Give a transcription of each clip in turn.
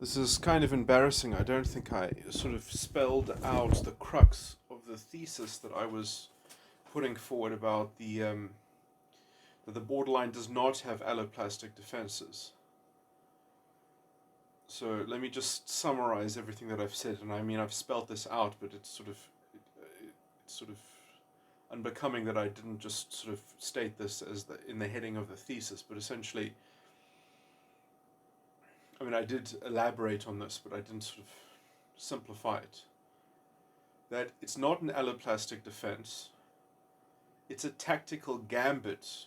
This is kind of embarrassing. I don't think I sort of spelled out the crux of the thesis that I was putting forward about that the borderline does not have alloplastic defenses. So let me just summarize everything that I've said, and I mean I've spelled this out, but it's sort of unbecoming that I didn't just sort of state this as in the heading of the thesis, but essentially, I mean I did elaborate on this, but I didn't sort of simplify it. That it's not an alloplastic defense. It's a tactical gambit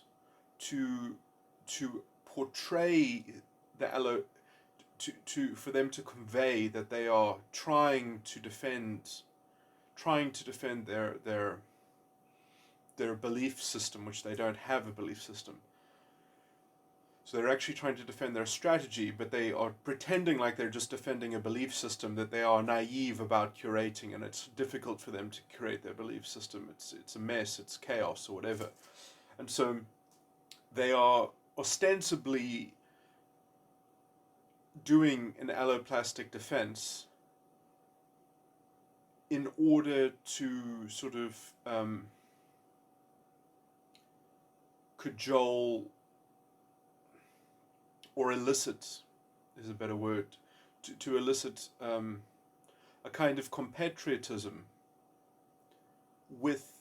to portray the allo for them to convey that they are trying to defend their belief system, which they don't have a belief system. So they're actually trying to defend their strategy, but they are pretending like they're just defending a belief system that they are naive about curating, and it's difficult for them to curate their belief system. It's a mess, it's chaos, or whatever. And so they are ostensibly doing an alloplastic defense in order to sort of cajole or elicit, is a better word, to elicit a kind of compatriotism with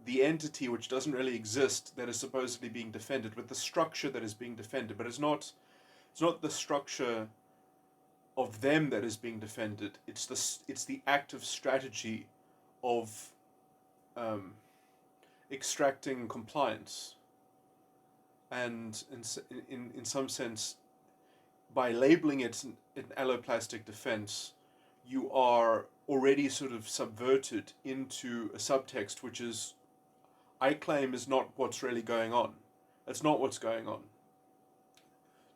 the entity which doesn't really exist, that is supposedly being defended, with the structure that is being defended. But it's not the structure of them that is being defended. It's the active strategy of extracting compliance. And in some sense, by labeling it an alloplastic defense, you are already sort of subverted into a subtext which is, I claim, is not what's really going on. It's not what's going on.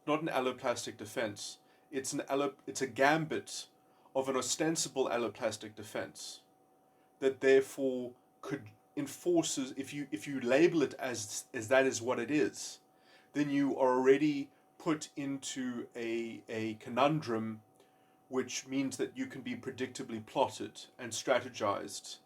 Not an alloplastic defense. It's a gambit of an ostensible alloplastic defense that therefore could enforces, if you label it as that is what it is, then you are already put into a conundrum, which means that you can be predictably plotted and strategized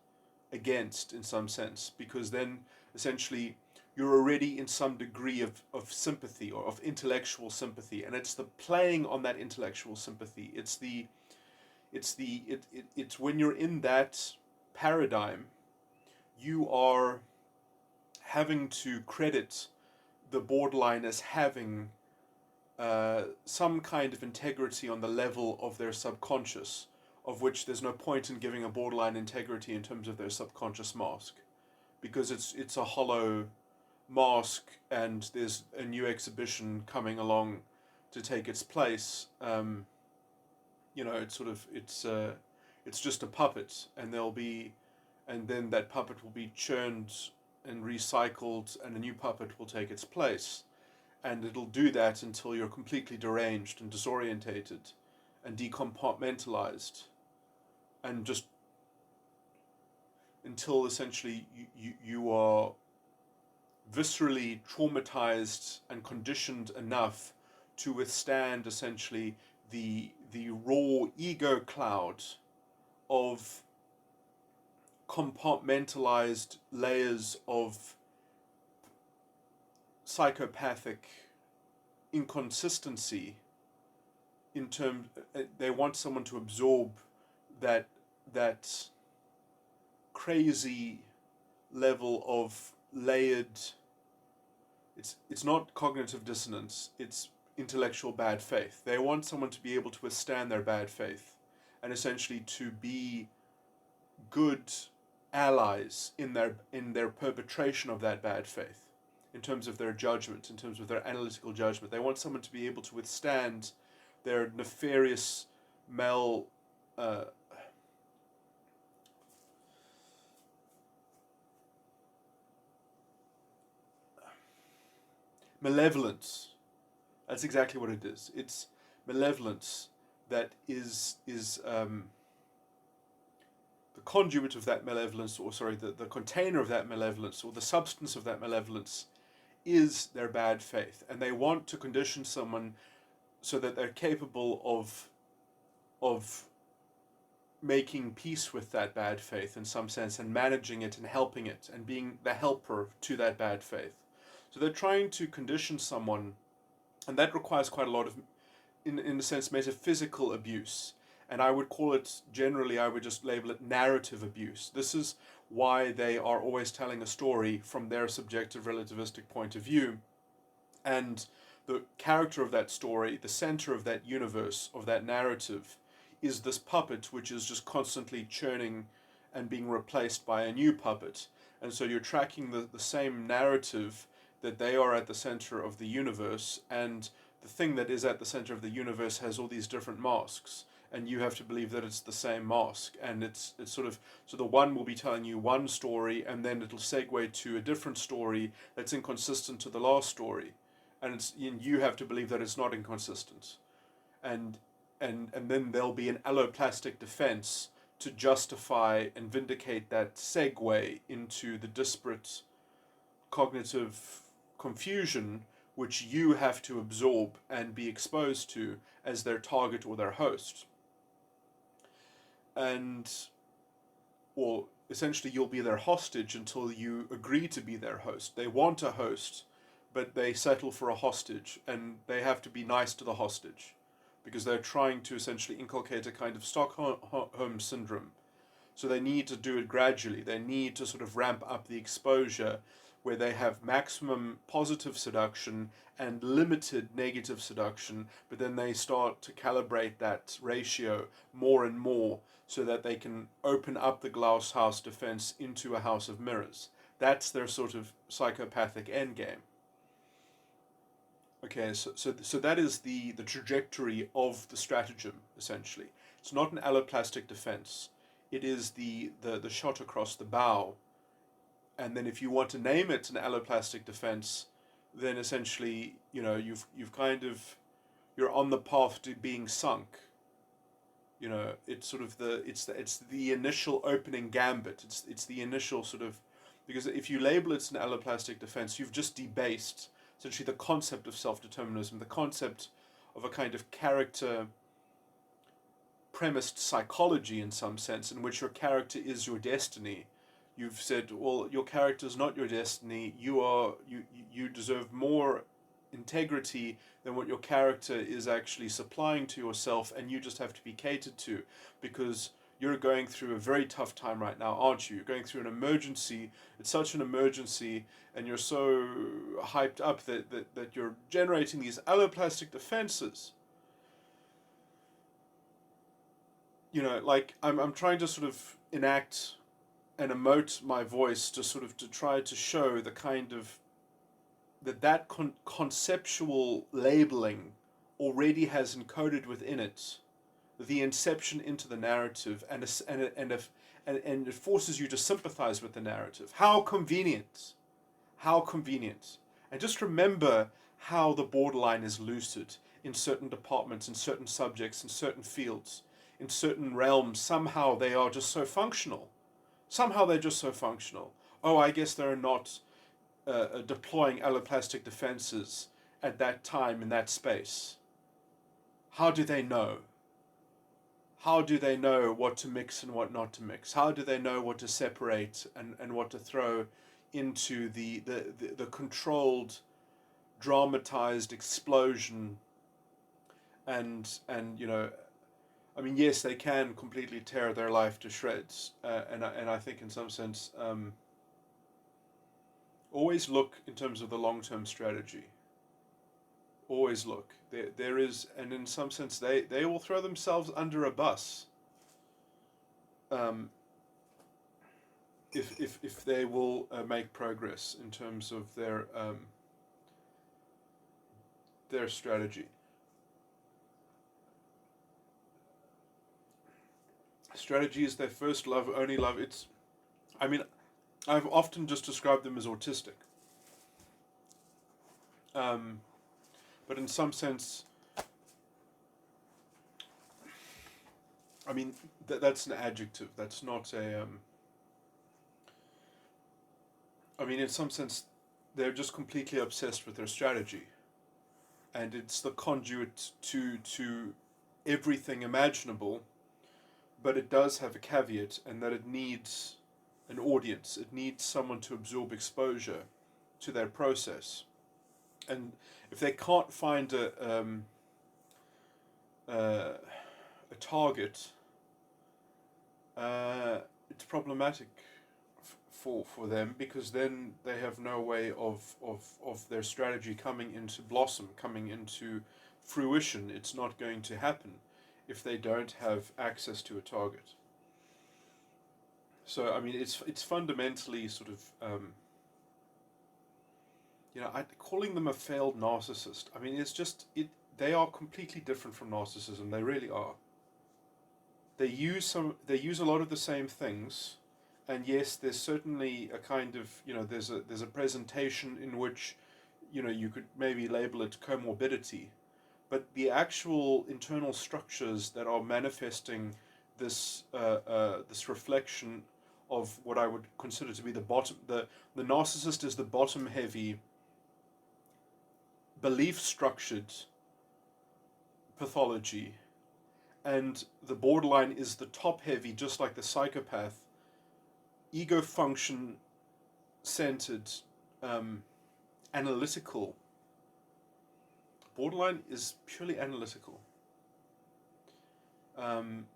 against in some sense, because then essentially you're already in some degree of sympathy, or of intellectual sympathy, and it's the playing on that intellectual sympathy. It's when you're in that paradigm, you are having to credit the borderline as having some kind of integrity on the level of their subconscious, of which there's no point in giving a borderline integrity in terms of their subconscious mask, because it's a hollow mask, and there's a new exhibition coming along to take its place. It's just a puppet, and then that puppet will be churned and recycled, and a new puppet will take its place. And it'll do that until you're completely deranged and disorientated and decompartmentalized, and just until essentially you are viscerally traumatized and conditioned enough to withstand essentially the raw ego cloud of compartmentalized layers of psychopathic inconsistency. In terms, they want someone to absorb that crazy level of layered. It's not cognitive dissonance. It's intellectual bad faith. They want someone to be able to withstand their bad faith, and essentially to be good allies in their perpetration of that bad faith, in terms of their judgment, in terms of their analytical judgment. They want someone to be able to withstand their nefarious malevolence. That's exactly what it is. It's malevolence that is the conduit of that malevolence, or sorry, the container of that malevolence, or the substance of that malevolence, is their bad faith. And they want to condition someone so that they're capable of making peace with that bad faith in some sense, and managing it and helping it and being the helper to that bad faith. So they're trying to condition someone, and that requires quite a lot of, in a sense, metaphysical abuse. And I would call it, generally, I would just label it narrative abuse. This is why they are always telling a story from their subjective relativistic point of view. And the character of that story, the center of that universe, of that narrative, is this puppet which is just constantly churning and being replaced by a new puppet. And so you're tracking the same narrative, that they are at the center of the universe, and the thing that is at the center of the universe has all these different masks, and you have to believe that it's the same mask. And it's sort of, so the one will be telling you one story, and then it'll segue to a different story that's inconsistent to the last story, and you have to believe that it's not inconsistent. And then there'll be an alloplastic defense to justify and vindicate that segue into the disparate cognitive confusion which you have to absorb and be exposed to as their target or their host. And, well, essentially you'll be their hostage until you agree to be their host. They want a host, but they settle for a hostage, and they have to be nice to the hostage, because they're trying to essentially inculcate a kind of Stockholm syndrome. So they need to do it gradually. They need to sort of ramp up the exposure, where they have maximum positive seduction and limited negative seduction, but then they start to calibrate that ratio more and more so that they can open up the glass house defense into a house of mirrors. That's their sort of psychopathic endgame. Okay, so that is the trajectory of the stratagem, essentially. It's not an alloplastic defense. It is the shot across the bow. And then if you want to name it an alloplastic defense, then essentially, you've kind of, you're on the path to being sunk. It's sort of it's the initial opening gambit. It's the initial sort of, because if you label it an alloplastic defense, you've just debased essentially the concept of self-determinism, the concept of a kind of character premised psychology in some sense, in which your character is your destiny. You've said, well, your character is not your destiny. You deserve more integrity than what your character is actually supplying to yourself, and you just have to be catered to, because you're going through a very tough time right now, aren't you? You're going through an emergency. It's such an emergency, and you're so hyped up that you're generating these alloplastic defenses. Like I'm trying to sort of enact and emote my voice to sort of to try to show the kind of that conceptual labeling already has encoded within it the inception into the narrative, and it forces you to sympathize with the narrative. How convenient. How convenient. And just remember how the borderline is lucid in certain departments, in certain subjects, in certain fields, in certain realms. Somehow they are just so functional. Somehow they're just so functional. Oh, I guess they're not deploying alloplastic defenses at that time in that space. How do they know? How do they know what to mix and what not to mix? How do they know what to separate and what to throw into the controlled, dramatized explosion? And I mean, yes, they can completely tear their life to shreds, and I think in some sense, always look in terms of the long-term strategy. Always look. There is, and in some sense, they will throw themselves under a bus. If they will make progress in terms of their strategy. Strategy is their first love, only love. I mean, I've often just described them as autistic. But in some sense, I mean, that's an adjective. That's not a. I mean, in some sense, they're just completely obsessed with their strategy. and it's the conduit to everything imaginable, but it does have a caveat, and that it needs an audience. It needs someone to absorb exposure to their process. And if they can't find a target, it's problematic for them, because then they have no way of their strategy coming into blossom, coming into fruition. It's not going to happen if they don't have access to a target. So I mean, it's fundamentally sort of calling them a failed narcissist. I mean, it's just it. They are completely different from narcissism. They really are. They use a lot of the same things, and yes, there's certainly a kind of there's a presentation in which you could maybe label it comorbidity, but the actual internal structures that are manifesting this reflection of what I would consider to be the bottom. The narcissist is the bottom heavy, belief structured pathology, and the borderline is the top heavy, just like the psychopath, ego function centered, analytical. Borderline is purely analytical. And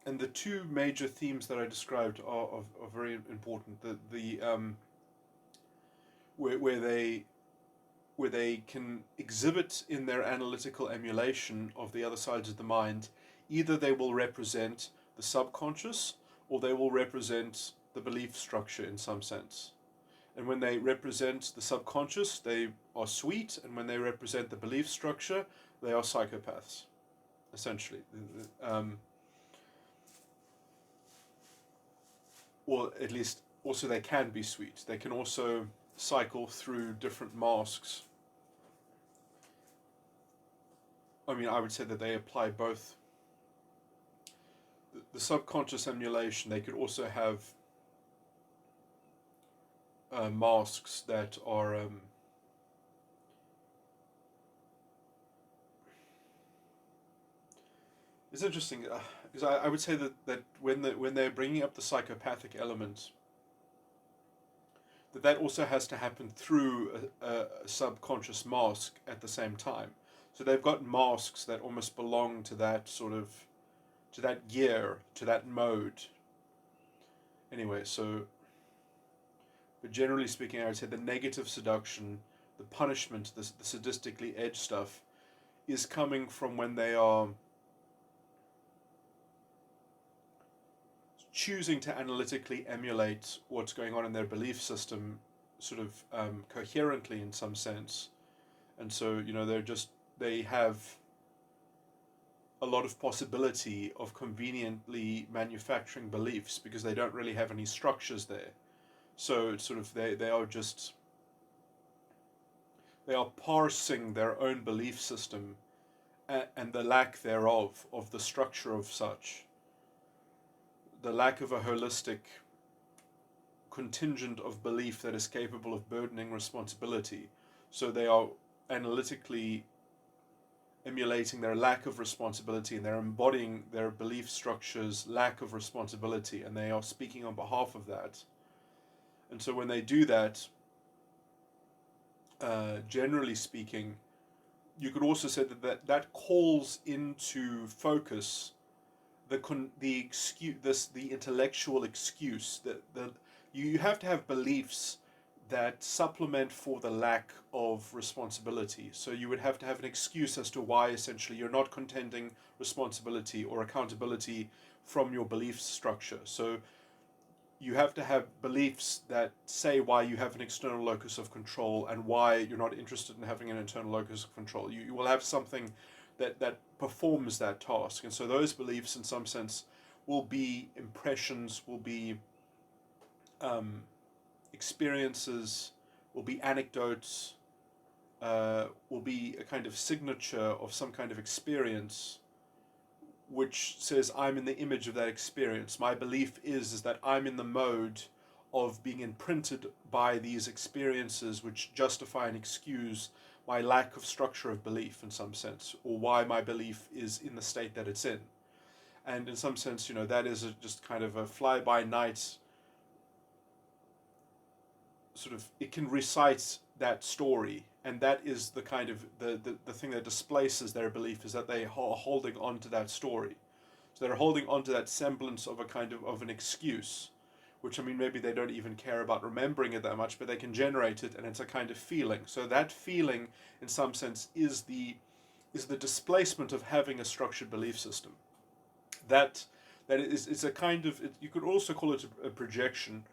the two major themes that I described are very important. Where they can exhibit in their analytical emulation of the other sides of the mind, either they will represent the subconscious or they will represent the belief structure in some sense. And when they represent the subconscious, they are sweet, and when they represent the belief structure, they are psychopaths, essentially. Or at least, also they can be sweet. They can also cycle through different masks. I mean, I would say that they apply both. The subconscious emulation, they could also have masks that are it's interesting, because I would say that when they're bringing up the psychopathic element, that also has to happen through a subconscious mask at the same time. So they've got masks that almost belong to that sort of, to that gear, to that mode. Anyway, but generally speaking, I would say the negative seduction, the punishment, the sadistically edged stuff, is coming from when they are choosing to analytically emulate what's going on in their belief system, sort of coherently in some sense. And so, they have a lot of possibility of conveniently manufacturing beliefs because they don't really have any structures there. So it's sort of they are parsing their own belief system and the lack thereof, of the structure of such, the lack of a holistic contingent of belief that is capable of burdening responsibility. So they are analytically emulating their lack of responsibility, and they're embodying their belief structure's lack of responsibility, and they are speaking on behalf of that. And so when they do that, generally speaking, you could also say that calls into focus the intellectual excuse that you have to have beliefs that supplement for the lack of responsibility. So you would have to have an excuse as to why essentially you're not contending responsibility or accountability from your belief structure. So you have to have beliefs that say why you have an external locus of control and why you're not interested in having an internal locus of control. You will have something that performs that task. And so those beliefs, in some sense, will be impressions, will be experiences, will be anecdotes, will be a kind of signature of some kind of experience which says, I'm in the image of that experience. My belief is that I'm in the mode of being imprinted by these experiences which justify and excuse my lack of structure of belief in some sense, or why my belief is in the state that it's in. And in some sense, that is just kind of a fly-by-night sort of, it can recite that story, and that is the kind of the thing that displaces their belief, is that they are holding on to that story. So they're holding on to that semblance of a kind of an excuse, which, I mean, maybe they don't even care about remembering it that much, but they can generate it, and it's a kind of feeling. So that feeling, in some sense, is the displacement of having a structured belief system. That is a kind of, you could also call it a projection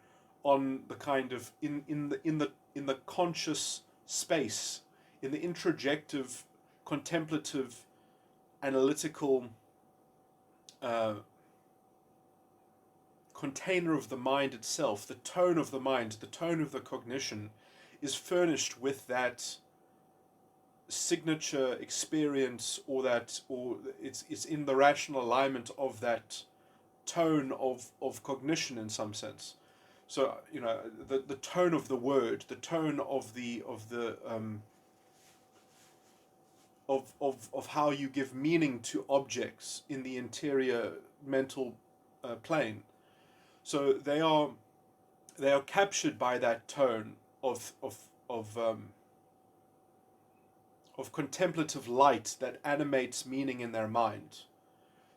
on the kind of in the conscious space, in the introjective, contemplative, analytical container of the mind itself. The tone of the mind, the tone of the cognition, is furnished with that signature experience, or it's in the rational alignment of that tone of cognition in some sense. So the tone of the word, the tone of the of how you give meaning to objects in the interior mental plane. So they are captured by that tone of contemplative light that animates meaning in their mind.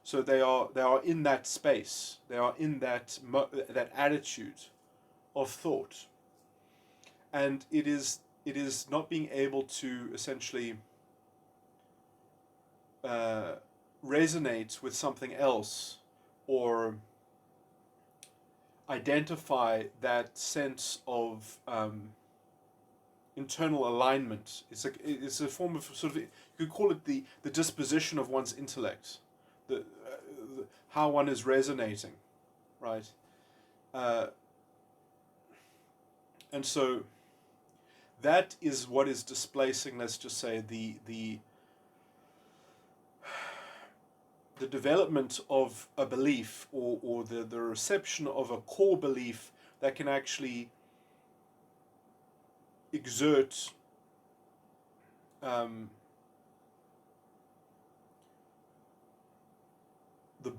So they are in that space. They are in that attitude of thought, and it is not being able to essentially resonate with something else, or identify that sense of internal alignment. It's a form of sort of, you could call it the disposition of one's intellect, how one is resonating, right? And so that is what is displacing, let's just say, the development of a belief, or the reception of a core belief that can actually exert the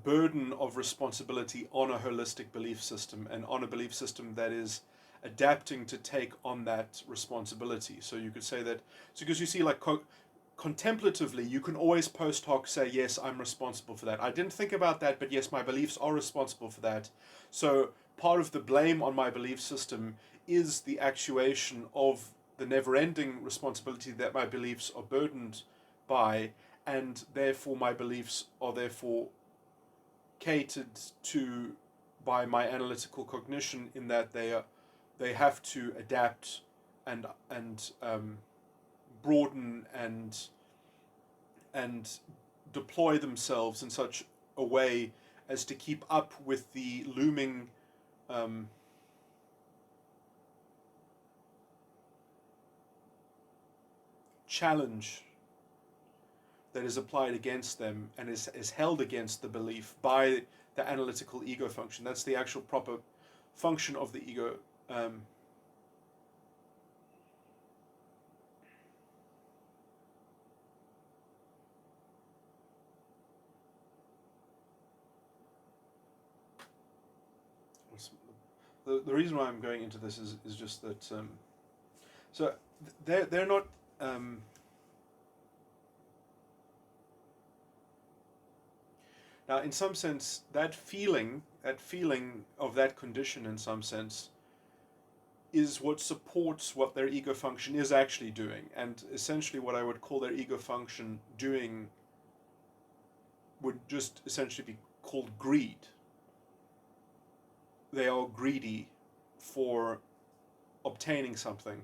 burden of responsibility on a holistic belief system, and on a belief system that is adapting to take on that responsibility. So you could say that, so because you see, like, contemplatively, you can always post hoc say, yes, I'm responsible for that. I didn't think about that, but yes, my beliefs are responsible for that. So part of the blame on my belief system is the actuation of the never-ending responsibility that my beliefs are burdened by, and therefore my beliefs are therefore catered to by my analytical cognition, in that they have to adapt and broaden and deploy themselves in such a way as to keep up with the looming challenge that is applied against them, and is held against the belief by the analytical ego function. That's the actual proper function of the ego. The reason why I'm going into this is just that so they're not now, in some sense, that feeling of that condition, in some sense, is what supports what their ego function is actually doing. And essentially what I would call their ego function doing would just essentially be called greed. They are greedy for obtaining something.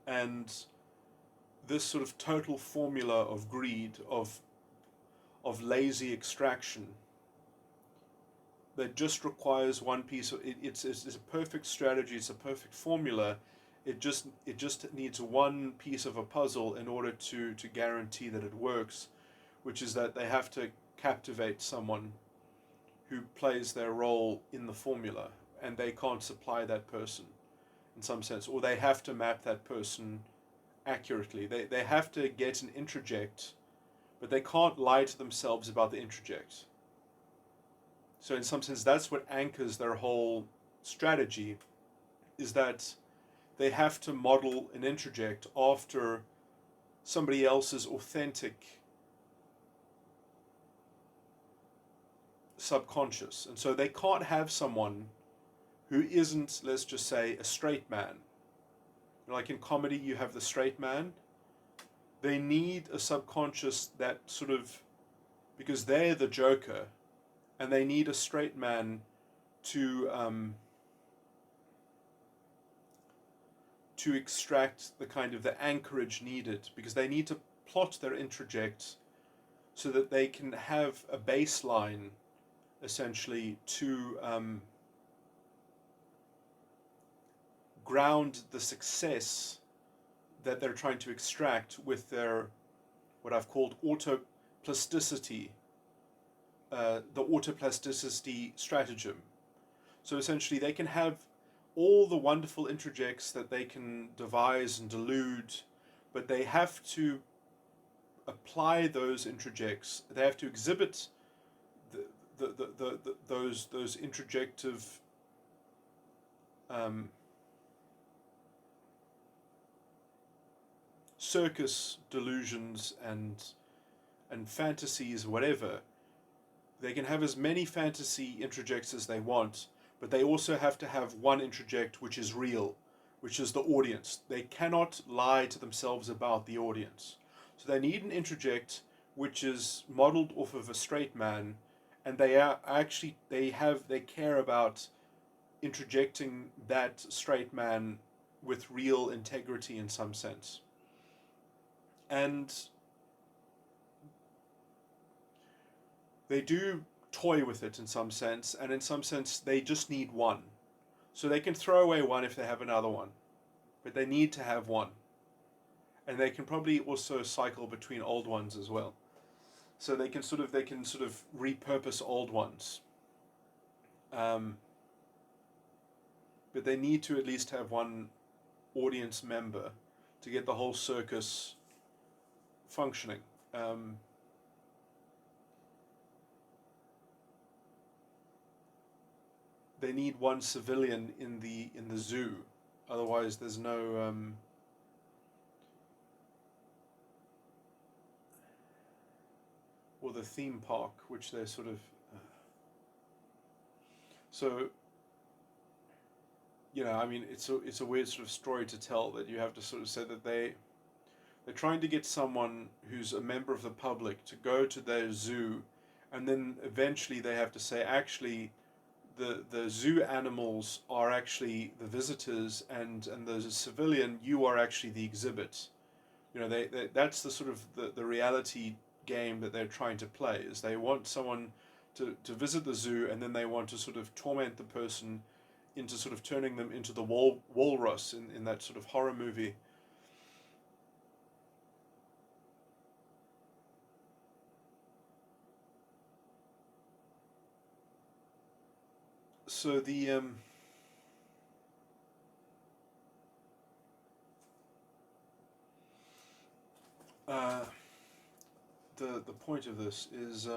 And this sort of total formula of greed, of lazy extraction, that just requires one piece of it's a perfect strategy, it's a perfect formula. It just needs one piece of a puzzle in order to guarantee that it works, which is that they have to captivate someone who plays their role in the formula, and they can't supply that person in some sense, or they have to map that person accurately. They have to get an introject, but they can't lie to themselves about the introject. So in some sense, that's what anchors their whole strategy, is that they have to model an introject after somebody else's authentic subconscious. And so they can't have someone who isn't, let's just say, a straight man. Like in comedy, you have the straight man. They need a subconscious that sort of, because they're the joker, and they need a straight man to extract the kind of the anchorage needed, because they need to plot their introject so that they can have a baseline, essentially, to ground the success that they're trying to extract with their, what I've called autoplasticity, the autoplasticity stratagem. So essentially they can have all the wonderful introjects that they can devise and delude, but they have to apply those introjects. They have to exhibit those introjective circus delusions and fantasies, whatever. They can have as many fantasy introjects as they want, but they also have to have one introject which is real, which is the audience. They cannot lie to themselves about the audience. So they need an introject which is modeled off of a straight man, and they care about introjecting that straight man with real integrity in some sense. And they do toy with it in some sense, and in some sense they just need one. So they can throw away one if they have another one, but they need to have one. And they can probably also cycle between old ones as well. So they can sort of repurpose old ones. But they need to at least have one audience member to get the whole circus functioning. They need one civilian in the zoo, otherwise there's no or the theme park, which they're sort of so. I mean, it's a weird sort of story to tell, that you have to sort of say that they're trying to get someone who's a member of the public to go to their zoo, and then eventually they have to say, actually, the zoo animals are actually the visitors, and the civilian, you are actually the exhibit. That's the sort of the reality game that they're trying to play, is they want someone to visit the zoo, and then they want to sort of torment the person into sort of turning them into the walrus in that sort of horror movie. So the point of this is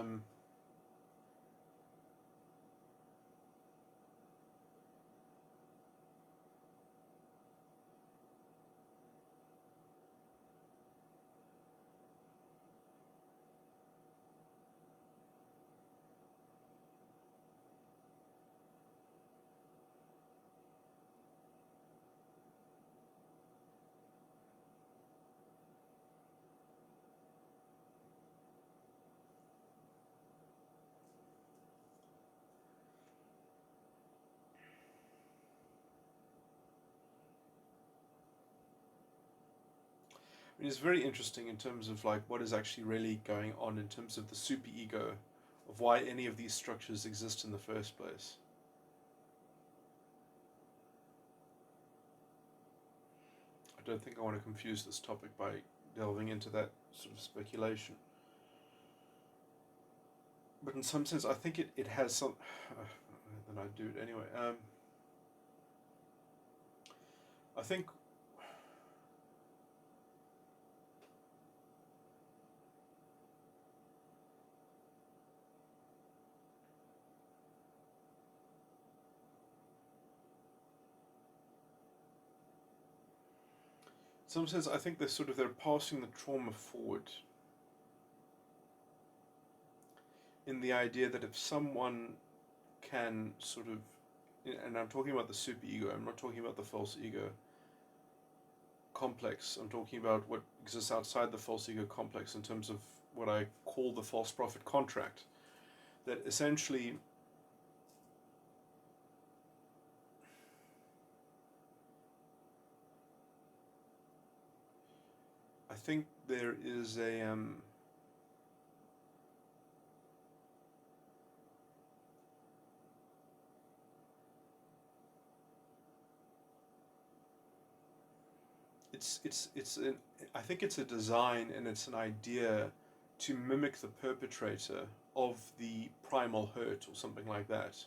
it's very interesting in terms of like what is actually really going on in terms of the superego, of why any of these structures exist in the first place. I don't think I want to confuse this topic by delving into that sort of speculation. But in some sense, I think it has some. Then I do it anyway. I think some sense, I think they're passing the trauma forward in the idea that if someone can sort of, and I'm talking about the superego, I'm not talking about the false ego complex, I'm talking about what exists outside the false ego complex in terms of what I call the false prophet contract, that essentially I think there is a it's an, I think it's a design and it's an idea to mimic the perpetrator of the primal hurt or something like that.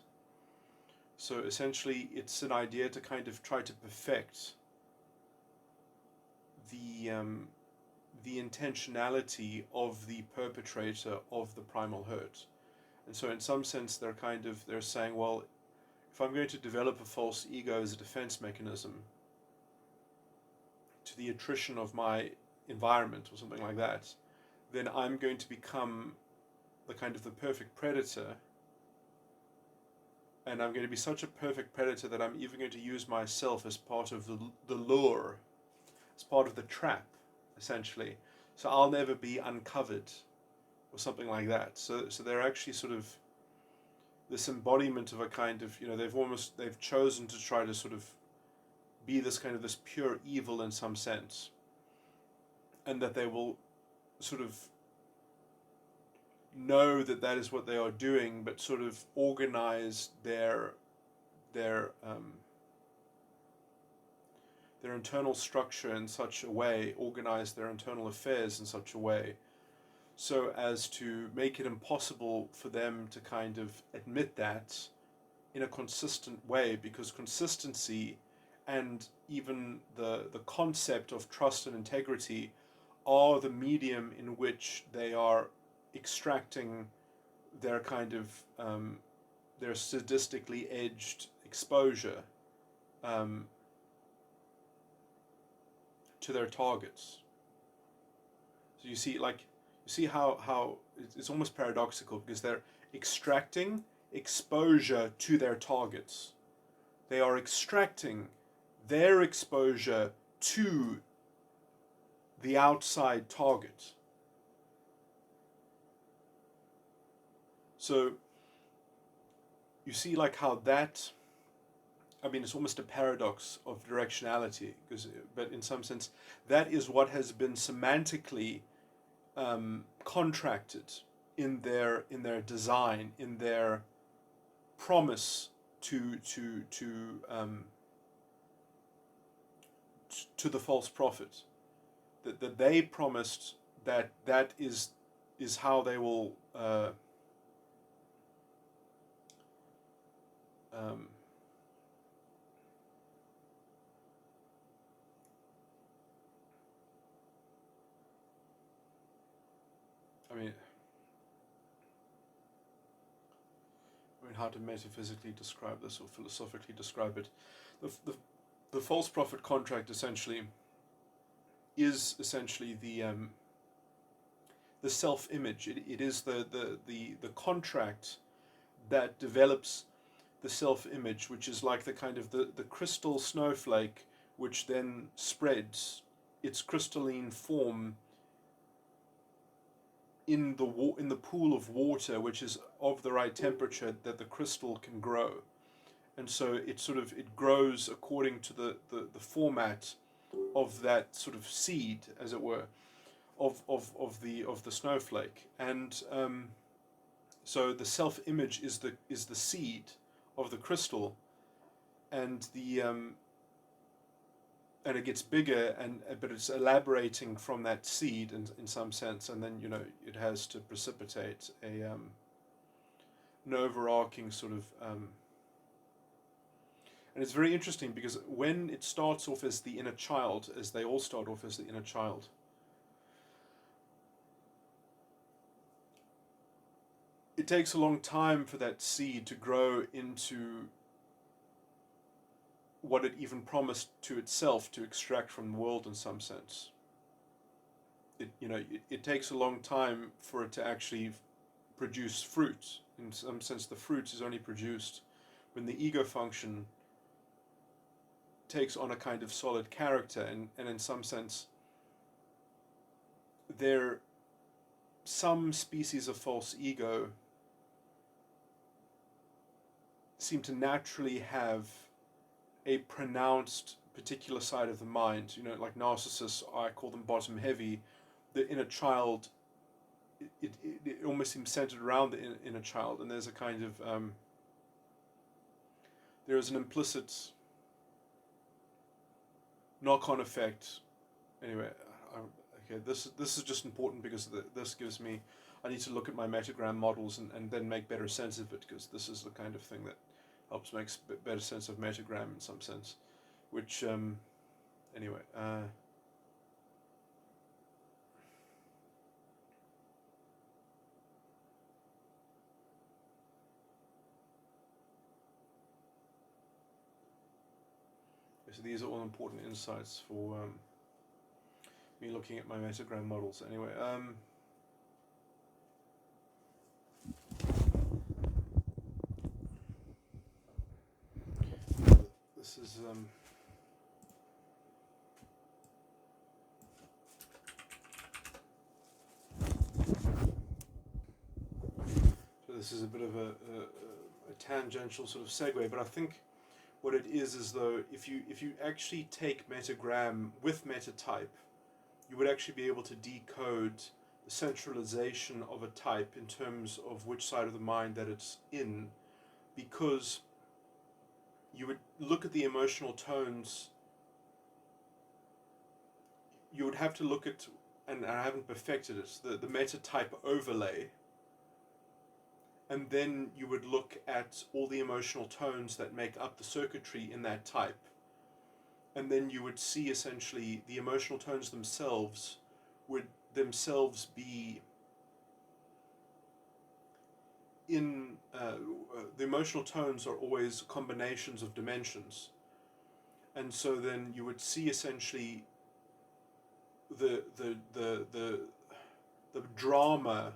So essentially, it's an idea to kind of try to perfect the intentionality of the perpetrator of the primal hurt. And so in some sense they're saying, well, if I'm going to develop a false ego as a defense mechanism to the attrition of my environment or something like that, then I'm going to become the kind of the perfect predator, and I'm going to be such a perfect predator that I'm even going to use myself as part of the lure, as part of the trap, essentially. So I'll never be uncovered or something like that. So they're actually sort of this embodiment of a kind of, they've chosen to try to sort of be this kind of this pure evil in some sense, and that they will sort of know that that is what they are doing, but sort of organize their internal structure in such a way, organize their internal affairs in such a way, so as to make it impossible for them to kind of admit that in a consistent way, because consistency and even the concept of trust and integrity are the medium in which they are extracting their kind of their sadistically edged exposure to their targets. So you see how it's almost paradoxical, because they're extracting exposure to their targets. They are extracting their exposure to the outside target. So you see how that, I mean, it's almost a paradox of directionality, but in some sense that is what has been semantically contracted in their design, in their promise to the false prophet, that they promised that is how they will I mean, how to metaphysically describe this or philosophically describe it. The false prophet contract essentially is essentially the self-image. It is the contract that develops the self-image, which is like the kind of the crystal snowflake, which then spreads its crystalline form in the pool of water, which is of the right temperature that the crystal can grow. And so it grows according to the format of that sort of seed, as it were, of the snowflake. And so the self-image is the seed of the crystal, and and it gets bigger, but it's elaborating from that seed in some sense, and then it has to precipitate an overarching sort of and it's very interesting, because when it starts off as the inner child, as they all start off as the inner child, it takes a long time for that seed to grow into what it even promised to itself to extract from the world in some sense. It takes a long time for it to actually produce fruit. In some sense, the fruit is only produced when the ego function takes on a kind of solid character, and in some sense, some species of false ego seem to naturally have a pronounced particular side of the mind. Like narcissists, I call them bottom heavy. The inner child, it almost seems centered around the inner child, and there's a kind of there is an implicit knock-on effect. Anyway, okay, this is just important because this gives me, I need to look at my metagram models and then make better sense of it, because this is the kind of thing that helps make better sense of metagram in some sense, which anyway. So these are all important insights for me looking at my metagram models. Anyway, this is so this is a bit of a tangential sort of segue, but I think what it is though, if you actually take metagram with metatype, you would actually be able to decode the centralization of a type in terms of which side of the mind that it's in, because you would look at the emotional tones. You would have to look at, and I haven't perfected it, the metatype overlay, and then you would look at all the emotional tones that make up the circuitry in that type, and then you would see essentially the emotional tones themselves would themselves be in the emotional tones are always combinations of dimensions, and so then you would see essentially the drama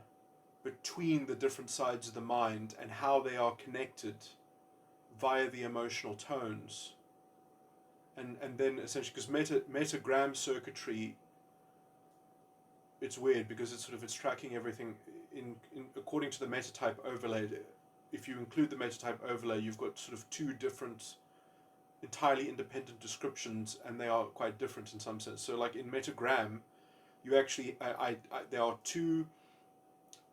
between the different sides of the mind and how they are connected via the emotional tones, and then essentially, because metagram circuitry, it's weird because it's tracking everything in according to the metatype overlay. If you include the metatype overlay, you've got sort of two different entirely independent descriptions, and they are quite different in some sense. So like in metagram, you actually there are two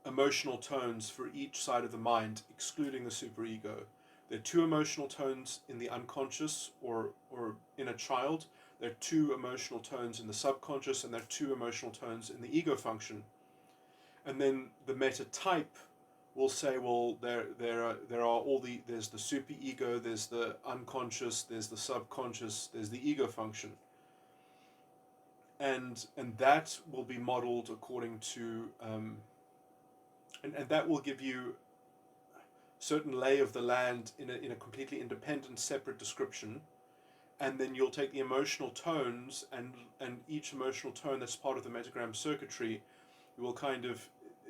emotional tones for each side of the mind, excluding the superego. There are two emotional tones in the unconscious or inner child. There are two emotional tones in the subconscious, and there are two emotional tones in the ego function. And then the metatype will say, well, there are all there's the superego, there's the unconscious, there's the subconscious, there's the ego function. And that will be modeled according to and that will give you certain lay of the land in a completely independent, separate description, and then you'll take the emotional tones and each emotional tone that's part of the metagram circuitry, you will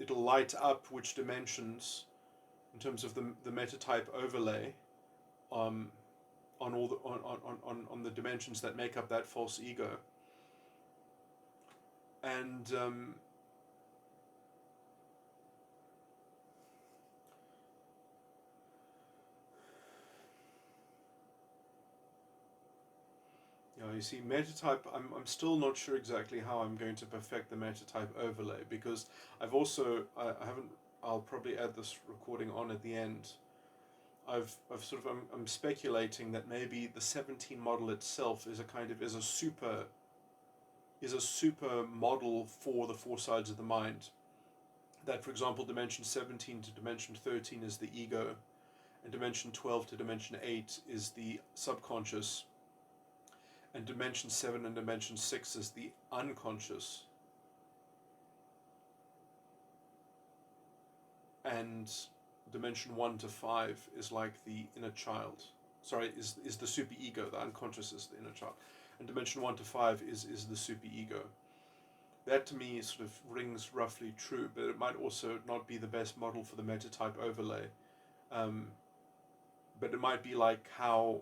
it'll light up which dimensions in terms of the metatype overlay on all the on the dimensions that make up that false ego, and you see, metatype, I'm still not sure exactly how I'm going to perfect the metatype overlay, because I haven't, I'll probably add this recording on at the end. I'm speculating that maybe the 17 model itself is a super model for the four sides of the mind. That, for example, dimension 17 to dimension 13 is the ego, and dimension 12 to dimension 8 is the subconscious, and dimension 7 and dimension 6 is the unconscious, and dimension 1 to 5 is like the inner child. is the superego. The unconscious is the inner child, and dimension 1 to 5 is the superego. That to me sort of rings roughly true, but it might also not be the best model for the metatype overlay. But it might be like how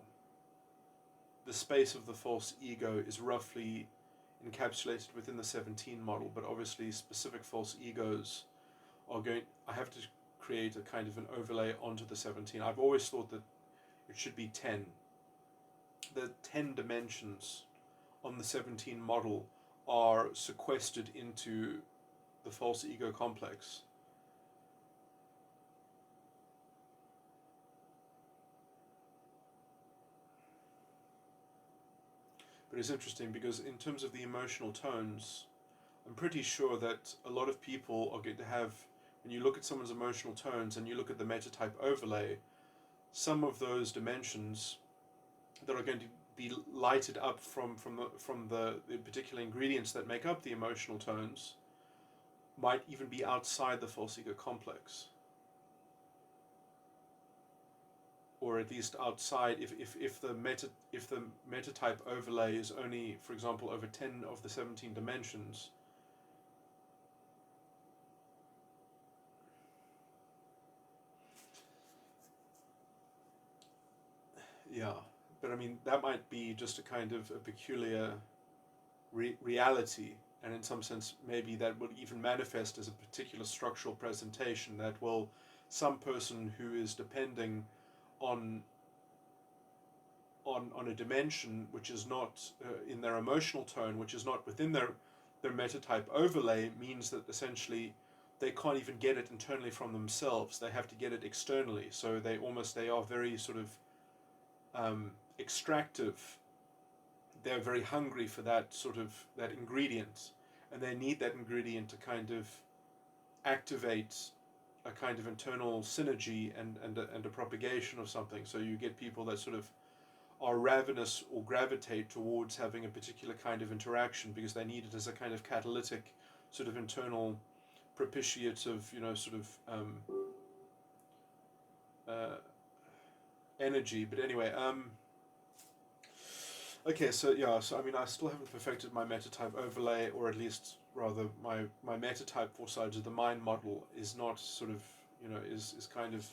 the space of the false ego is roughly encapsulated within the 17 model, but obviously specific false egos I have to create a kind of an overlay onto the 17. I've always thought that it should be 10. The 10 dimensions on the 17 model are sequestered into the false ego complex. But it's interesting because in terms of the emotional tones, I'm pretty sure that a lot of people are going to have, when you look at someone's emotional tones and you look at the metatype overlay, some of those dimensions that are going to be lighted up from the particular ingredients that make up the emotional tones might even be outside the false ego complex. Or at least outside, if the metatype overlay is only, for example, over 10 of the 17 dimensions, yeah, but I mean that might be just a kind of a peculiar reality, and in some sense maybe that will even manifest as a particular structural presentation that will, some person who is depending on a dimension which is not in their emotional tone, which is not within their metatype overlay, means that essentially they can't even get it internally from themselves. They have to get it externally. So they are very sort of extractive. They're very hungry for that that ingredient, and they need that ingredient to kind of activate a kind of internal synergy and a propagation of something. So you get people that sort of are ravenous or gravitate towards having a particular kind of interaction because they need it as a kind of catalytic sort of internal propitiative, energy. But anyway, okay, so yeah, so I mean, I still haven't perfected my metatype overlay, or at least rather my metatype for sides of the mind model is not sort of, is kind of,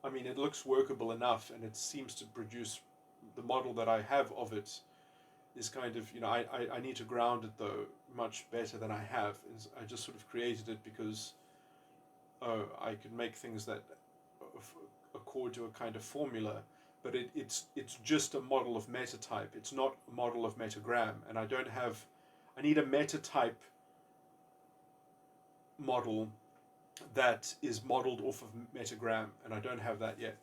I mean, it looks workable enough, and it seems to produce the model that I have of it is kind of, I need to ground it though much better than I have. I just sort of created it because I could make things that accord to a kind of formula, but it's just a model of metatype. It's not a model of metagram, and I need a metatype model that is modeled off of metagram, and I don't have that yet,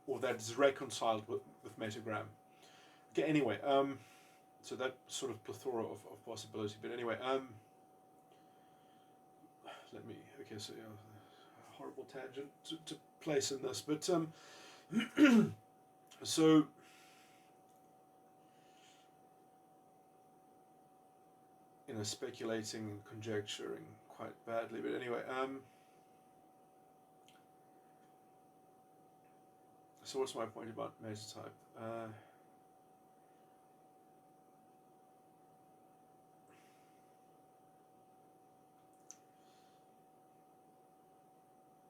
or that is reconciled with metagram. Okay, anyway, so that sort of plethora of possibility. But anyway, okay, so yeah, horrible tangent to place in this, but so speculating and conjecturing quite badly, but anyway, so what's my point about metatype?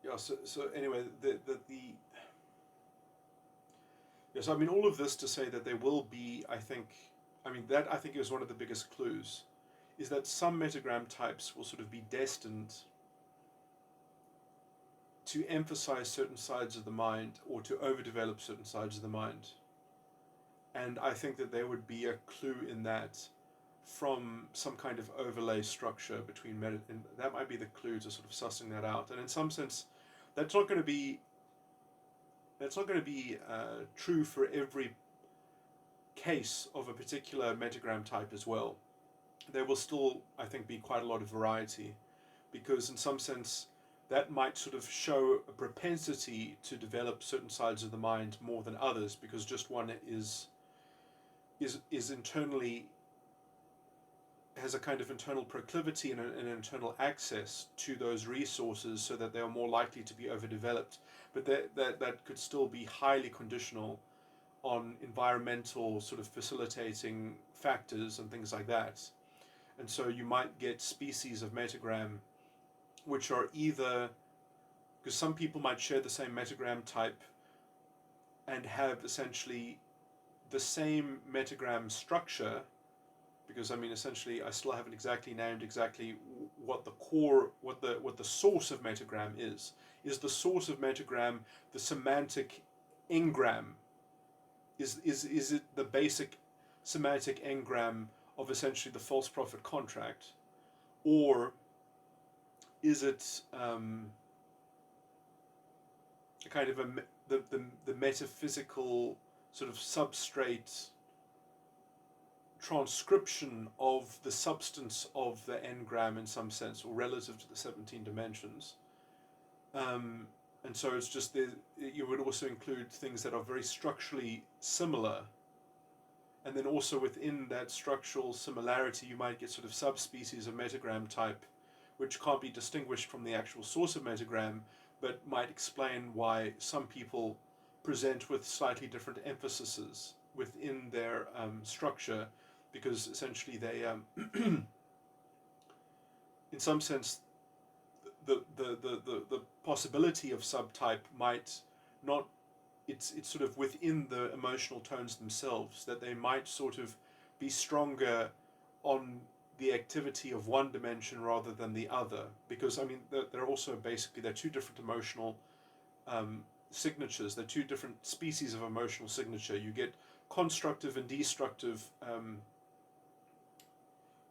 Yeah, so anyway, yes, I mean, all of this to say that there will be, I think is one of the biggest clues, is that some metagram types will sort of be destined to emphasize certain sides of the mind or to overdevelop certain sides of the mind. And I think that there would be a clue in that from some kind of overlay structure between and that might be the clue to sort of sussing that out. And in some sense, that's not going to be true for every case of a particular metagram type as well. There will still, I think, be quite a lot of variety, because in some sense that might sort of show a propensity to develop certain sides of the mind more than others, because just one is internally has a kind of internal proclivity and an internal access to those resources, so that they are more likely to be overdeveloped. But that could still be highly conditional on environmental sort of facilitating factors and things like that. And so you might get species of metagram which are either, because some people might share the same metagram type and have essentially the same metagram structure, because I mean essentially I still haven't exactly named exactly what the core, what the source of metagram is. Is the source of metagram the semantic engram? Is it the basic semantic engram of essentially the false prophet contract, or is it kind of the metaphysical sort of substrate transcription of the substance of the engram in some sense, or relative to the 17 dimensions? And so it's just you would also include things that are very structurally similar, and then also within that structural similarity you might get sort of subspecies of metagram type which can't be distinguished from the actual source of metagram, but might explain why some people present with slightly different emphases within their structure, because essentially they in some sense the possibility of subtype might not, it's sort of within the emotional tones themselves, that they might sort of be stronger on the activity of one dimension rather than the other, because I mean they're also basically, they're two different emotional signatures, they're two different species of emotional signature. You get constructive and destructive,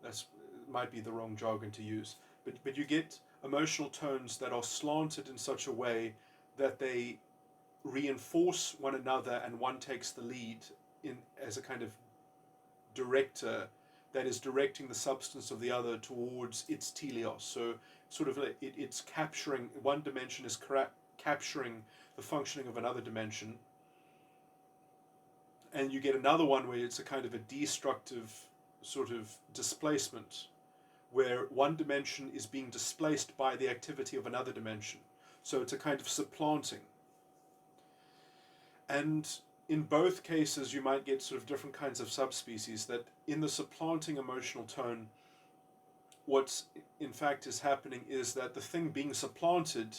that's might be the wrong jargon to use, but you get emotional tones that are slanted in such a way that they reinforce one another, and one takes the lead in as a kind of director that is directing the substance of the other towards its teleos. So sort of it's capturing, one dimension is capturing the functioning of another dimension, and you get another one where it's a kind of a destructive sort of displacement, where one dimension is being displaced by the activity of another dimension. So it's a kind of supplanting. And in both cases, you might get sort of different kinds of subspecies, that in the supplanting emotional tone, what in fact is happening is that the thing being supplanted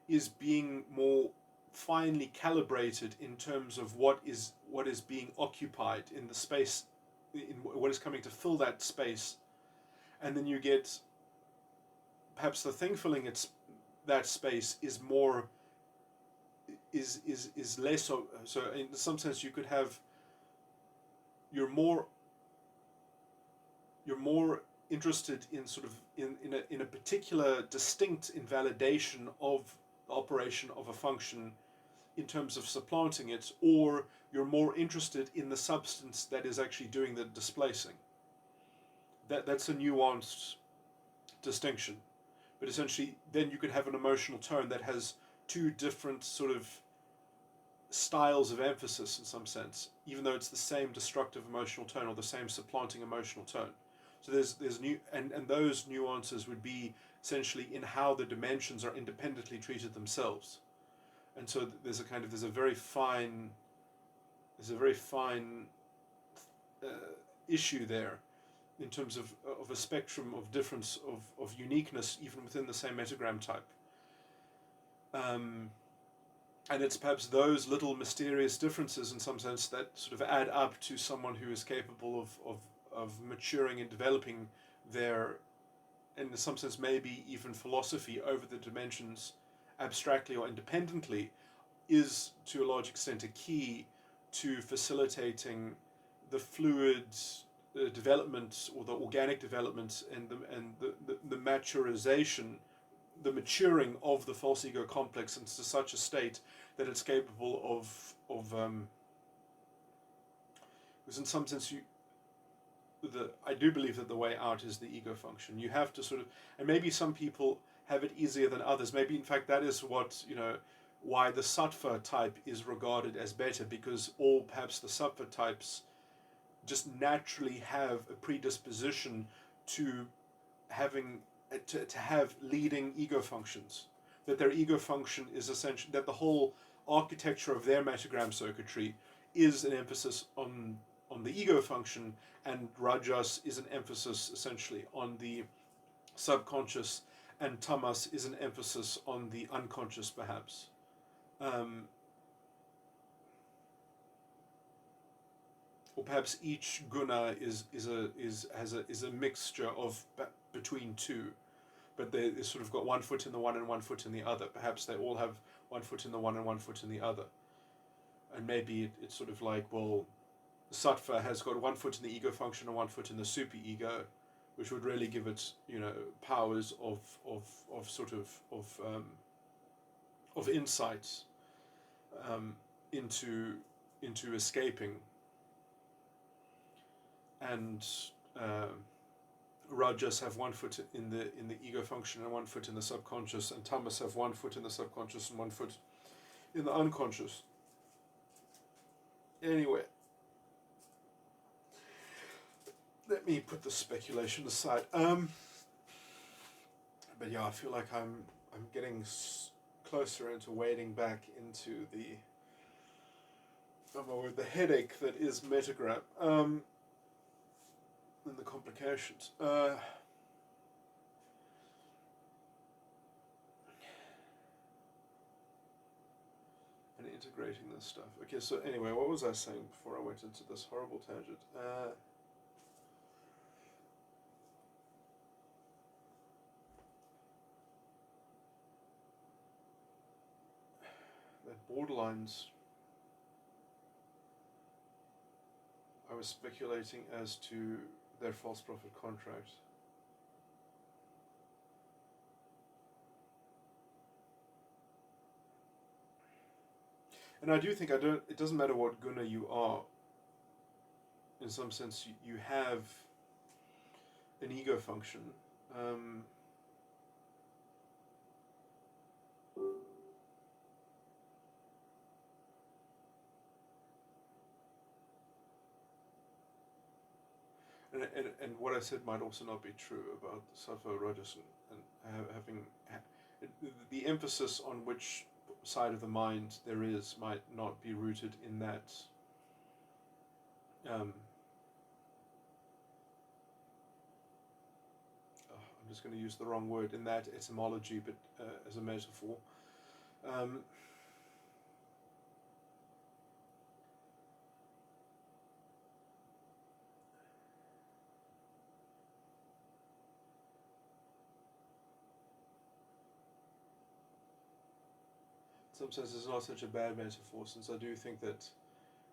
is being more finely calibrated in terms of what is being occupied in the space, in what is coming to fill that space. And then you get perhaps the thing filling that space is more, is less so in some sense you could have, you're more interested in sort of in a particular distinct invalidation of the operation of a function in terms of supplanting it, or you're more interested in the substance that is actually doing the displacing. That's a nuanced distinction. But essentially then you could have an emotional tone that has two different sort of styles of emphasis in some sense, even though it's the same destructive emotional tone or the same supplanting emotional tone. So there's new, and those nuances would be essentially in how the dimensions are independently treated themselves. And so there's a very fine issue there in terms of a spectrum of difference, of uniqueness even within the same metagram type. And it's perhaps those little mysterious differences in some sense that sort of add up to someone who is capable of maturing and developing their, in some sense maybe even philosophy over the dimensions abstractly or independently, is to a large extent a key to facilitating the fluid development, or the organic development, and the maturization, the maturing of the false ego complex into such a state that it's capable of because in some sense I do believe that the way out is the ego function. You have to sort of, and maybe some people have it easier than others. Maybe in fact that is what, why the sattva type is regarded as better, because perhaps the sattva types just naturally have a predisposition to having to have leading ego functions. That their ego function is essentially that the whole architecture of their metagram circuitry is an emphasis on the ego function, and rajas is an emphasis essentially on the subconscious, and tamas is an emphasis on the unconscious, perhaps. Or perhaps each guna is a mixture of between two, but they sort of got one foot in the one and one foot in the other. Perhaps they all have one foot in the one and one foot in the other, and maybe it's sort of like, well, sattva has got one foot in the ego function and one foot in the super ego, which would really give it, powers of sort of insight into escaping, and rajas have one foot in the ego function and one foot in the subconscious, and tamas have one foot in the subconscious and one foot in the unconscious. Anyway, let me put the speculation aside. But yeah, I feel like I'm getting closer into wading back into the headache that is metagram, and the complications. And integrating this stuff. Okay, so anyway, what was I saying before I went into this horrible tangent? That borderlines, I was speculating as to their false prophet contract. And I do think it doesn't matter what guna you are. In some sense, you have an ego function. And what I said might also not be true about sattva, rajas, and having the emphasis on which side of the mind there is might not be rooted in that. I'm just going to use the wrong word in that etymology, but as a metaphor. In some sense, it's not such a bad metaphor, since I do think that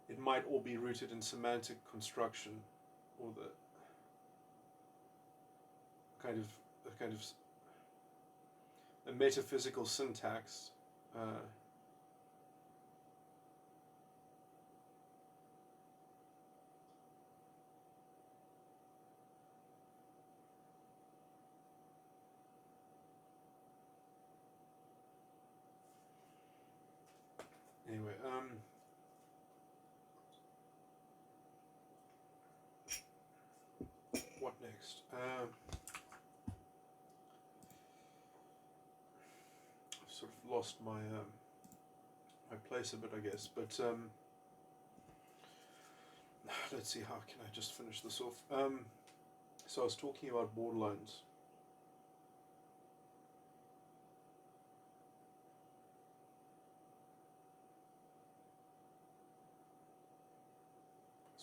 it might all be rooted in semantic construction, or the kind of a metaphysical syntax. Anyway, what next? I've sort of lost my place a bit, I guess. But let's see, how can I just finish this off? So I was talking about borderlines.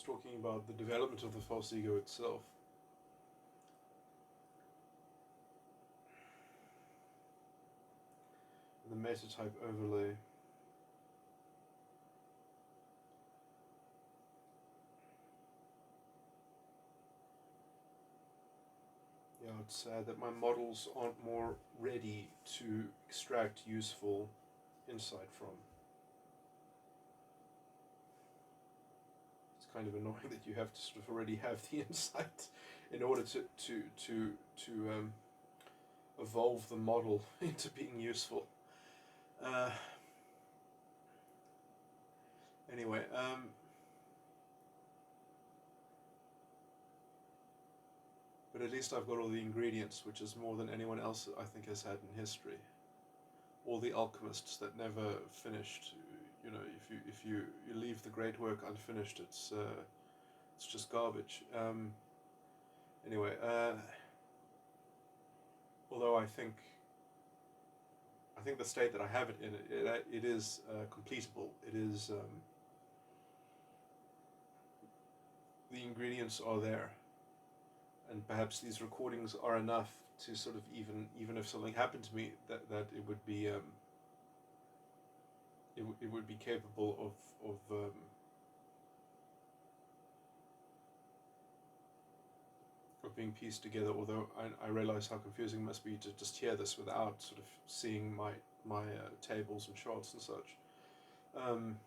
Talking about the development of the false ego itself. The metatype overlay. Yeah, it's sad that my models aren't more ready to extract useful insight from. Kind of annoying that you have to sort of already have the insight in order to evolve the model into being useful. Anyway, But at least I've got all the ingredients, which is more than anyone else I think has had in history. All the alchemists that never finished. You know, if you leave the great work unfinished, it's just garbage. Anyway, although I think the state that I have it in, it is completable. It is the ingredients are there, and perhaps these recordings are enough to sort of even if something happened to me, that it would be it would be capable of being pieced together. Although I realize how confusing it must be to just hear this without sort of seeing my tables and charts and such, and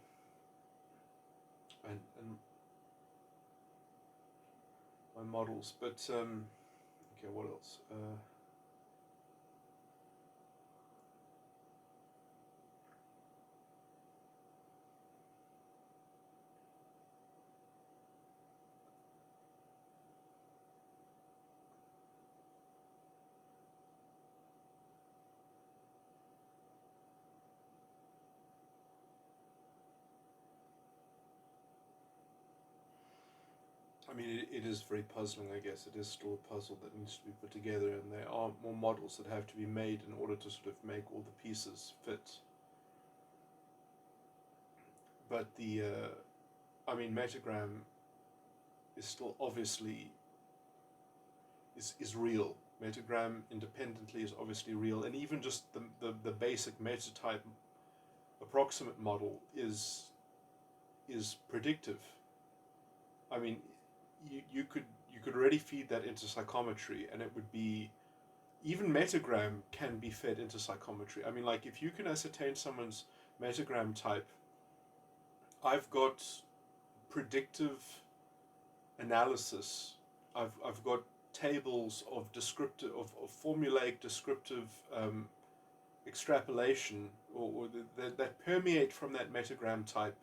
my models. But okay, what else? I mean, it is very puzzling, I guess. It is still a puzzle that needs to be put together, and there are more models that have to be made in order to sort of make all the pieces fit. But I mean, Metagram is still obviously is real. Metagram independently is obviously real, and even just the basic metatype approximate model is predictive. I mean, you could already feed that into psychometry, and it would be, even metagram can be fed into psychometry. I mean, like, if you can ascertain someone's metagram type, I've got predictive analysis. I've got tables of descriptive of formulaic descriptive extrapolation, or that permeate from that metagram type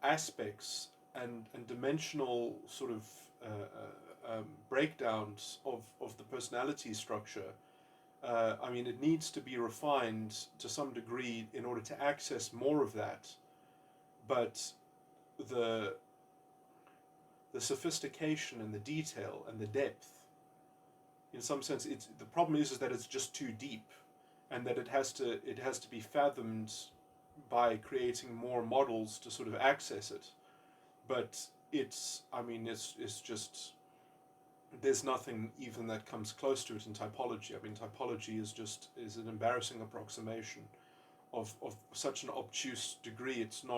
aspects and dimensional sort of breakdowns of the personality structure. I mean, it needs to be refined to some degree in order to access more of that, but the sophistication and the detail and the depth, in some sense, it's the problem is that it's just too deep, and that it has to be fathomed by creating more models to sort of access it. But I mean, it's just, there's nothing even that comes close to it in typology. I mean, typology is an embarrassing approximation of such an obtuse degree. It's in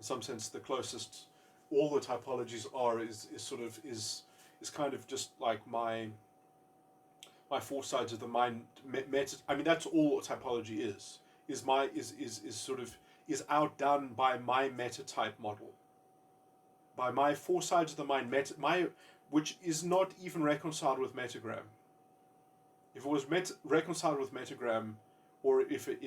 some sense the closest all the typologies are is kind of just like my four sides of the mind meta. I mean, that's all typology is sort of is outdone by my metatype model, by my four sides of the mind which is not even reconciled with metagram. If it was reconciled with metagram, or if it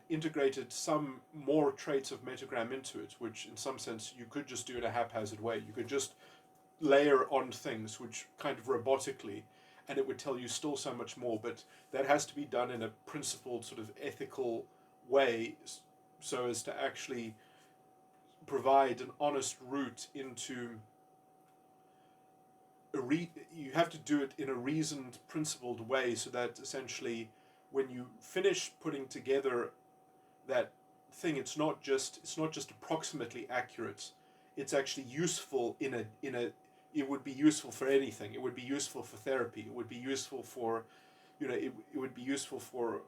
integrated some more traits of metagram into it, which in some sense you could just do in a haphazard way. You could just layer on things, which kind of robotically, and it would tell you still so much more. But that has to be done in a principled, sort of ethical way, so as to actually provide an honest route into you have to do it in a reasoned, principled way, so that essentially when you finish putting together that thing, it's not just approximately accurate. It's actually useful in a it would be useful for anything. It would be useful for therapy. It would be useful for, it would be useful for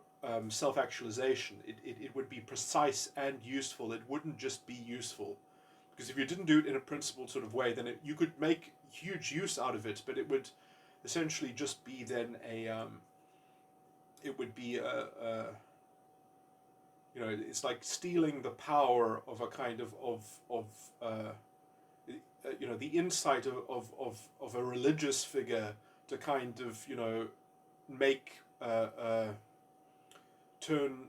self-actualization. It would be precise and useful. It wouldn't just be useful. Because if you didn't do it in a principled sort of way, then you could make huge use out of it, but it would essentially just be then it's like stealing the power of a kind of the insight of a religious figure to kind of make turn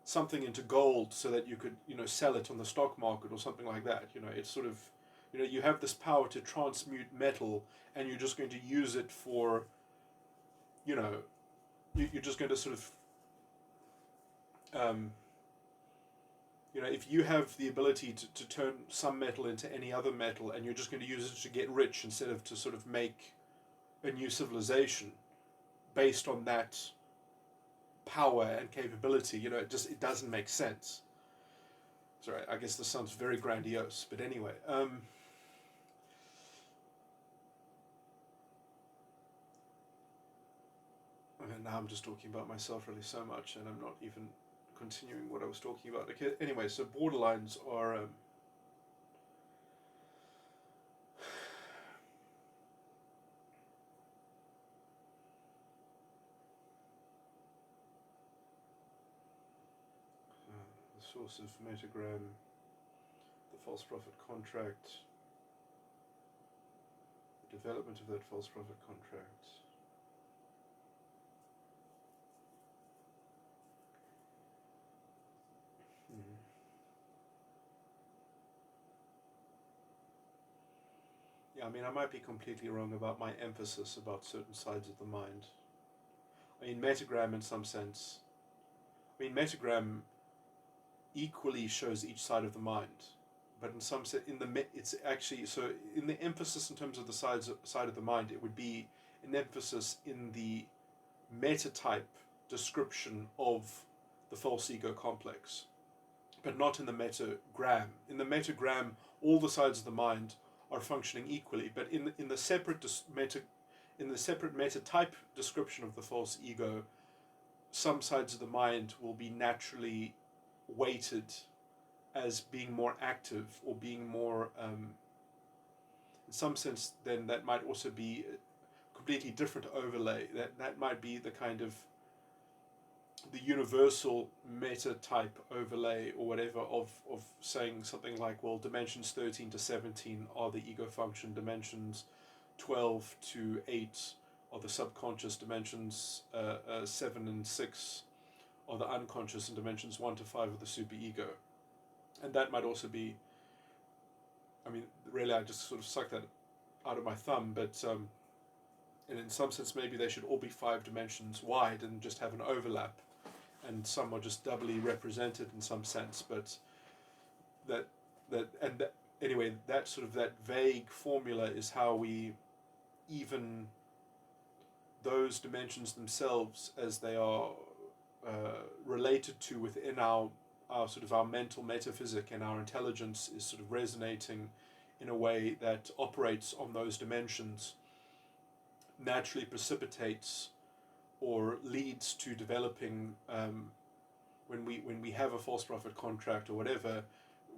something into gold so that you could, sell it on the stock market or something like that. It's sort of, you have this power to transmute metal, and you're just going to use it for, you're just going to sort of, if you have the ability to turn some metal into any other metal, and you're just going to use it to get rich instead of to sort of make a new civilization based on that power and capability, it doesn't make sense. Sorry, I guess this sounds very grandiose, but anyway, and now I'm just talking about myself really so much, and I'm not even continuing what I was talking about. Okay, anyway, so borderlines are the source of metagram, the false prophet contract, the development of that false prophet contract. Yeah, I mean, I might be completely wrong about my emphasis about certain sides of the mind. I mean, metagram in some sense. I mean, metagram equally shows each side of the mind, but in some sense, it's actually, so in the emphasis in terms of the side of the mind, it would be an emphasis in the metatype description of the false ego complex, but not in the metagram. In the metagram, all the sides of the mind are functioning equally, but in the separate metatype description of the false ego, some sides of the mind will be naturally weighted as being more active or being more, in some sense, then that might also be a completely different overlay. That might be the kind of the universal meta-type overlay or whatever of saying something like, well, dimensions 13 to 17 are the ego function, dimensions 12 to 8 are the subconscious, dimensions 7 and 6 are the unconscious, and dimensions 1 to 5 are the superego. And that might also be, I mean, really I just sort of sucked that out of my thumb, but and in some sense maybe they should all be 5 dimensions wide and just have an overlap, and some are just doubly represented in some sense, but anyway, that sort of that vague formula is how we even those dimensions themselves, as they are related to within our sort of our mental metaphysic, and our intelligence is sort of resonating in a way that operates on those dimensions, naturally precipitates or leads to developing, when we have a false prophet contract or whatever,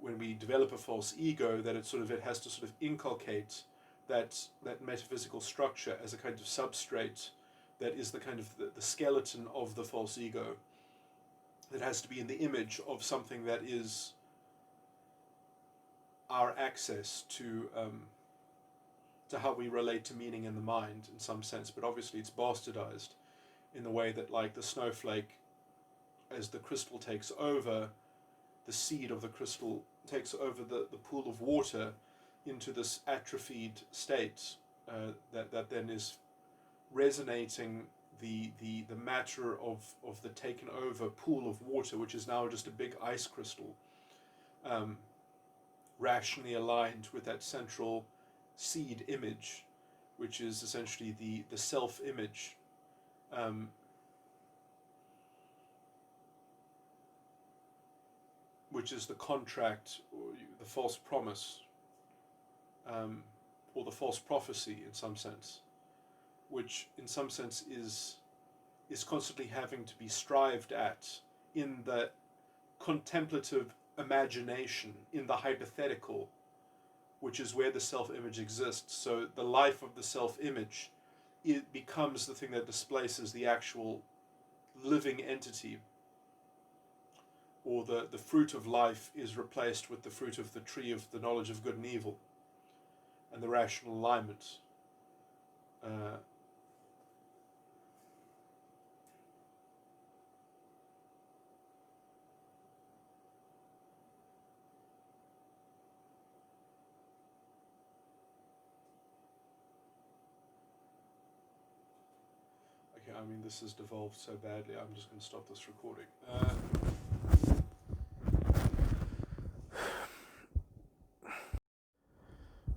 when we develop a false ego, that it has to sort of inculcate that metaphysical structure as a kind of substrate that is the kind of the skeleton of the false ego, that has to be in the image of something that is our access to how we relate to meaning in the mind in some sense. But obviously it's bastardized in the way that, like, the snowflake, as the crystal takes over, the seed of the crystal takes over the pool of water into this atrophied state, that then is resonating the matter of the taken over pool of water, which is now just a big ice crystal, rationally aligned with that central seed image, which is essentially the self image, which is the contract, or the false promise, or the false prophecy in some sense, which in some sense is constantly having to be strived at in the contemplative imagination, in the hypothetical, which is where the self-image exists. So the life of the self-image, it becomes the thing that displaces the actual living entity, or the fruit of life is replaced with the fruit of the tree of the knowledge of good and evil, and the rational alignment. Okay, I mean, this has devolved so badly, I'm just going to stop this recording.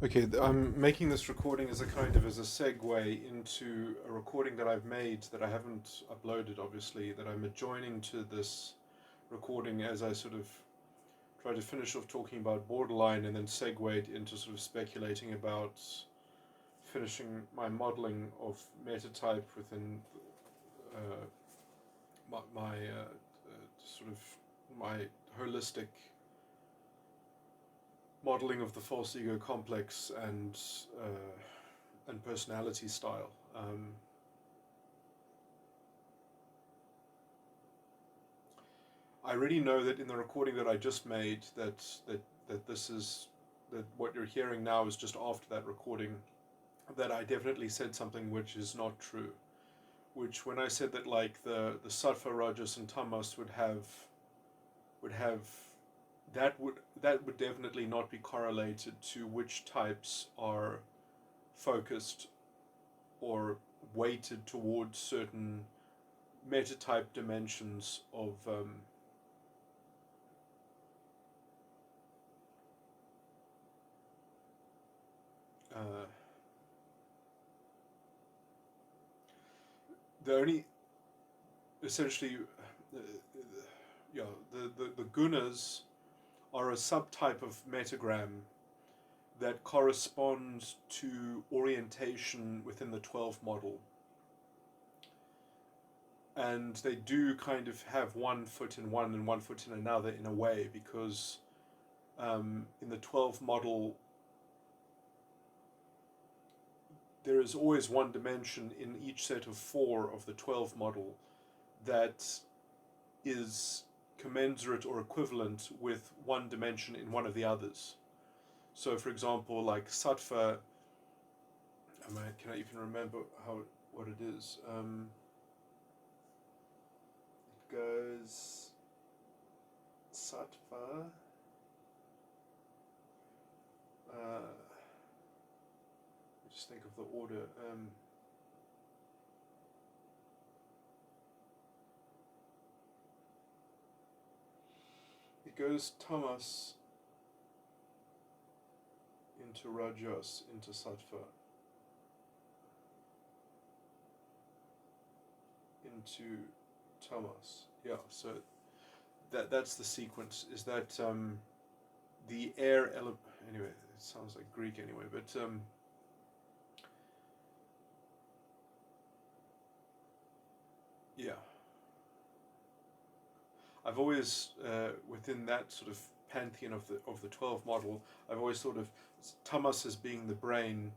Okay, I'm making this recording as a segue into a recording that I've made that I haven't uploaded, obviously, that I'm adjoining to this recording as I sort of try to finish off talking about borderline and then segue into sort of speculating about finishing my modeling of metatype within my sort of my holistic modeling of the false ego complex and personality style. I already know that in the recording that I just made that this is that what you're hearing now is just after that recording, that I definitely said something which is not true. Which, when I said that like the sattva, rajas, and tamas would have that would definitely not be correlated to which types are focused or weighted towards certain metatype dimensions of the only essentially yeah, the gunas are a subtype of metagram that corresponds to orientation within the 12 model. And they do kind of have 1 foot in one and 1 foot in another in a way, because in the 12 model, there is always one dimension in each set of 4 of the 12 model that is commensurate or equivalent with one dimension in one of the others. So, for example, like sattva, can I even remember what it is? It goes sattva. Just think of the order. It goes tamas into rajas into sattva into tamas. Yeah, so that's the sequence. Is that the air element? Anyway, it sounds like Greek anyway, but yeah. I've always within that sort of pantheon of the 12 model, I've always thought of tamas as being the brain,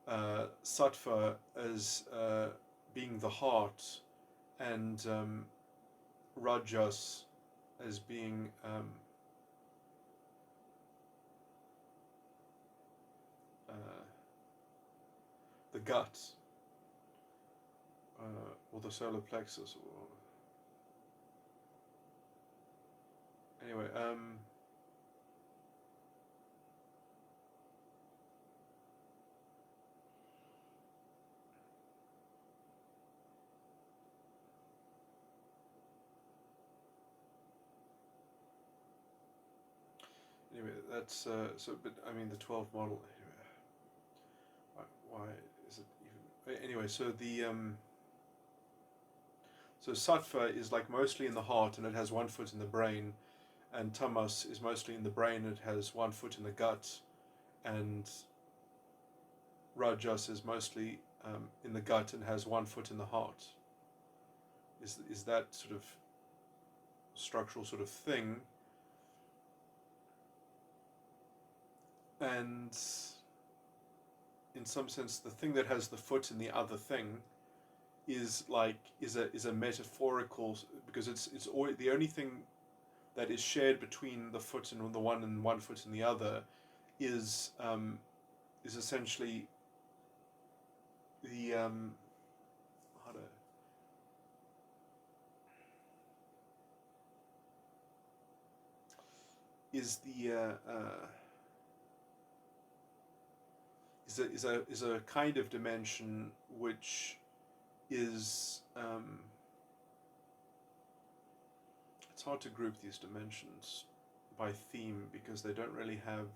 sattva as being the heart, and rajas as being the gut, or the solar plexus. Anyway, that's so. But I mean, the 12 model. Anyway, why is it even? Anyway, so the so sattva is like mostly in the heart and it has 1 foot in the brain, and tamas is mostly in the brain and it has 1 foot in the gut, and rajas is mostly in the gut and has 1 foot in the heart. Is that sort of structural sort of thing? And in some sense, the thing that has the foot in the other thing is a metaphorical, because it's always, the only thing that is shared between the foot and the one and 1 foot in the other is essentially the how to is the is a kind of dimension which is it's hard to group these dimensions by theme because they don't really have.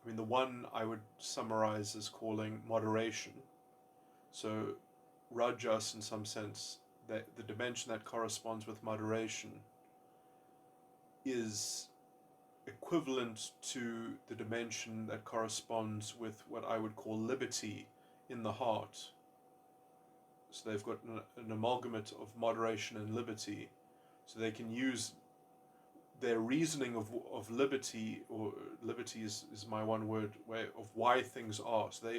I mean, the one I would summarize as calling moderation. So, rajas, in some sense, that the dimension that corresponds with moderation is equivalent to the dimension that corresponds with what I would call liberty in the heart. So they've got an amalgamate of moderation and liberty. So they can use their reasoning of liberty, or liberty is my one word, way of why things are. So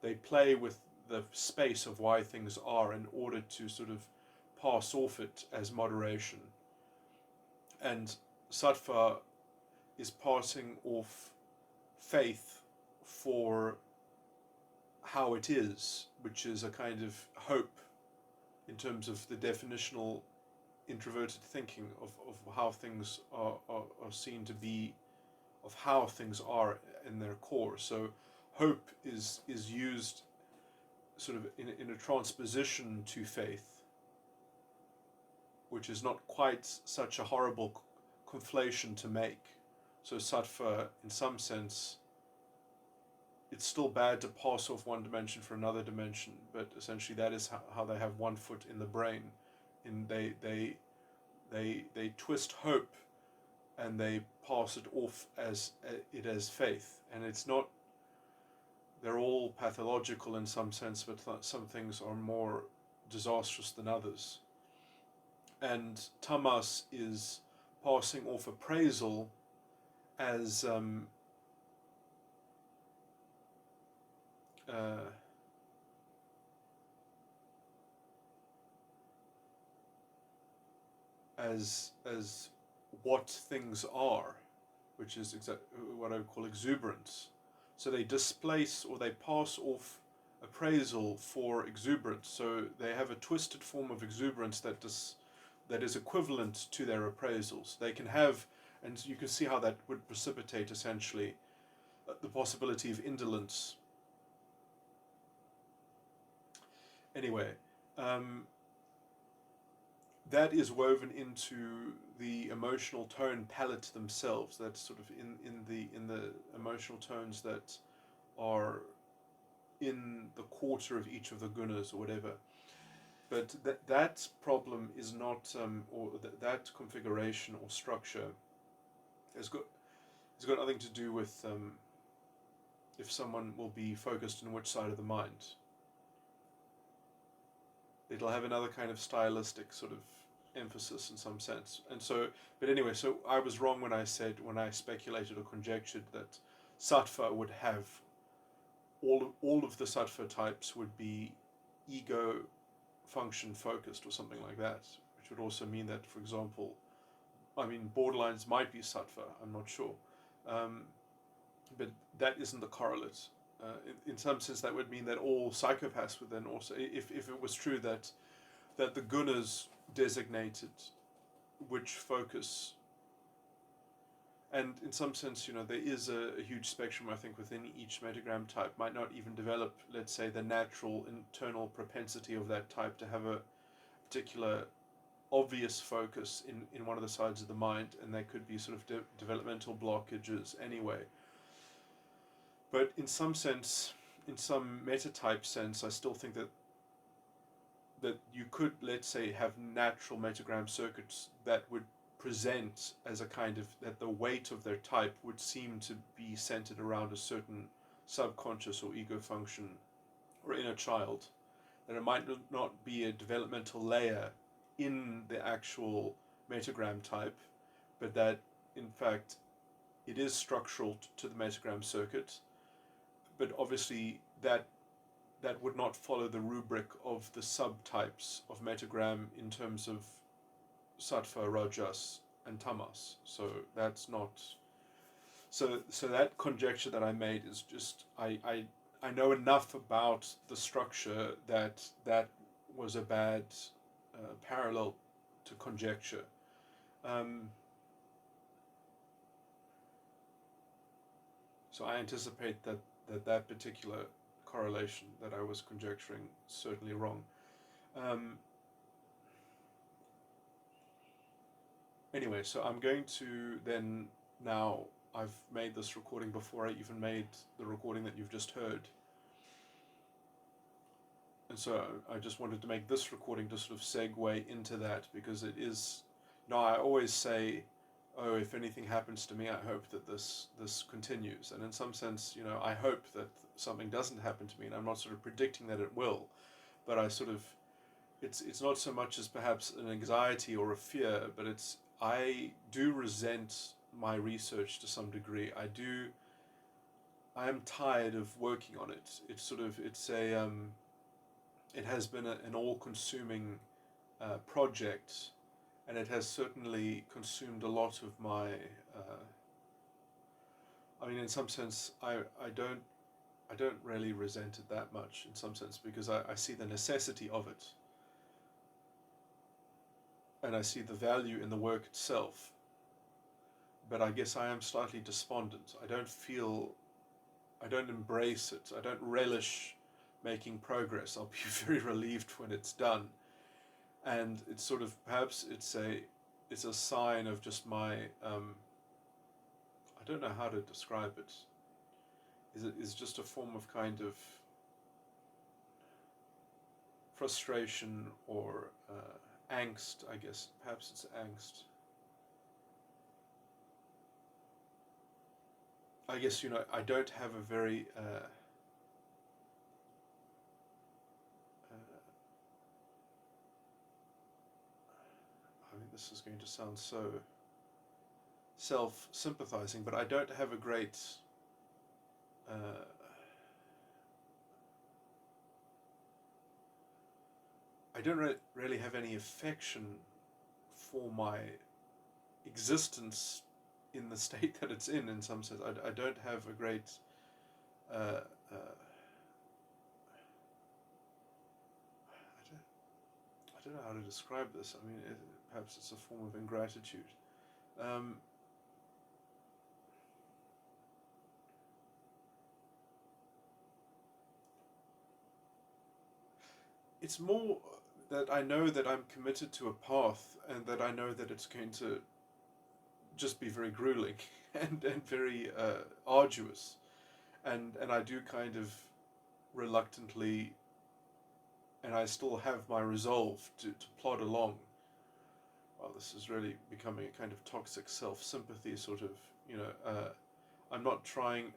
they play with the space of why things are in order to sort of pass off it as moderation. And sattva is passing off faith for how it is, which is a kind of hope in terms of the definitional introverted thinking of how things are seen to be, of how things are in their core. So hope is used sort of in a transposition to faith, which is not quite such a horrible conflation to make. So sattva, in some sense, it's still bad to pass off one dimension for another dimension, but essentially that is how they have one foot in the brain. And they twist hope and they pass it off as faith. And it's not, they're all pathological in some sense, but some things are more disastrous than others. And tamas is passing off appraisal as as what things are, which is what I would call exuberance. So they displace or they pass off appraisal for exuberance. So they have a twisted form of exuberance that is equivalent to their appraisals. They can have, and you can see how that would precipitate essentially the possibility of indolence. Anyway, that is woven into the emotional tone palette themselves. That's sort of in the emotional tones that are in the quarter of each of the gunas or whatever. But that problem is not, or that configuration or structure has got nothing to do with if someone will be focused on which side of the mind. It'll have another kind of stylistic sort of emphasis in some sense. And so, but anyway, so I was wrong when I speculated or conjectured that sattva would have all of the sattva types would be ego function focused or something like that, which would also mean that, for example, I mean, borderlines might be sattva, I'm not sure, but that isn't the correlate. In some sense, that would mean that all psychopaths would then also, if it was true that the gunas designated which focus, and in some sense, there is a huge spectrum, I think, within each metagram type, might not even develop, let's say, the natural internal propensity of that type to have a particular obvious focus in one of the sides of the mind, and there could be sort of developmental blockages anyway. But in some sense, in some metatype sense, I still think that you could, let's say, have natural metagram circuits that would present as a kind of, that the weight of their type would seem to be centered around a certain subconscious or ego function or inner child. That it might not be a developmental layer in the actual metagram type, but that, in fact, it is structural to the metagram circuit. But obviously that would not follow the rubric of the subtypes of metagram in terms of sattva, rajas, and tamas. So that's not. So that conjecture that I made is just I know enough about the structure that was a bad parallel to conjecture. So I anticipate that particular correlation that I was conjecturing certainly wrong. Anyway, so I'm going to then, now I've made this recording before I even made the recording that you've just heard. And so I just wanted to make this recording to sort of segue into that, because it is, I always say, oh, if anything happens to me, I hope that this continues. And in some sense, I hope that something doesn't happen to me, and I'm not sort of predicting that it will, but I sort of, it's not so much as perhaps an anxiety or a fear, but I do resent my research to some degree. I am tired of working on it. It has been an all-consuming project, and it has certainly consumed a lot of my. In some sense, I don't really resent it that much in some sense, because I see the necessity of it, and I see the value in the work itself. But I guess I am slightly despondent. I don't embrace it. I don't relish making progress. I'll be very relieved when it's done. And it's sort of, perhaps it's a sign of just my, I don't know how to describe it. Is just a form of kind of frustration or angst, I guess. Perhaps it's angst. I guess, I don't have a very this is going to sound so self-sympathizing, but I don't have a great I don't really have any affection for my existence in the state that it's in some sense. I don't have a great I don't know how to describe this. Perhaps it's a form of ingratitude. It's more that I know that I'm committed to a path, and that I know that it's going to just be very grueling and very arduous, and I do kind of reluctantly, and I still have my resolve to plod along. Well, this is really becoming a kind of toxic self-sympathy sort of, I'm not trying,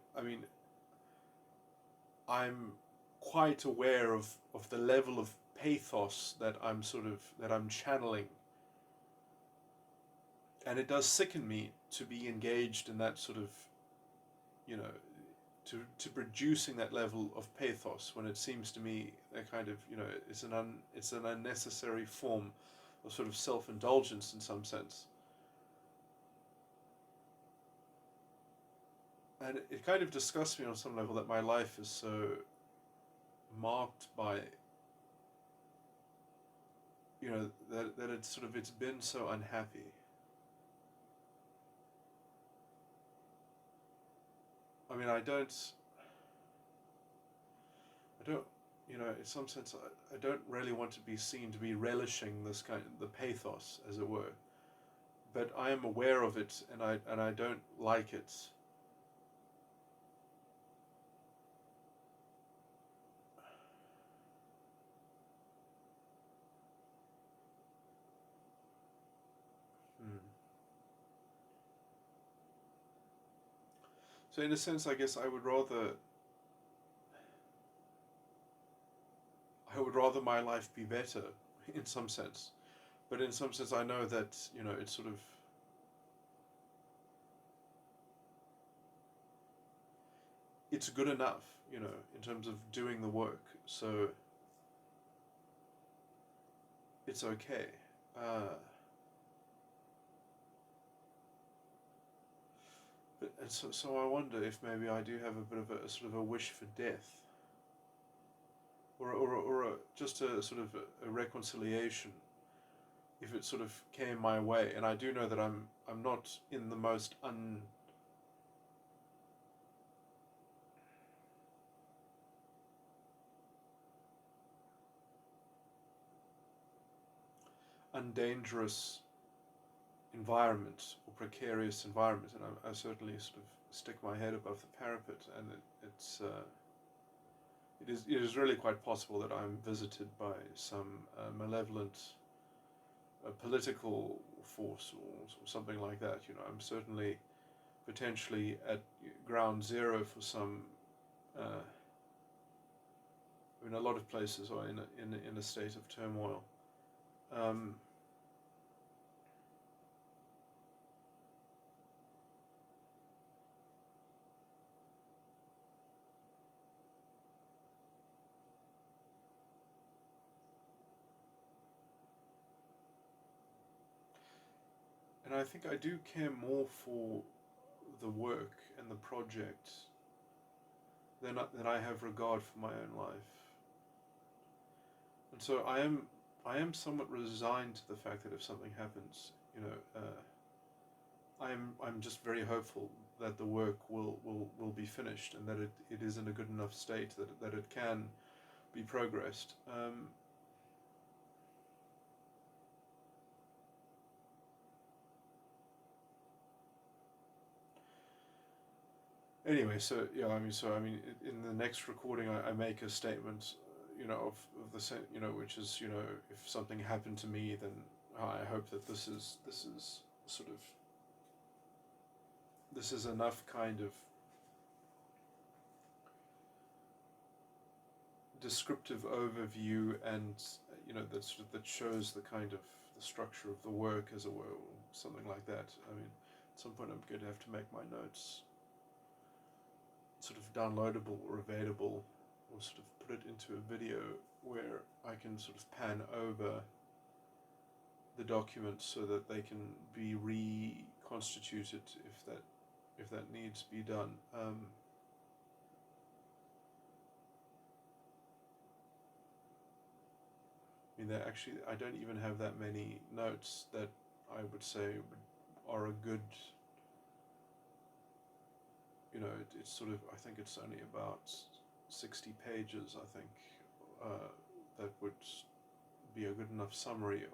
I'm quite aware of the level of pathos that I'm channeling, and it does sicken me to be engaged in that sort of, to producing that level of pathos, when it seems to me a kind of, it's an unnecessary form of sort of self-indulgence in some sense. And it kind of disgusts me on some level that my life is so marked by, that it's been so unhappy. I don't, in some sense, I don't really want to be seen to be relishing this kind of, the pathos, as it were. But I am aware of it, and I don't like it. So in a sense, I guess I would rather my life be better, in some sense. But in some sense, I know that, it's sort of, it's good enough, in terms of doing the work. So it's okay. And so I wonder if maybe I do have a bit of a sort of a wish for death, or just a sort of a reconciliation, if it sort of came my way. And I do know that I'm not in the most I'm, undangerous environment or precarious environment, and I certainly sort of stick my head above the parapet, and it is really quite possible that I'm visited by some malevolent political force or something like that. I'm certainly potentially at ground zero for some. A lot of places are in a state of turmoil. And I think I do care more for the work and the project than I have regard for my own life. And so I am somewhat resigned to the fact that if something happens, I'm just very hopeful that the work will be finished, and that it is in a good enough state that it can be progressed. Anyway, in the next recording, I make a statement, of the same, which is, if something happened to me, then I hope that this is sort of, this is enough kind of descriptive overview, and that shows the kind of the structure of the work, as it were, or something like that. At some point I'm going to have to make my notes sort of downloadable or available, or sort of put it into a video where I can sort of pan over the documents so that they can be reconstituted if that needs to be done. I don't even have that many notes that I would say are a good. It's sort of, I think it's only about 60 pages, I think, that would be a good enough summary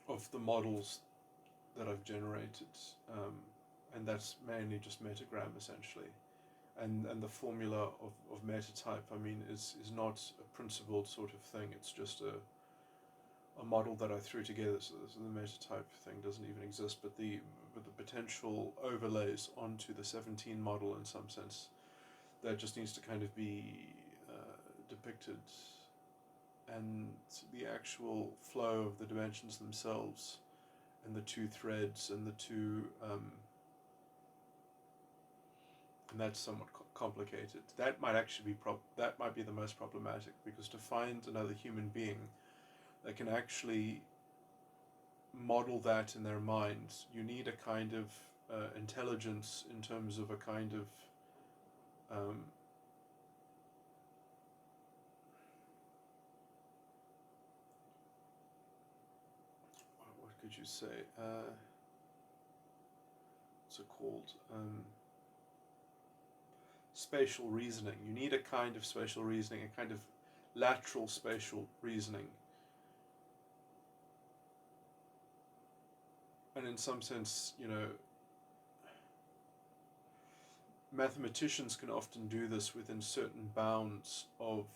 of the models that I've generated, and that's mainly just metagram, essentially. And the formula of metatype, is not a principled sort of thing. It's just a model that I threw together. So the metatype thing doesn't even exist, but the potential overlays onto the 17 model, in some sense, that just needs to kind of be depicted, and the actual flow of the dimensions themselves, and the two threads, and the two, and that's somewhat complicated. That might actually be that might be the most problematic, because to find another human being that can actually model that in their minds, you need a kind of intelligence, in terms of a kind of what could you say? What's it called? Spatial reasoning. You need a kind of spatial reasoning, a kind of lateral spatial reasoning. And in some sense, mathematicians can often do this within certain bounds of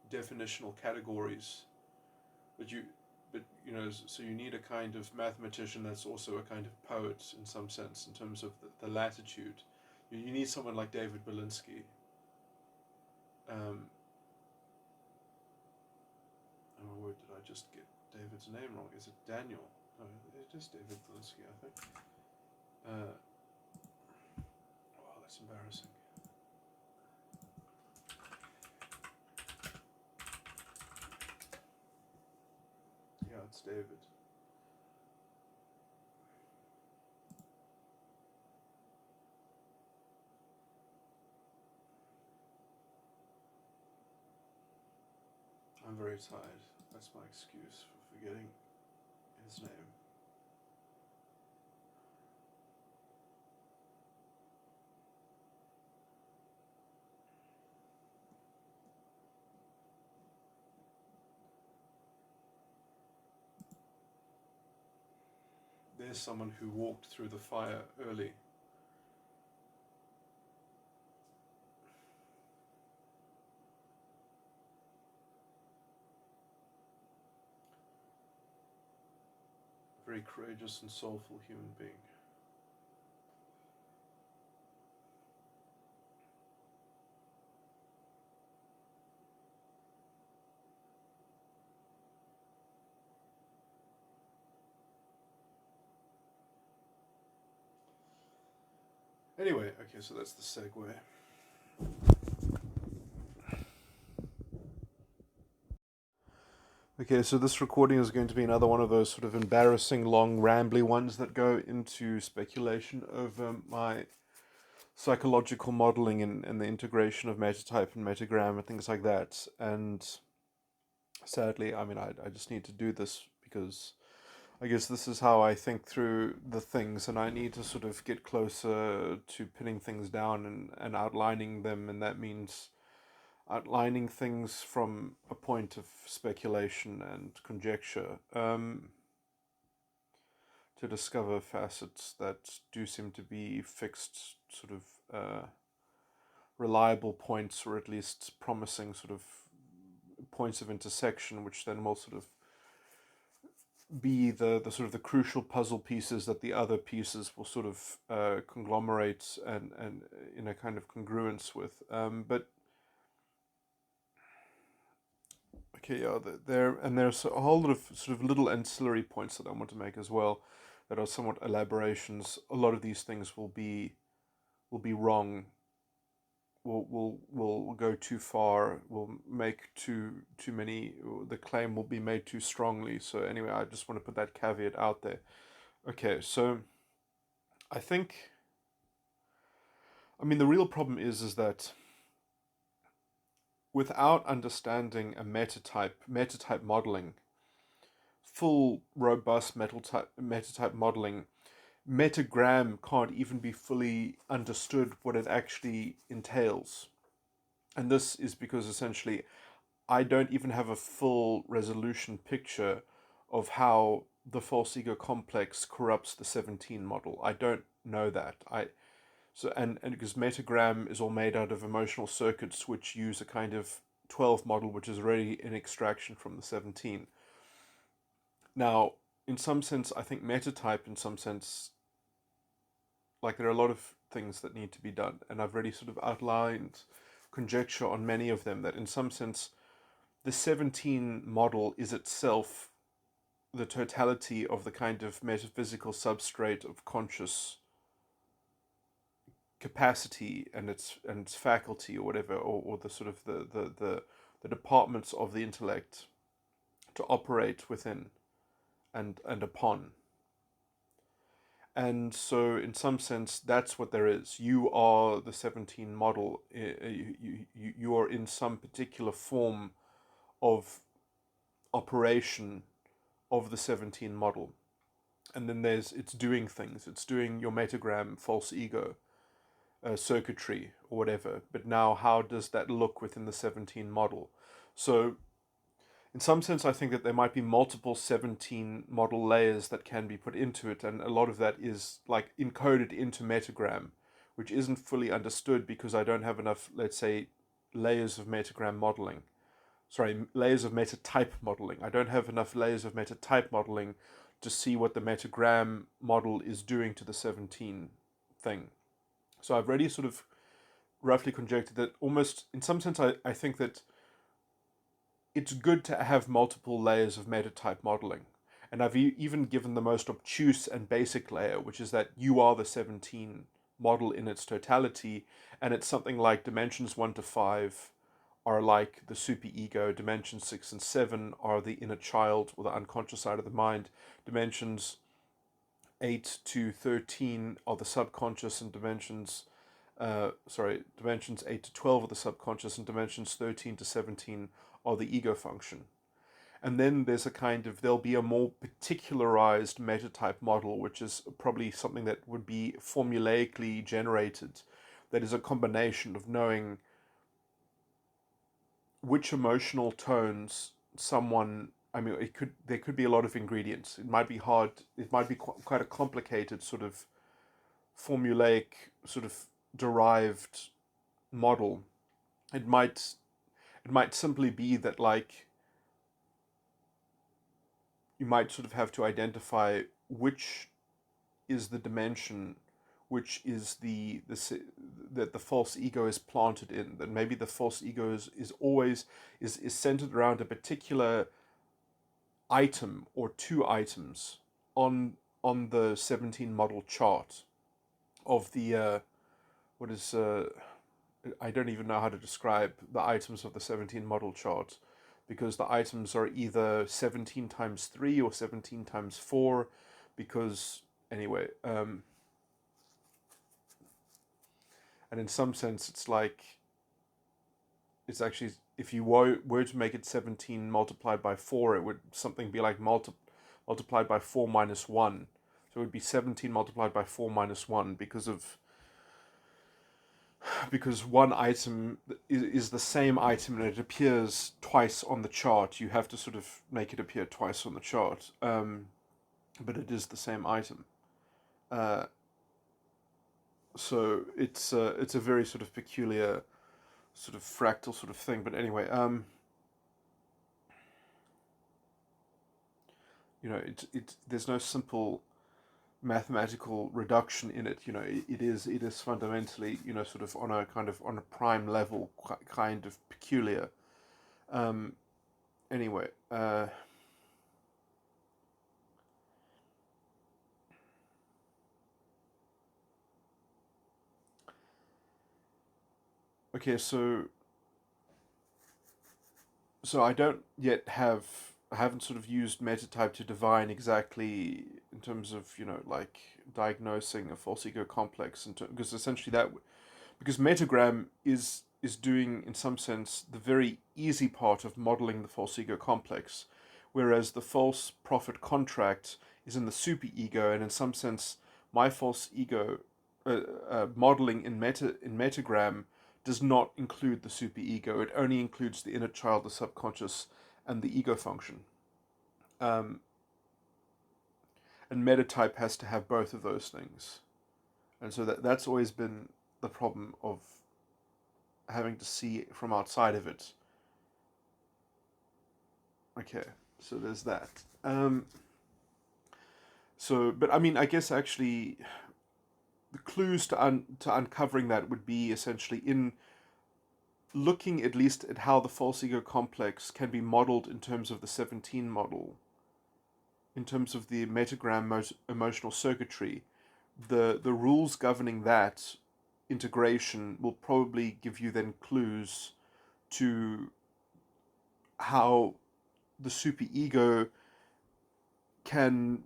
definitional categories, so you need a kind of mathematician that's also a kind of poet, in some sense, in terms of the latitude. You need someone like David Belinsky. Oh, where did I just get David's name wrong? Is it Daniel? No, it is David Belinsky, I think. Wow, that's embarrassing. Yeah, it's David. I'm very tired. That's my excuse for forgetting his name. There's someone who walked through the fire early. A very courageous and soulful human being. Anyway, okay, so that's the segue. Okay, so this recording is going to be another one of those sort of embarrassing, long, rambly ones that go into speculation over my psychological modeling and the integration of metatype and metagram and things like that. And sadly, I mean, I just need to do this because I guess this is how I think through the things, and I need to sort of get closer to pinning things down and outlining them, and that means outlining things from a point of speculation and conjecture, to discover facets that do seem to be fixed, sort of reliable points, or at least promising sort of points of intersection, which then will sort of be the sort of the crucial puzzle pieces that the other pieces will sort of conglomerate and in a kind of congruence with. But okay, yeah, there's a whole lot of sort of little ancillary points that I want to make as well, that are somewhat elaborations. A lot of these things will be wrong. Will go too far. Will make too many. The claim will be made too strongly. So anyway, I just want to put that caveat out there. Okay, so I think, I mean, the real problem is that without understanding a metatype modeling, full robust metatype modeling, metagram can't even be fully understood what it actually entails. And this is because essentially I don't even have a full resolution picture of how the false ego complex corrupts the 17 model. I don't know that. And because metagram is all made out of emotional circuits which use a kind of 12 model which is already an extraction from the 17. Now, in some sense, I think metatype, in some sense, like there are a lot of things that need to be done, and I've already sort of outlined conjecture on many of them, that in some sense the 17 model is itself the totality of the kind of metaphysical substrate of conscious capacity and its faculty, or whatever, or the sort of the departments of the intellect to operate within and upon. And so, in some sense, that's what there is. You are the 17 model. You are in some particular form of operation of the 17 model. And then it's doing things. It's doing your metagram, false ego, circuitry, or whatever. But now, how does that look within the 17 model? So, in some sense, I think that there might be multiple 17 model layers that can be put into it, and a lot of that is like encoded into metagram, which isn't fully understood because I don't have enough, let's say, layers of metagram modeling. Sorry, layers of metatype modeling. I don't have enough layers of metatype modeling to see what the metagram model is doing to the 17 thing. So I've already sort of roughly conjectured that almost, in some sense, I think that it's good to have multiple layers of metatype modeling. And I've even given the most obtuse and basic layer, which is that you are the 17 model in its totality, and it's something like dimensions 1 to 5 are like the superego, dimensions 6 and 7 are the inner child or the unconscious side of the mind, dimensions 8 to 13 are the subconscious, and dimensions 8 to 12 are the subconscious, and dimensions 13 to 17 are the ego function. And then there'll be a more particularized metatype model, which is probably something that would be formulaically generated, that is a combination of knowing which emotional tones someone I mean, there could be a lot of ingredients. It might be hard. It might be quite a complicated sort of formulaic, sort of derived model. It might simply be that, like, you might sort of have to identify which is the dimension, which is that the false ego is planted in. That maybe the false ego is always is centered around a particular item or two items on the 17 model chart of the what is I don't even know how to describe the items of the 17 model chart, because the items are either 17 times 3 or 17 times 4, because anyway, and in some sense it's like, it's actually, if you were to make it 17 multiplied by 4, it would something be like multiplied by 4 minus 1. So it would be 17 multiplied by 4 minus 1, because one item is the same item and it appears twice on the chart. You have to sort of make it appear twice on the chart, but it is the same item. So it's a very sort of peculiar sort of fractal sort of thing. But anyway, there's no simple mathematical reduction in it. It is fundamentally, sort of on a prime level, kind of peculiar. Anyway, okay, so I I haven't sort of used metatype to divine exactly in terms of, like diagnosing a false ego complex, because essentially because metagram is doing, in some sense, the very easy part of modeling the false ego complex, whereas the false prophet contract is in the superego, and in some sense my false ego modeling in metagram does not include the superego. It only includes the inner child, the subconscious, and the ego function. Um, and metatype has to have both of those things, and so that's always been the problem of having to see from outside of it. Okay, so there's that. But I mean, I guess actually the clues to uncovering that would be essentially in looking at least at how the false ego complex can be modeled in terms of the 17 model, in terms of the metagram emotional circuitry. The rules governing that integration will probably give you then clues to how the superego can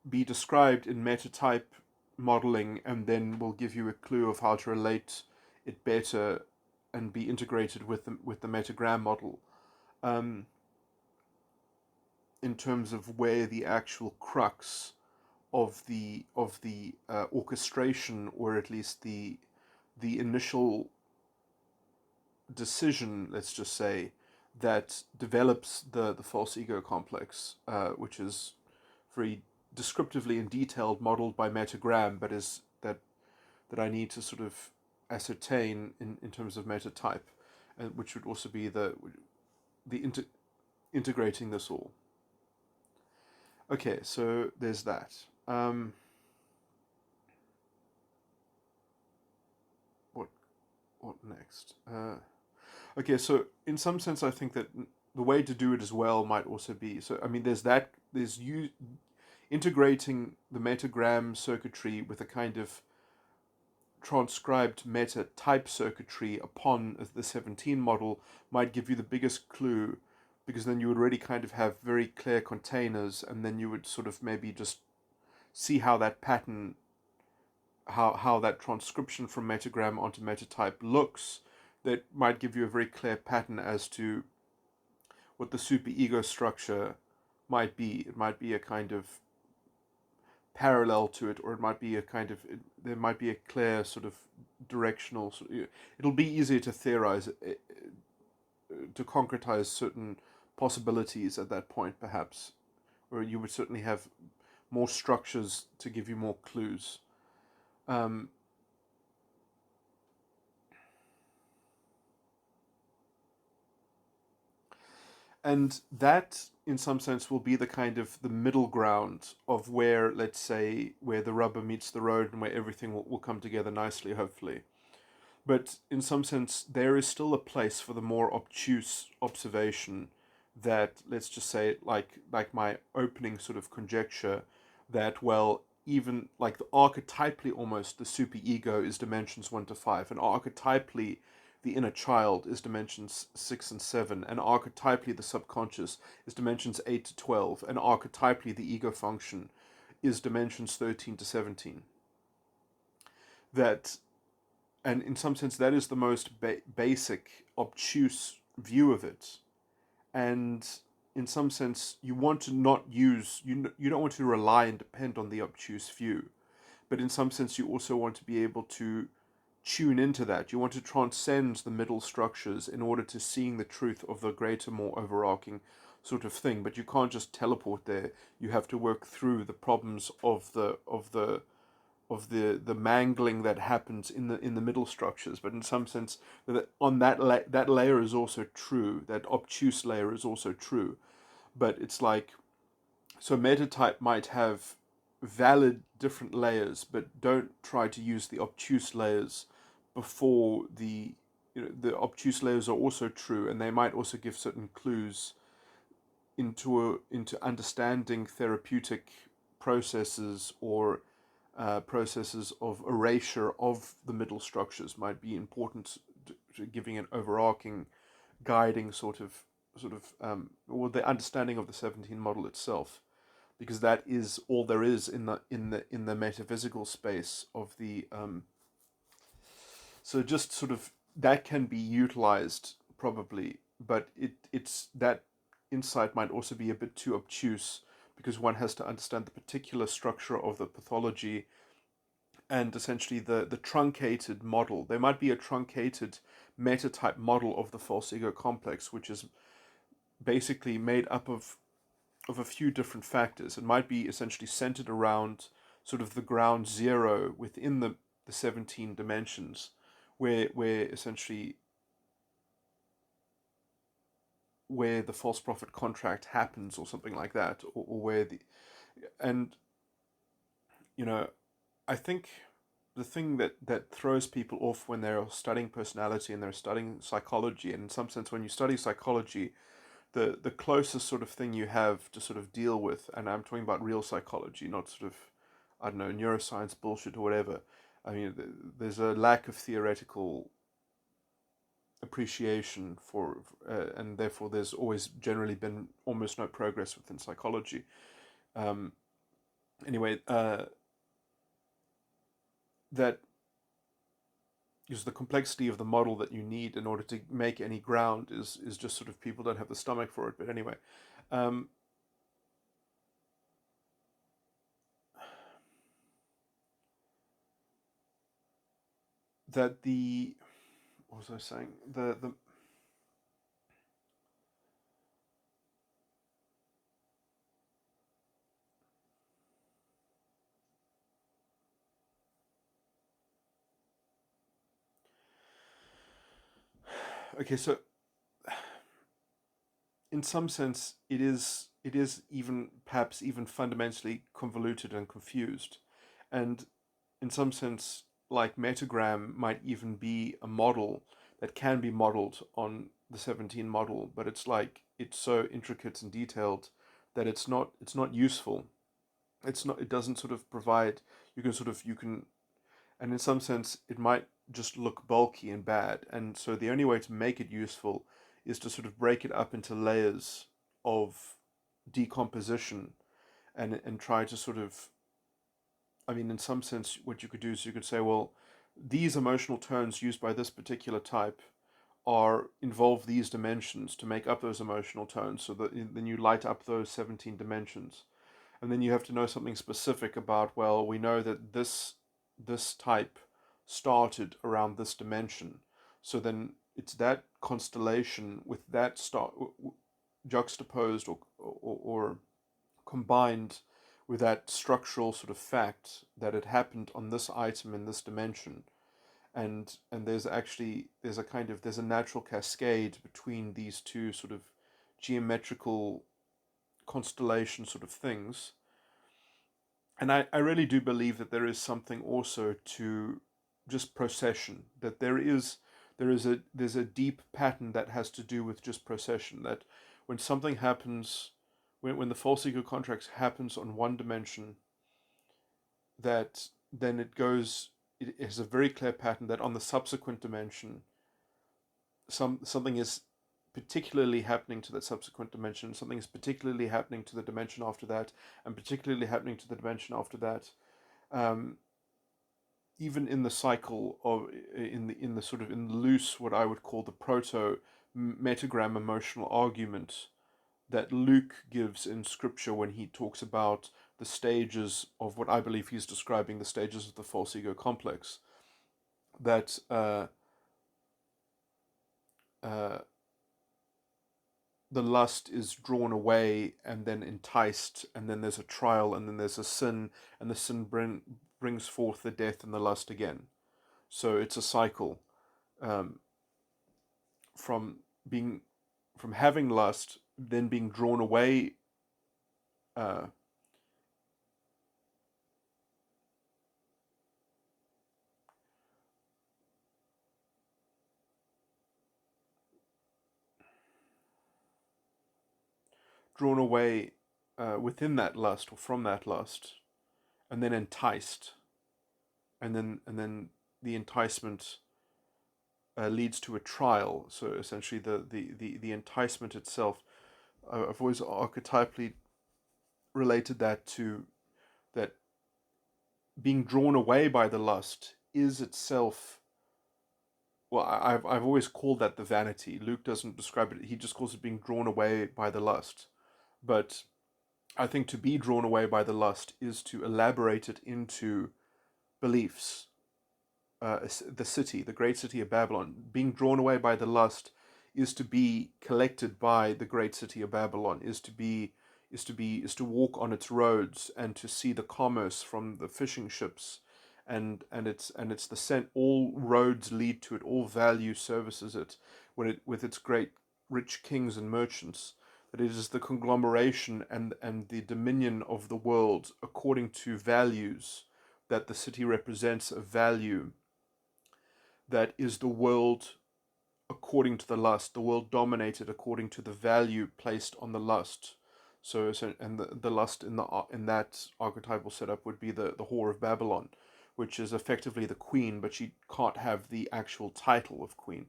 be described in metatype modeling, and then will give you a clue of how to relate it better and be integrated with the metagram model, in terms of where the actual crux of the orchestration, or at least the initial decision, let's just say, that develops the false ego complex, which is very descriptively and detailed modeled by metagram, but is that I need to sort of ascertain in terms of metatype, which would also be the integrating this all. Okay, so there's that. What next? Okay, so in some sense, I think that the way to do it as well might also be, so I mean, there's you integrating the metagram circuitry with a kind of transcribed meta type circuitry upon the 17 model might give you the biggest clue, because then you would already kind of have very clear containers, and then you would sort of maybe just see how that pattern, how that transcription from metagram onto metatype looks. That might give you a very clear pattern as to what the superego structure might be. It might be a kind of parallel to it, or it might be a kind of, there might be a clear sort of directional. It'll be easier to theorize, to concretize certain possibilities at that point, perhaps, or you would certainly have more structures to give you more clues. Um, and that, in some sense, will be the kind of the middle ground of where, let's say, where the rubber meets the road and where everything will come together nicely, hopefully. But in some sense, there is still a place for the more obtuse observation that, let's just say, like my opening sort of conjecture, that, well, even like the archetypally almost the superego is dimensions 1 to 5, and archetypally the inner child is dimensions 6 and 7, and archetypally the subconscious is dimensions 8 to 12, and archetypally the ego function is dimensions 13 to 17. That, and in some sense, that is the most basic, obtuse view of it. And in some sense, you want to not use, you don't want to rely and depend on the obtuse view. But in some sense, you also want to be able to tune into that. You want to transcend the middle structures in order to seeing the truth of the greater, more overarching sort of thing. But you can't just teleport there. You have to work through the problems of the mangling that happens in the middle structures. But in some sense, that on that layer is also true. That obtuse layer is also true. But it's like, so metatype might have valid different layers, but don't try to use the obtuse layers before the, the obtuse layers are also true, and they might also give certain clues into understanding therapeutic processes, or processes of erasure of the middle structures might be important to giving an overarching, guiding or the understanding of the 17 model itself, because that is all there is in the metaphysical space of the. So just sort of that can be utilized probably, but it's that insight might also be a bit too obtuse, because one has to understand the particular structure of the pathology, and essentially the truncated model. There might be a truncated metatype model of the false ego complex, which is basically made up of a few different factors. It might be essentially centered around sort of the ground zero within the 17 dimensions, where essentially where the false prophet contract happens, or something like that, or where the, and you know, I think the thing that throws people off when they're studying personality and they're studying psychology, and in some sense when you study psychology, the closest sort of thing you have to sort of deal with, and I'm talking about real psychology, not sort of, I don't know, neuroscience bullshit or whatever. I mean, there's a lack of theoretical appreciation for, and therefore there's always generally been almost no progress within psychology. Um, anyway, that is the complexity of the model that you need in order to make any ground is just sort of people don't have the stomach for it. But anyway, um, that the, what was I saying? The okay, so in some sense, it is even perhaps even fundamentally convoluted and confused, and in some sense, like metagram might even be a model that can be modeled on the 17 model, but it's like it's so intricate and detailed that it's not useful. It's not, it doesn't sort of provide, you can, and in some sense it might just look bulky and bad, and so the only way to make it useful is to sort of break it up into layers of decomposition, and try to sort of, I mean, in some sense what you could do is you could say, well, these emotional tones used by this particular type are involve these dimensions to make up those emotional tones, so that then you light up those 17 dimensions. And then you have to know something specific about, well, we know that this type started around this dimension, so then it's that constellation with that star, juxtaposed or combined with that structural sort of fact that it happened on this item in this dimension, and there's a natural cascade between these two sort of geometrical constellation sort of things. And I really do believe that there is something also to just procession, that there's a deep pattern that has to do with just procession, that when something happens, when the false ego contract happens on one dimension, that then it has a very clear pattern that on the subsequent dimension, something is particularly happening to that subsequent dimension, something is particularly happening to the dimension after that, and particularly happening to the dimension after that. Even in the cycle of in the sort of in loose, what I would call the proto metagram emotional argument that Luke gives in scripture when he talks about the stages of what I believe he's describing, the stages of the false ego complex, that the lust is drawn away and then enticed, and then there's a trial, and then there's a sin, and the sin brings forth the death and the lust again. So it's a cycle, from having lust, then being drawn away, within that lust or from that lust, and then enticed, and then the enticement leads to a trial. So essentially, the enticement itself, I've always archetypally related that to that being drawn away by the lust is itself. Well, I've always called that the vanity. Luke doesn't describe it; he just calls it being drawn away by the lust. But I think to be drawn away by the lust is to elaborate it into beliefs. The great city of Babylon, being drawn away by the lust, is to be collected by the great city of Babylon, is to walk on its roads and to see the commerce from the fishing ships, and it's the scent. All roads lead to it. All value services it, with its great rich kings and merchants. That it is the conglomeration and the dominion of the world according to values, that the city represents a value that is the world according to the lust, the world dominated according to the value placed on the lust. And the lust in that archetypal setup would be the whore of Babylon, which is effectively the queen, but she can't have the actual title of queen.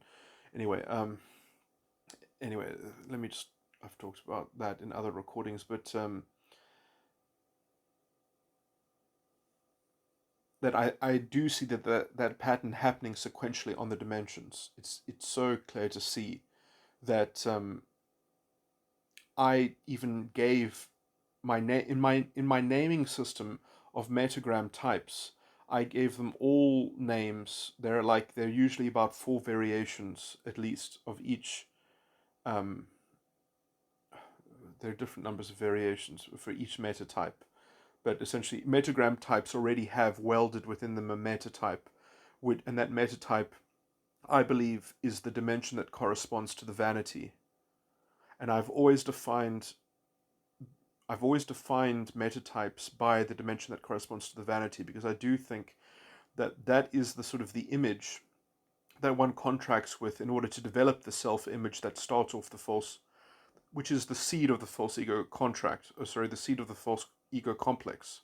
Anyway, let me just. I've talked about that in other recordings, but that I do see that pattern happening sequentially on the dimensions. It's so clear to see that I even gave in my naming system of metagram types, I gave them all names. They're usually about 4 variations at least of each. There are different numbers of variations for each metatype. But essentially, metagram types already have welded within them a metatype, and that metatype, I believe, is the dimension that corresponds to the vanity. And I've always defined metatypes by the dimension that corresponds to the vanity, because I do think that is the sort of the image that one contracts with in order to develop the self-image that starts off the false, which is the seed of the false ego the seed of the false ego complex.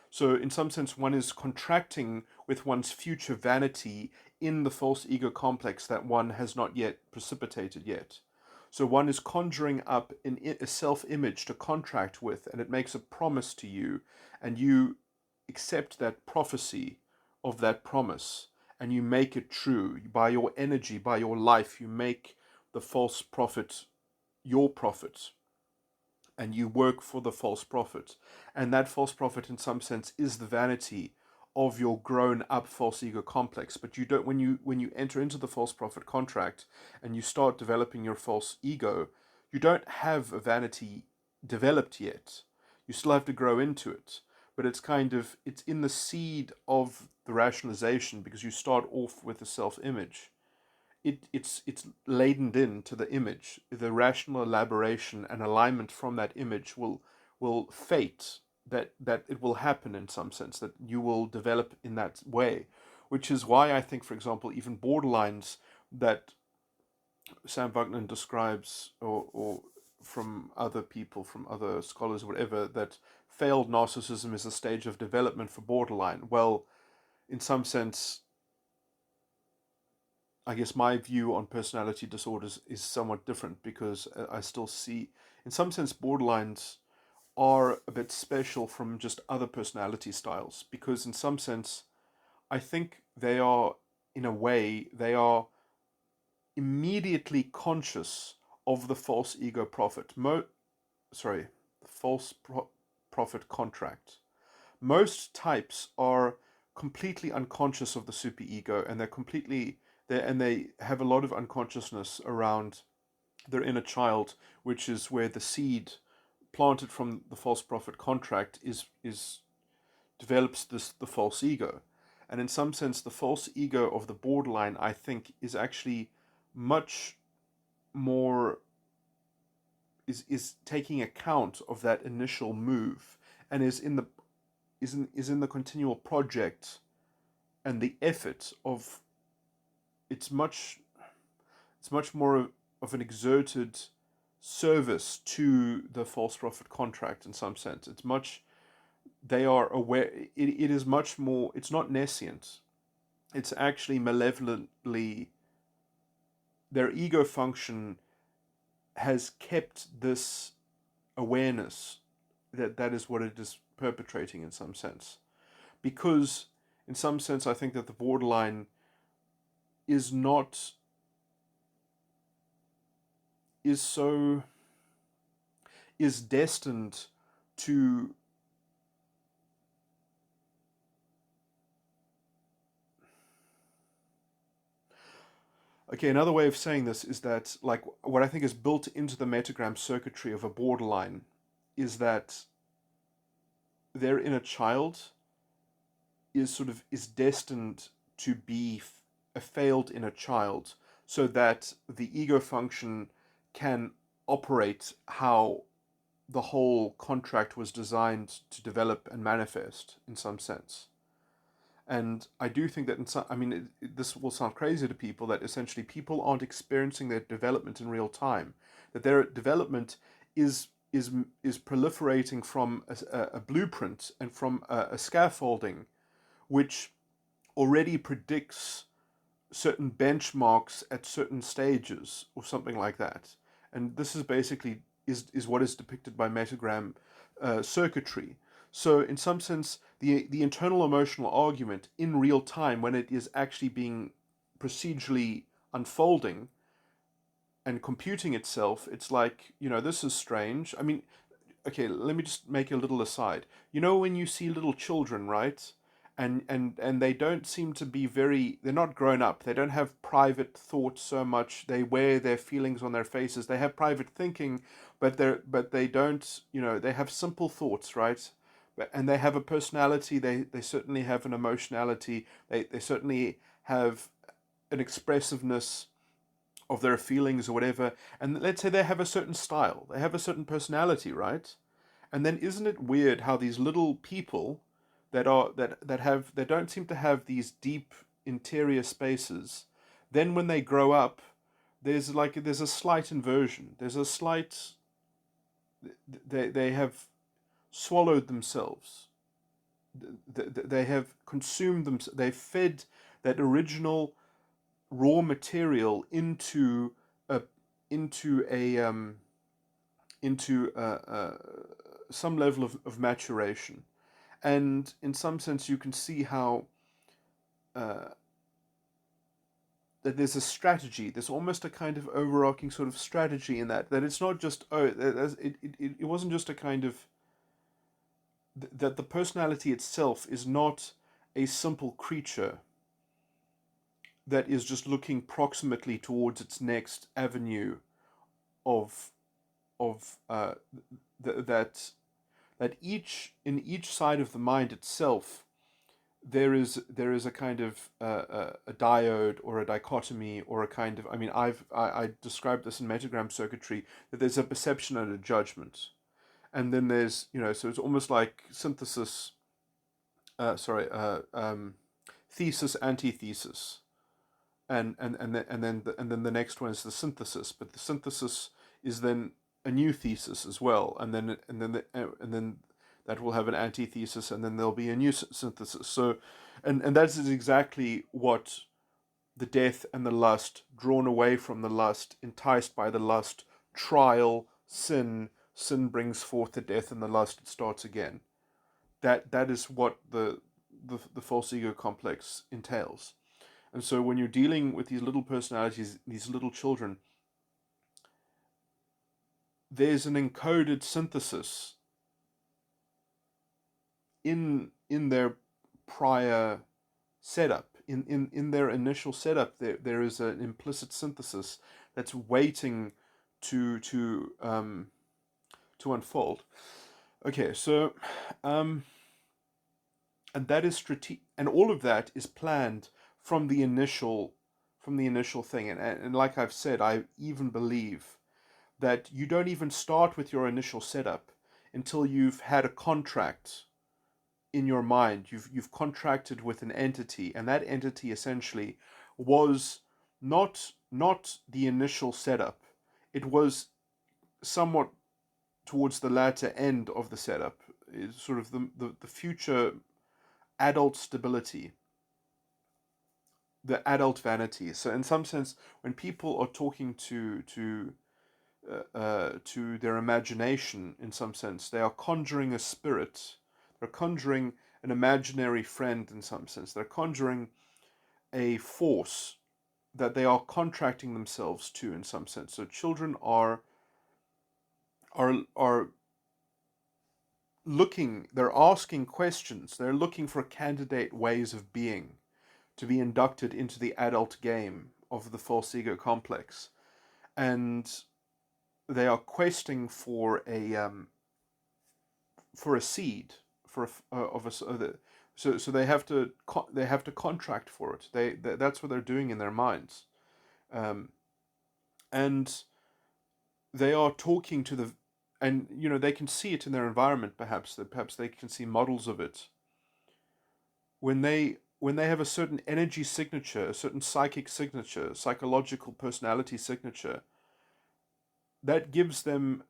So in some sense, one is contracting with one's future vanity in the false ego complex that one has not yet precipitated yet. So one is conjuring up a self-image to contract with, and it makes a promise to you, and you accept that prophecy of that promise, and you make it true. By your energy, by your life, you make the false prophet your prophet, and you work for the false prophet, and that false prophet in some sense is the vanity of your grown up false ego complex. But you don't, when you enter into the false prophet contract and you start developing your false ego, you don't have a vanity developed yet. You still have to grow into it. But it's it's in the seed of the rationalization, because you start off with a self-image. It's laden into the image. The rational elaboration and alignment from that image will fate that it will happen in some sense, that you will develop in that way. Which is why I think, for example, even borderlines that Sam Wagner describes, or from other people, from other scholars, or whatever, that failed narcissism is a stage of development for borderline. Well, in some sense, I guess my view on personality disorders is somewhat different, because I still see, in some sense, borderlines are a bit special from just other personality styles, because in some sense, I think they are, in a way, they are immediately conscious of the false ego prophet. Sorry, the prophet contract. Most types are completely unconscious of the superego, and they have a lot of unconsciousness around their inner child, which is where the seed planted from the false prophet contract is develops the false ego. And in some sense, the false ego of the borderline, I think, is actually much more is taking account of that initial move, and is in the continual project and the effort of it's much more of an exerted service to the false prophet contract. In some sense, it's much, they are aware, it is much more, it's not nescient, it's actually malevolently, their ego function has kept this awareness that is what it is perpetrating, in some sense. Because in some sense, I think that the borderline is not is destined to okay, another way of saying this is that, like, what I think is built into the metagram circuitry of a borderline is that their inner child is destined to be a failed inner child, so that the ego function can operate how the whole contract was designed to develop and manifest, in some sense. And I do think that this will sound crazy to people, that essentially people aren't experiencing their development in real time, that their development is proliferating from a blueprint and from a scaffolding which already predicts certain benchmarks at certain stages, or something like that. And this is basically is what is depicted by metagram circuitry. So in some sense, the internal emotional argument in real time, when it is actually being procedurally unfolding and computing itself, it's like, this is strange. I mean, okay, let me just make a little aside. When you see little children, right? And they don't seem to be they're not grown up. They don't have private thoughts so much. They wear their feelings on their faces. They have private thinking, but they don't, they have simple thoughts, right? And they have a personality. They certainly have an emotionality. They certainly have an expressiveness of their feelings or whatever. And let's say they have a certain style. They have a certain personality, right? And then isn't it weird how these little people that don't seem to have these deep interior spaces, then when they grow up, there's a slight inversion. There's a slight, they have swallowed themselves. They have consumed them. They've fed that original raw material into a some level of maturation. And in some sense, you can see how that there's a strategy. There's almost a kind of overarching sort of strategy in that it's not just, it wasn't just a kind of, that the personality itself is not a simple creature that is just looking proximately towards its next avenue of that in each side of the mind itself there is a kind of a diode or a dichotomy or a kind of, I mean, I described this in metagram circuitry, that there's a perception and a judgment, and then there's, so it's almost like synthesis, sorry, thesis, antithesis, and then the next one is the synthesis, but the synthesis is then a new thesis as well, and then that will have an antithesis, and then there'll be a new synthesis. So, and that is exactly what the death and the lust, drawn away from the lust, enticed by the lust, trial, sin brings forth the death and the lust, it starts again. That is what the false ego complex entails. And so when you're dealing with these little personalities, these little children, there's an encoded synthesis in their prior setup, in their initial setup. There is an implicit synthesis that's waiting to unfold. Okay, so and that is strategic, and all of that is planned from the initial thing. And like I've said, I even believe that you don't even start with your initial setup until you've had a contract in your mind. You've contracted with an entity, and that entity essentially was not the initial setup. It was somewhat towards the latter end of the setup. It's sort of the future adult stability, the adult vanity. So in some sense, when people are talking to their imagination, in some sense, they are conjuring a spirit. They're conjuring an imaginary friend, in some sense. They're conjuring a force that they are contracting themselves to, in some sense. So children are looking, they're asking questions, they're looking for candidate ways of being to be inducted into the adult game of the false ego complex, and they are questing for a seed, for so they have to contract for it. That's what they're doing in their minds, and they are talking to the, and they can see it in their environment. Perhaps they can see models of it when they have a certain energy signature, a certain psychic signature, psychological personality signature, that gives them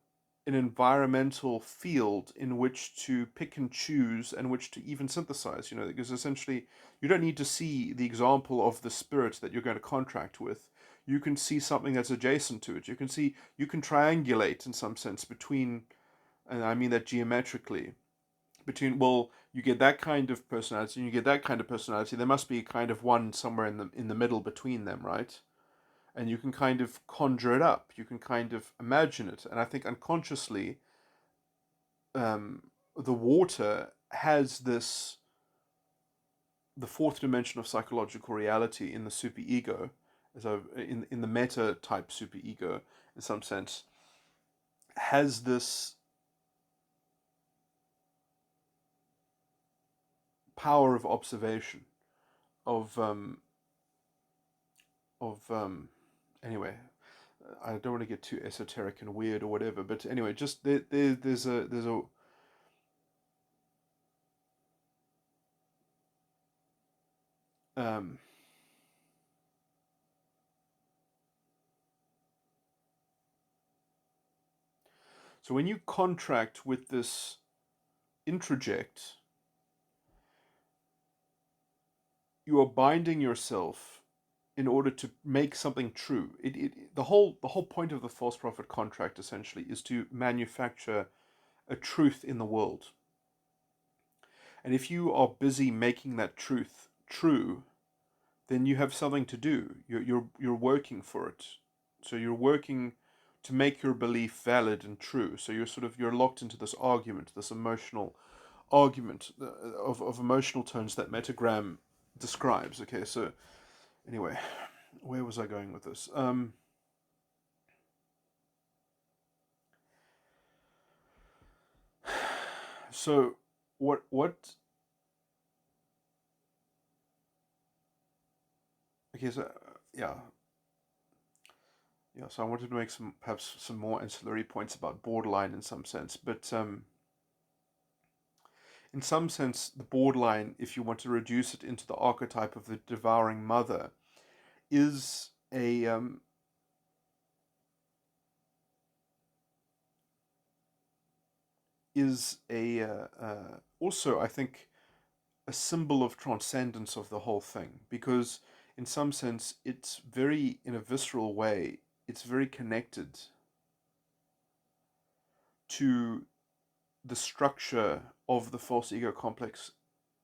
an environmental field in which to pick and choose and which to even synthesize, because essentially you don't need to see the example of the spirit that you're going to contract with. You can see something that's adjacent to it. You can triangulate in some sense between, and I mean that geometrically, between, well, you get that kind of personality and you get that kind of personality. There must be a kind of one somewhere in the middle between them, right? And you can kind of conjure it up. You can kind of imagine it. And I think unconsciously, the water has this, the fourth dimension of psychological reality in the superego, in the meta type superego, in some sense, has this power of observation, of anyway, I don't want to get too esoteric and weird or whatever, but anyway, just there's a so when you contract with this introject, you are binding yourself in order to make something true. The whole point of the false prophet contract essentially is to manufacture a truth in the world. And if you are busy making that truth true, then you have something to do. You're working for it. So you're working to make your belief valid and true. So you're locked into this argument, this emotional argument of emotional tones that metagram describes. Okay, so anyway, where was I going with this? So what okay, so yeah. Yeah, so I wanted to make some perhaps some more ancillary points about borderline in some sense, but in some sense, the borderline, if you want to reduce it into the archetype of the devouring mother, is also, I think, a symbol of transcendence of the whole thing, because in some sense it's very, in a visceral way, it's very connected to the structure of the false ego complex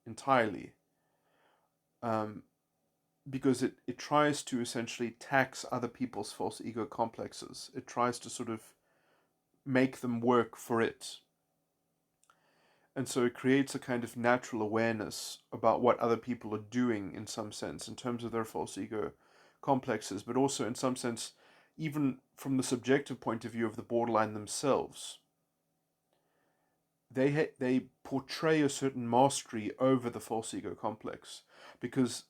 entirely, um, because it tries to essentially tax other people's false ego complexes. It tries to sort of make them work for it. And so it creates a kind of natural awareness about what other people are doing in some sense in terms of their false ego complexes, but also in some sense, even from the subjective point of view of the borderline themselves. They portray a certain mastery over the false ego complex because,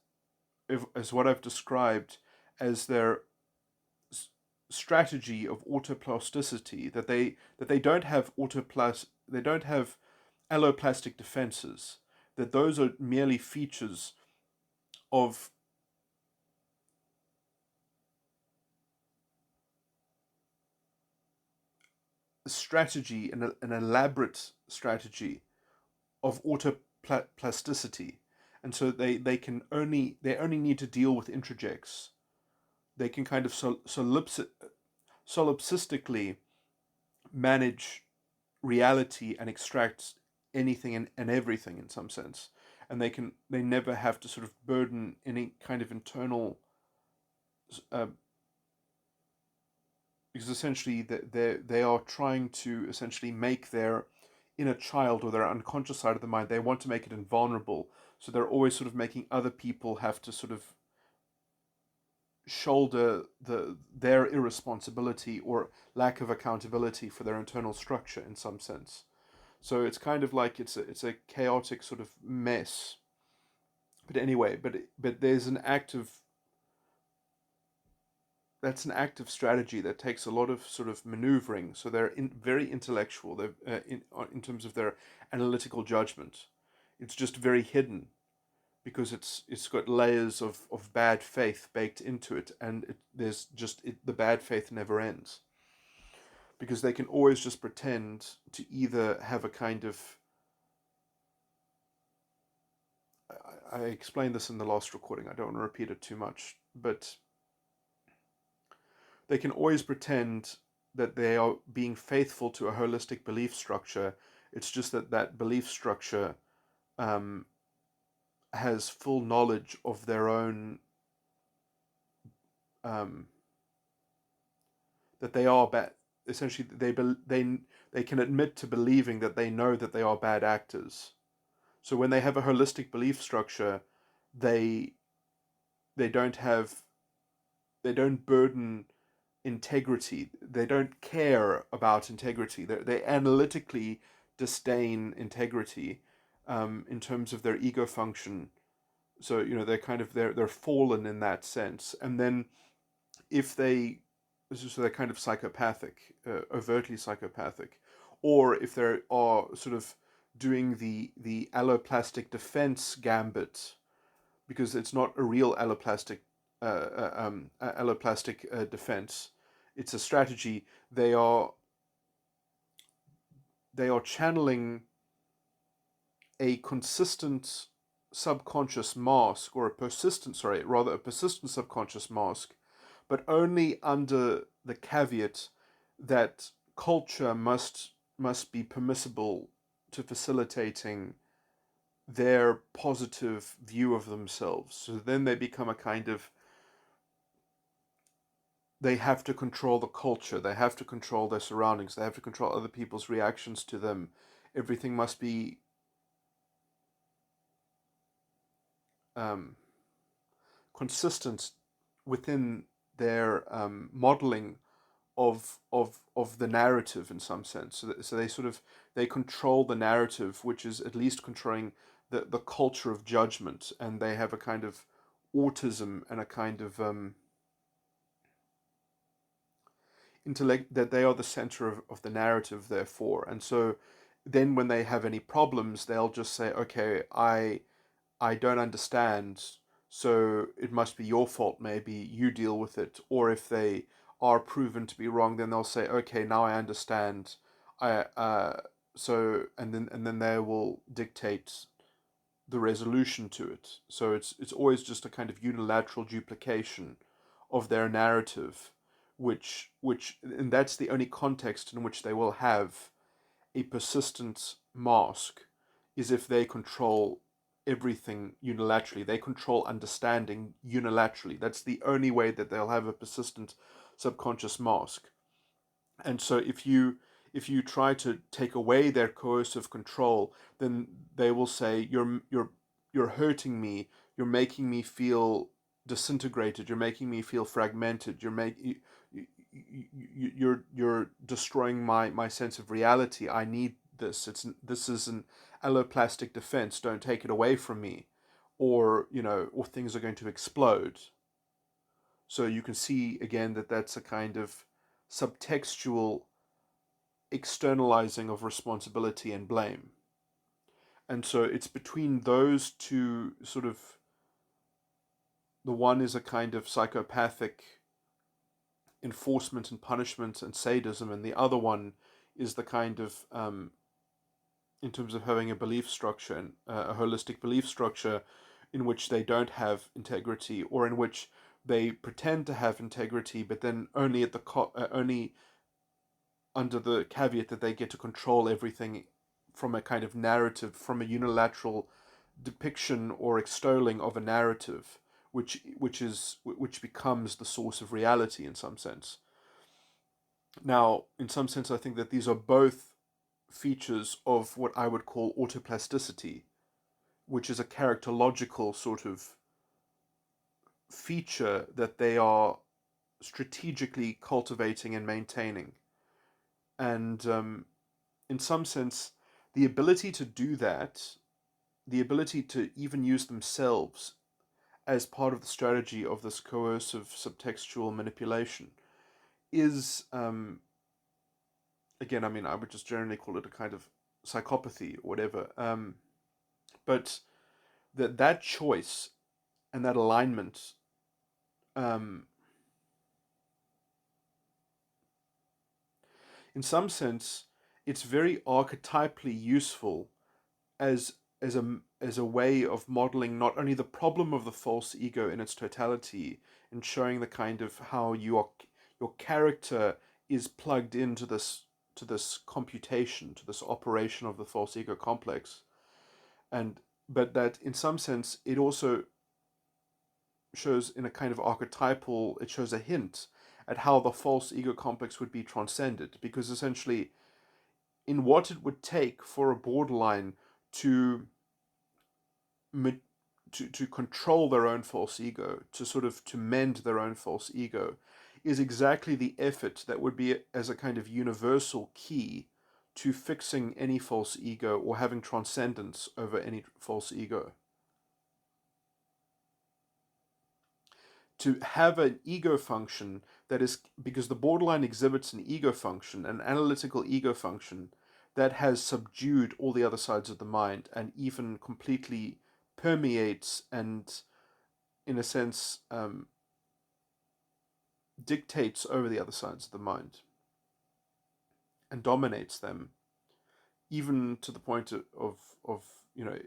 as what I've described as their strategy of autoplasticity, that they don't have they don't have alloplastic defenses, that those are merely features of strategy, an elaborate strategy of autoplasticity. And so they only need to deal with introjects. They can kind of solipsistically manage reality and extract anything and everything in some sense, and they never have to sort of burden any kind of internal, uh, because essentially they are trying to essentially make their inner child or their unconscious side of the mind, they want to make it invulnerable, so they're always sort of making other people have to sort of shoulder their irresponsibility or lack of accountability for their internal structure in some sense. So it's kind of like it's a chaotic sort of mess. But anyway, but there's an active that's an active strategy that takes a lot of sort of maneuvering. So they're very intellectual. They're in terms of their analytical judgment. It's just very hidden because it's got layers of bad faith baked into it, and there's just the bad faith never ends because they can always just pretend to either have a kind of I explained this in the last recording. I don't want to repeat it too much, but they can always pretend that they are being faithful to a holistic belief structure. It's just that that belief structure um, has full knowledge of their own, um, that they are bad. Essentially, they can admit to believing that they know that they are bad actors. So when they have a holistic belief structure, they they don't have they don't burden integrity. They don't care about integrity. They analytically disdain integrity in terms of their ego function. So they're kind of they're fallen in that sense. And then if they so they're kind of psychopathic, overtly psychopathic, or if they are sort of doing the alloplastic defense gambit, because it's not a real alloplastic defense. It's a strategy. They are channeling a consistent subconscious mask, or a persistent subconscious mask, but only under the caveat that culture must be permissible to facilitating their positive view of themselves. So then they become a kind of, they have to control the culture, they have to control their surroundings, they have to control other people's reactions to them. Everything must be um, consistent within their modeling of the narrative in some sense. So they sort of they control the narrative, which is at least controlling the culture of judgment, and they have a kind of autism and a kind of intellect, that they are the center of the narrative, therefore. And so then when they have any problems, they'll just say, okay, I don't understand, so it must be your fault, maybe you deal with it. Or if they are proven to be wrong, then they'll say, okay, now I understand. I so and then they will dictate the resolution to it. So it's always just a kind of unilateral duplication of their narrative, which and that's the only context in which they will have a persistent mask, is if they control everything unilaterally. They control understanding unilaterally. That's the only way that they'll have a persistent subconscious mask. And so if you try to take away their coercive control, then they will say you're hurting me. You're making me feel disintegrated. You're making me feel fragmented. You're destroying my sense of reality. I need this. This is an alloplastic defense. Don't take it away from me, or things are going to explode. So you can see again that that's a kind of subtextual externalizing of responsibility and blame. And so it's between those two sort of, the one is a kind of psychopathic enforcement and punishment and sadism, and the other one is the kind of, in terms of having a belief structure, and a holistic belief structure in which they don't have integrity, or in which they pretend to have integrity, but then only at the only under the caveat that they get to control everything from a kind of narrative, from a unilateral depiction or extolling of a narrative, which becomes the source of reality in some sense. Now, in some sense, I think that these are both features of what I would call autoplasticity, which is a characterological sort of feature that they are strategically cultivating and maintaining. And in some sense, the ability to do that, the ability to even use themselves as part of the strategy of this coercive subtextual manipulation is, again, I mean, I would just generally call it a kind of psychopathy or whatever. But that choice and that alignment, in some sense, it's very archetypally useful as as a way of modeling not only the problem of the false ego in its totality, and showing the kind of how your character is plugged into this computation, to this operation of the false ego complex, and but that in some sense it also shows in a kind of archetypal, it shows a hint at how the false ego complex would be transcended, because essentially in what it would take for a borderline to to control their own false ego, to sort of to mend their own false ego, is exactly the effort that would be as a kind of universal key to fixing any false ego or having transcendence over any false ego. To have an ego function that is, because the borderline exhibits an ego function, an analytical ego function, that has subdued all the other sides of the mind and even completely permeates and, in a sense, dictates over the other sides of the mind and dominates them, even to the point of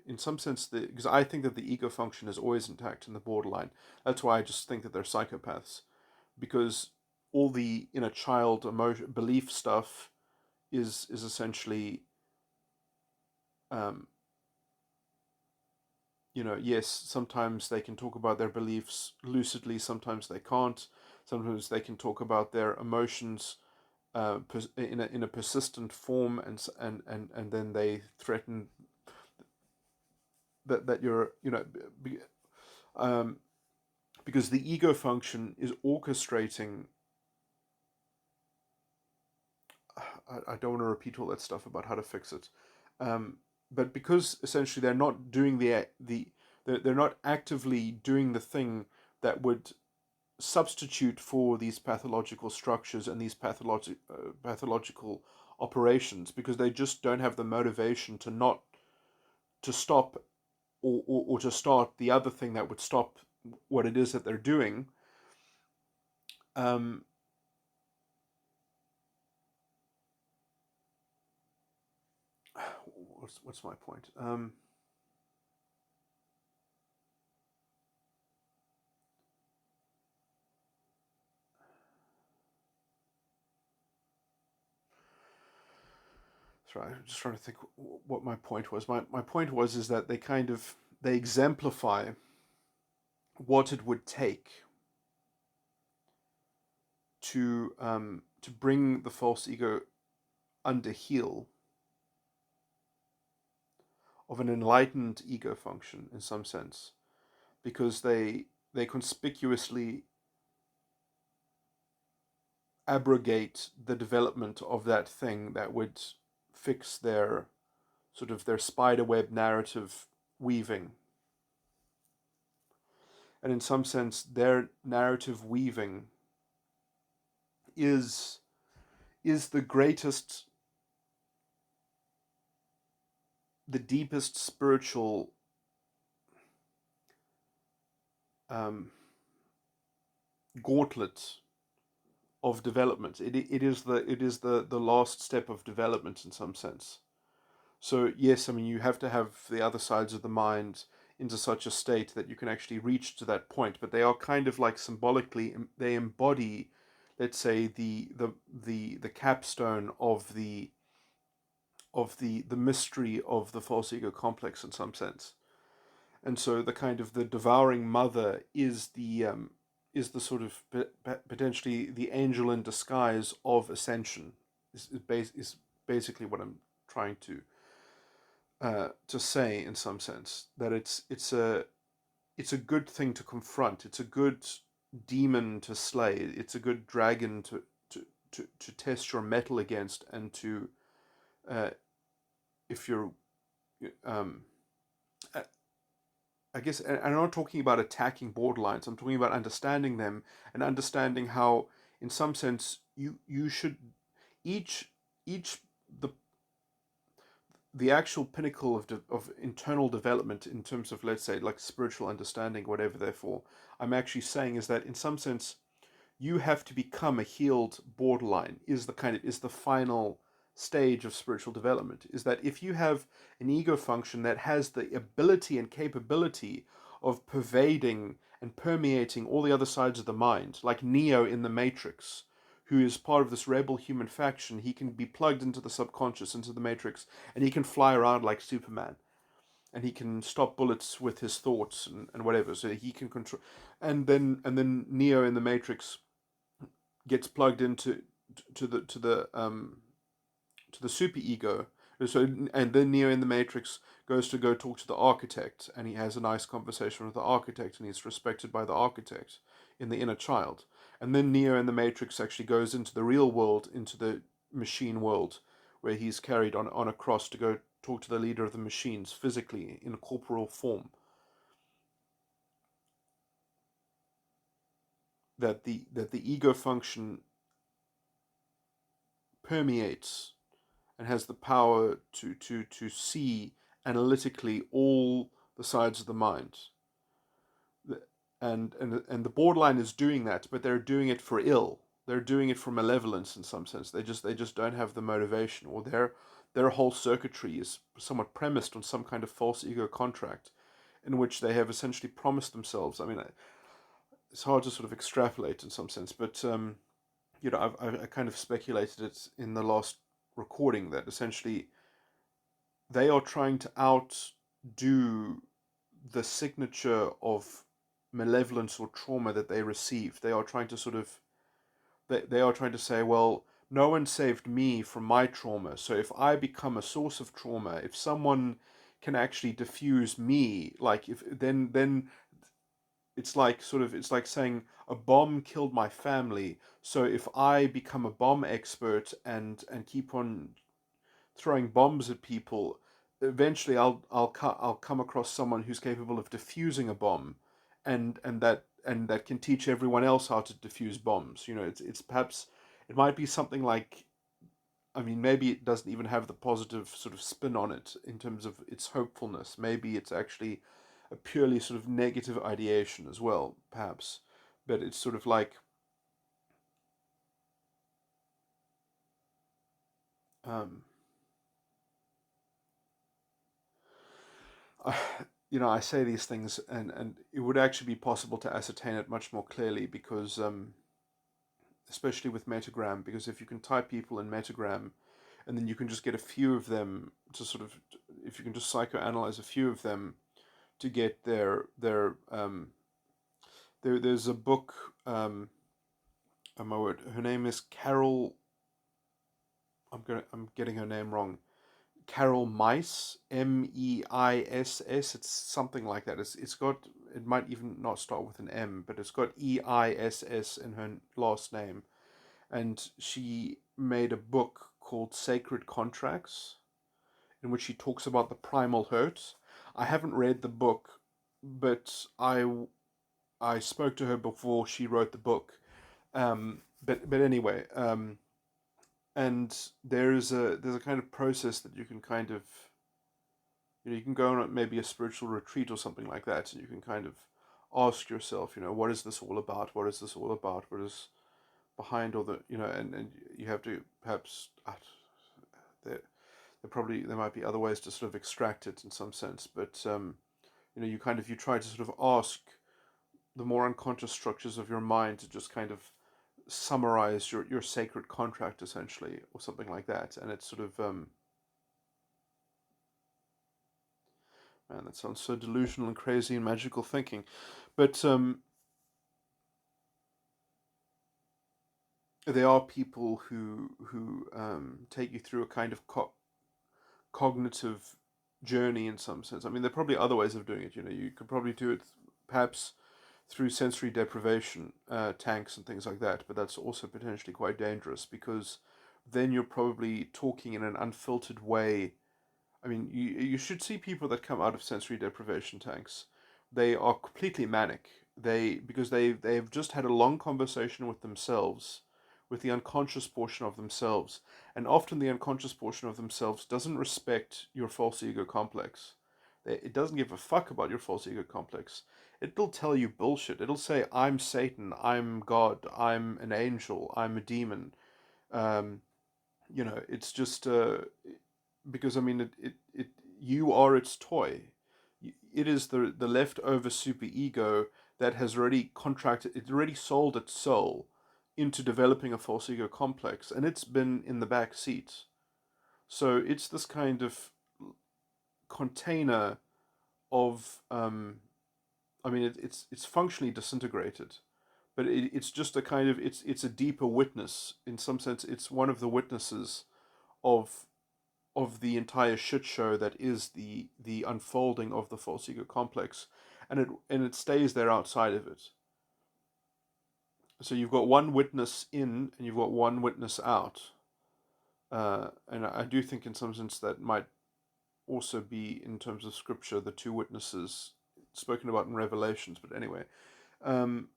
in some sense, because I think that the ego function is always intact in the borderline. That's why I just think that they're psychopaths, because all the inner child emotion belief stuff is essentially, um, yes, sometimes they can talk about their beliefs lucidly, sometimes they can't. Sometimes they can talk about their emotions in a persistent form, and then they threaten that you're, um, because the ego function is orchestrating I don't want to repeat all that stuff about how to fix it. But because essentially they're not doing they're not actively doing the thing that would substitute for these pathological structures and these pathological operations, because they just don't have the motivation to not to stop, or to start the other thing that would stop what it is that they're doing. Um, what's my point? Sorry, I'm just trying to think what my point was. My point was is that they exemplify what it would take to bring the false ego under heel of an enlightened ego function in some sense, because they conspicuously abrogate the development of that thing that would fix their sort of their spiderweb narrative weaving. And in some sense, their narrative weaving is the greatest, the deepest spiritual gauntlet of development. It is the last step of development in some sense. So yes, I mean, you have to have the other sides of the mind into such a state that you can actually reach to that point, but they are kind of like symbolically, they embody, let's say, the capstone of the mystery of the false ego complex in some sense. And so the kind of the devouring mother is the sort of potentially the angel in disguise of ascension. Is basically what I'm trying to say in some sense, that it's a good thing to confront. It's a good demon to slay. It's a good dragon to test your mettle against, and to if you're um, I guess, and I'm not talking about attacking borderlines. I'm talking about understanding them, and understanding how, in some sense, you should each each the actual pinnacle of internal development in terms of, let's say, like spiritual understanding, whatever. Therefore, I'm actually saying is that in some sense you have to become a healed borderline, is the final stage of spiritual development. Is that if you have an ego function that has the ability and capability of pervading and permeating all the other sides of the mind, like Neo in the Matrix, who is part of this rebel human faction, he can be plugged into the subconscious, into the Matrix, and he can fly around like Superman, and he can stop bullets with his thoughts, and whatever. So he can control, and then Neo in the Matrix gets plugged into to the super ego. So, and then Neo in the Matrix goes to go talk to the architect, and he has a nice conversation with the architect, and he's respected by the architect in the inner child. And then Neo in the Matrix actually goes into the real world, into the machine world, where he's carried on a cross to go talk to the leader of the machines physically in corporal form. That the ego function permeates and has the power to see analytically all the sides of the mind. And the borderline is doing that, but they're doing it for ill. They're doing it for malevolence in some sense. They just don't have the motivation, or their whole circuitry is somewhat premised on some kind of false ego contract, in which they have essentially promised themselves. I mean, it's hard to sort of extrapolate in some sense, but I kind of speculated it in the last recording, that essentially they are trying to outdo the signature of malevolence or trauma that they received. They are trying to sort of they are trying to say, well, no one saved me from my trauma, so if I become a source of trauma, if someone can actually diffuse me, like if then it's like saying a bomb killed my family. So if I become a bomb expert and keep on throwing bombs at people, eventually I'll come across someone who's capable of defusing a bomb, and that can teach everyone else how to defuse bombs. It's perhaps it might be something like, I mean, maybe it doesn't even have the positive sort of spin on it in terms of its hopefulness. Maybe it's actually a purely sort of negative ideation as well, perhaps. But it's sort of like, um, I, I say these things, and it would actually be possible to ascertain it much more clearly because, especially with Metagram, because if you can type people in Metagram, and then you can just get a few of them to sort of, if you can just psychoanalyze a few of them to get there's a book, oh my word, her name is Carol. I'm getting her name wrong. Carol Meiss, Meiss. It's something like that. It's got, it might even not start with an M, but it's got Eiss in her last name, and she made a book called Sacred Contracts, in which she talks about the primal hurt. I haven't read the book, but I spoke to her before she wrote the book. But anyway, and there's a kind of process that you can kind of, you can go on maybe a spiritual retreat or something like that, and you can kind of ask yourself, what is this all about? What is this all about? What is behind all the, and you have to perhaps, there might be other ways to sort of extract it in some sense, but you try to sort of ask the more unconscious structures of your mind to just kind of summarize your sacred contract, essentially, or something like that. And it's sort of, man, that sounds so delusional and crazy and magical thinking, but there are people who take you through a kind of cognitive journey in some sense. I mean, there are probably other ways of doing it. You could probably do it perhaps through sensory deprivation tanks and things like that, but that's also potentially quite dangerous because then you're probably talking in an unfiltered way. I mean, you should see people that come out of sensory deprivation tanks. They are completely manic. Because they've just had a long conversation with themselves, with the unconscious portion of themselves, and often the unconscious portion of themselves doesn't respect your false ego complex. It doesn't give a fuck about your false ego complex. It'll tell you bullshit. It'll say, I'm Satan, I'm God, I'm an angel, I'm a demon. Um, it's just because, I mean, you are its toy. It is the leftover superego that has already contracted, it already sold its soul into developing a false ego complex, and it's been in the back seat. So it's this kind of container of, I mean, it's functionally disintegrated, but it's just a kind of, it's a deeper witness in some sense. It's one of the witnesses of the entire shit show that is the unfolding of the false ego complex, and it stays there outside of it. So you've got one witness in, and you've got one witness out, and I do think in some sense that might also be, in terms of scripture, the two witnesses spoken about in Revelations. But anyway, um,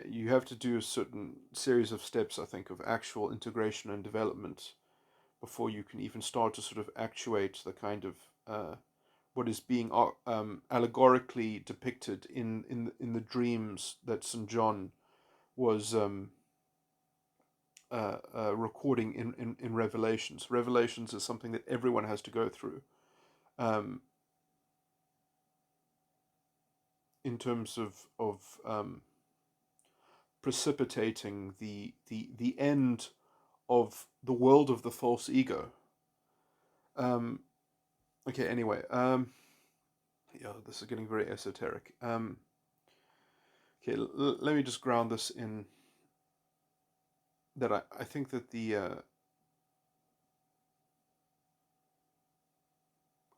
you have to do a certain series of steps, I think, of actual integration and development before you can even start to sort of actuate the kind of what is being allegorically depicted in the dreams that St. John was recording in Revelations. Revelations is something that everyone has to go through, um, in terms of precipitating the end of the world of the false ego. Um, okay, anyway, yeah, this is getting very esoteric. Okay, let me just ground this in that I think that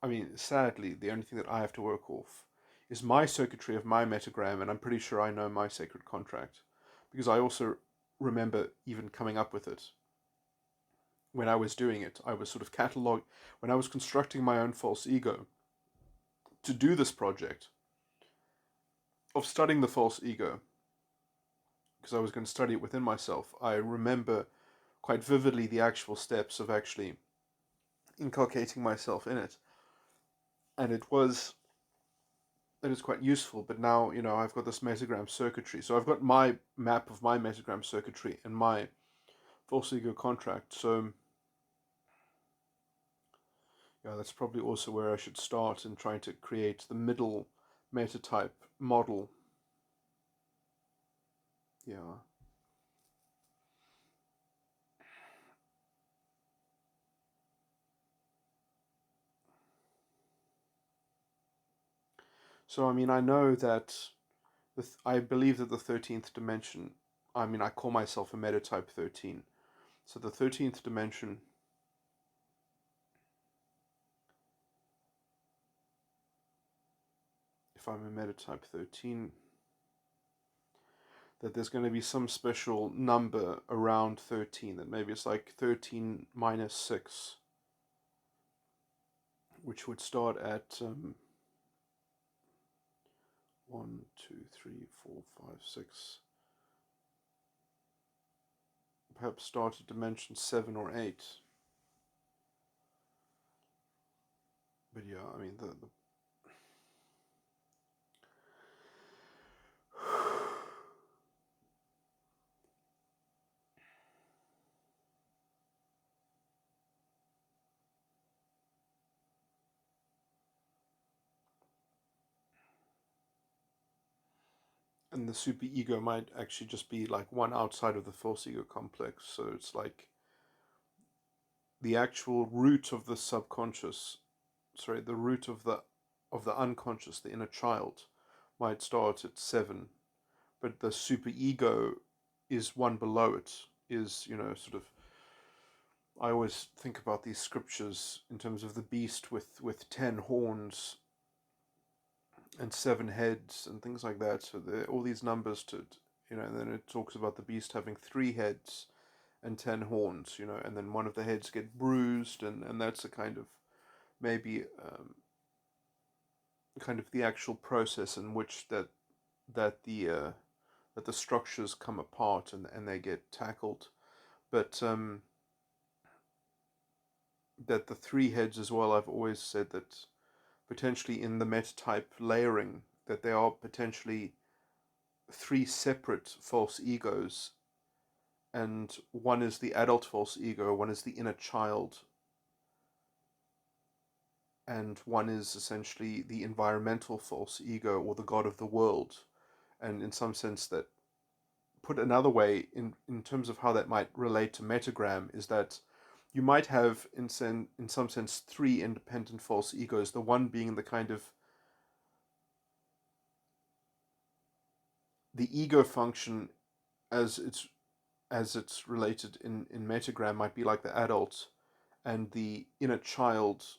I mean, sadly, the only thing that I have to work off is my circuitry of my metagram, and I'm pretty sure I know my sacred contract, because I also remember even coming up with it. When I was doing it, I was sort of when I was constructing my own false ego to do this project of studying the false ego, because I was going to study it within myself. I remember quite vividly the actual steps of actually inculcating myself in it, and it is quite useful. But now, I've got this metagram circuitry, so I've got my map of my metagram circuitry and my false ego contract. So yeah, that's probably also where I should start in trying to create the middle metatype model. Yeah. So, I mean, I know that I believe that the 13th dimension, I mean, I call myself a metatype 13. So the 13th dimension, if I'm a metatype 13, that there's going to be some special number around 13, that maybe it's like 13 minus 6, which would start at 1, 2, 3, 4, 5, 6. Perhaps start at dimension 7 or 8. But yeah, I mean, the and the superego might actually just be like one outside of the false ego complex. So it's like the actual root of the subconscious, the root of the unconscious, the inner child, might start at 7, but the superego is one below it. Is sort of. I always think about these scriptures in terms of the beast with 10 horns and 7 heads and things like that. So there are all these numbers and then it talks about the beast having 3 heads and 10 horns, and then one of the heads get bruised, and that's a kind of maybe kind of the actual process in which that the structures come apart and they get tackled, but that the 3 heads as well. I've always said that potentially in the metatype layering, that there are potentially 3 separate false egos, and one is the adult false ego, one is the inner child, and one is essentially the environmental false ego, or the god of the world. And in some sense, that, put another way, in terms of how that might relate to metagram, is that you might have in some sense 3 independent false egos, the one being the kind of the ego function as it's related in metagram might be like the adult, and the inner child,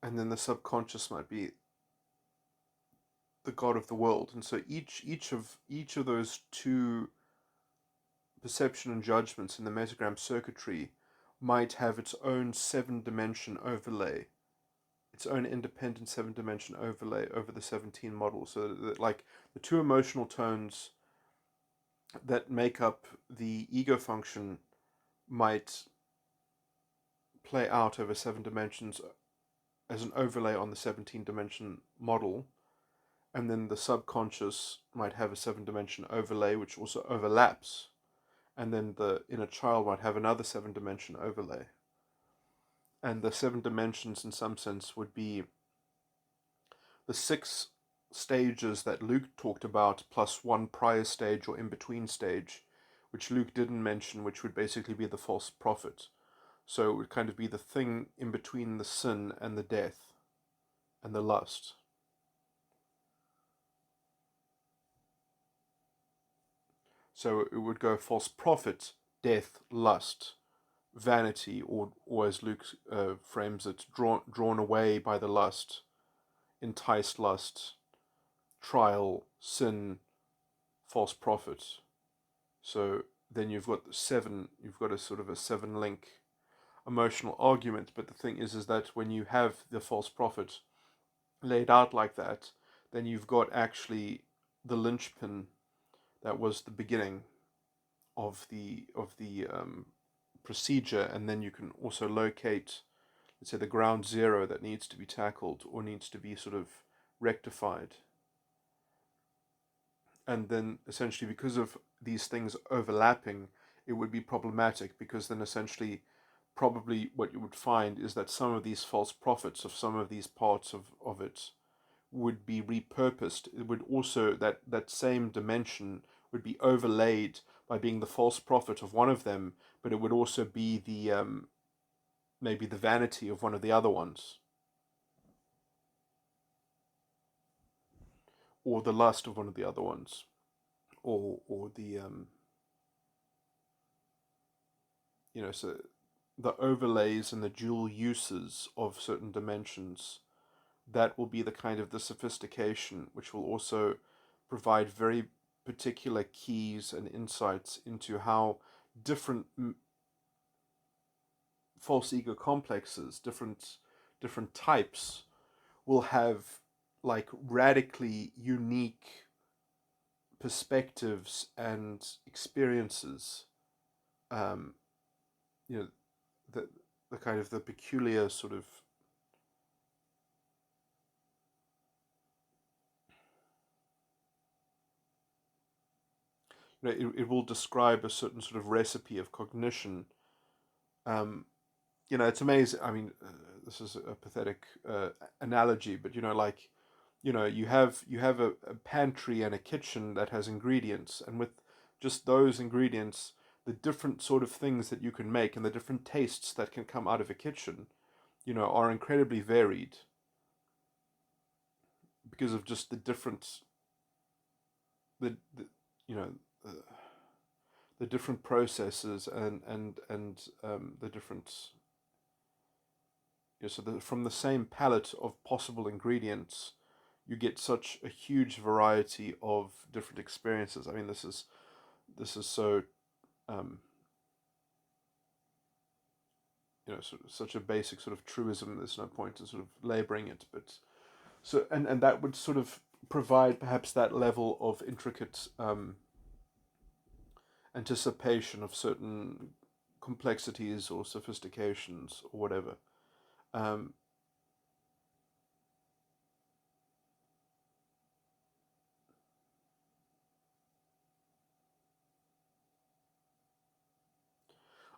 and then the subconscious might be the god of the world. And so each of those 2 perception and judgments in the metagram circuitry might have its own 7-dimension overlay, its own independent 7-dimension overlay over the 17 model. So that, like, the 2 emotional tones that make up the ego function might play out over 7 dimensions as an overlay on the 17-dimension model, and then the subconscious might have a 7-dimension overlay which also overlaps, and then the inner child might have another 7-dimension overlay. And the 7 dimensions in some sense would be the 6 stages that Luke talked about, plus 1 prior stage or in-between stage, which Luke didn't mention, which would basically be the false prophet. So it would kind of be the thing in between the sin and the death. and the lust. So it would go false prophet, death, lust, vanity, or as Luke frames it, drawn away by the lust, enticed lust, trial, sin, false prophet. So then you've got a sort of a 7-link emotional argument. But the thing is that when you have the false prophet laid out like that, then you've got actually the linchpin that was the beginning of the procedure, and then you can also locate, let's say, the ground zero that needs to be tackled or needs to be sort of rectified. And then essentially, because of these things overlapping, it would be problematic, because then essentially probably what you would find is that some of these false prophets of some of these parts of it would be repurposed. It would also, that same dimension would be overlaid by being the false prophet of one of them, but it would also be the maybe the vanity of one of the other ones, or the lust of one of the other ones, or the so the overlays and the dual uses of certain dimensions. That will be the kind of the sophistication which will also provide very particular keys and insights into how different false ego complexes, different types, will have like radically unique perspectives and experiences. Um, you know, the kind of the peculiar sort of it will describe a certain sort of recipe of cognition. Um, it's amazing. I mean, this is a pathetic analogy, but like, you have a pantry and a kitchen that has ingredients, and with just those ingredients, the different sort of things that you can make and the different tastes that can come out of a kitchen, are incredibly varied because of just the different the you know the, the different processes and the different so from the same palette of possible ingredients, you get such a huge variety of different experiences. I mean, this is so um, such a basic sort of truism. There's no point in sort of laboring it, but so and that would sort of provide perhaps that level of intricate anticipation of certain complexities or sophistications or whatever. Um,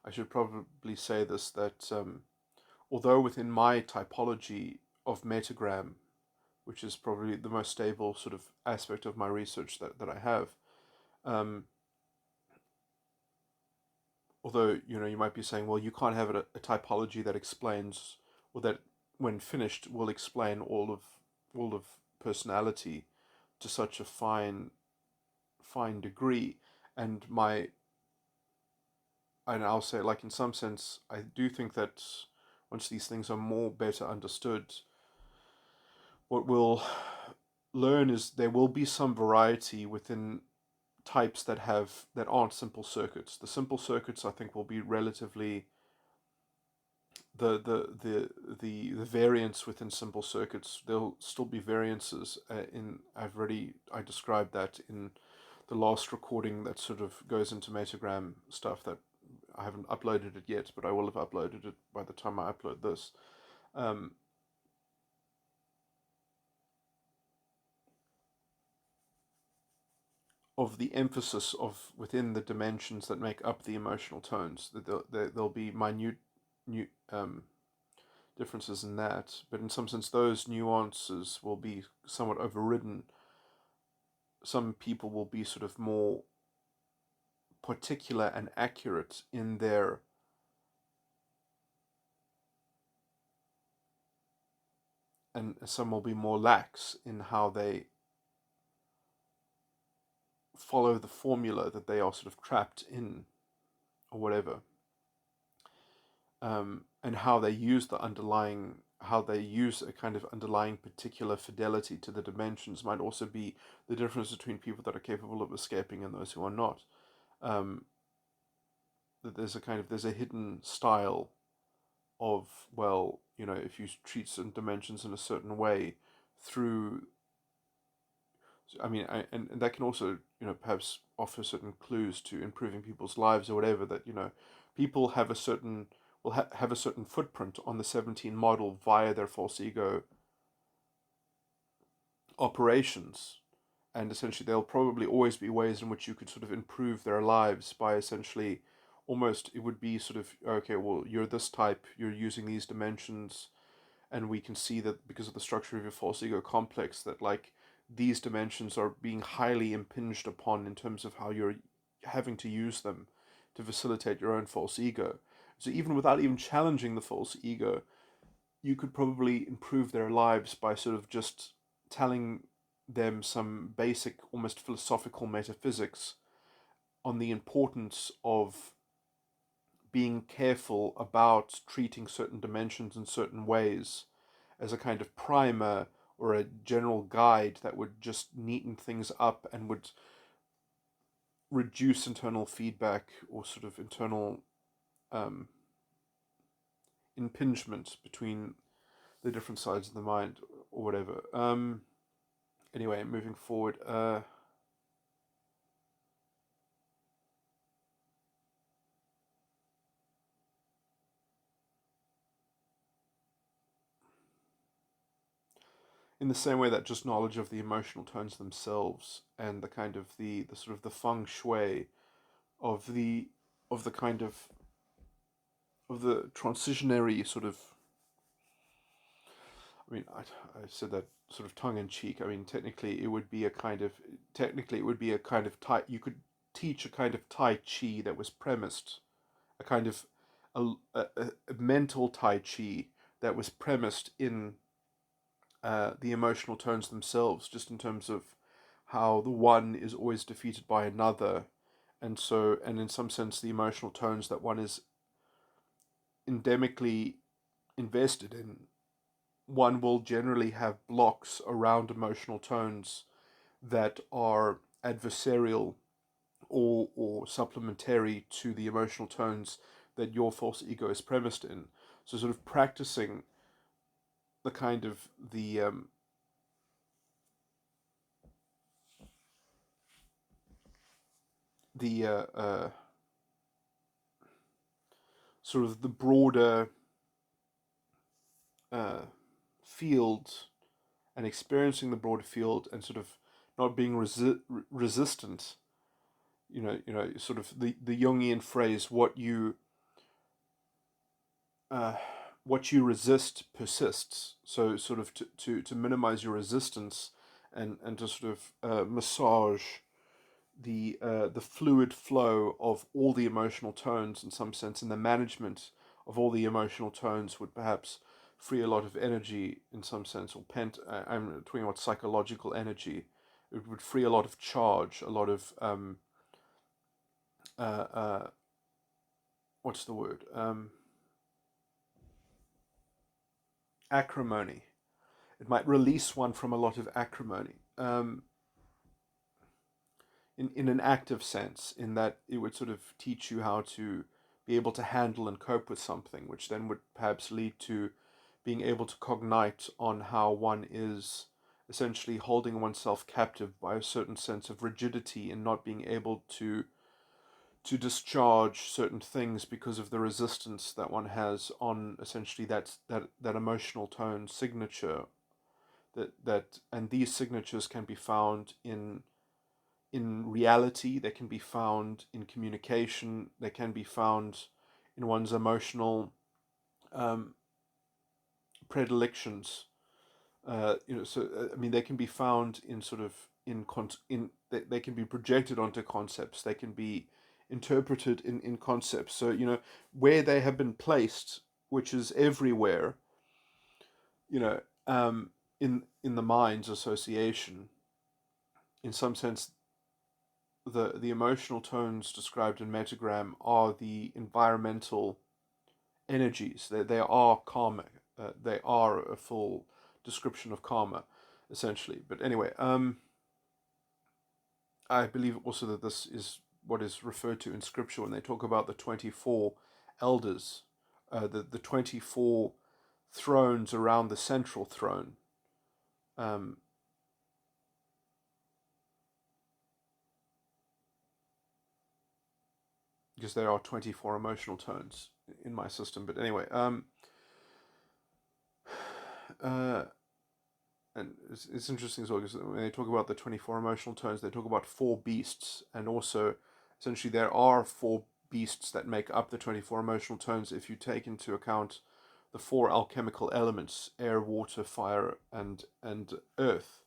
I should probably say this, that although within my typology of metagram, which is probably the most stable sort of aspect of my research that I have, um, although you might be saying, well, you can't have a typology that explains, or that when finished will explain all of personality to such a fine degree. and my and I'll say, like, in some sense, I do think that once these things are more better understood, what we'll learn is there will be some variety within types that aren't simple circuits. The simple circuits, I think, will be relatively the variance within simple circuits. There'll still be variances I described that in the last recording that sort of goes into metagram stuff that I haven't uploaded it yet, but I will have uploaded it by the time I upload this. Um, of the emphasis of within the dimensions that make up the emotional tones, that there'll be minute new differences in that, but in some sense those nuances will be somewhat overridden. Some people will be sort of more particular and accurate in their and some will be more lax in how they follow the formula that they are sort of trapped in, or whatever. And how they use how they use a kind of underlying particular fidelity to the dimensions might also be the difference between people that are capable of escaping and those who are not. That there's a hidden style of, well, if you treat certain dimensions in a certain way through, and that can also, perhaps offer certain clues to improving people's lives or whatever, that, people have a certain, will have a certain footprint on the 17 model via their false ego operations. And essentially, there'll probably always be ways in which you could sort of improve their lives by essentially almost, it would be sort of, okay, well, you're this type, you're using these dimensions, and we can see that because of the structure of your false ego complex, that like these dimensions are being highly impinged upon in terms of how you're having to use them to facilitate your own false ego. So even without even challenging the false ego, you could probably improve their lives by sort of just telling them some basic, almost philosophical metaphysics on the importance of being careful about treating certain dimensions in certain ways as a kind of primer or a general guide that would just neaten things up and would reduce internal feedback or sort of internal impingement between the different sides of the mind or whatever. Anyway, moving forward. In the same way that just knowledge of the emotional tones themselves and the kind of the sort of the feng shui of the kind of the transitionary sort of, I said that sort of tongue in cheek. Technically it would be a kind of Tai. You could teach a kind of Tai Chi that was premised, a kind of a mental Tai Chi that was premised in the emotional tones themselves, just in terms of how the one is always defeated by another, and in some sense the emotional tones that one is endemically invested in, one will generally have blocks around emotional tones that are adversarial or supplementary to the emotional tones that your false ego is premised in. So sort of practicing the kind of the sort of the broader field, and experiencing the broader field, and sort of not being resistant. Sort of the Jungian phrase, what you resist persists. So sort of to minimize your resistance, and to sort of massage the fluid flow of all the emotional tones in some sense, and the management of all the emotional tones would perhaps free a lot of energy in some sense, or I'm talking about psychological energy. It would free a lot of charge, a lot of what's the word, acrimony. It might release one from a lot of acrimony, in an active sense, in that it would sort of teach you how to be able to handle and cope with something, which then would perhaps lead to being able to cognite on how one is essentially holding oneself captive by a certain sense of rigidity and not being able to discharge certain things because of the resistance that one has on essentially that emotional tone signature, and these signatures can be found in reality, they can be found in communication, they can be found in one's emotional predilections. They can be found in sort of they can be projected onto concepts. They can be interpreted in concepts. So where they have been placed, which is everywhere. in the mind's association, in some sense, the emotional tones described in metagram are the environmental energies. They are karma. They are a full description of karma, essentially. But anyway, I believe also that this is what is referred to in scripture when they talk about the 24 elders, the 24 thrones around the central throne. Because there are 24 emotional tones in my system. But anyway, and it's interesting as well, because when they talk about the 24 emotional tones, they talk about four beasts, and also essentially there are four beasts that make up the 24 emotional tones if you take into account the four alchemical elements: air, water, fire, and earth,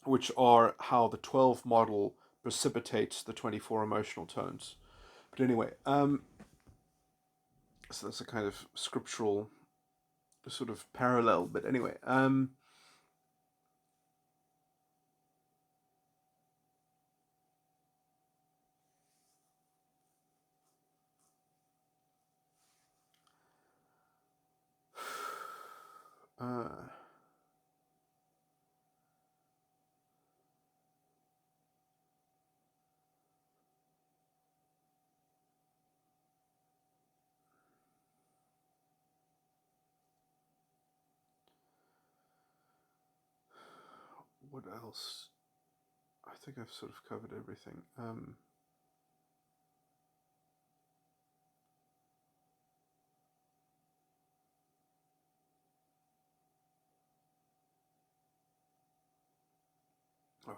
which are how the 12 model precipitates the 24 emotional tones. But anyway, so that's a kind of scriptural sort of parallel. But anyway, what else? I think I've sort of covered everything.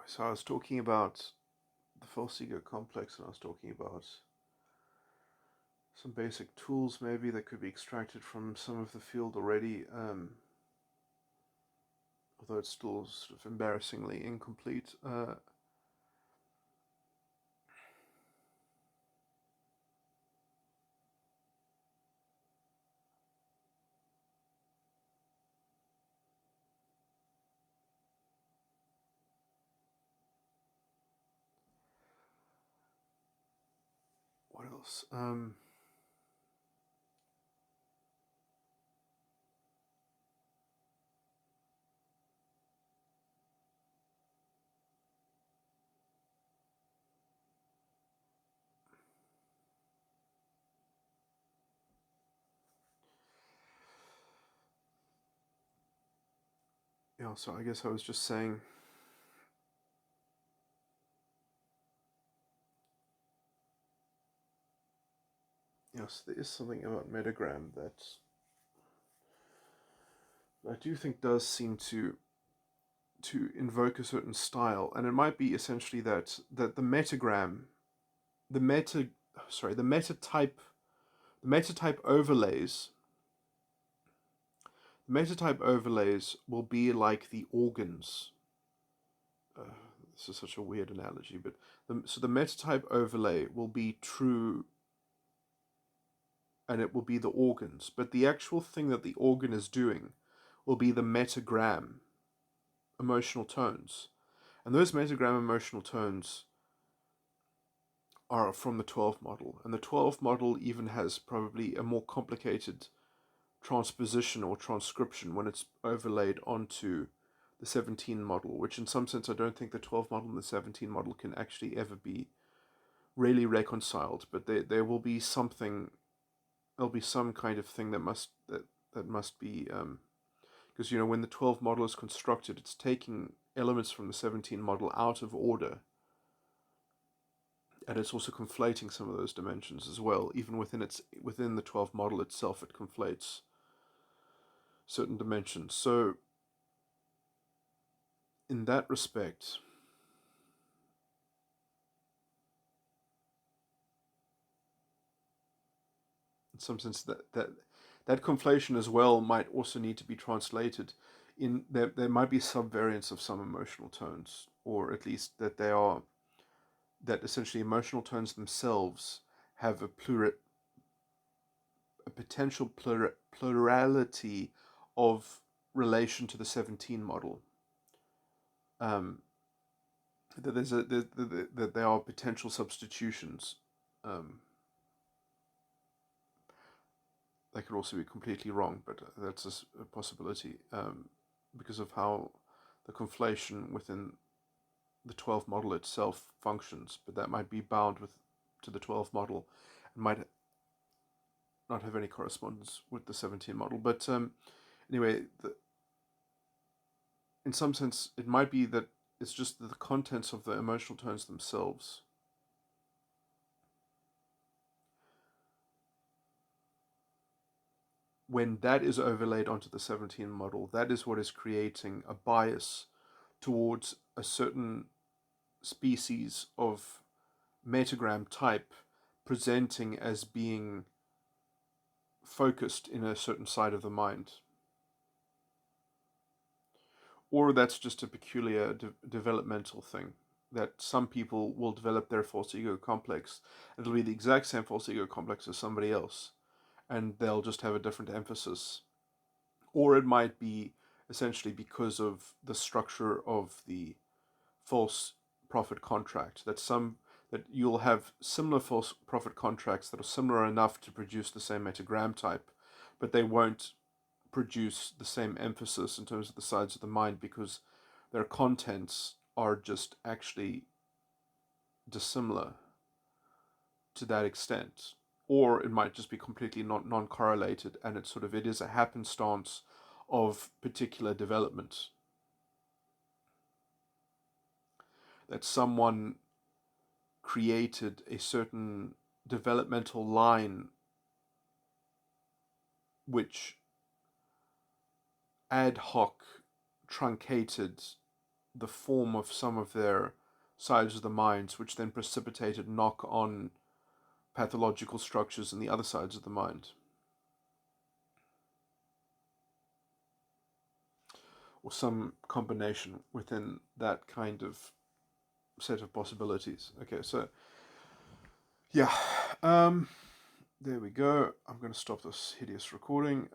So I was talking about the false ego complex, and I was talking about some basic tools maybe that could be extracted from some of the field already, although it's still sort of embarrassingly incomplete. What else? Yeah, so I guess I was just saying, yes, there is something about metagram that I do think does seem to invoke a certain style, and it might be essentially that the metagram, the meta, sorry, the metatype overlays. The metatype overlays will be like the organs. This is such a weird analogy, but so the metatype overlay will be true, and it will be the organs, but the actual thing that the organ is doing will be the metagram emotional tones. And those metagram emotional tones are from the 12 model. And the 12 model even has probably a more complicated transposition or transcription when it's overlaid onto the 17 model, which in some sense I don't think the 12 model and the 17 model can actually ever be really reconciled, but there will be something, there'll be some kind of thing that must be, because when the 12 model is constructed, it's taking elements from the 17 model out of order, and it's also conflating some of those dimensions as well. Even within the 12 model itself, it conflates certain dimensions. So in that respect, in some sense, that conflation as well might also need to be translated in there might be subvariants of some emotional tones, or at least that essentially emotional tones themselves have a potential plurality of relation to the 17 model. That that there are potential substitutions. They could also be completely wrong, but that's a possibility, because of how the conflation within the 12 model itself functions. But that might be bound to the 12 model and might not have any correspondence with the 17 model. But anyway, in some sense, it might be that it's just the contents of the emotional tones themselves. When that is overlaid onto the 17 model, that is what is creating a bias towards a certain species of metagram type presenting as being focused in a certain side of the mind. Or that's just a peculiar developmental thing, that some people will develop their false ego complex. It'll be the exact same false ego complex as somebody else, and they'll just have a different emphasis. Or it might be essentially because of the structure of the false profit contract, that you'll have similar false profit contracts that are similar enough to produce the same metagram type, but they won't produce the same emphasis in terms of the sides of the mind because their contents are just actually dissimilar to that extent. Or it might just be completely non-correlated, and it is a happenstance of particular development. That someone created a certain developmental line which ad hoc truncated the form of some of their sides of the minds, which then precipitated knock-on pathological structures in the other sides of the mind. Or some combination within that kind of set of possibilities. Okay, so yeah, there we go. I'm going to stop this hideous recording.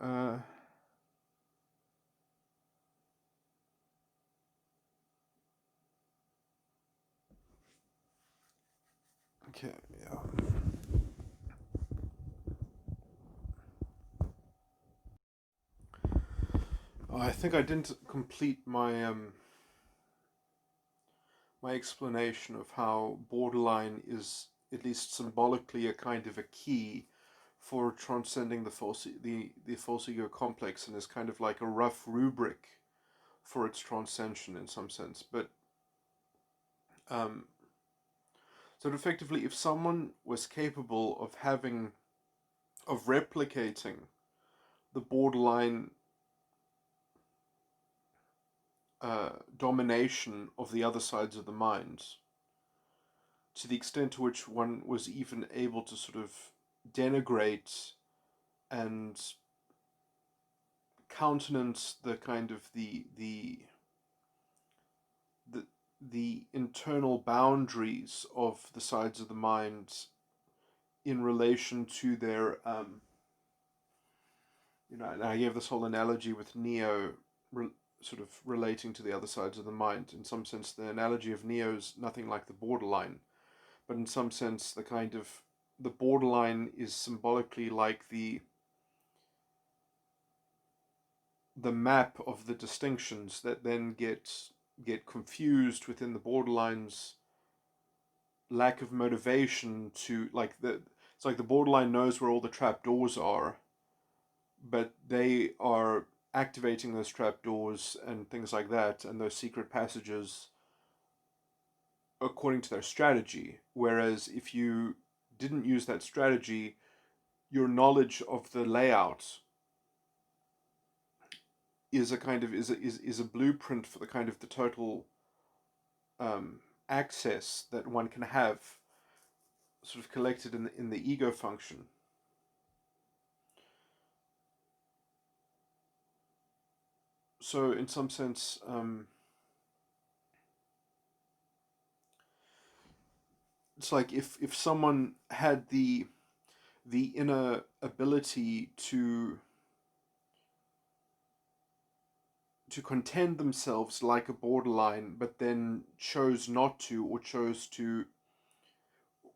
Okay, yeah. I think I didn't complete my my explanation of how borderline is, at least symbolically, a kind of a key for transcending the false ego complex, and is kind of like a rough rubric for its transcension in some sense. But so effectively, if someone was capable of replicating the borderline domination of the other sides of the mind, to the extent to which one was even able to sort of denigrate and countenance the kind of the internal boundaries of the sides of the mind in relation to their and I gave this whole analogy with Neo sort of relating to the other sides of the mind. In some sense, the analogy of Neo is nothing like the borderline, but in some sense, the borderline is symbolically like the map of the distinctions that then get confused within the borderline's lack of motivation to, it's like the borderline knows where all the trapdoors are, but they are activating those trapdoors and things like that, and those secret passages according to their strategy. Whereas if you didn't use that strategy, your knowledge of the layout is a blueprint for the kind of the total access that one can have, sort of collected in the ego function. So in some sense, it's like if someone had the inner ability to contend themselves like a borderline, but then chose not to, or chose to,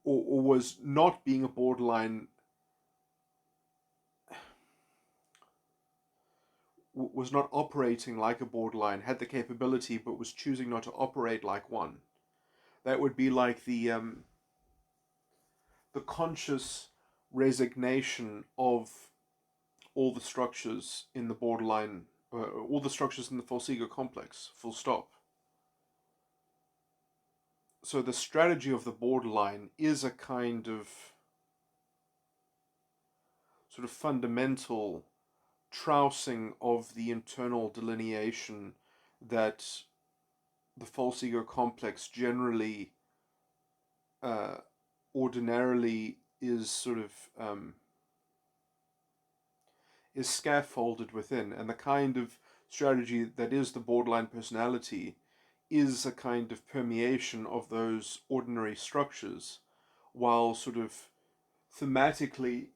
or was not being a borderline, was not operating like a borderline, had the capability but was choosing not to operate like one. That would be like the conscious resignation of all the structures in the borderline, all the structures in the false ego complex, full stop. So the strategy of the borderline is a kind of sort of fundamental trousing of the internal delineation that the false ego complex generally, ordinarily, is sort of is scaffolded within, and the kind of strategy that is the borderline personality is a kind of permeation of those ordinary structures, while sort of thematically,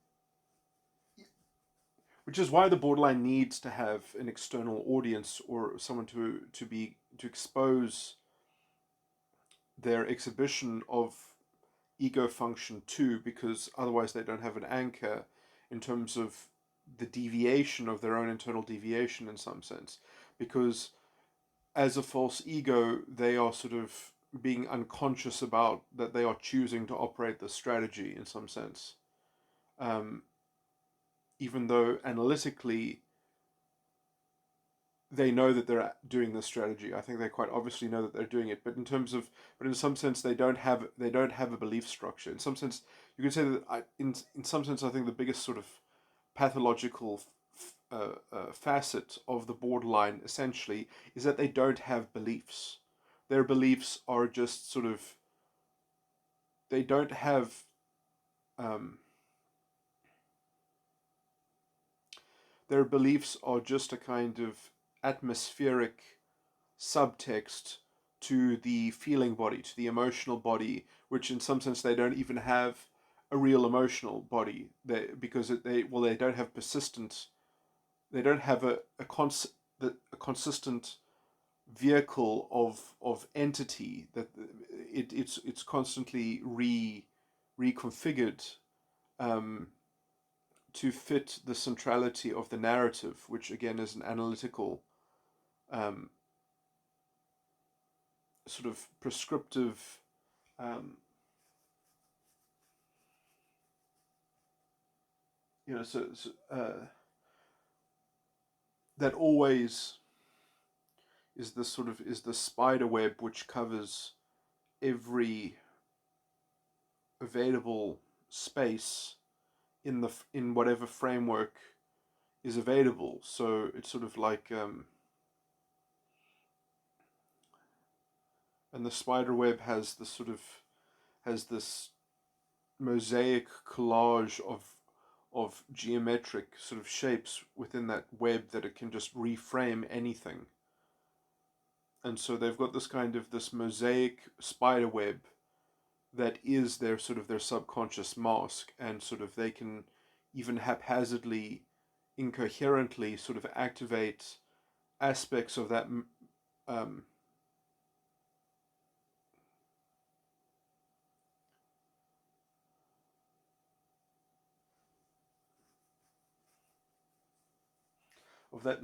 which is why the borderline needs to have an external audience or someone to expose their exhibition of ego function to, because otherwise they don't have an anchor in terms of the deviation of their own internal deviation in some sense. Because as a false ego, they are sort of being unconscious about that they are choosing to operate the strategy in some sense. Even though analytically they know that they're doing this strategy. I think they quite obviously know that they're doing it, but in some sense they don't have a belief structure. In some sense, you could say that in some sense I think the biggest sort of pathological facet of the borderline essentially is that they don't have beliefs. Their beliefs are just sort of, they don't have their beliefs are just a kind of atmospheric subtext to the feeling body, to the emotional body, which in some sense they don't even have a real emotional body, because they don't have persistent, they don't have a consistent vehicle of entity that it's constantly reconfigured to fit the centrality of the narrative, which again is an analytical sort of prescriptive that always is the spider web which covers every available space in whatever framework is available. So it's sort of like and the spider web has this mosaic collage of geometric sort of shapes within that web that it can just reframe anything. And so they've got this mosaic spider web that is their subconscious mask, and sort of they can even haphazardly, incoherently sort of activate aspects of that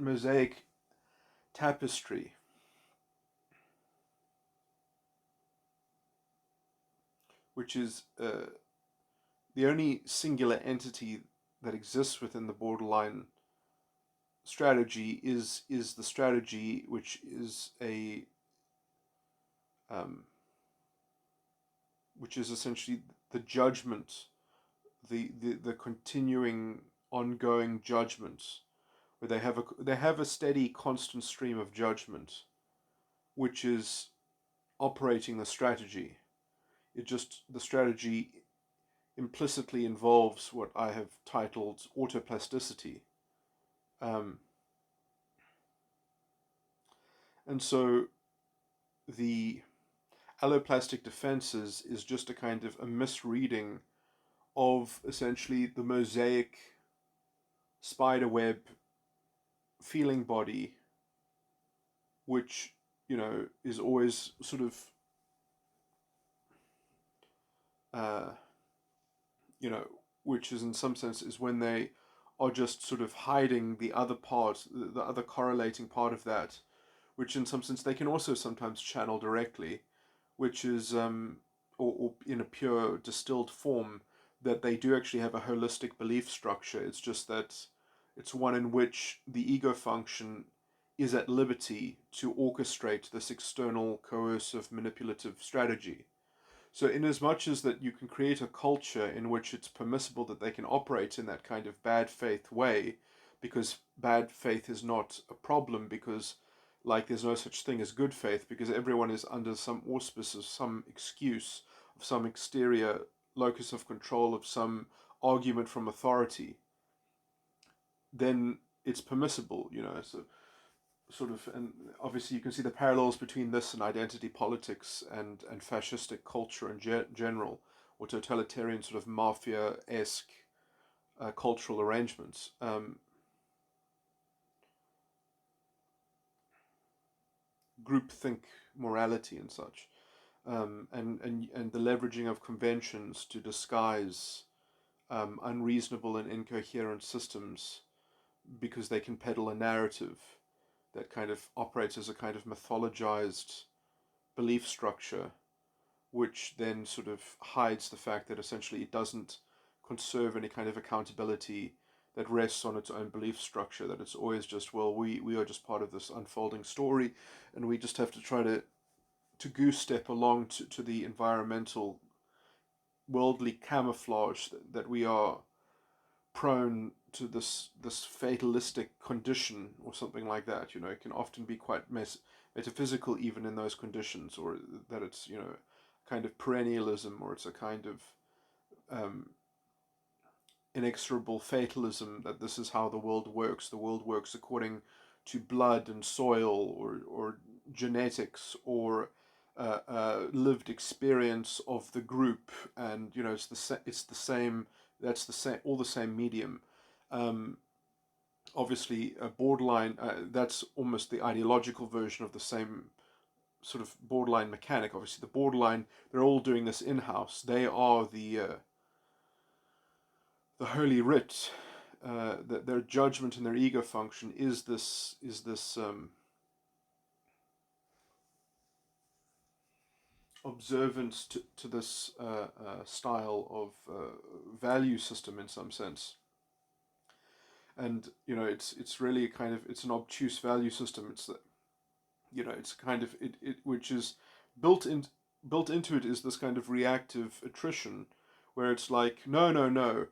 mosaic tapestry, which is the only singular entity that exists within the borderline strategy is the strategy which is which is essentially the judgment, the continuing ongoing judgment, where they have a steady constant stream of judgment which is operating the strategy. The strategy implicitly involves what I have titled autoplasticity. And so the alloplastic defenses is just a kind of a misreading of essentially the mosaic spiderweb feeling body which, is always sort of, uh, you know, which is in some sense is when they are just sort of hiding the other part, the other correlating part of that, which in some sense they can also sometimes channel directly, which is, or in a pure distilled form, that they do actually have a holistic belief structure. It's just that it's one in which the ego function is at liberty to orchestrate this external coercive manipulative strategy. So, in as much as that you can create a culture in which it's permissible that they can operate in that kind of bad faith way, because bad faith is not a problem, because, like, there's no such thing as good faith, because everyone is under some auspice of some excuse, of some exterior locus of control, of some argument from authority, then it's permissible, So, sort of, and obviously you can see the parallels between this and identity politics and fascistic culture in general, or totalitarian sort of mafia-esque cultural arrangements. Groupthink morality and such, and the leveraging of conventions to disguise unreasonable and incoherent systems because they can peddle a narrative that kind of operates as a kind of mythologized belief structure, which then sort of hides the fact that essentially it doesn't conserve any kind of accountability that rests on its own belief structure, that it's always just, well, we are just part of this unfolding story, and we just have to try to goose step along to the environmental worldly camouflage that we are prone to this fatalistic condition or something like that. It can often be quite metaphysical even in those conditions, or that it's kind of perennialism, or it's a kind of inexorable fatalism, that this is how the world works. The world works according to blood and soil, or genetics, or lived experience of the group, and it's the same. That's the same, all the same medium. Obviously, a borderline. That's almost the ideological version of the same sort of borderline mechanic. Obviously, the borderline. They're all doing this in house. They are the holy writ. That their judgment and their ego function is this observance to this style of value system in some sense. And it's really a kind of, it's an obtuse value system. It's it's kind of it which is built in built into it is this kind of reactive attrition, where it's like, no, no, no,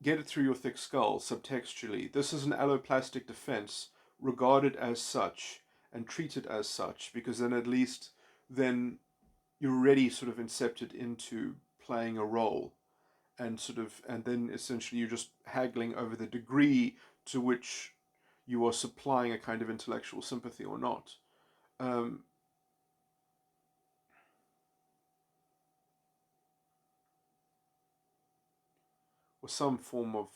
get it through your thick skull subtextually. This is an alloplastic defense, regarded as such and treated as such, because then at least then you're already sort of incepted into playing a role, and then essentially you're just haggling over the degree to which you are supplying a kind of intellectual sympathy or not. Um, or some form of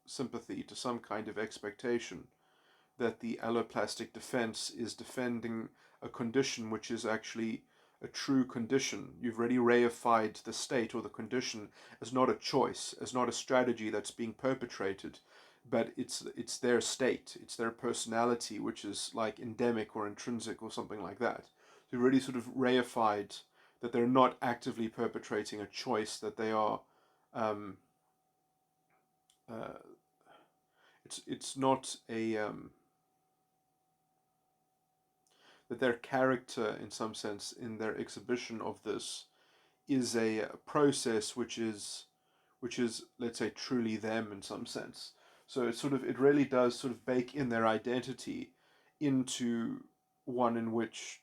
sympathy to some kind of expectation that the alloplastic defense is defending a condition which is actually a true condition. You've already reified the state or the condition as not a choice, as not a strategy that's being perpetrated, but it's their state, it's their personality, which is like endemic or intrinsic or something like that. So you've already sort of reified that they're not actively perpetrating a choice, that they are um, uh, it's not a that their character, in some sense, in their exhibition of this, is a process which is, let's say, truly them in some sense. So it really does sort of bake in their identity into one in which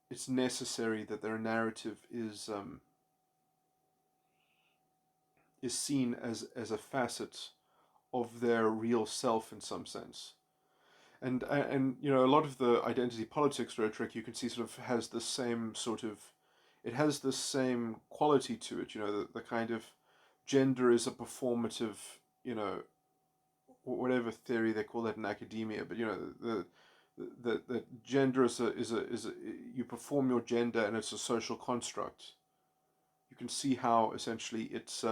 it's necessary that their narrative is seen as a facet of their real self in some sense. And a lot of the identity politics rhetoric, you can see, sort of has the same sort of, it has the same quality to it. The kind of gender is a performative, whatever theory they call that in academia, but the gender is a you perform your gender and it's a social construct. You can see how essentially it's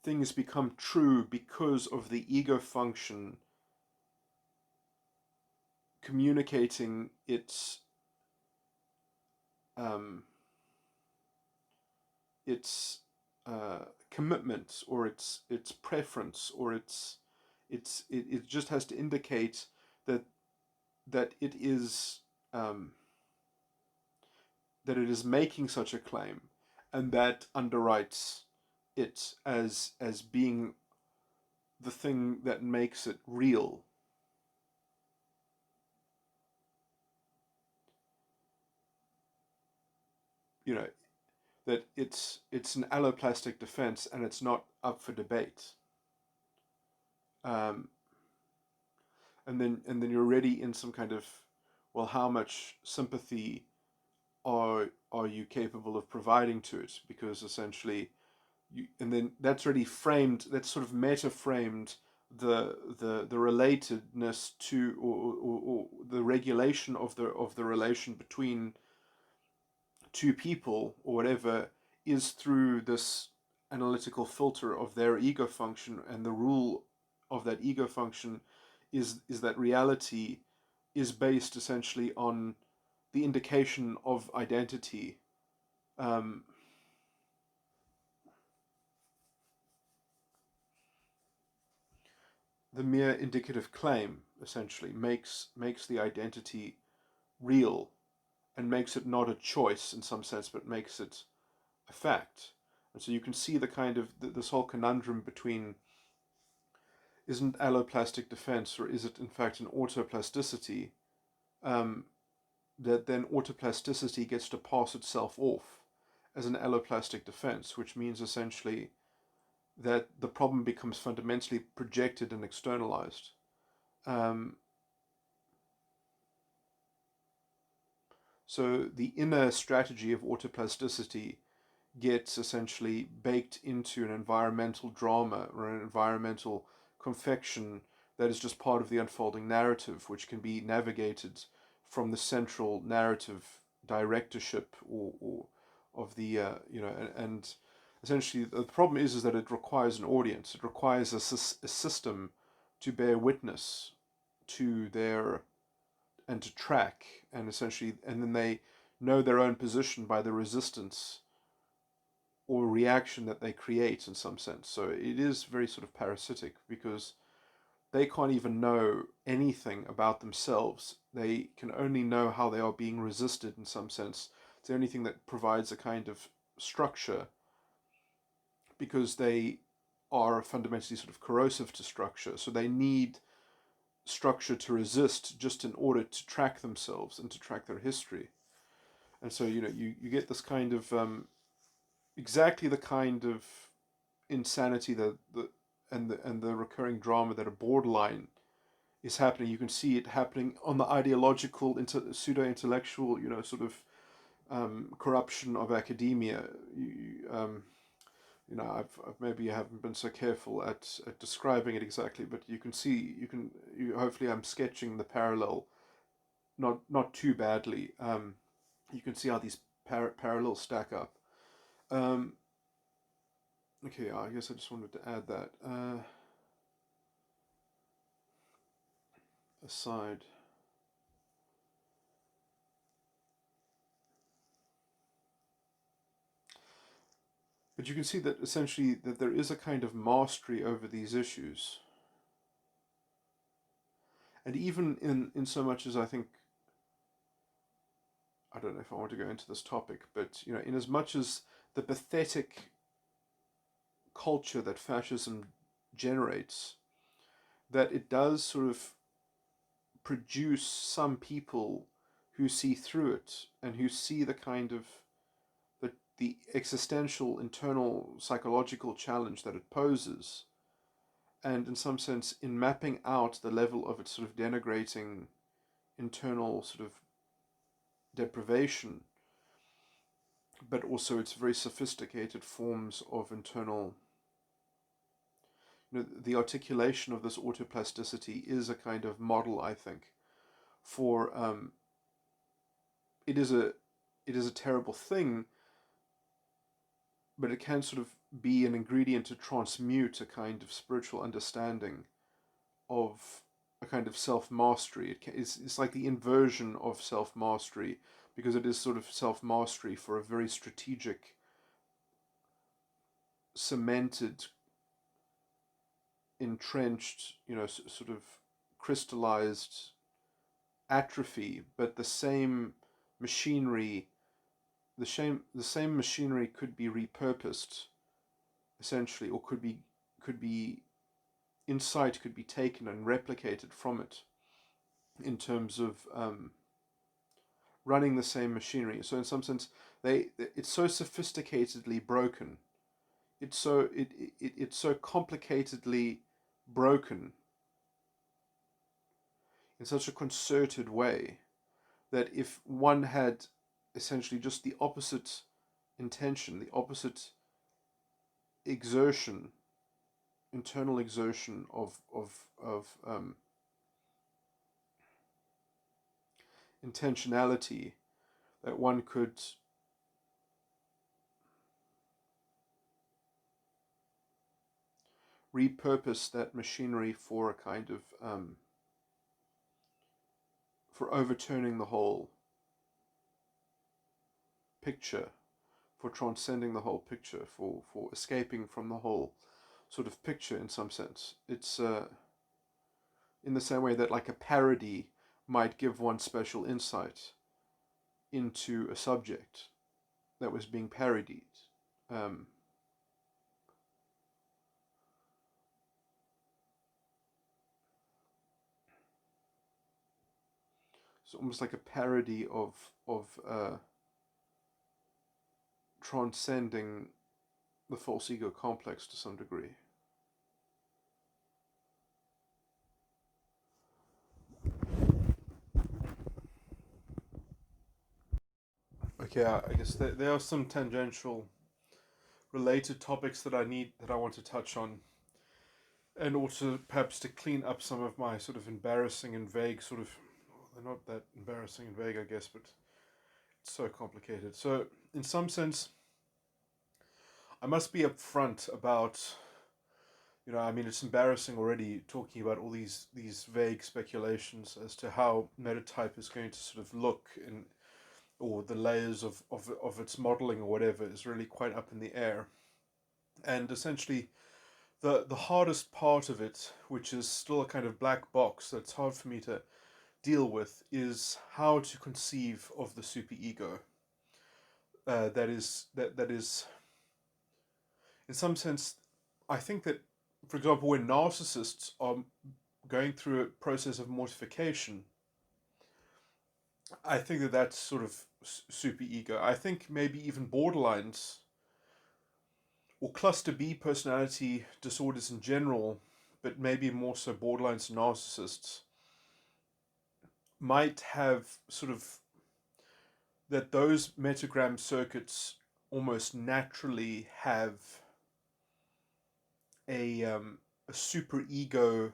things become true because of the ego function communicating um, its commitment or its preference or it just has to indicate that that it is um, that it is making such a claim, and that underwrites it as being the thing that makes it real. You know, that it's an alloplastic defense and it's not up for debate. Um, and then you're already in some kind of, well, how much sympathy are you capable of providing to it? Because essentially, and then that's already framed. That's sort of meta framed the relatedness to or the regulation of the relation between two people or whatever is through this analytical filter of their ego function, and the rule of that ego function is that reality is based essentially on the indication of identity. Um, the mere indicative claim essentially makes the identity real and makes it not a choice in some sense, but makes it a fact. And so you can see the kind of this whole conundrum between, isn't alloplastic defense or is it in fact an autoplasticity, um, that then autoplasticity gets to pass itself off as an alloplastic defense, which means essentially that the problem becomes fundamentally projected and externalized. Um, so the inner strategy of autoplasticity gets essentially baked into an environmental drama or an environmental confection that is just part of the unfolding narrative, which can be navigated from the central narrative directorship or of the and essentially the problem is that it requires an audience. It requires a system to bear witness to their and to track, and essentially, and then they know their own position by the resistance or reaction that they create in some sense. So it is very sort of parasitic because they can't even know anything about themselves. They can only know how they are being resisted in some sense. It's the only thing that provides a kind of structure, because they are fundamentally sort of corrosive to structure. So they need structure to resist just in order to track themselves and to track their history. And so, you get this kind of exactly the kind of insanity and the recurring drama that a borderline is happening. You can see it happening on the ideological, pseudo intellectual, sort of corruption of academia. I've maybe I haven't been so careful at describing it exactly, but you can see, hopefully I'm sketching the parallel not too badly. You can see how these parallels stack up. Um, okay, I guess I just wanted to add that aside. But you can see that essentially that there is a kind of mastery over these issues. And even in so much as I think, I don't know if I want to go into this topic, but in as much as the pathetic culture that fascism generates, that it does sort of produce some people who see through it and who see the kind of the existential internal psychological challenge that it poses, and in some sense in mapping out the level of its sort of denigrating internal sort of deprivation, but also its very sophisticated forms of internal the articulation of this autoplasticity is a kind of model, I think, for it is a terrible thing, but it can sort of be an ingredient to transmute a kind of spiritual understanding of a kind of self-mastery. It's like the inversion of self-mastery, because it is sort of self-mastery for a very strategic, cemented, entrenched, sort of crystallized atrophy, but the same machinery, the same machinery could be repurposed, essentially, or could be insight could be taken and replicated from it in terms of running the same machinery. So in some sense, it's so sophisticatedly broken. It's so complicatedly broken in such a concerted way that if one had essentially just the opposite intention, the opposite exertion, internal exertion of intentionality, that one could repurpose that machinery for a kind of for overturning the whole picture, for transcending the whole picture, for escaping from the whole sort of picture in some sense. It's in the same way that like a parody might give one special insight into a subject that was being parodied. Um, it's almost like a parody of transcending the false ego complex to some degree. Okay, I guess there are some tangential related topics that I want to touch on, and also perhaps to clean up some of my sort of embarrassing and vague sort of. They're not that embarrassing and vague, I guess, but it's so complicated. So, in some sense, I must be upfront about. I mean, it's embarrassing already talking about all these vague speculations as to how metatype is going to sort of look in, or the layers of its modeling or whatever is really quite up in the air. And essentially, the hardest part of it, which is still a kind of black box that's hard for me to deal with, is how to conceive of the superego. That is, in some sense, I think that, for example, when narcissists are going through a process of mortification, I think that that's sort of superego. I think maybe even borderlines or cluster B personality disorders in general, but maybe more so borderlines and narcissists, might have sort of that those metagram circuits almost naturally have a super ego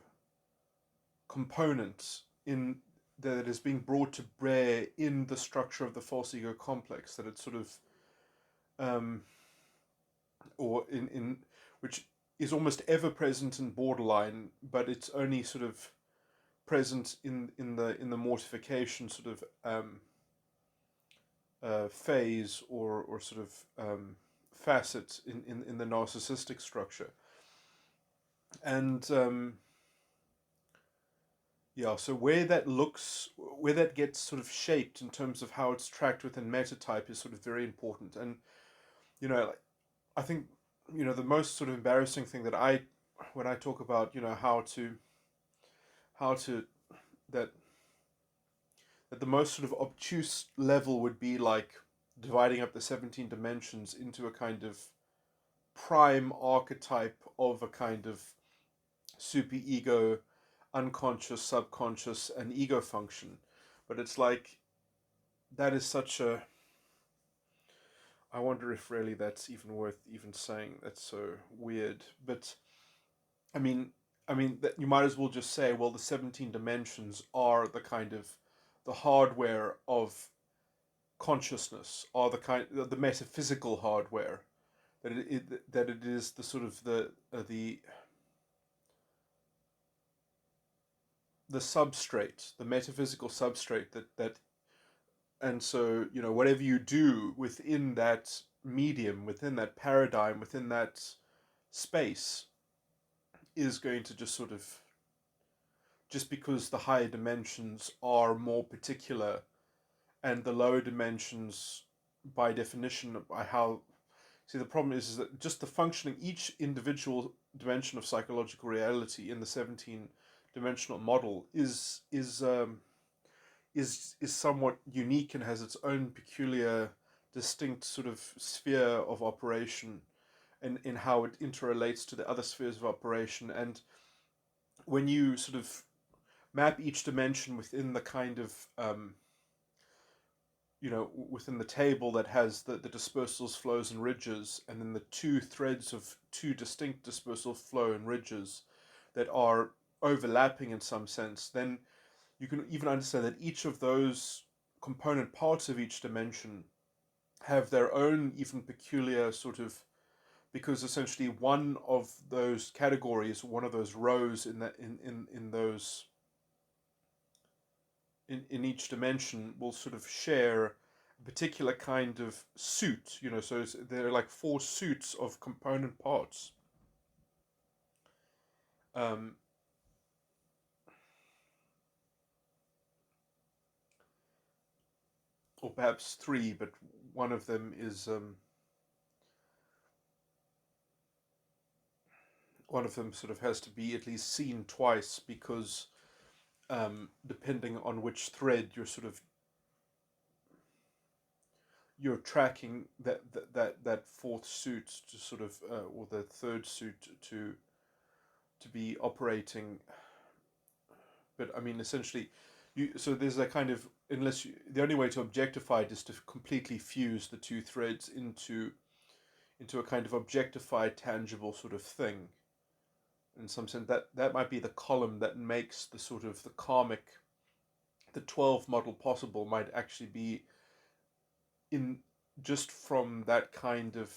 component in that is being brought to bear in the structure of the false ego complex, that it's sort of or in which is almost ever present in borderline, but it's only sort of present in the mortification sort of phase or sort of facet in the narcissistic structure. And yeah, so where that gets sort of shaped in terms of how it's tracked within metatype is sort of very important. And like, I think the most sort of embarrassing thing that when I talk about how to that the most sort of obtuse level would be like dividing up the 17 dimensions into a kind of prime archetype of a kind of superego, unconscious, subconscious, and ego function. But it's like that is such a. I wonder if really that's even worth even saying. That's so weird. But I mean, that you might as well just say, well, the 17 dimensions are the kind of the hardware of consciousness, are the metaphysical hardware, that it is the sort of the substrate, the metaphysical substrate that and so, whatever you do within that medium, within that paradigm, within that space, is going to just sort of, just because the higher dimensions are more particular and the lower dimensions, by definition, by how, see, the problem is that just the functioning, each individual dimension of psychological reality in the 17 dimensional model is somewhat unique and has its own peculiar, distinct sort of sphere of operation, and in how it interrelates to the other spheres of operation. And when you sort of map each dimension within the kind of within the table that has the dispersals, flows, and ridges, and then the two threads of two distinct dispersal, flow, and ridges that are overlapping in some sense, then you can even understand that each of those component parts of each dimension have their own even peculiar sort of, because essentially one of those categories, one of those rows in those in each dimension will sort of share a particular kind of suit, so there are like four suits of component parts. Um, or perhaps three, but one of them is one of them sort of has to be at least seen twice, because depending on which thread you're tracking that fourth suit to sort of or the third suit to be operating. But I mean, essentially, so there's a kind of, the only way to objectify it is to completely fuse the two threads into a kind of objectified, tangible sort of thing. In some sense, that might be the column that makes the sort of the karmic, the 12 model possible might actually be in just from that kind of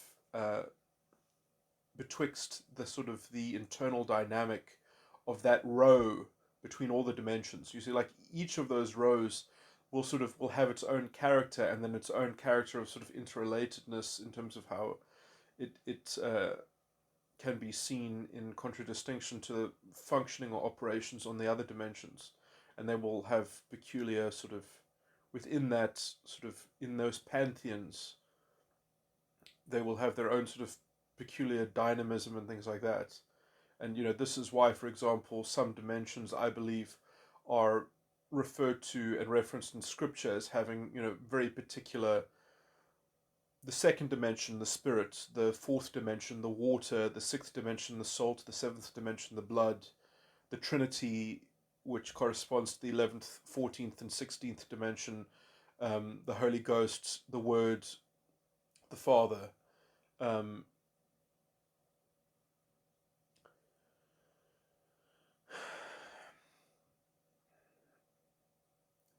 betwixt the sort of the internal dynamic of that row between all the dimensions. You see, like each of those rows will have its own character, and then its own character of sort of interrelatedness in terms of how it can be seen in contradistinction to the functioning or operations on the other dimensions, and they will have peculiar sort of, within that sort of, in those pantheons, they will have their own sort of peculiar dynamism and things like that. And this is why, for example, some dimensions, I believe, are referred to and referenced in scripture as having very particular, the second dimension, the spirit; the fourth dimension, the water; the sixth dimension, the salt; the seventh dimension, the blood; the Trinity, which corresponds to the 11th, 14th, and 16th dimension; the Holy Ghost; the Word; the Father. Um,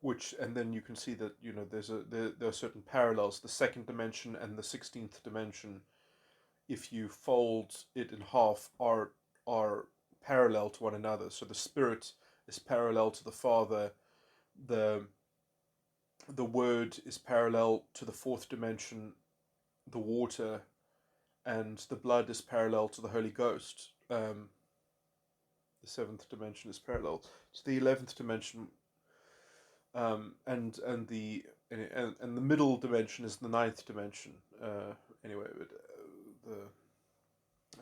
which, and then you can see that there are certain parallels. The second dimension and the 16th dimension, if you fold it in half, are parallel to one another. So the spirit is parallel to the Father, the Word is parallel to the fourth dimension, the water, and the blood is parallel to the Holy Ghost. The seventh dimension is parallel to the 11th dimension, and the middle dimension is the ninth dimension. Anyway, but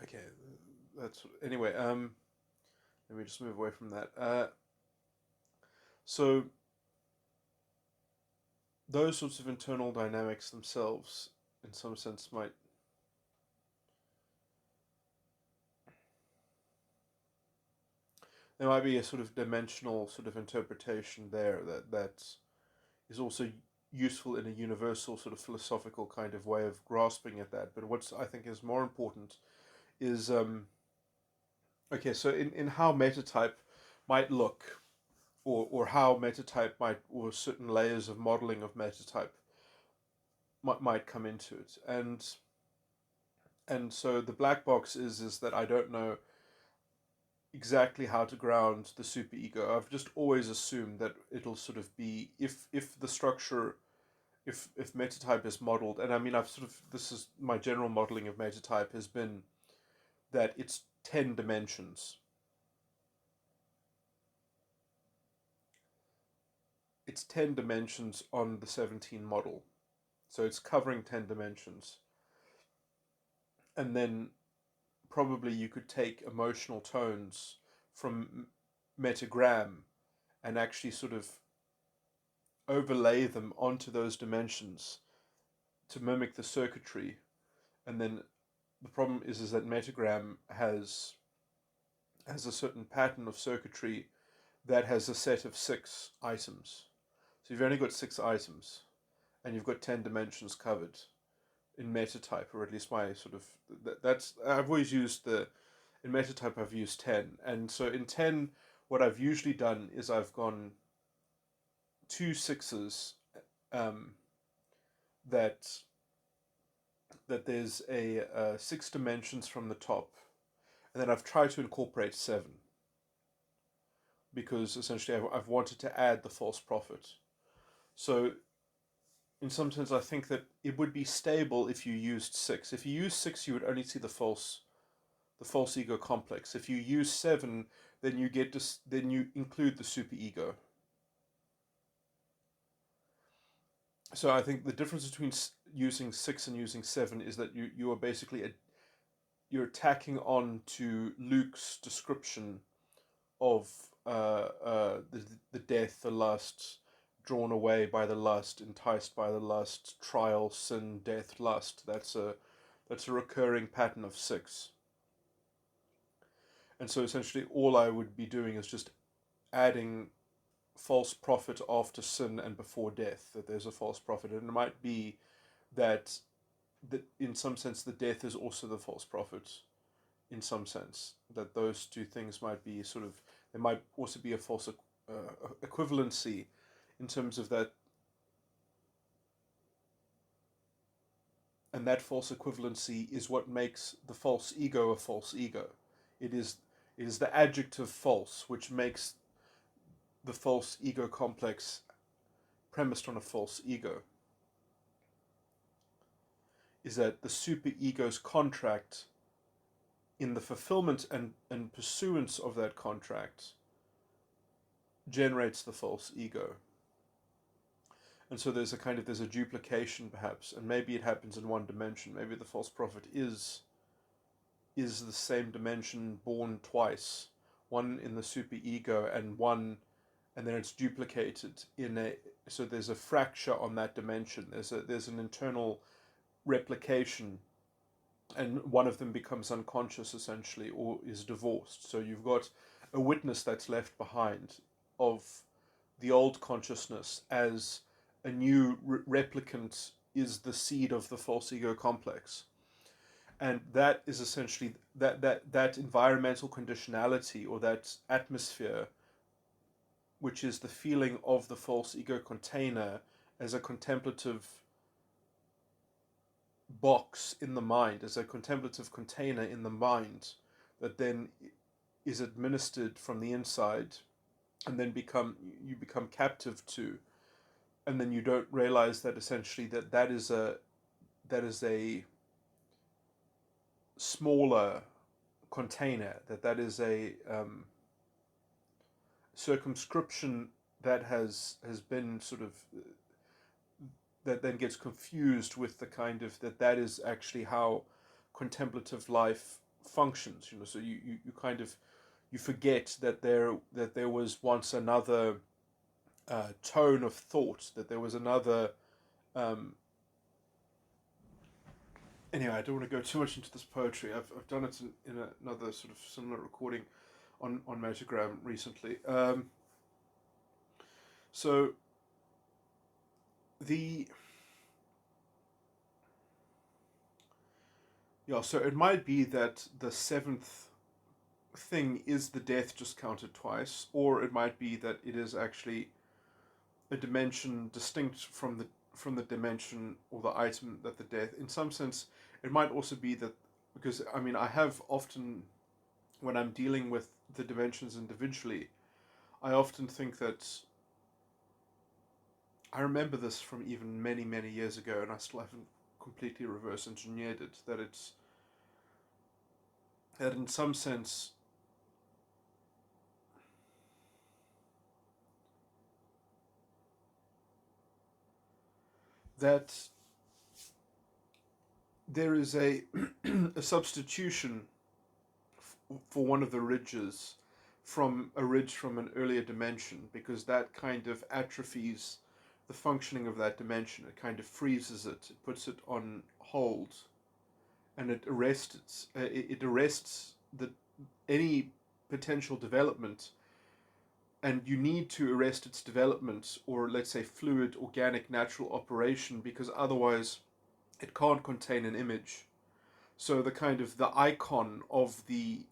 okay, that's anyway. Let me just move away from that. So those sorts of internal dynamics themselves, in some sense, might. There might be a sort of dimensional sort of interpretation there that is also useful in a universal sort of philosophical kind of way of grasping at that. But what I think is more important is Okay, so in how metatype might look, or how metatype might, or certain layers of modeling of metatype might come into it, and so the black box is that I don't know exactly how to ground the superego. I've just always assumed that it'll sort of be, if the structure, if metatype is modeled, and I mean, I've sort of, this is my general modeling of metatype has been that it's 10 dimensions. It's 10 dimensions on the 17 model. So it's covering 10 dimensions. And then probably you could take emotional tones from metagram and actually sort of overlay them onto those dimensions to mimic the circuitry. And then the problem is that metagram has a certain pattern of circuitry that has a set of 6 items. So you've only got 6 items, and you've got 10 dimensions covered in metatype, or at least my sort of, that's, I've always used in metatype I've used 10, and so in 10 what I've usually done is I've gone 2 sixes, um, that there's a 6 dimensions from the top, and then I've tried to incorporate 7, because essentially I've wanted to add the false prophet. So in some sense I think that it would be stable if you used 6. If you use 6, you would only see the false ego complex. If you use 7, then you get this, then you include the superego. So I think the difference between using 6 and using 7 is that you are basically you're tacking on to Luke's description of the death, the lust, drawn away by the lust, enticed by the lust, trial, sin, death, lust. That's a recurring pattern of 6. And so essentially all I would be doing is just adding false prophet after sin and before death, that there's a false prophet. And it might be that in some sense the death is also the false prophet, in some sense, that those two things might be sort of, there might also be a false equivalency in terms of that, and that false equivalency is what makes the false ego a false ego. It is the adjective false which makes the false ego complex premised on a false ego. Is that the superego's contract, in the fulfillment and pursuance of that contract, generates the false ego. And so there's a duplication perhaps, and maybe it happens in one dimension. Maybe the false prophet is the same dimension born twice, one in the superego and then it's duplicated so there's a fracture on that dimension. There's an internal replication, and one of them becomes unconscious essentially, or is divorced. So you've got a witness that's left behind of the old consciousness, as a new replicant is the seed of the false ego complex. And that is essentially that environmental conditionality, or that atmosphere, which is the feeling of the false ego container as a contemplative box in the mind, as a contemplative container in the mind, that then is administered from the inside, and then you become captive to, and then you don't realize that essentially that is a smaller container, that is a circumscription that has been sort of, that then gets confused with the kind of, that is actually how contemplative life functions. So you kind of, you forget that there was once another tone of thought, that there was another anyway, I don't want to go too much into this poetry. I've done it in another sort of similar recording on Metagram recently. So so it might be that the 7th thing is the death just counted twice, or it might be that it is actually a dimension distinct from the dimension or the item that the death. In some sense, it might also be that, because I mean I have often, when I'm dealing with the dimensions individually, I often think that I remember this from even many, many years ago, and I still haven't completely reverse engineered it, that in some sense that there is a a substitution for one of the ridges from a ridge from an earlier dimension, because that kind of atrophies the functioning of that dimension. It kind of freezes it, it puts it on hold, and it arrests the any potential development, and you need to arrest its development, or let's say fluid organic natural operation, because otherwise it can't contain an image. So the kind of the icon of the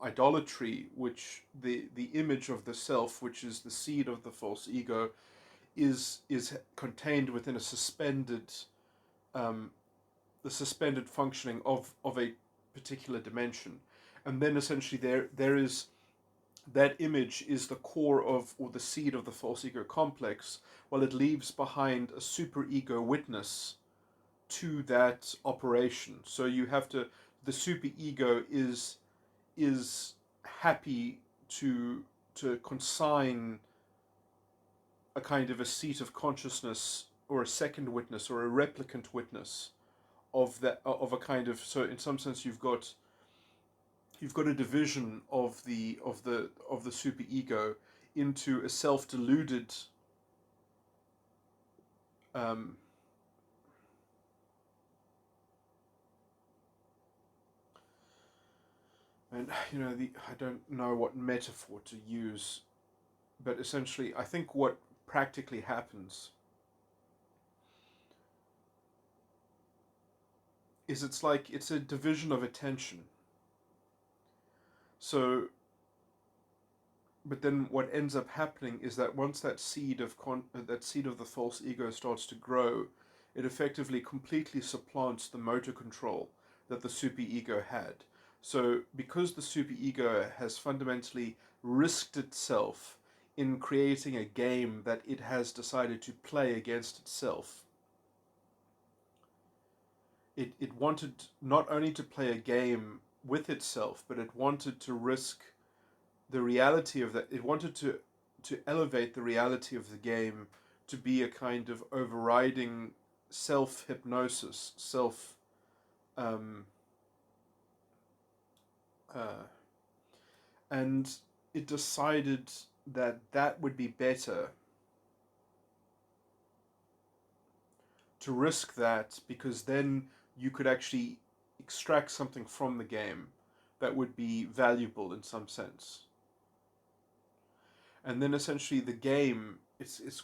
idolatry, which the image of the self, which is the seed of the false ego, is contained within a suspended um, the suspended functioning of a particular dimension. And then essentially there is that image is the core of, or the seed of, the false ego complex, while it leaves behind a super ego witness to that operation. So you have to, the super ego is happy to consign a kind of a seat of consciousness, or a second witness, or a replicant witness of that, of a kind of, so in some sense you've got a division of the super ego into a self-deluded um, and I don't know what metaphor to use, but essentially I think what practically happens is it's a division of attention. So, but then what ends up happening is that once that seed of the false ego starts to grow, it effectively completely supplants the motor control that the superego had. So because the superego has fundamentally risked itself in creating a game that it has decided to play against itself, it wanted not only to play a game with itself, but it wanted to risk the reality of that. It wanted to elevate the reality of the game to be a kind of overriding self hypnosis, self um, uh, and it decided that that would be better to risk that, because then you could actually extract something from the game that would be valuable in some sense. And then essentially the game, it's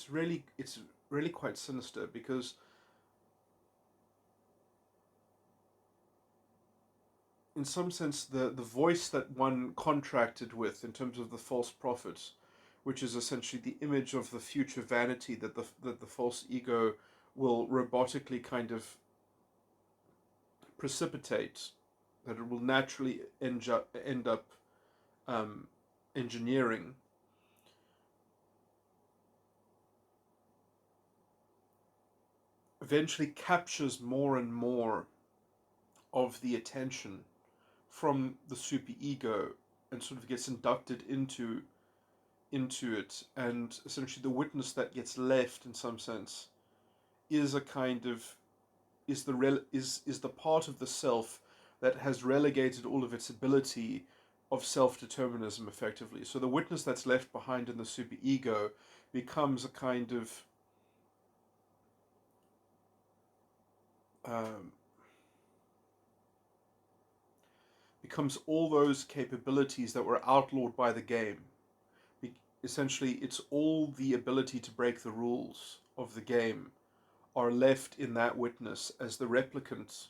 really quite sinister, because in some sense the voice that one contracted with in terms of the false prophet, which is essentially the image of the future vanity that the false ego will robotically kind of precipitate, that it will naturally end up um, engineering, eventually captures more and more of the attention from the superego, and sort of gets inducted into it, and essentially the witness that gets left in some sense is a kind of is the part of the self that has relegated all of its ability of self-determinism effectively. So the witness that's left behind in the superego becomes a kind of um, becomes all those capabilities that were outlawed by the game. Essentially, it's all the ability to break the rules of the game are left in that witness as the replicant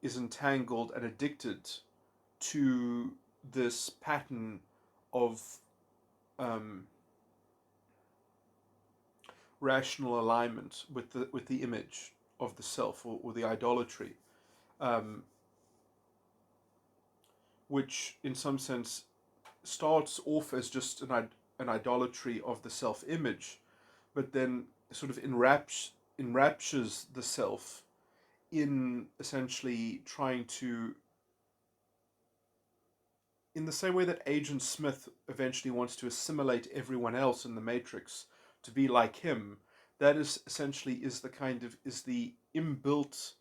is entangled and addicted to this pattern of um, rational alignment with the image of the self, or the idolatry, um, which in some sense starts off as just an idolatry of the self image, but then sort of enraptures the self in essentially trying to, in the same way that Agent Smith eventually wants to assimilate everyone else in the Matrix to be like him. That is essentially is the inbuilt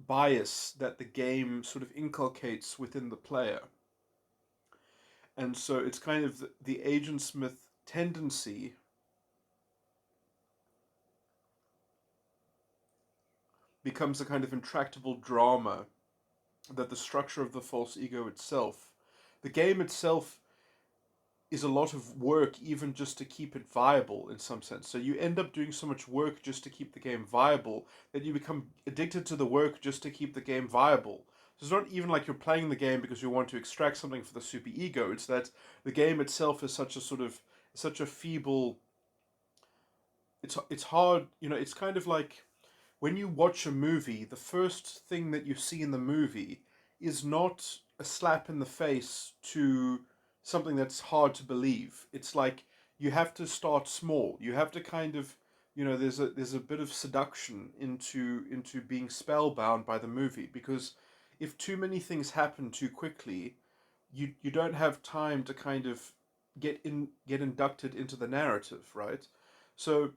bias that the game sort of inculcates within the player. And so it's kind of the Agent Smith tendency becomes a kind of intractable drama that the structure of the false ego itself, the game itself, is a lot of work even just to keep it viable in some sense. So you end up doing so much work just to keep the game viable that you become addicted to the work just to keep the game viable. So it's not even like you're playing the game because you want to extract something for the super ego. It's that the game itself is such a feeble. It's hard. It's kind of like when you watch a movie, the first thing that you see in the movie is not a slap in the face to something that's hard to believe. It's like you have to start small. You have to kind of, there's a bit of seduction into being spellbound by the movie, because if too many things happen too quickly, you don't have time to kind of get inducted into the narrative, right? So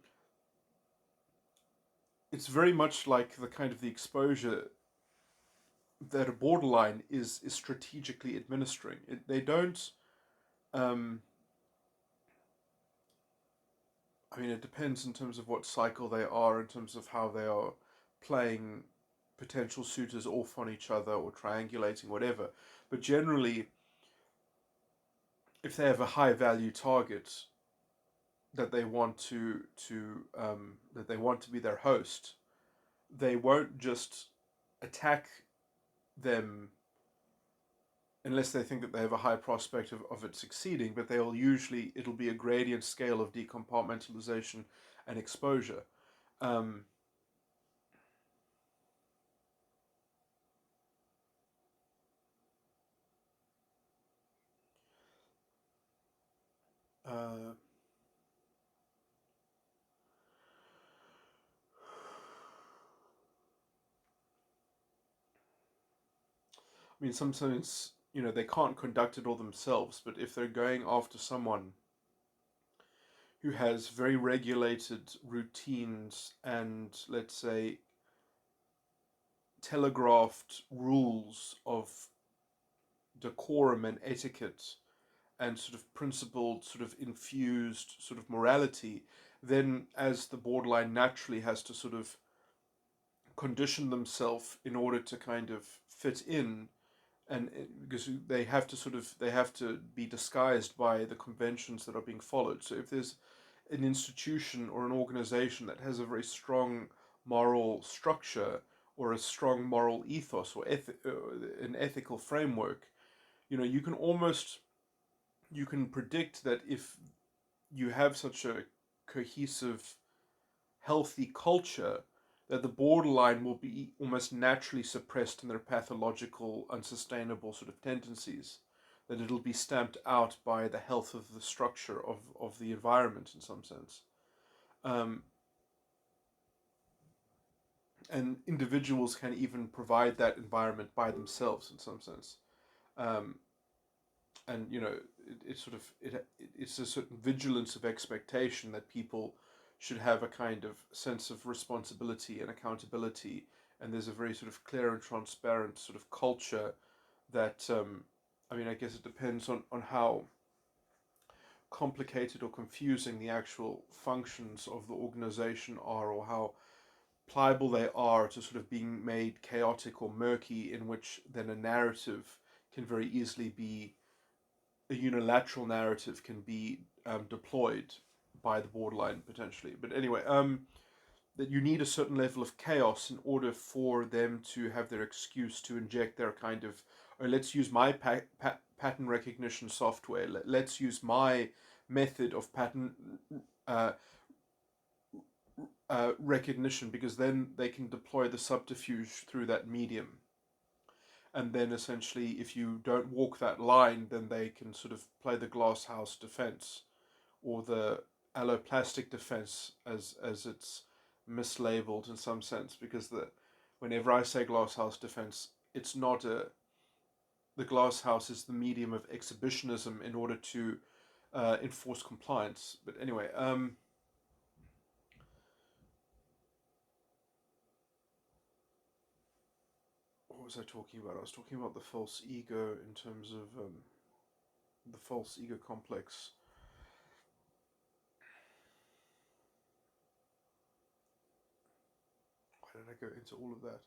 it's very much like the kind of the exposure that a borderline is strategically administering. They don't. Um, I mean, it depends in terms of what cycle they are, in terms of how they are playing potential suitors off on each other or triangulating, whatever. But generally, if they have a high value target that they want to be their host, they won't just attack them unless they think that they have a high prospect of it succeeding, but it'll be a gradient scale of decompartmentalization and exposure. Um, uh, I mean, sometimes they can't conduct it all themselves, but if they're going after someone who has very regulated routines and, let's say, telegraphed rules of decorum and etiquette and sort of principled, sort of infused sort of morality, then as the borderline naturally has to sort of condition themselves in order to kind of fit in, and because they have to be disguised by the conventions that are being followed. So if there's an institution or an organization that has a very strong moral structure or a strong moral ethos or an ethical framework, you can predict that if you have such a cohesive, healthy culture, that the borderline will be almost naturally suppressed in their pathological, unsustainable sort of tendencies. That it'll be stamped out by the health of the structure of the environment in some sense. Um, and individuals can even provide that environment by themselves in some sense. Um, and it's a certain vigilance of expectation that people should have a kind of sense of responsibility and accountability, and there's a very sort of clear and transparent sort of culture that I mean, I guess it depends on how complicated or confusing the actual functions of the organization are, or how pliable they are to sort of being made chaotic or murky, in which then a narrative can very easily be, a unilateral narrative can be deployed by the borderline potentially. But anyway, that you need a certain level of chaos in order for them to have their excuse to inject their kind of, or let's use my pattern recognition software. Let's use my method of pattern uh, recognition, because then they can deploy the subterfuge through that medium. And then essentially, if you don't walk that line, then they can sort of play the glass house defense, or the alloplastic defense, as it's mislabeled in some sense, because whenever I say glass house defense, it's not the glass house is the medium of exhibitionism in order to enforce compliance. But anyway, what was I talking about? I was talking about the false ego in terms of the false ego complex. Why did I go into all of that?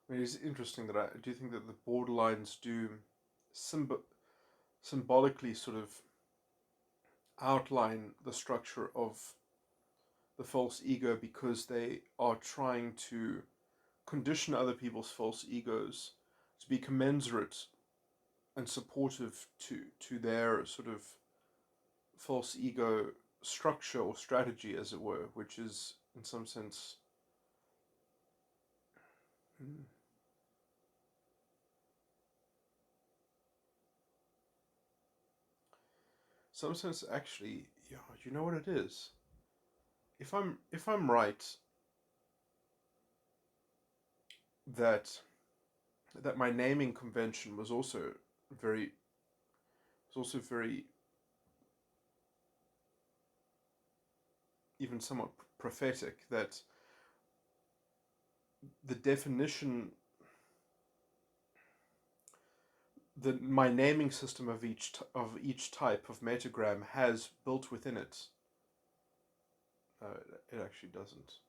I mean, it's interesting that I do think that the borderlines do symbolically sort of outline the structure of the false ego, because they are trying to condition other people's false egos to be commensurate and supportive to their sort of false ego structure or strategy, as it were, which is in some sense. In some sense, actually, yeah, you know what it is. If I'm right, that my naming convention very was also very, even somewhat prophetic, that the definition, my naming system of each type of metagram has built within it. It actually doesn't.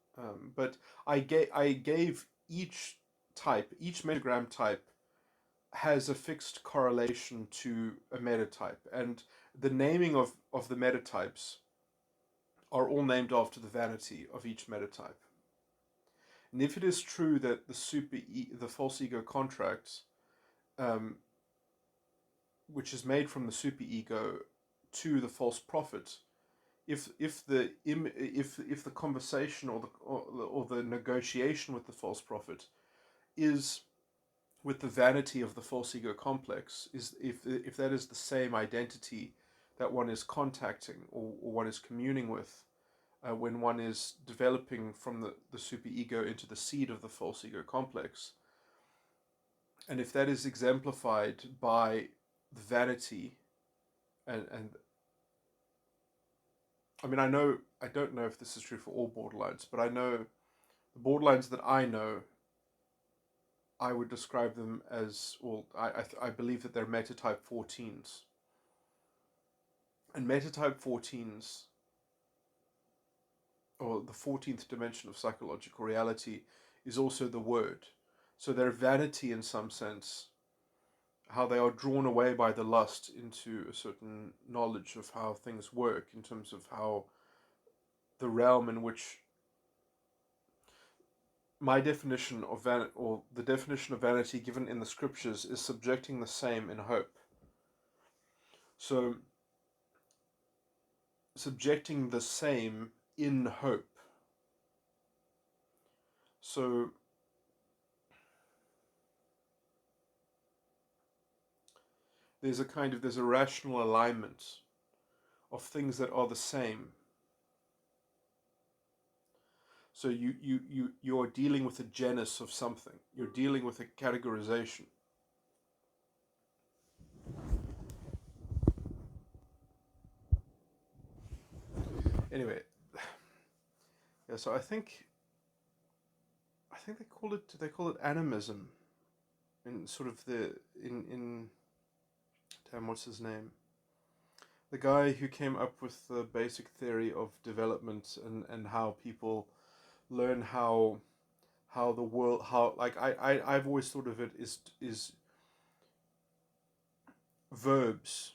But I gave each metagram type has a fixed correlation to a metatype, and the naming of the metatypes are all named after the vanity of each metatype. And if it is true that the false ego contract, um, which is made from the superego to the false prophet, if the conversation or the negotiation with the false prophet is with the vanity of the false ego complex, is if that is the same identity that one is contacting, or one is communing with, when one is developing from the superego into the seed of the false ego complex, and if that is exemplified by the vanity, and I mean, I don't know if this is true for all borderlines, but I know the borderlines that I know, I would describe them as, well, I believe that they're metatype 14s. And metatype 14s, or the 14th dimension of psychological reality, is also the word. So their vanity, in some sense, how they are drawn away by the lust into a certain knowledge of how things work, in terms of how the realm in which my definition of vanity, or the definition of vanity given in the scriptures, is subjecting the same in hope. So, subjecting the same in hope. So, there's a rational alignment of things that are the same. So you are dealing with a genus of something. You're dealing with a categorization. Anyway, yeah. So I think they call it animism, in sort of in damn, what's his name? The guy who came up with the basic theory of development, and how people learn how the world, how, like, I've always thought of it is verbs.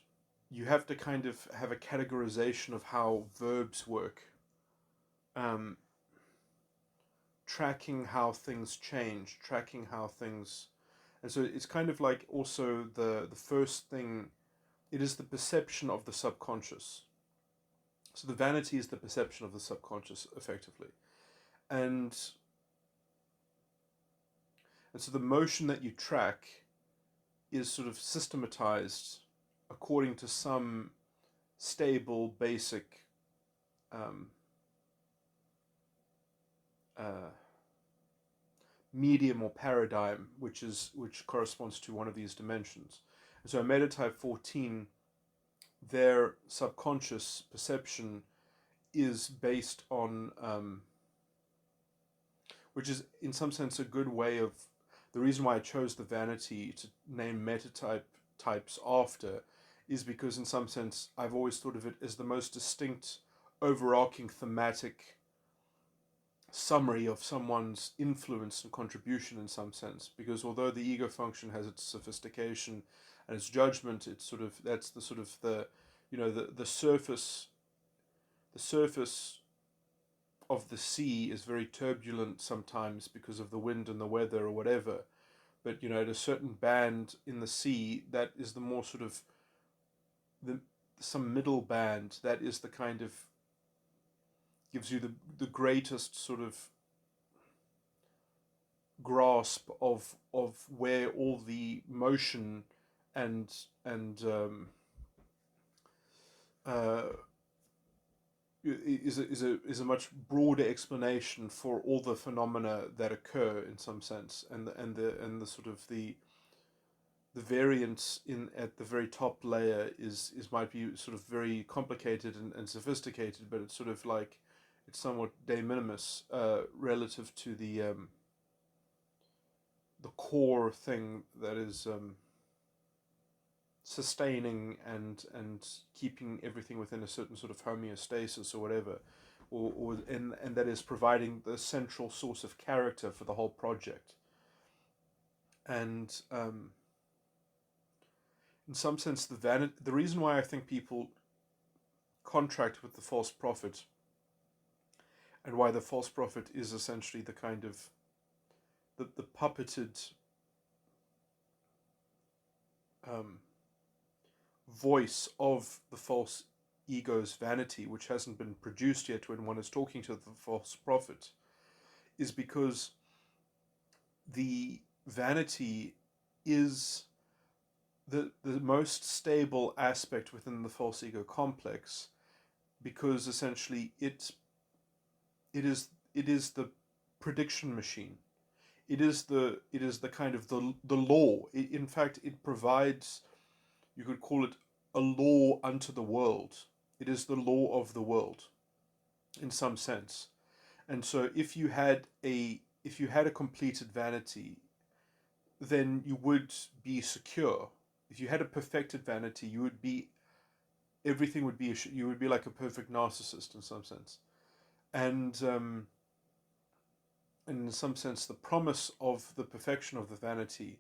You have to kind of have a categorization of how verbs work, um, tracking how things change, tracking how things, and so it's kind of like also the first thing. It is the perception of the subconscious. So the vanity is the perception of the subconscious, effectively, and so the motion that you track is sort of systematized according to some stable, basic um, uh, medium or paradigm, which corresponds to one of these dimensions. And so in Metatype 14, their subconscious perception is based on, which is in some sense a good way of, the reason why I chose the vanity to name metatype types after is because in some sense I've always thought of it as the most distinct overarching thematic summary of someone's influence and contribution in some sense, because although the ego function has its sophistication and its judgment, it's sort of, that's the sort of the, the surface of the sea is very turbulent sometimes because of the wind and the weather or whatever, but at a certain band in the sea, that is the more sort of the some middle band, that is the kind of, gives you the greatest sort of grasp of where all the motion and uh, is a much broader explanation for all the phenomena that occur in some sense, and the sort of the variance in at the very top layer is might be sort of very complicated and sophisticated, but it's sort of like, it's somewhat de minimis relative to the core thing that is sustaining and keeping everything within a certain sort of homeostasis or whatever, and that is providing the central source of character for the whole project. And in some sense, the reason why I think people contract with the false prophet, and why the false prophet is essentially the kind of the puppeted um, voice of the false ego's vanity, which hasn't been produced yet when one is talking to the false prophet, is because the vanity is the most stable aspect within the false ego complex, because essentially it is the prediction machine. It is the kind of the law. In fact, it provides, you could call it a law unto the world. It is the law of the world, in some sense. And so, if you had a completed vanity, then you would be secure. If you had a perfected vanity, you would be, everything would be, you would be like a perfect narcissist in some sense. And in some sense, the promise of the perfection of the vanity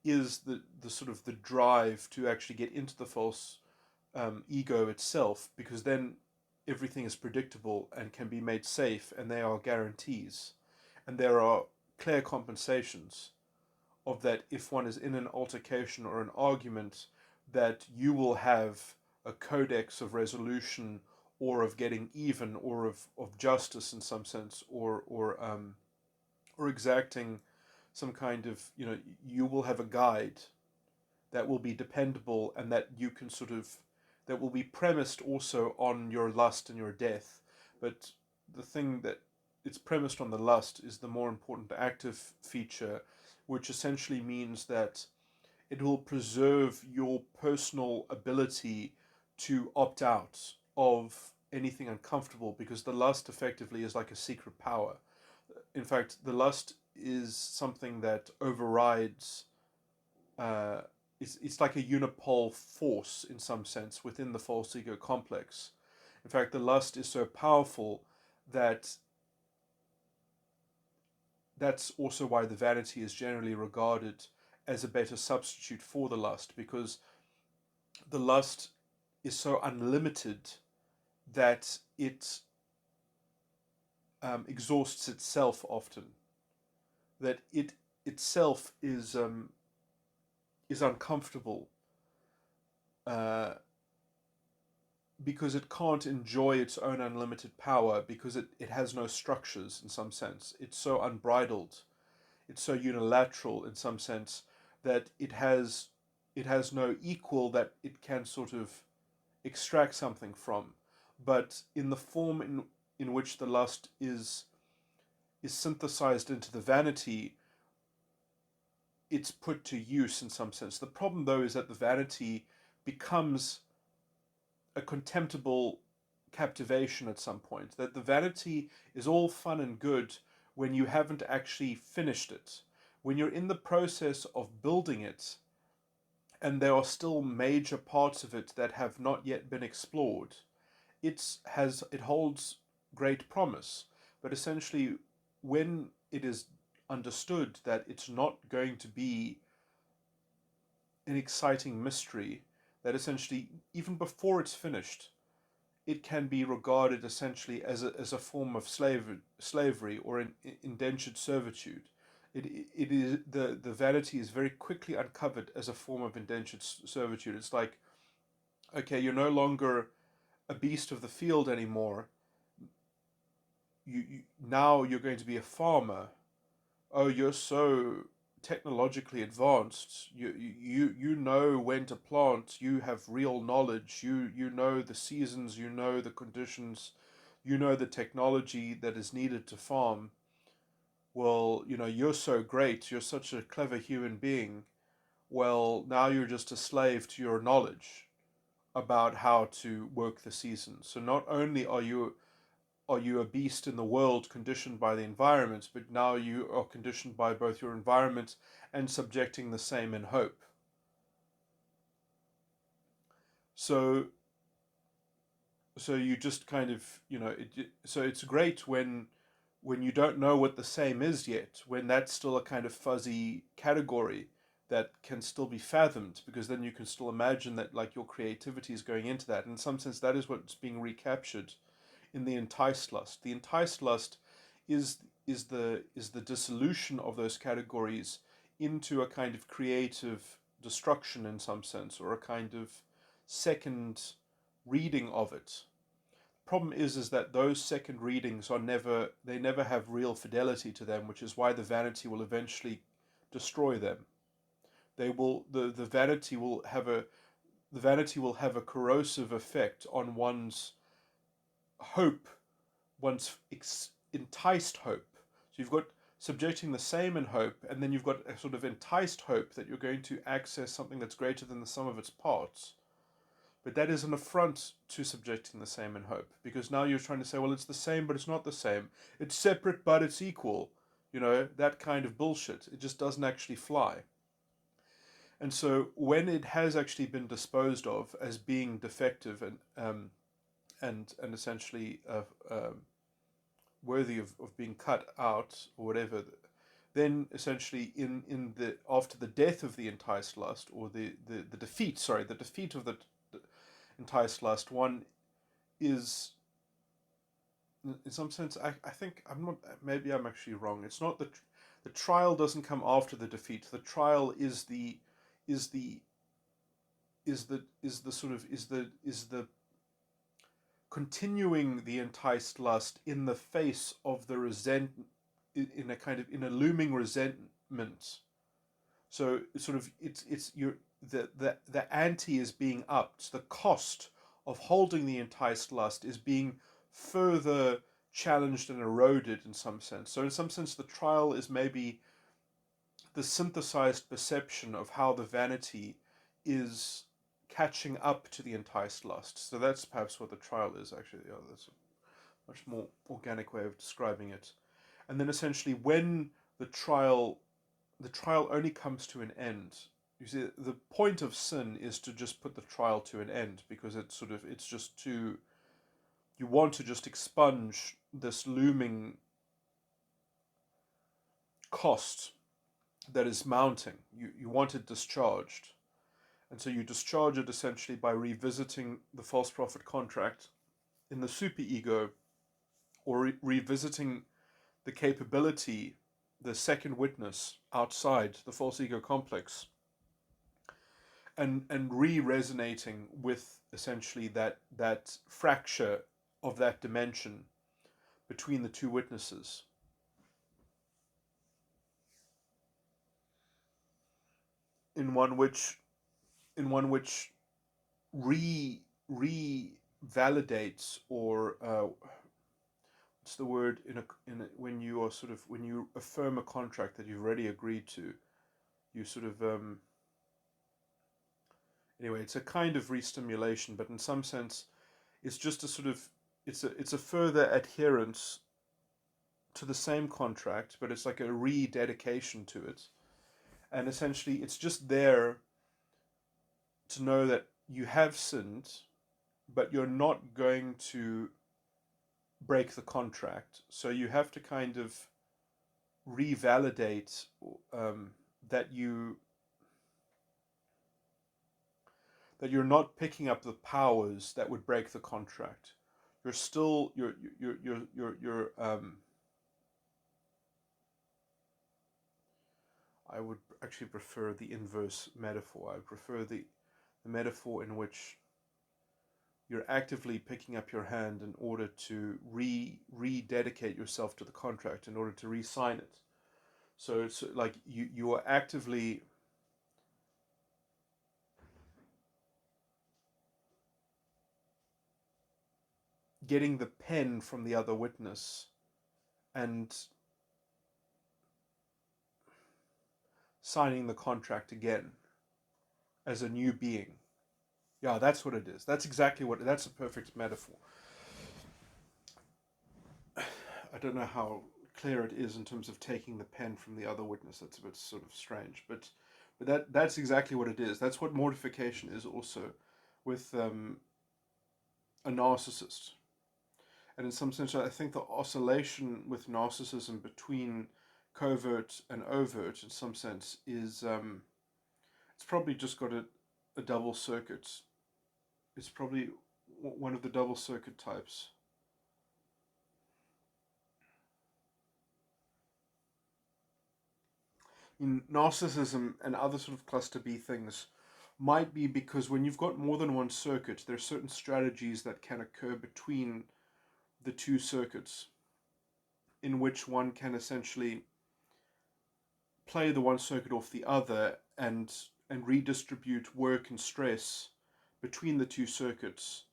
is the sort of the drive to actually get into the false ego itself, because then everything is predictable and can be made safe, and they are guarantees, and there are clear compensations of that. If one is in an altercation or an argument, that you will have a codex of resolution, or of getting even, or of justice in some sense, or exacting some kind of, you will have a guide that will be dependable, and that you can sort of, that will be premised also on your lust and your death. But the thing that it's premised on, the lust, is the more important active feature, which essentially means that it will preserve your personal ability to opt out of anything uncomfortable, because the lust effectively is like a secret power. In fact, the lust is something that overrides. It's like a unipole force in some sense within the false ego complex. In fact, the lust is so powerful that that's also why the vanity is generally regarded as a better substitute for the lust, because the lust is so unlimited that it exhausts itself often, that it itself is uncomfortable, uh, because it can't enjoy its own unlimited power, because it has no structures in some sense. It's so unbridled, it's so unilateral in some sense, that it has no equal that it can sort of extract something from. But in the form in which the lust is synthesized into the vanity, it's put to use in some sense. The problem, though, is that the vanity becomes a contemptible captivation at some point. That the vanity is all fun and good when you haven't actually finished it. When you're in the process of building it, and there are still major parts of it that have not yet been explored, it holds great promise. But essentially, when it is understood that it's not going to be an exciting mystery, that essentially, even before it's finished, it can be regarded essentially as a form of slavery or an indentured servitude. It is the vanity is very quickly uncovered as a form of indentured servitude. It's like, okay, you're no longer a beast of the field anymore. You now you're going to be a farmer. Oh, you're so technologically advanced. You know when to plant. You have real knowledge. You know the seasons. You know the conditions. You know the technology that is needed to farm. Well, you're so great. You're such a clever human being. Well, now you're just a slave to your knowledge about how to work the seasons. So not only are you a beast in the world conditioned by the environment, but now you are conditioned by both your environment and subjecting the same in hope. So you just kind of, so it's great when you don't know what the same is yet, when that's still a kind of fuzzy category that can still be fathomed, because then you can still imagine that, like, your creativity is going into that. In some sense, that is what's being recaptured in the enticed lust. The enticed lust is the dissolution of those categories into a kind of creative destruction in some sense, or a kind of second reading of it. Problem is that those second readings never have real fidelity to them, which is why the vanity will eventually destroy them. The vanity will have a corrosive effect on one's hope, one's enticed hope. So you've got subjecting the same in hope, and then you've got a sort of enticed hope that you're going to access something that's greater than the sum of its parts. But that is an affront to subjecting the same in hope, because now you're trying to say, well, it's the same, but it's not the same. It's separate, but it's equal. That kind of bullshit. It just doesn't actually fly. And so when it has actually been disposed of as being defective and essentially worthy of being cut out or whatever, then essentially in the after the death of the enticed lust, or the defeat of the enticed lust, one is, in some sense, I think I'm not, maybe I'm actually wrong. It's not the trial doesn't come after the defeat. The trial is the is the continuing the enticed lust in the face of the in a looming resentment. So the ante is being upped. The cost of holding the enticed lust is being further challenged and eroded in some sense. So in some sense, the trial is maybe the synthesized perception of how the vanity is catching up to the enticed lust. So that's perhaps what the trial is, actually. Yeah, that's a much more organic way of describing it. And then essentially, when the trial only comes to an end. You see, the point of sin is to just put the trial to an end, because it's just too, you want to just expunge this looming cost that is mounting. You want it discharged. And so you discharge it essentially by revisiting the false prophet contract in the superego, or revisiting the capability, the second witness outside the false ego complex, and re-resonating with essentially that fracture of that dimension between the two witnesses. In one which validates, or what's the word, when you are sort of, when you affirm a contract that you've already agreed to, you sort of anyway, it's a kind of re-stimulation, but in some sense it's just a sort of, it's a further adherence to the same contract, but it's like a rededication to it. And essentially it's just there to know that you have sinned, but you're not going to break the contract. So you have to kind of revalidate that you're not picking up the powers that would break the contract. You're still you're I would actually prefer the inverse metaphor. I prefer the metaphor in which you're actively picking up your hand in order to rededicate yourself to the contract, in order to re-sign it. So it's like you are actively getting the pen from the other witness and signing the contract again as a new being. Yeah, that's what it is. That's exactly what, that's a perfect metaphor. I don't know how clear it is in terms of taking the pen from the other witness. That's a bit sort of strange, but that's exactly what it is. That's what mortification is also with a narcissist. And in some sense, I think the oscillation with narcissism between covert and overt, in some sense, is it's probably just got a double circuit. It's probably one of the double circuit types. In narcissism and other sort of cluster B things might be because when you've got more than one circuit, there are certain strategies that can occur between the two circuits, in which one can essentially play the one circuit off the other and redistribute work and stress between the two circuits,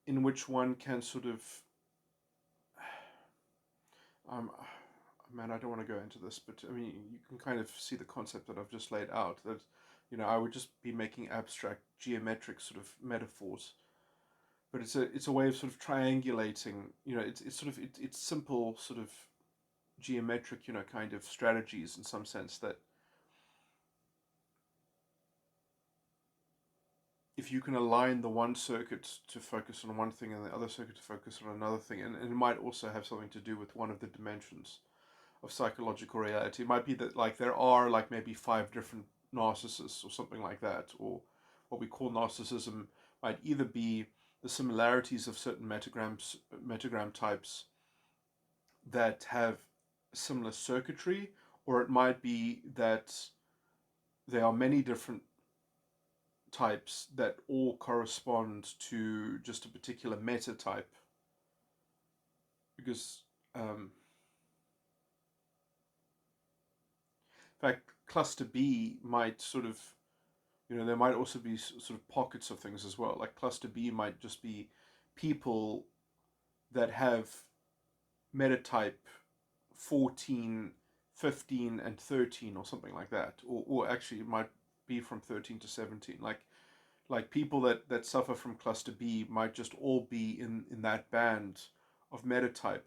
in which one can sort of man, I don't want to go into this, but I mean, you can kind of see the concept that I've just laid out, that I would just be making abstract geometric sort of metaphors, but it's a way of sort of triangulating, it's sort of it's simple sort of geometric, kind of strategies in some sense, that if you can align the one circuit to focus on one thing and the other circuit to focus on another thing, and it might also have something to do with one of the dimensions of psychological reality. It might be that like there are like maybe 5 different narcissists or something like that, or what we call narcissism might either be the similarities of certain metagram types that have similar circuitry, or it might be that there are many different types that all correspond to just a particular metatype. Because in fact, cluster B might sort of, there might also be sort of pockets of things as well. Like cluster B might just be people that have metatype 14, 15, and 13 or something like that. Or actually it might be from 13 to 17. Like people that suffer from cluster B might just all be in that band of metatype,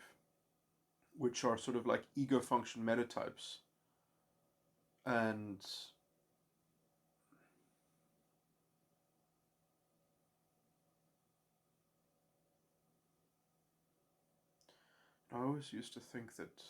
which are sort of like ego function metatypes. And I always used to think that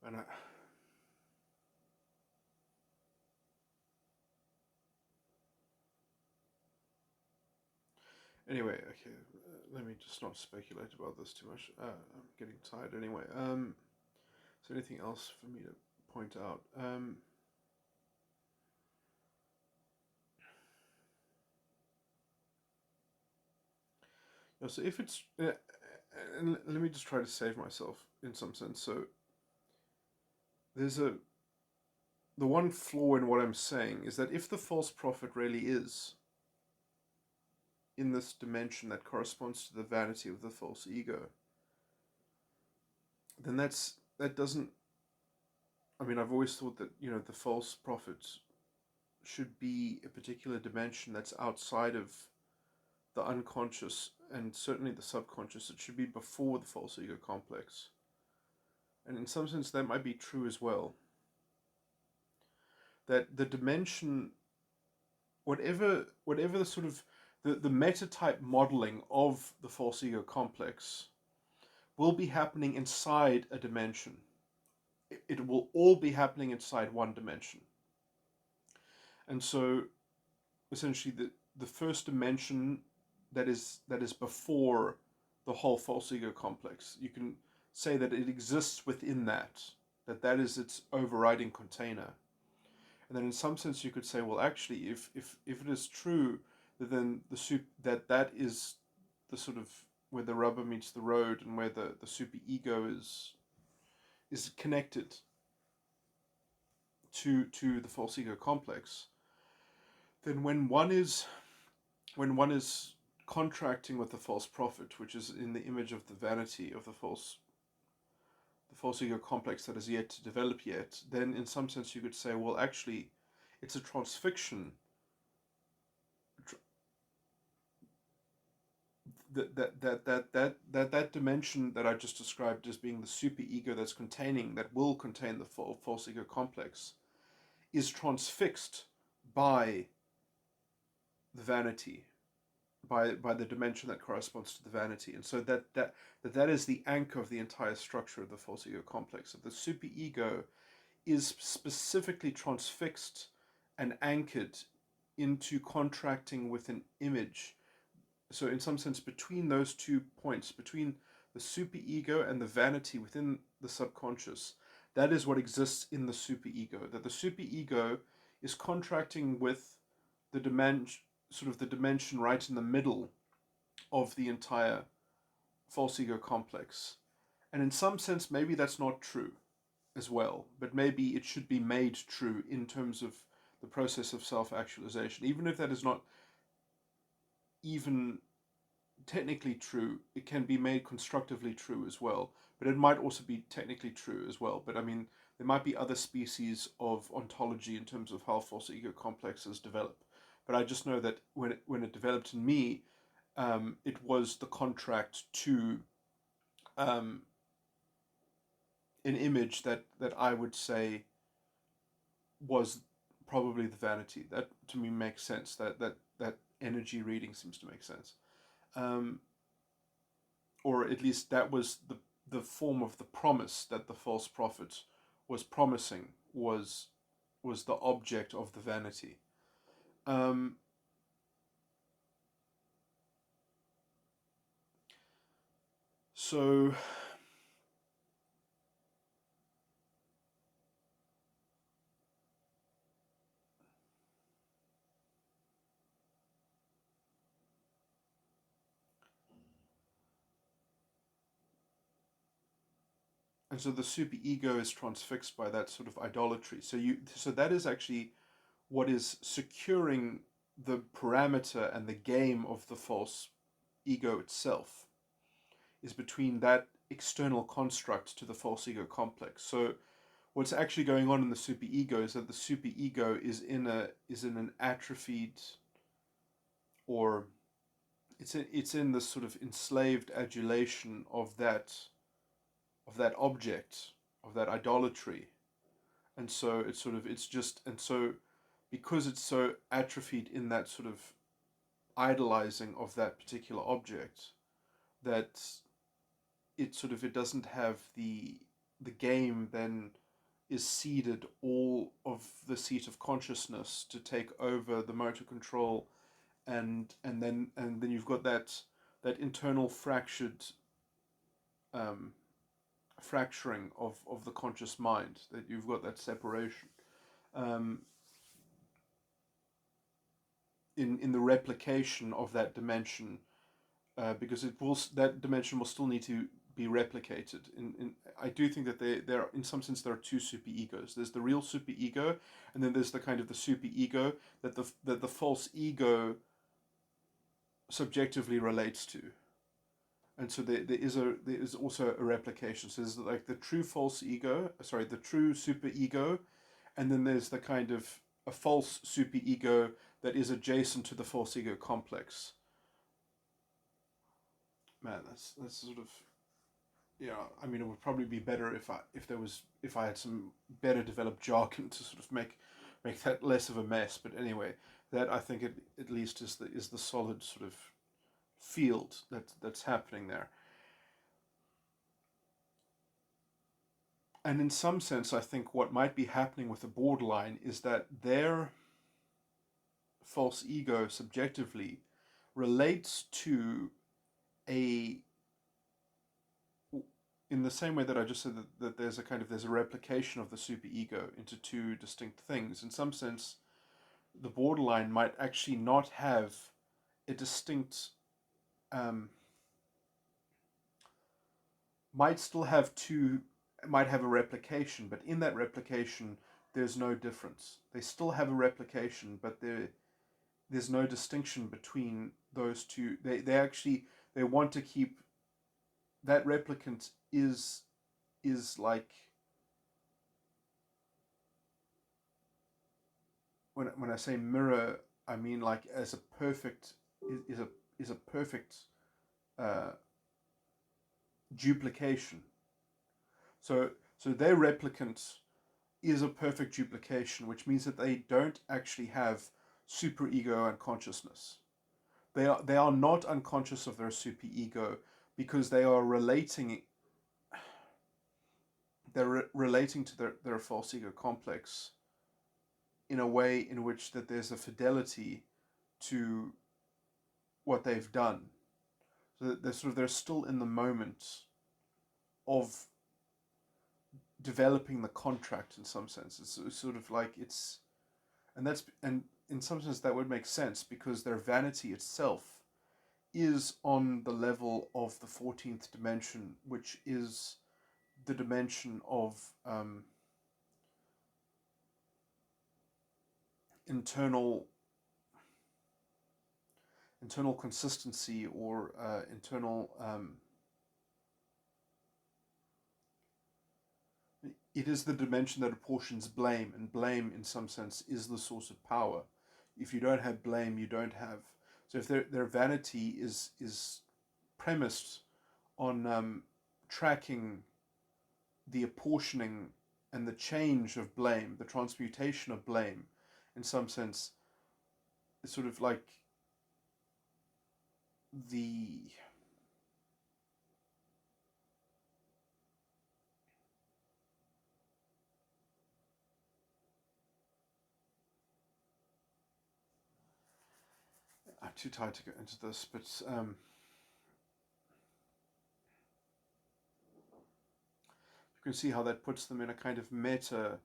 And anyway, okay, let me just not speculate about this too much. I'm getting tired anyway. Is there anything else for me to point out? So if it's, and let me just try to save myself in some sense. So there's the one flaw in what I'm saying is that if the false prophet really is in this dimension that corresponds to the vanity of the false ego, then that doesn't. I mean, I've always thought that the false prophet should be a particular dimension that's outside of the unconscious and certainly the subconscious. It should be before the false ego complex, and in some sense that might be true as well. That the dimension, whatever the sort of the metatype modeling of the false ego complex will be happening inside a dimension. It will all be happening inside one dimension. And so essentially the first dimension that is before the whole false ego complex, you can say that it exists within that is its overriding container. And then in some sense you could say, well, actually, if it is true that then that is the sort of where the rubber meets the road and where the super ego is connected to the false ego complex, then when one is contracting with the false prophet, which is in the image of the vanity of the false ego complex that is yet to develop yet, then in some sense you could say, well, actually, it's a transfixion. That dimension that I just described as being the super ego that will contain the false ego complex is transfixed by the vanity, by the dimension that corresponds to the vanity, and so that is the anchor of the entire structure of the false ego complex. That the super ego is specifically transfixed and anchored into contracting with an image. So in some sense, between those 2 points, between the super ego and the vanity within the subconscious, that is what exists in the super ego. That the super ego is contracting with the dimension right in the middle of the entire false ego complex. And in some sense, maybe that's not true as well, but maybe it should be made true in terms of the process of self-actualization. Even if that is not even technically true, it can be made constructively true as well. But it might also be technically true as well. But I mean, there might be other species of ontology in terms of how false ego complexes develop. But I just know that when it developed in me, it was the contract to an image that I would say was probably the vanity. That to me makes sense. That energy reading seems to make sense. Or at least that was the form of the promise that the false prophet was promising, was the object of the vanity. So and so the super ego is transfixed by that sort of idolatry. So that is actually what is securing the parameter and the game of the false ego itself, is between that external construct to the false ego complex. So what's actually going on in the super ego is that the super ego is in an atrophied, or it's in this sort of enslaved adulation of that object, of that idolatry. And so because it's so atrophied in that sort of idolizing of that particular object, that it doesn't have the the game then is ceded all of the seat of consciousness to take over the motor control, and then you've got that internal um, fracturing of the conscious mind, that you've got that separation um, in the replication of that dimension, because that dimension will still need to be replicated. I do think that there in some sense there are two super egos. There's the real super ego, and then there's the kind of the super ego that the false ego subjectively relates to. And so there is also a replication. So there's like the true false ego, sorry, the true super ego, and then there's the kind of a false super ego that is adjacent to the false ego complex. Man, that's sort of, yeah. I mean, it would probably be better if I had some better developed jargon to sort of make that less of a mess. But anyway, that I think at least is the solid sort of field that's happening there. And in some sense, I think what might be happening with the borderline is that their false ego subjectively relates to a, in the same way that I just said that there's a replication of the superego into two distinct things. In some sense, the borderline might actually not have a distinct, might still have two, might have a replication, but in that replication there's no difference. They still have a replication, but there's no distinction between those two. They want to keep that replicant is like, when I say mirror, I mean like as a perfect is a perfect uh, duplication. So their replicant is a perfect duplication, which means that they don't actually have superego and consciousness. They are not unconscious of their superego because they are relating. They're relating to their false ego complex in a way in which that there's a fidelity to what they've done. So that they're still in the moment of developing the contract in some sense. It's sort of like and in some sense that would make sense because their vanity itself is on the level of the 14th dimension, which is the dimension of internal consistency, or internal. It is the dimension that apportions blame, and blame, in some sense, is the source of power. If you don't have blame, you don't have. So if their vanity is premised on tracking the apportioning and the change of blame, the transmutation of blame, in some sense, it's sort of like the I'm too tired to go into this, but you can see how that puts them in a kind of meta,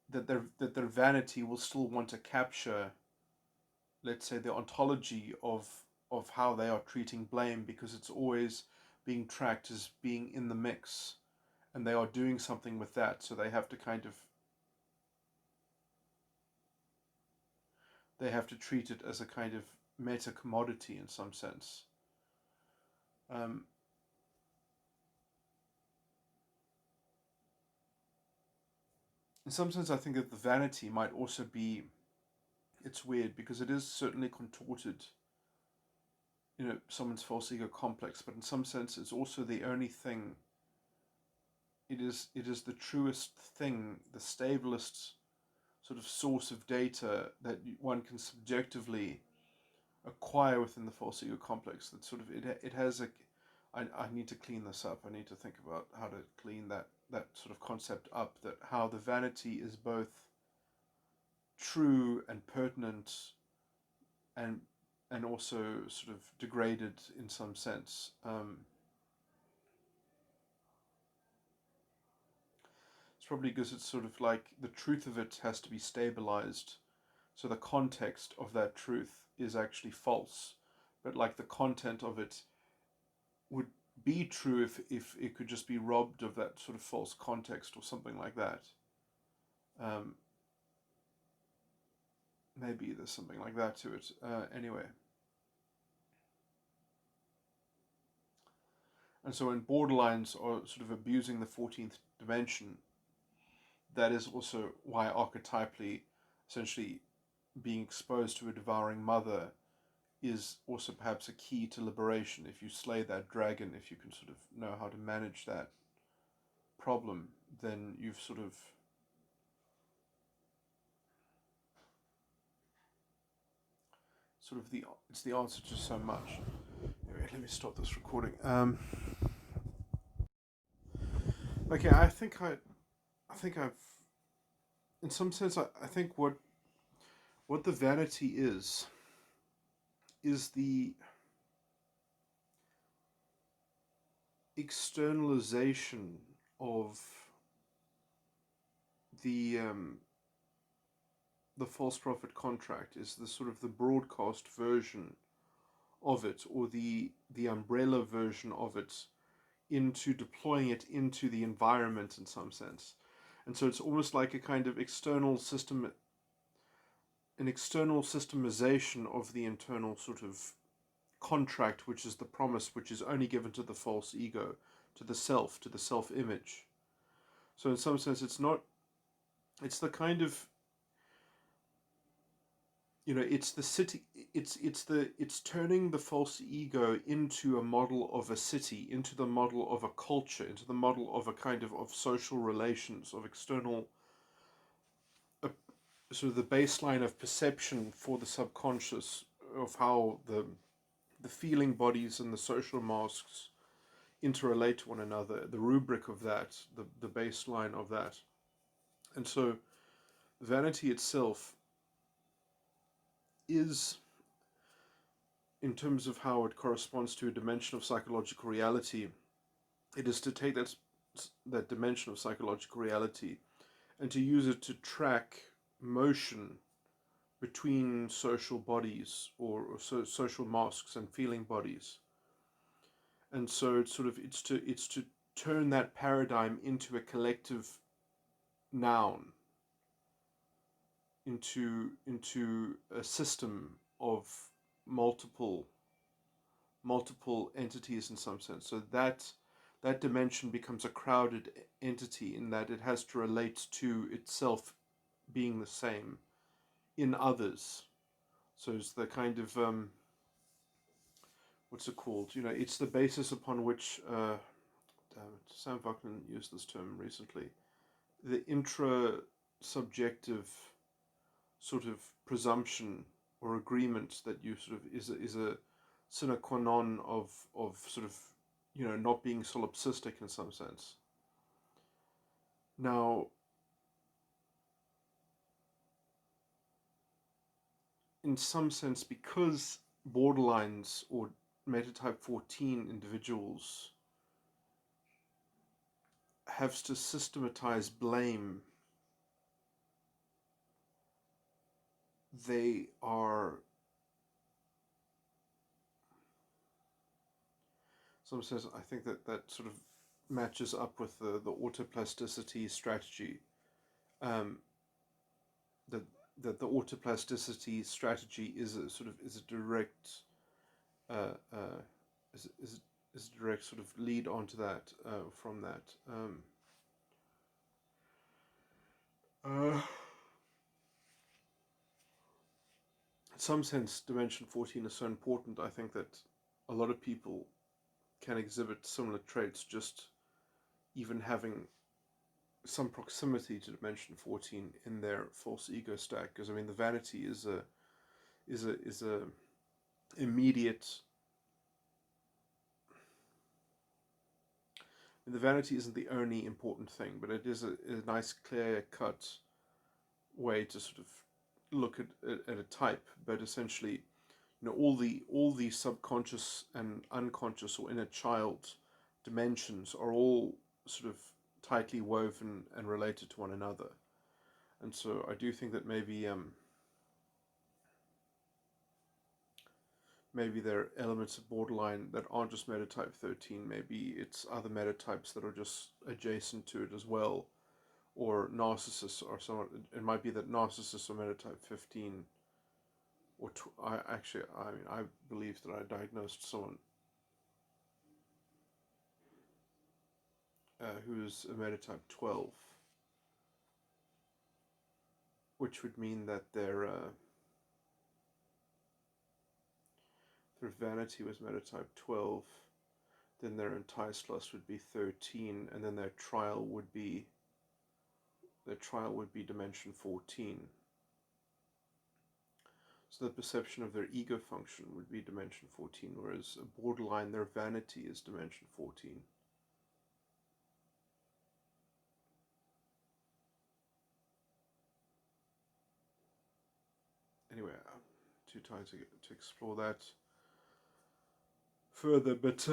that their vanity will still want to capture, let's say, the ontology of how they are treating blame, because it's always being tracked as being in the mix, and they are doing something with that, so they have to treat it as a kind of meta commodity in some sense. Um, in some sense, I think that the vanity might also be, it's weird because it is certainly contorted, someone's false ego complex, but in some sense it's also the only thing, it is the truest thing, the stablest sort of source of data that one can subjectively acquire within the false ego complex. That sort of it has I need to clean this up. I need to think about how to clean that sort of concept up, that how the vanity is both true and pertinent and also sort of degraded in some sense. It's probably because it's sort of like the truth of it has to be stabilized. So the context of that truth is actually false, but like the content of it would be true if it could just be robbed of that sort of false context or something like that. Um, Maybe there's something like that to it. Anyway. And so when borderlines are sort of abusing the 14th dimension, that is also why archetypally, essentially being exposed to a devouring mother is also perhaps a key to liberation. If you slay that dragon, if you can sort of know how to manage that problem, then you've sort of it's the answer to so much. Anyway, let me stop this recording. Okay, I think I've, in some sense, I think what the vanity is the externalization of the the false prophet contract, is the sort of the broadcast version of it, or the umbrella version of it, into deploying it into the environment in some sense. And so it's almost like a kind of an external systemization of the internal sort of contract, which is the promise, which is only given to the false ego, to the self image. So in some sense, it's the kind of, it's the city, it's turning the false ego into a model of a city, into the model of a culture, into the model of a kind of social relations, of external, uh, sort of the baseline of perception for the subconscious, of how the feeling bodies and the social masks interrelate to one another, the rubric of that, the baseline of that. And so vanity itself is, in terms of how it corresponds to a dimension of psychological reality, it is to take that dimension of psychological reality and to use it to track motion between social bodies, or social masks and feeling bodies. And so it's to turn that paradigm into a collective noun, into a system of multiple entities in some sense. So that dimension becomes a crowded entity, in that it has to relate to itself being the same in others. So it's the kind of what's it called? It's the basis upon which Sam Buckland used this term recently. The intra-subjective sort of presumption or agreement that you sort of is a sine qua non of sort of not being solipsistic in some sense. Now, in some sense, because borderlines or metatype 14 individuals have to systematize blame, they are, some sense, I think that sort of matches up with the autoplasticity strategy. That the autoplasticity strategy is a direct uh, uh, is a direct sort of lead onto that, from that. In some sense, dimension 14 is so important. I think that a lot of people can exhibit similar traits, just even having some proximity to dimension 14 in their false ego stack. Because I mean, the vanity is a immediate And the vanity isn't the only important thing, but it is a nice, clear-cut way to sort of look at a type. But essentially, all the subconscious and unconscious or inner child dimensions are all sort of tightly woven and related to one another. And so I do think that maybe there are elements of borderline that aren't just metatype 13. Maybe it's other metatypes that are just adjacent to it as well, or narcissists or someone. It might be that narcissists are metatype 15, or I believe that I diagnosed someone who's a metatype 12, which would mean that their vanity was metatype 12, then their enticed lust would be 13, and then their trial would be dimension 14. So the perception of their ego function would be dimension 14, whereas a borderline, their vanity is dimension 14. Anyway, I'm too tired to explore that further, but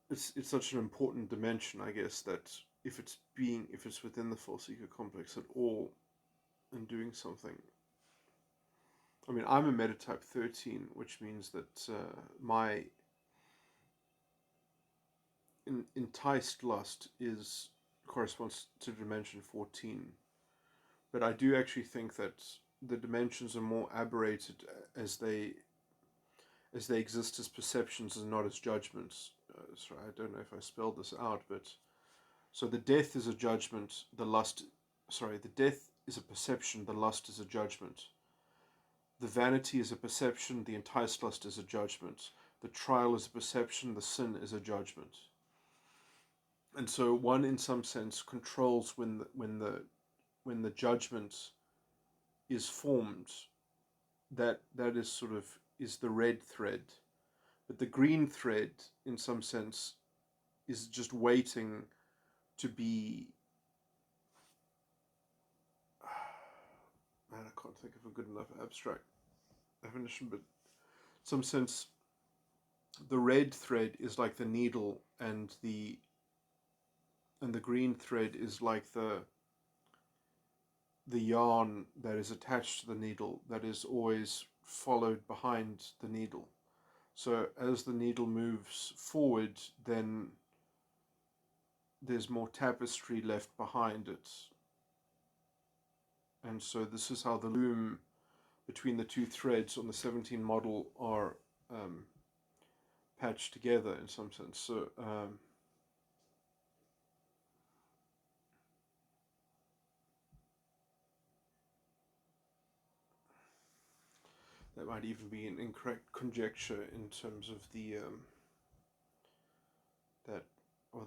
it's such an important dimension, I guess, that if it's within the false ego complex at all and doing something. I mean, I'm a metatype 13, which means that my enticed lust corresponds to dimension 14. But I do actually think that the dimensions are more aberrated as they exist as perceptions and not as judgments. Sorry, I don't know if I spelled this out, but so the death is a judgment, the death is a perception, the lust is a judgment. The vanity is a perception, the enticed lust is a judgment. The trial is a perception, the sin is a judgment. And so one, in some sense, controls when the judgment is formed. That is sort of is the red thread, but the green thread, in some sense, is just waiting to be. Man, I can't think of a good enough abstract definition, but in some sense, the red thread is like the needle, and the green thread is like the yarn that is attached to the needle, that is always followed behind the needle. So as the needle moves forward, then there's more tapestry left behind it. And so this is how the loom between the two threads on the 17 model are patched together in some sense. So that might even be an incorrect conjecture in terms of the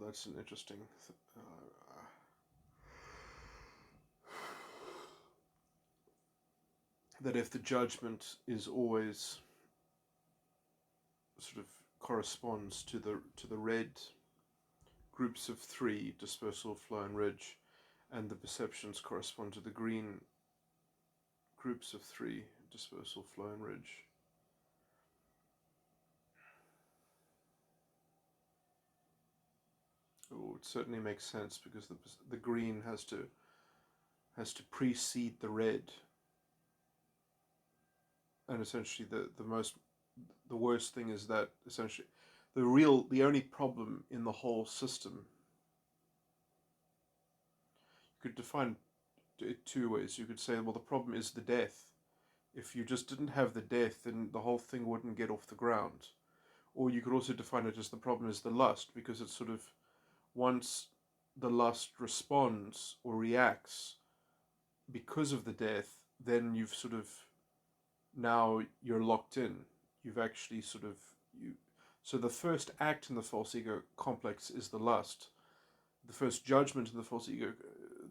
that's an interesting that if the judgment is always sort of corresponds to the red groups of three, dispersal, flow, and ridge, and the perceptions correspond to the green groups of three, dispersal, flow, and ridge. Oh, it certainly makes sense, because the green has to precede the red, and essentially the worst thing is that essentially the only problem in the whole system, you could define it two ways. You could say, well, the problem is the death. If you just didn't have the death, then the whole thing wouldn't get off the ground. Or you could also define it as the problem is the lust, because it's sort of, once the lust responds or reacts because of the death, then you've sort of, now you're locked in. You've actually sort of, so the first act in the false ego complex is the lust. The first judgment in the false ego,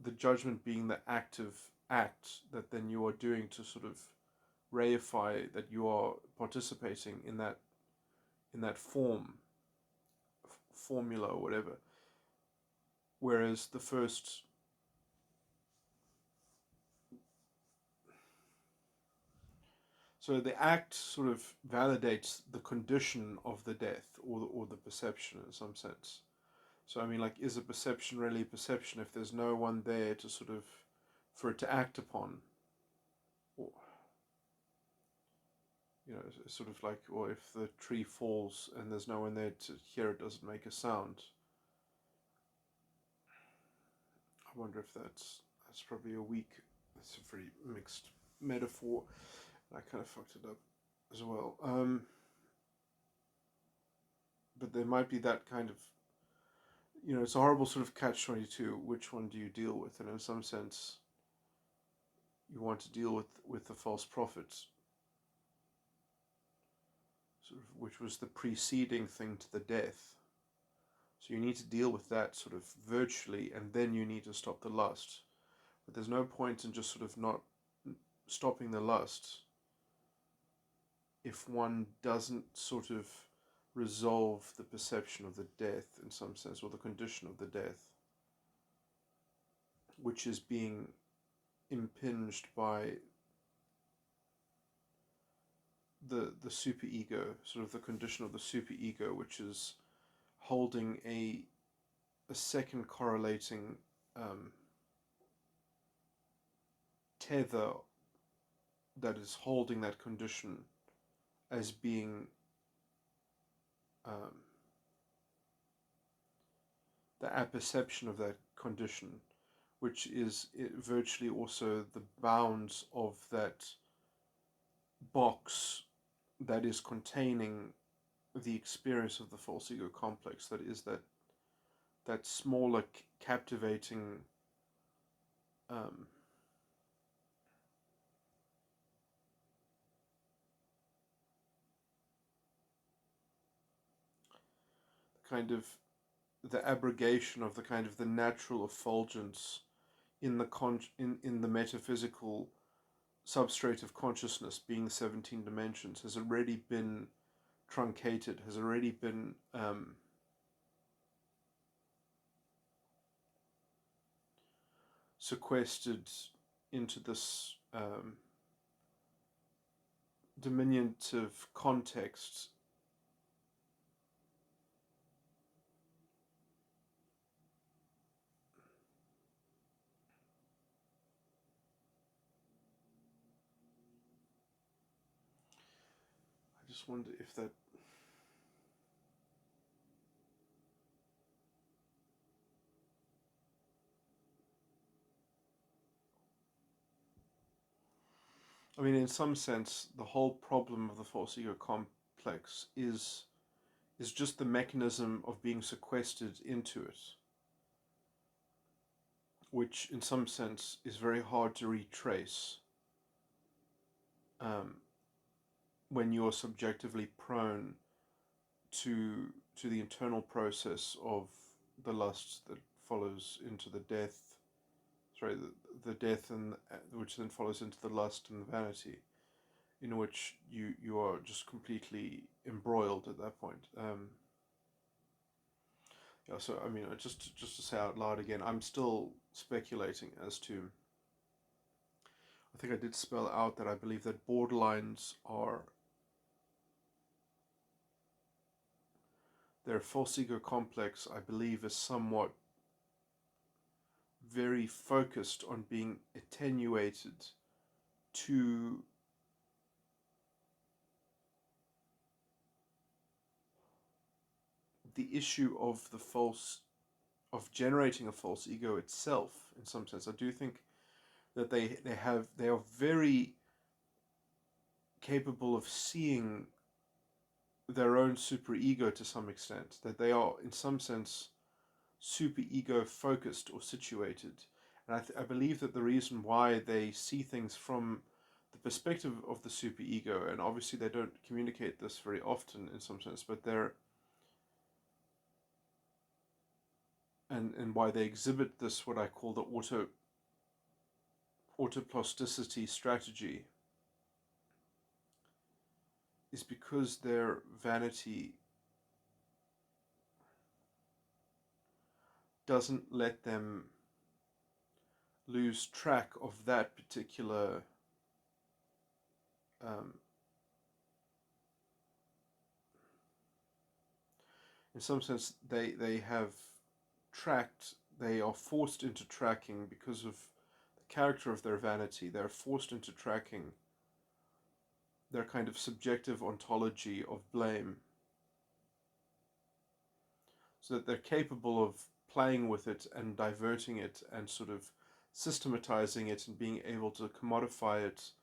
the judgment being the active act that then you are doing to sort of reify that you are participating in that formula or whatever. Whereas the first, so the act sort of validates the condition of the death, or the perception in some sense. So I mean, like, is a perception really a perception if there's no one there to sort of, for it to act upon? Or, sort of like, or if the tree falls and there's no one there to hear it, doesn't make a sound. I wonder if that's probably that's a pretty mixed metaphor. I kind of fucked it up as well. But there might be that kind of, it's a horrible sort of catch-22. Which one do you deal with? And in some sense, you want to deal with the false prophets, sort of, which was the preceding thing to the death. So you need to deal with that sort of virtually, and then you need to stop the lust. But there's no point in just sort of not stopping the lust if one doesn't sort of resolve the perception of the death in some sense, or the condition of the death, which is being impinged by the superego, sort of the condition of the superego, which is holding a second correlating tether that is holding that condition as being the apperception of that condition, which is virtually also the bounds of that box that is containing the experience of the false ego complex, that is that smaller captivating kind of the abrogation of the kind of the natural effulgence in the metaphysical substrate of consciousness, being the 17 dimensions, has already been truncated, has already been sequestered into this diminutive context. I just wonder if that I mean, in some sense, the whole problem of the false ego complex is just the mechanism of being sequestered into it, which in some sense is very hard to retrace when you're subjectively prone to the internal process of the lust that follows into the death, the death, and which then follows into the lust and the vanity, in which you are just completely embroiled at that point. So I mean, just to say out loud again, I'm still speculating as to. I think I did spell out that I believe that borderlines are their false ego complex. I believe is somewhat very focused on being attenuated to the issue of of generating a false ego itself. In some sense, I do think that they are very capable of seeing their own superego to some extent, that they are in some sense superego focused or situated. And I believe that the reason why they see things from the perspective of the superego, and obviously they don't communicate this very often in some sense, but they're and why they exhibit this, what I call the autoplasticity strategy, is because their vanity doesn't let them lose track of that particular in some sense they have they are forced into tracking because of the character of their vanity. They're forced into tracking their kind of subjective ontology of blame, so that they're capable of playing with it and diverting it and sort of systematizing it and being able to commodify it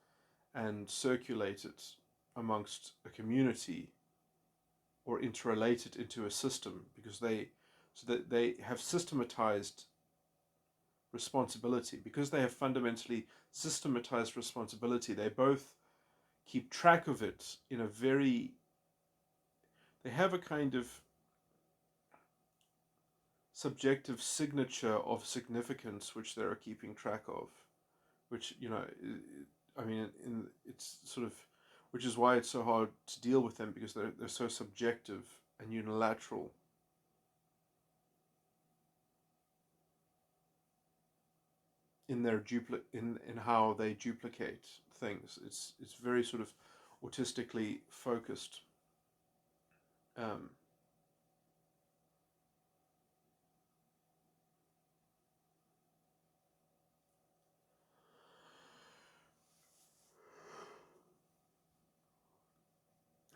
and circulate it amongst a community or interrelate it into a system, because they have systematized responsibility. Because they have fundamentally systematized responsibility, they both keep track of it in a very, they have a kind of subjective signature of significance which they're keeping track of, which, I mean, it's sort of, which is why it's so hard to deal with them, because they're so subjective and unilateral. In their in how they duplicate things. It's very sort of autistically focused. Um,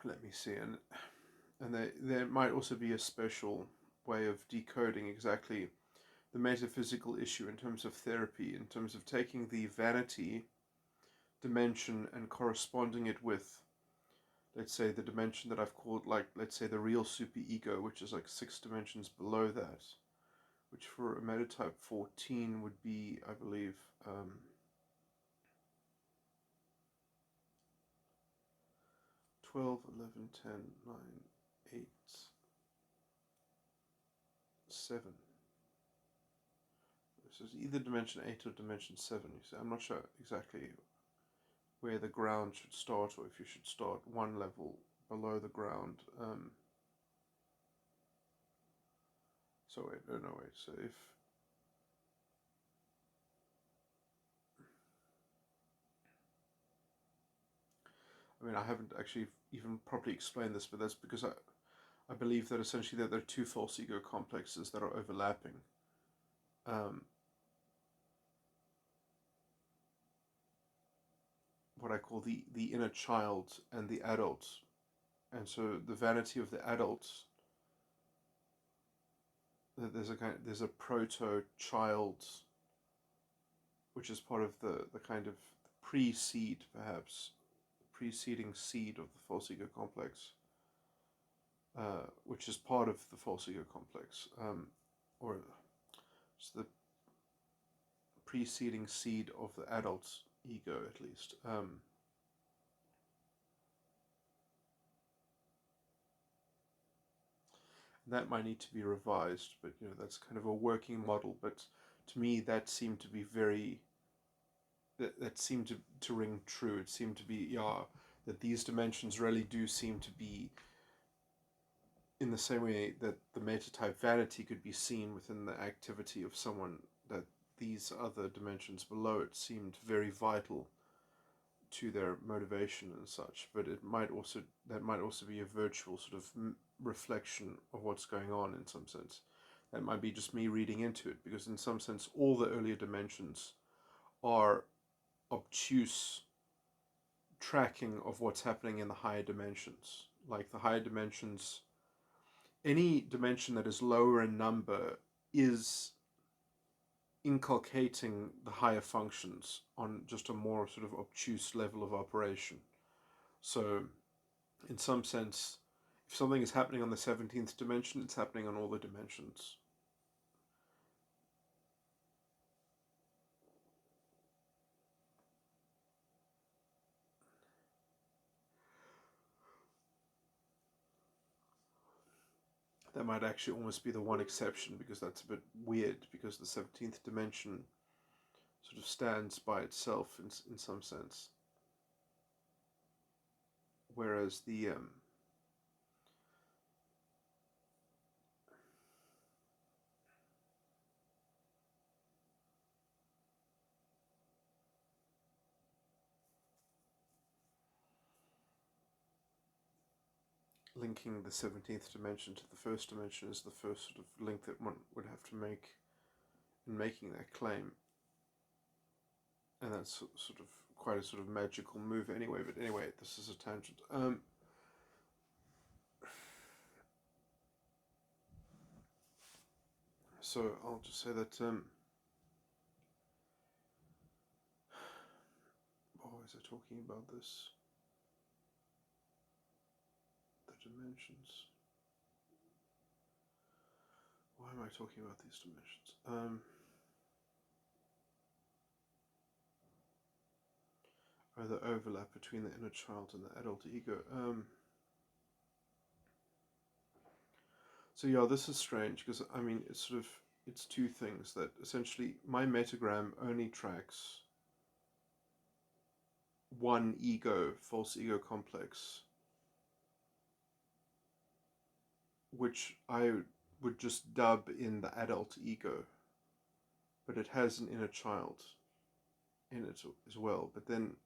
Let me see, and there might also be a special way of decoding exactly the metaphysical issue in terms of therapy, in terms of taking the vanity dimension and corresponding it with, let's say, the dimension that I've called, like, let's say, the real superego, which is like 6 dimensions below that, which for a metatype 14 would be, I believe, 12, 11, 10, 9, 8, 7. This is either dimension 8 or dimension 7. You see, I'm not sure exactly where the ground should start, or if you should start one level below the ground. So wait, no, wait. So if I mean, I haven't actually even properly explained this, but that's because I believe that essentially that there are two false ego complexes that are overlapping. What I call the inner child and the adult. And so the vanity of the adult, there's a proto child, which is part of the kind of pre-seed, perhaps, preceding seed of the false ego complex, which is part of the false ego complex, or it's the preceding seed of the adult ego, at least. That might need to be revised, but that's kind of a working model. But to me, that seemed to be that seemed to ring true. It seemed to be, that these dimensions really do seem to be, in the same way that the metatype vanity could be seen within the activity of someone, that these other dimensions below it seemed very vital to their motivation and such. But that might also be a virtual sort of reflection of what's going on in some sense. That might be just me reading into it, because in some sense all the earlier dimensions are obtuse tracking of what's happening in the higher dimensions. Like the higher dimensions, any dimension that is lower in number is inculcating the higher functions on just a more sort of obtuse level of operation. So, in some sense, if something is happening on the 17th dimension, it's happening on all the dimensions. That might actually almost be the one exception, because that's a bit weird, because the 17th dimension sort of stands by itself in some sense. whereas the linking the 17th dimension to the first dimension is the first sort of link that one would have to make in making that claim. And that's sort of quite a sort of magical move anyway, but anyway, this is a tangent. So I'll just say that, why was I talking about this? The dimensions. Why am I talking about these dimensions? The overlap between the inner child and the adult ego. So yeah, this is strange because I mean it's two things that essentially my metagram only tracks one ego, false ego complex, which I would just dub in the adult ego, but it has an inner child in it as well. But then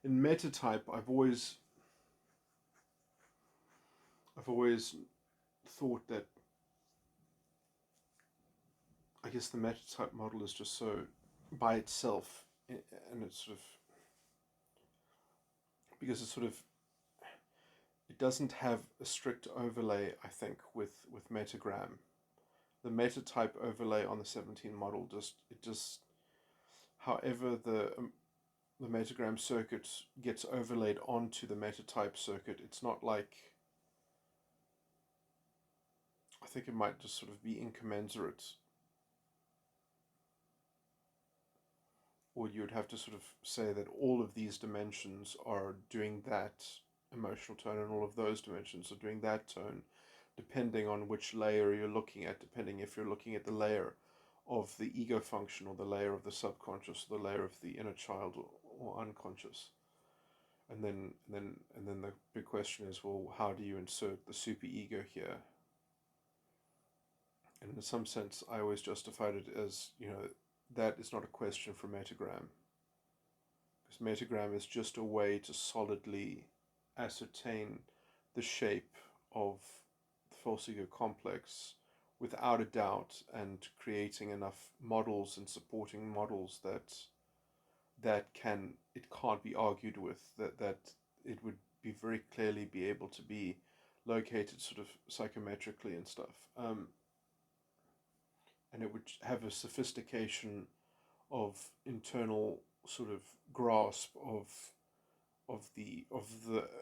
in metatype, I've always thought that I guess the metatype model is just so by itself, and it's sort of because it's sort of it doesn't have a strict overlay. I think with metagram, the metatype overlay on the 17 model just however the metagram circuit gets overlaid onto the metatype circuit. It's not like I think it might just sort of be incommensurate, or you'd have to sort of say that all of these dimensions are doing that emotional tone and all of those dimensions are doing that tone, depending on which layer you're looking at, depending if you're looking at the layer of the ego function or the layer of the subconscious, or the layer of the inner child or unconscious. And then the big question is, well, how do you insert the superego here? And in some sense, I always justified it as, that is not a question for metagram. Because metagram is just a way to solidly ascertain the shape of the false ego complex without a doubt, and creating enough models and supporting models that it can't be argued with, that it would be very clearly be able to be located sort of psychometrically and stuff. And it would have a sophistication of internal sort of grasp of the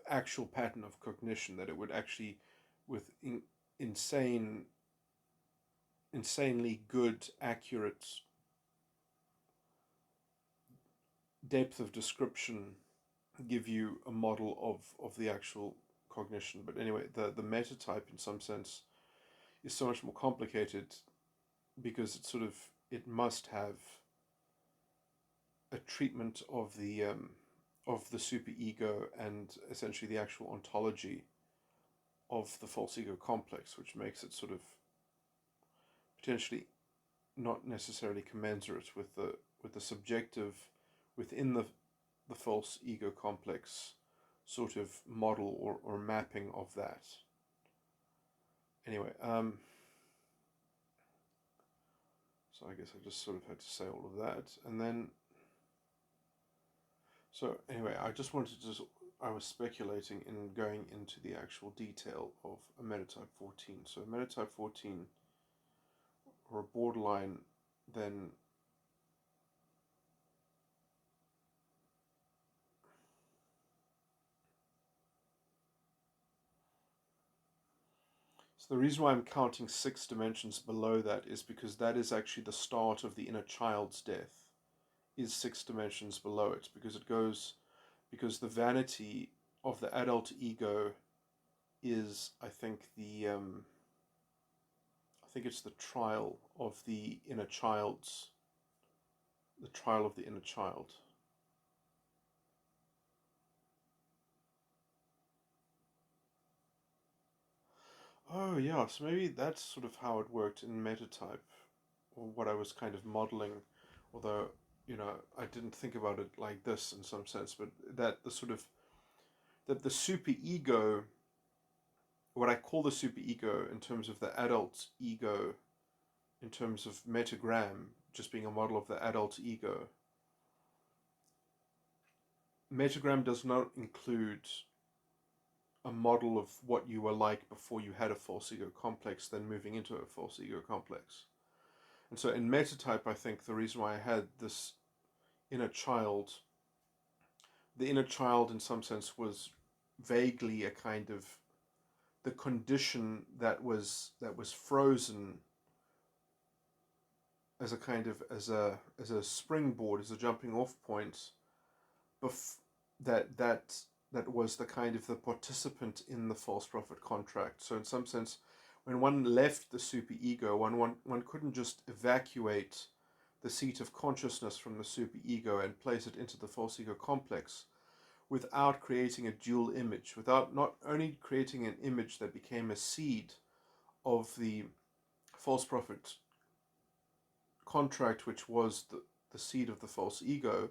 actual pattern of cognition, that it would actually with insanely good, accurate depth of description give you a model of the actual cognition. But anyway, the metatype in some sense is so much more complicated because it must have a treatment of the superego and essentially the actual ontology of the false ego complex, which makes it sort of potentially not necessarily commensurate with the subjective within the false ego complex sort of model or mapping of that. Anyway, so I guess I just sort of had to say all of that, and then so anyway, I just wanted to I was speculating in going into the actual detail of a metatype 14. So a metatype 14 or a borderline, then so the reason why I'm counting 6 dimensions below that is because that is actually the start of the inner child's death, is 6 dimensions below it, because the vanity of the adult ego is, I think it's the trial of the inner child's, the trial of the inner child. Oh yeah, so maybe that's sort of how it worked in Metatype, or what I was kind of modeling, although, I didn't think about it like this in some sense, but that the superego, what I call the superego in terms of the adult ego, in terms of metagram, just being a model of the adult ego. Metagram does not include a model of what you were like before you had a false ego complex, then moving into a false ego complex. And so in Metatype, I think the reason why I had this inner child, the inner child in some sense was vaguely a kind of the condition that was frozen as a kind of as a springboard, as a jumping off point, bef- that was the kind of the participant in the false prophet contract. So in some sense, when one left the superego, one couldn't just evacuate the seat of consciousness from the superego and place it into the false ego complex without creating a dual image, without not only creating an image that became a seed of the false prophet contract, which was the seed of the false ego,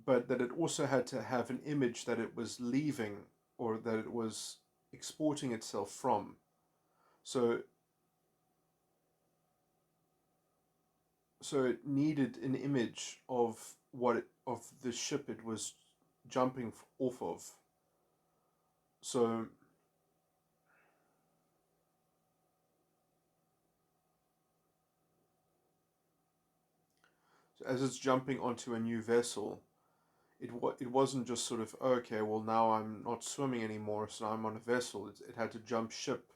but that it also had to have an image that it was leaving, or that it was exporting itself from. So it needed an image of of the ship it was jumping off of. So as it's jumping onto a new vessel, it wasn't just sort of, oh, okay, well now I'm not swimming anymore, so now I'm on a vessel. It had to jump ship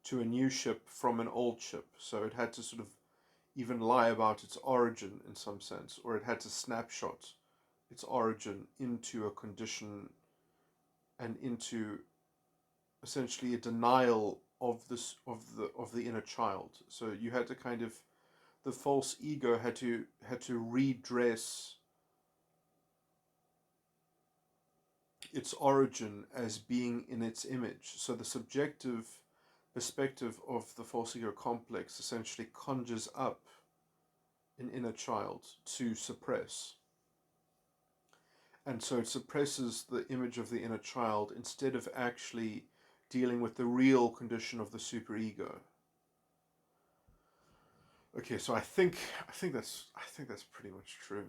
to a new ship from an old ship. So it had to sort of even lie about its origin in some sense, or it had to snapshot its origin into a condition and into essentially a denial of this of the inner child. So you had to kind of, the false ego had to redress its origin as being in its image. So the subjective perspective of the false ego complex essentially conjures up an inner child to suppress. And so it suppresses the image of the inner child instead of actually dealing with the real condition of the superego. Okay, so I think that's pretty much true.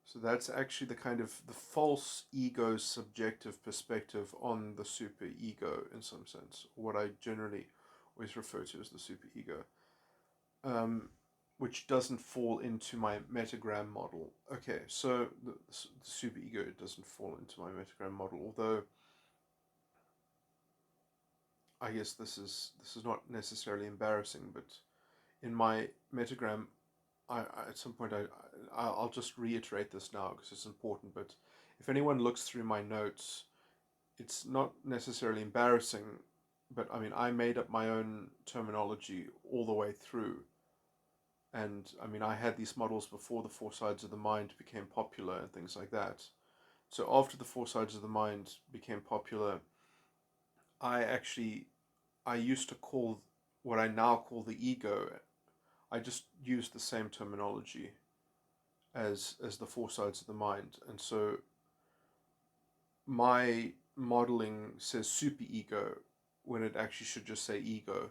So that's actually the kind of the false ego's subjective perspective on the superego in some sense, what I generally always refer to as the superego, which doesn't fall into my metagram model. Okay, so the superego doesn't fall into my metagram model, although I guess this is not necessarily embarrassing, but in my metagram, at some point I'll just reiterate this now because it's important. But if anyone looks through my notes, it's not necessarily embarrassing, but I mean I made up my own terminology all the way through, and I mean I had these models before the Four Sides of the Mind became popular and things like that. So after the Four Sides of the Mind became popular, I actually I used to call what I now call the ego. I just used the same terminology as the Four Sides of the Mind, and so my modeling says superego when it actually should just say ego.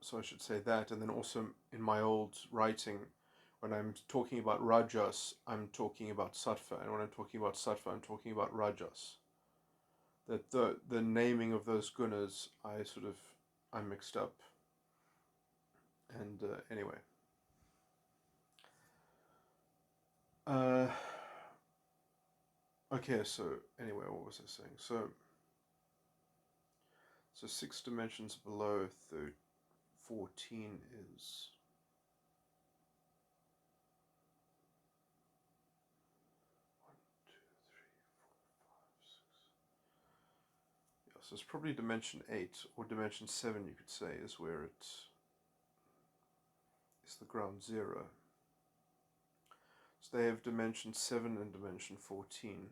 So I should say that, and then also in my old writing, when I'm talking about rajas, I'm talking about sattva, and when I'm talking about sattva, I'm talking about rajas. That the naming of those gunas, I mixed up. And anyway, uh, okay. So anyway, what was I saying? So 6 dimensions below 14 is 1, 2, 3, 4, 5, 6. Yeah, so it's probably dimension 8 or dimension 7. You could say is where it is the ground zero. they have dimension 7 and dimension 14.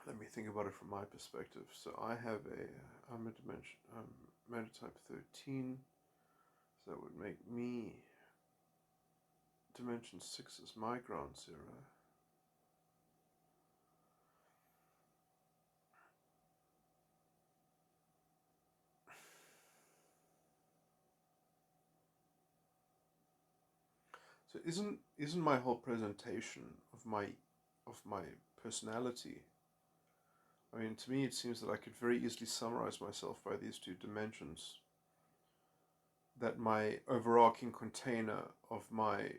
Let me think about it from my perspective. So I'm a dimension, metatype 13. So that would make me, dimension 6 is my ground zero. So isn't my whole presentation of my personality, I mean, to me it seems that I could very easily summarize myself by these two dimensions. That my overarching container of my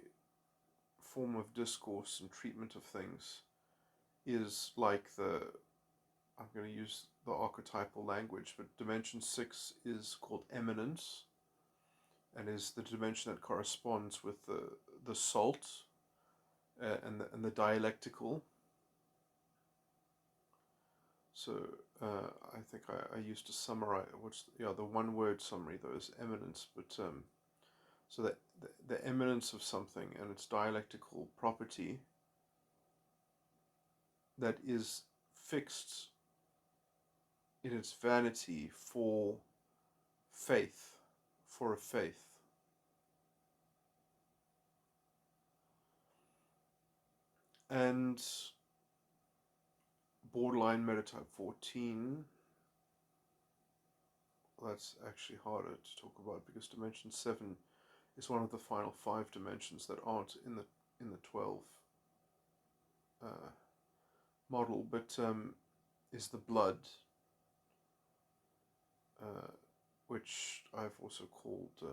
form of discourse and treatment of things is like I'm going to use the archetypal language, but dimension 6 is called eminence, and is the dimension that corresponds with the salt and the dialectical. So I think I used to summarize the one word summary though is eminence, but so that the eminence of something and its dialectical property that is fixed in its vanity for faith, for a faith. And borderline metatype 14, that's actually harder to talk about because dimension 7 is one of the final 5 dimensions that aren't in the 12 model, but is the blood, which I've also called,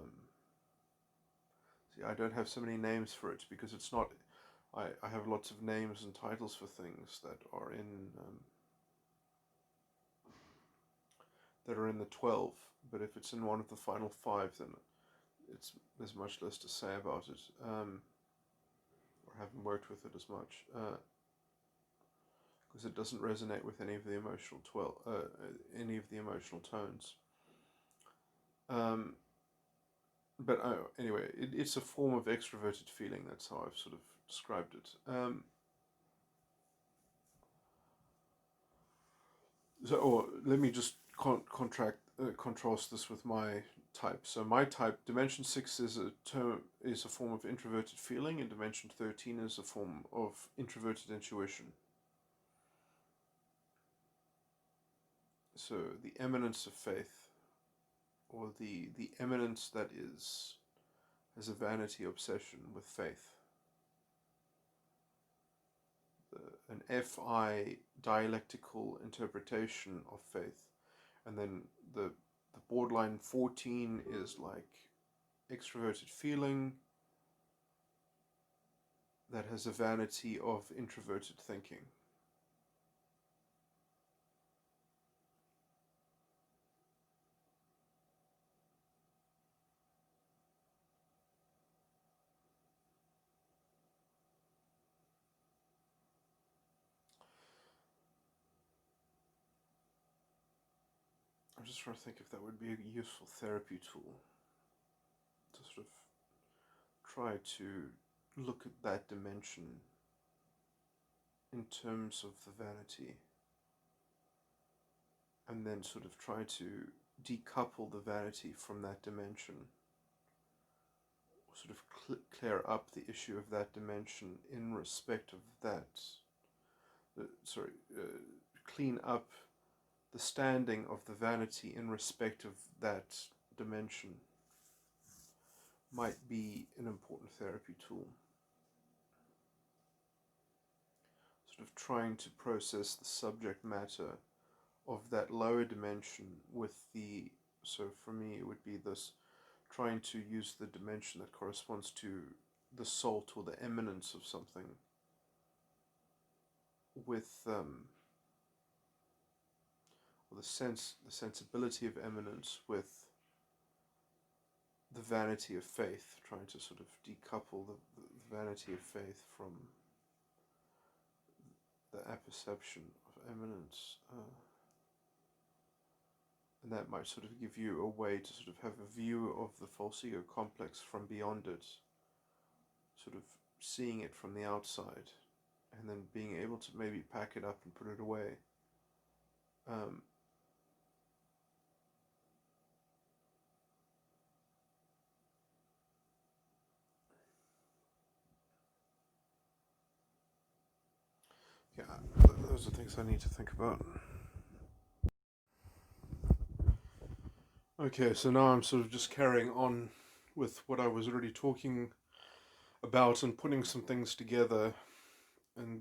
see, I don't have so many names for it because it's not, I have lots of names and titles for things that are in the 12, but if it's in one of the final 5, then there's much less to say about it, or haven't worked with it as much, because it doesn't resonate with any of the emotional any of the emotional tones. But anyway, it's a form of extroverted feeling. That's how I've sort of described it. Let me just contrast this with my type. So my type, dimension 6 is a form of introverted feeling, and dimension 13 is a form of introverted intuition. So the eminence of faith, or the eminence that has a vanity obsession with faith. An FI dialectical interpretation of faith, and then the borderline 14 is like extroverted feeling that has a vanity of introverted thinking. I'm just trying to think if that would be a useful therapy tool to sort of try to look at that dimension in terms of the vanity, and then sort of try to decouple the vanity from that dimension, sort of clear up the issue of that dimension in respect of that, clean up the standing of the vanity in respect of that dimension might be an important therapy tool. Sort of trying to process the subject matter of that lower dimension with so for me it would be this, trying to use the dimension that corresponds to the salt or the eminence of something with or the sensibility of eminence with the vanity of faith, trying to sort of decouple the vanity of faith from the apperception of eminence, And that might sort of give you a way to sort of have a view of the false ego complex from beyond it, sort of seeing it from the outside, and then being able to maybe pack it up and put it away. Um, yeah, those are things I need to think about. Okay, so now I'm sort of just carrying on with what I was already talking about and putting some things together. And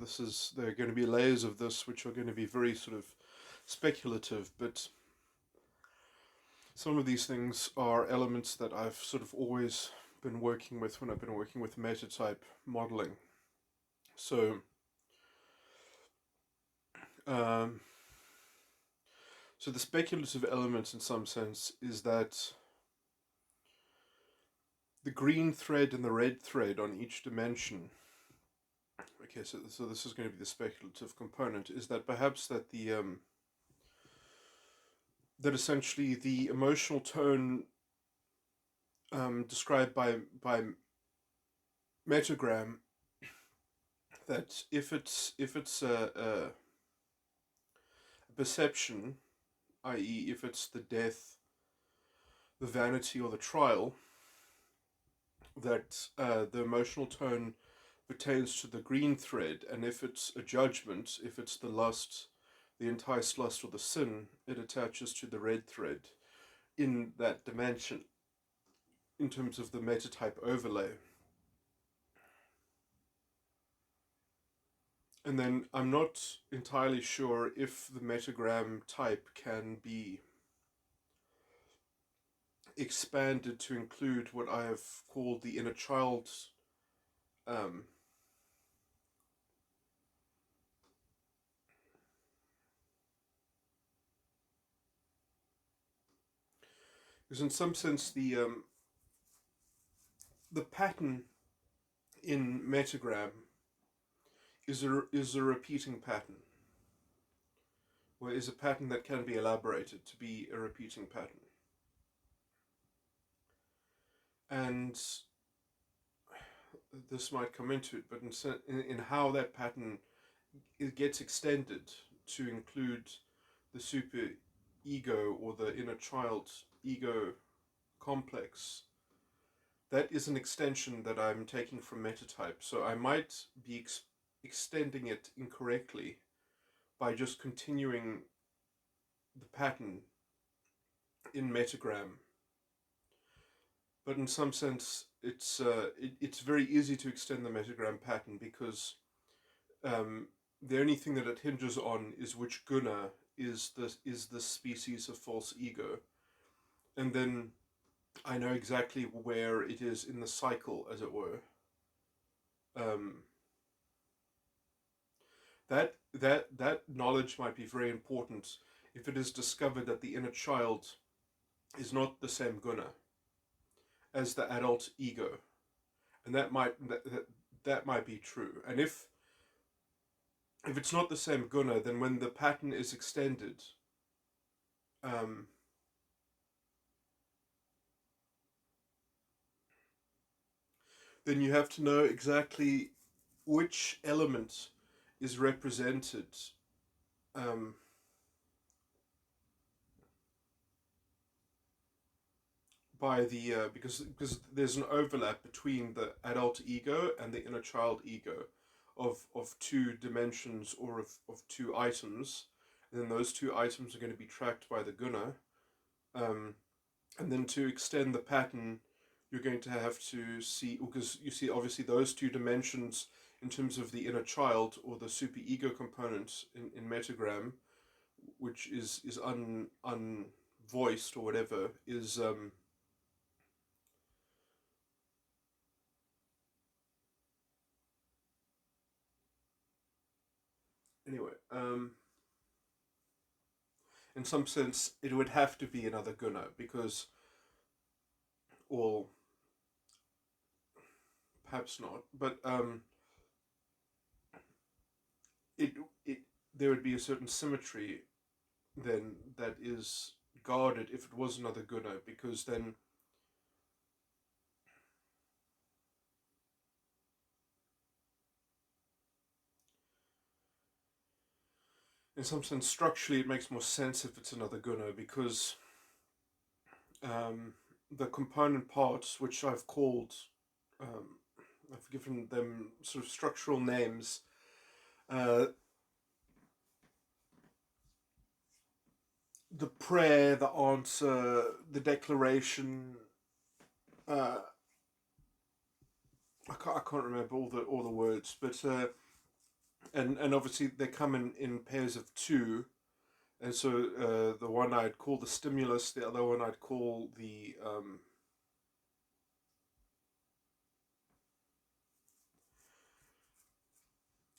there are going to be layers of this which are going to be very sort of speculative, but some of these things are elements that I've sort of always been working with when I've been working with metatype modeling. So, um, so the speculative element in some sense is that the green thread and the red thread on each dimension. Okay, so this is going to be the speculative component. Is that perhaps that that essentially the emotional tone described by metagram, that if it's a perception, i.e., if it's the death, the vanity, or the trial, that the emotional tone pertains to the green thread, and if it's a judgment, if it's the lust, the enticed lust, or the sin, it attaches to the red thread in that dimension, in terms of the metatype overlay. And then I'm not entirely sure if the metagram type can be expanded to include what I have called the inner child um, because in some sense the pattern in metagram is a repeating pattern, or is a pattern that can be elaborated to be a repeating pattern. And this might come into it, but in how that pattern it gets extended to include the super ego or the inner child ego complex, that is an extension that I'm taking from metatype. So I might be extending it incorrectly by just continuing the pattern in metagram. But in some sense, it's very easy to extend the metagram pattern because the only thing that it hinges on is which guna is the species of false ego, and then I know exactly where it is in the cycle, as it were. Um, that knowledge might be very important if it is discovered that the inner child is not the same guna as the adult ego, and that might be true. And if it's not the same guna, then when the pattern is extended, um, then you have to know exactly which element is represented um, by the because there's an overlap between the adult ego and the inner child ego of two dimensions, or of two items, and then those two items are going to be tracked by the guna, um, and then to extend the pattern you're going to have to see, because you see obviously those two dimensions in terms of the inner child or the super ego component in metagram, which is unvoiced or whatever, is anyway, in some sense it would have to be another guna, because, or perhaps not, but it it there would be a certain symmetry then that is regard it if it was another guna, because then in some sense structurally it makes more sense if it's another guna, because the component parts, which I've called, I've given them sort of structural names. The prayer, the answer, the declaration. I can't remember all the words, but and obviously they come in pairs of two, and so the one I'd call the stimulus, the other one I'd call the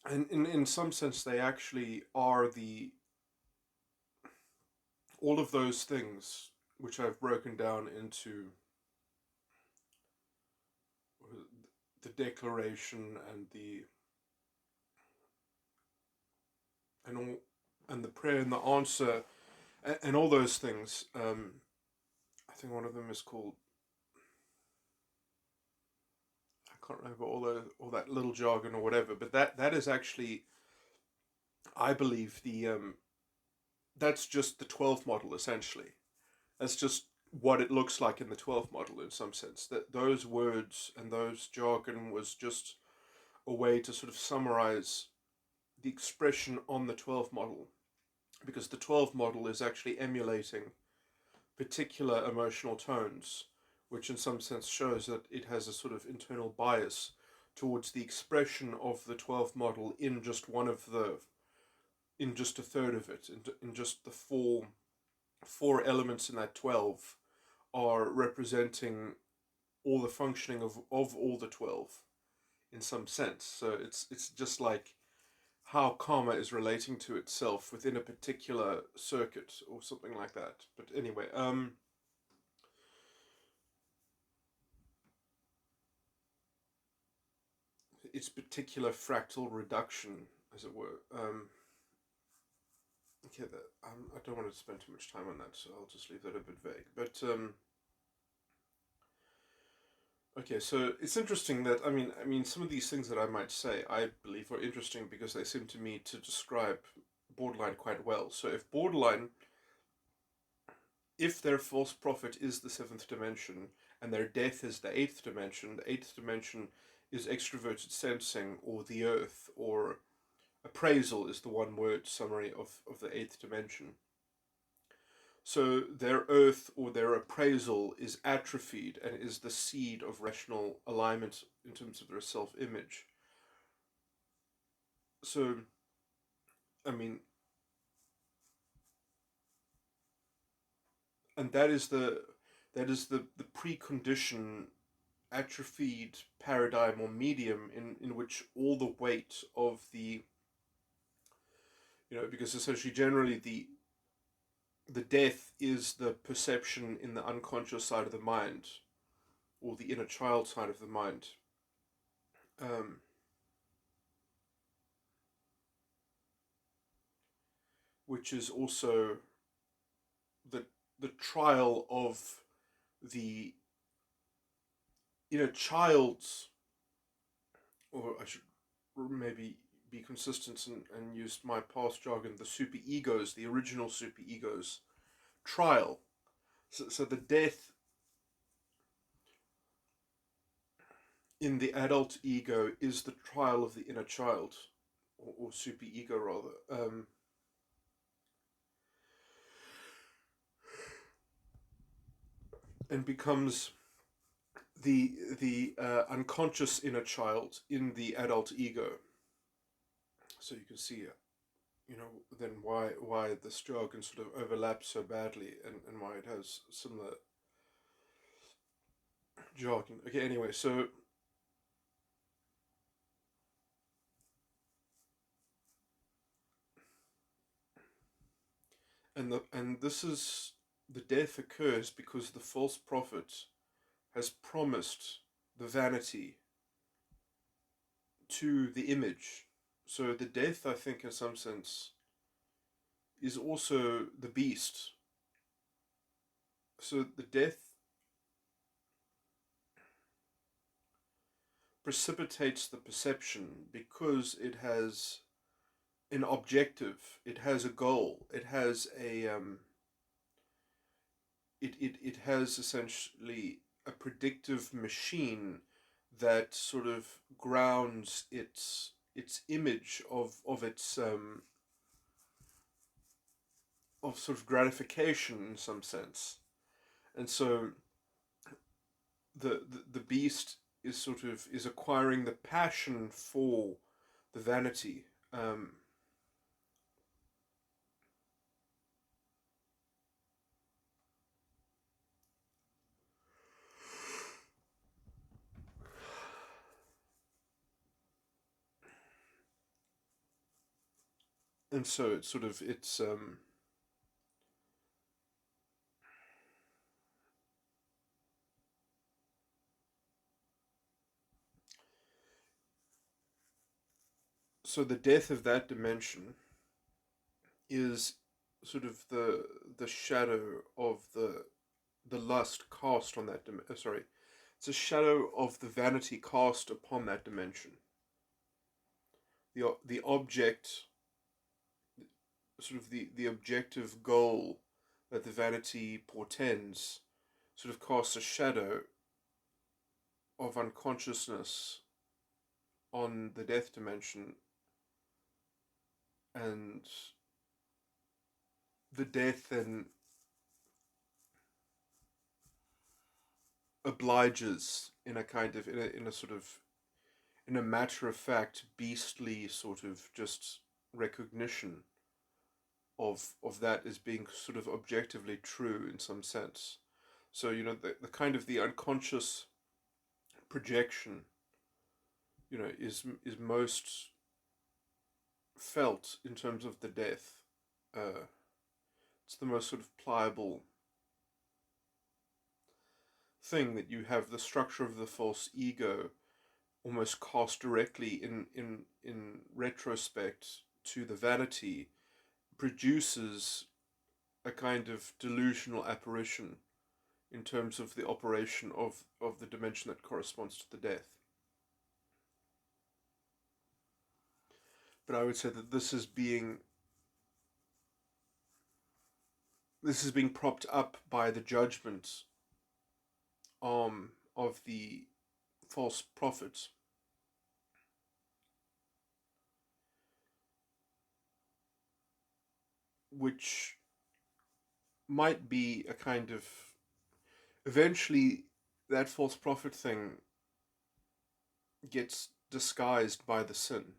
and in some sense they actually are the all of those things which I've broken down into the declaration and the and all and the prayer and the answer, and all those things. I think one of them is called. I can't remember all that little jargon or whatever, but that is actually, I believe, the that's just the 12 model essentially. That's just what it looks like in the 12 model in some sense. That those words and those jargon was just a way to sort of summarize the expression on the 12 model, because the 12 model is actually emulating particular emotional tones, which in some sense shows that it has a sort of internal bias towards the expression of the 12 model in just one of the, in just a third of it, in just the four elements in that 12 are representing all the functioning of all the 12 in some sense. So it's just like how karma is relating to itself within a particular circuit or something like that. But anyway, its particular fractal reduction, as it were. Okay, I don't want to spend too much time on that, so I'll just leave that a bit vague. But okay, so it's interesting that I mean, some of these things that I might say, I believe are interesting because they seem to me to describe borderline quite well. So if their false prophet is the seventh dimension and their death is the eighth dimension, the eighth dimension is extroverted sensing or the earth, or appraisal is the one word summary of the eighth dimension. So their earth or their appraisal is atrophied and is the seed of rational alignment in terms of their self image. So, I mean, and that is the precondition atrophied paradigm or medium in which all the weight of the, because essentially generally the death is the perception in the unconscious side of the mind, or the inner child side of the mind, um, which is also the the trial of the inner child's, or I should maybe be consistent and use my past jargon, the superegos, the original superegos trial. So the death in the adult ego is the trial of the inner child, or superego rather, and becomes the unconscious inner child in the adult ego. So you can see, then why this jargon sort of overlaps so badly, and why it has similar jargon. Okay, anyway, so and this is the death occurs because the false prophet has promised the vanity to the image. So the death, I think, in some sense, is also the beast. So the death precipitates the perception because it has an objective, it has a goal, it has it has essentially a predictive machine that sort of grounds its image of its of sort of gratification in some sense. And so the beast is sort of is acquiring the passion for the vanity. And so it's sort of so the death of that dimension is sort of the shadow of the lust cast on that sorry, it's a shadow of the vanity cast upon that dimension. The object, sort of the objective goal that the vanity portends, sort of casts a shadow of unconsciousness on the death dimension, and the death then obliges in a kind of in a sort of in a matter of fact beastly sort of just recognition of that as being sort of objectively true in some sense. So the kind of the unconscious projection is most felt in terms of the death. It's the most sort of pliable thing, that you have the structure of the false ego almost cast directly in retrospect to the vanity, produces a kind of delusional apparition in terms of the operation of the dimension that corresponds to the death. But I would say that this is being propped up by the judgment arm of the false prophets, which might be a kind of, eventually that false prophet thing gets disguised by the sin.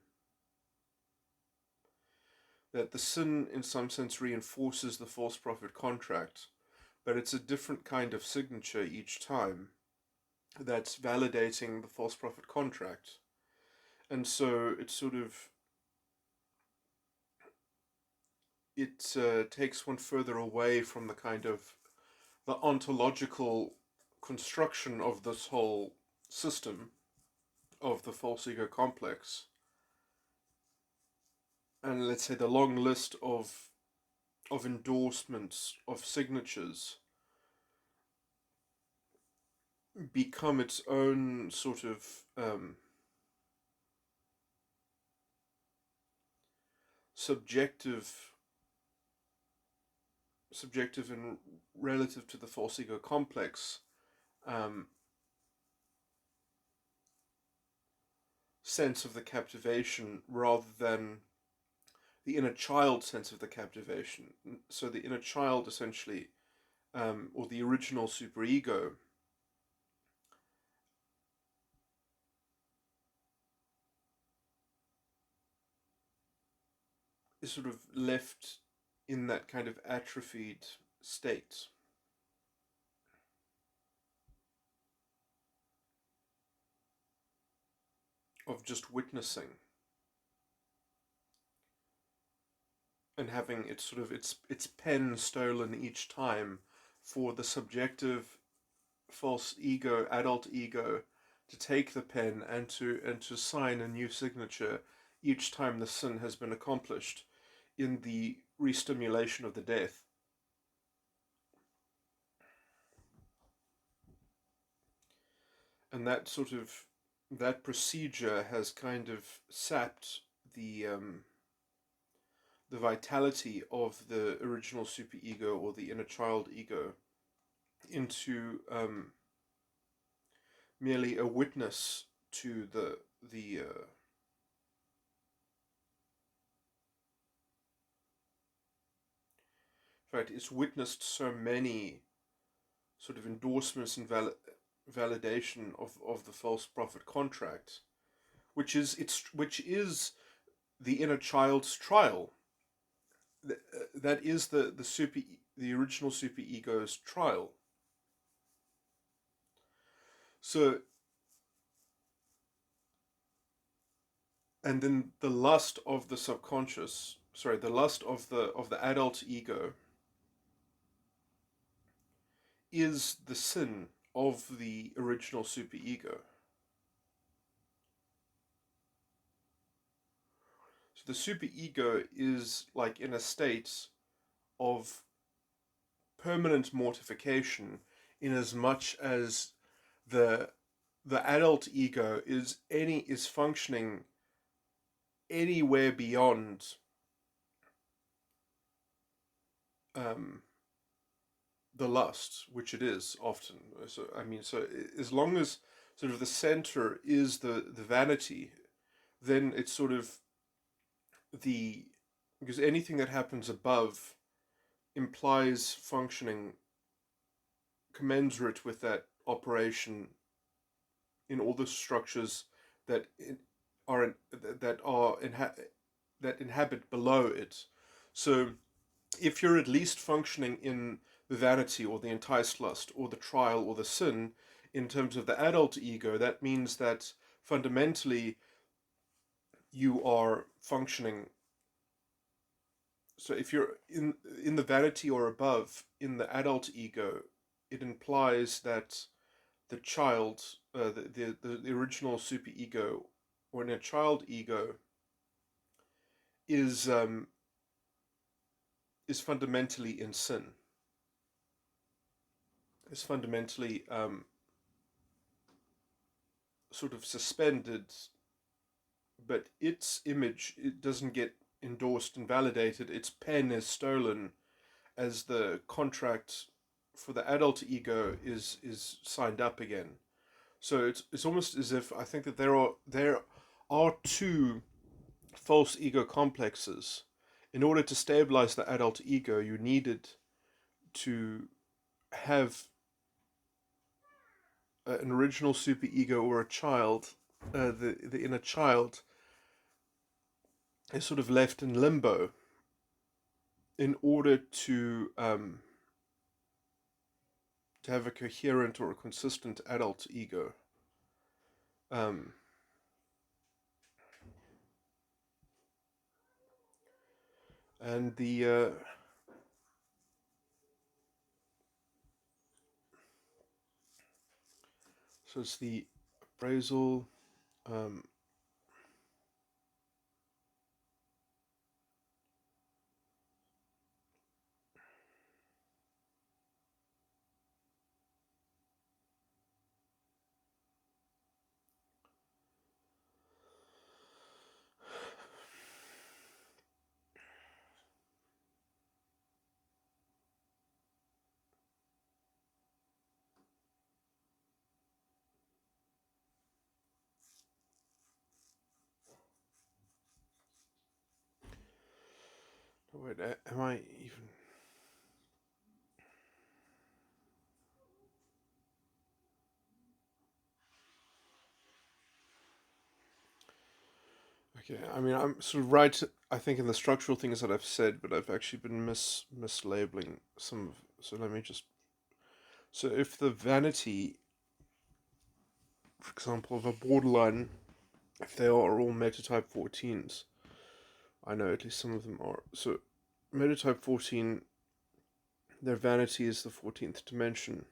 That the sin in some sense reinforces the false prophet contract, but it's a different kind of signature each time that's validating the false prophet contract. And so it sort of, it takes one further away from the kind of the ontological construction of this whole system of the false ego complex, and let's say the long list of endorsements, of signatures, become its own sort of subjective and relative to the false ego complex sense of the captivation, rather than the inner child sense of the captivation. So the inner child essentially, or the original superego, is sort of left in that kind of atrophied state. Of just witnessing and having its sort of its pen stolen each time, for the subjective false ego, adult ego, to take the pen and to sign a new signature each time the sin has been accomplished in the restimulation of the death. and that procedure has kind of sapped the vitality of the original superego or the inner child ego into merely a witness to the in fact, it's witnessed so many sort of endorsements and validation of the false prophet contract, which is the inner child's trial. That is the original superego's trial. So, and then the lust of the subconscious, sorry, the lust of the adult ego is the sin of the original superego. So the superego is like in a state of permanent mortification, in as much as the adult ego is functioning anywhere beyond um, the lust, which it is often. So I mean, so as long as sort of the center is the vanity, then it's sort of the because anything that happens above implies functioning commensurate with that operation in all the structures that are that are that inhabit below it. So if you're at least functioning in the vanity or the enticed lust or the trial or the sin in terms of the adult ego, that means that fundamentally you are functioning. So if you're in the vanity or above in the adult ego, it implies that the child, the original superego or inner child ego is fundamentally in sin. Is fundamentally sort of suspended, but its image, it doesn't get endorsed and validated. Its pen is stolen as the contract for the adult ego is signed up again. So it's almost as if I think that there are two false ego complexes. In order to stabilize the adult ego, you needed to have an original superego or a child, the inner child, is sort of left in limbo in order to have a coherent or a consistent adult ego. Um, and so it's the appraisal. Um, wait, am I even? Okay, I mean, I'm sort of right, I think, in the structural things that I've said, but I've actually been mislabeling some of. So let me just. So if the vanity, for example, of a borderline, if they are all metatype 14s, I know at least some of them are. So metatype 14, their vanity is the 14th dimension,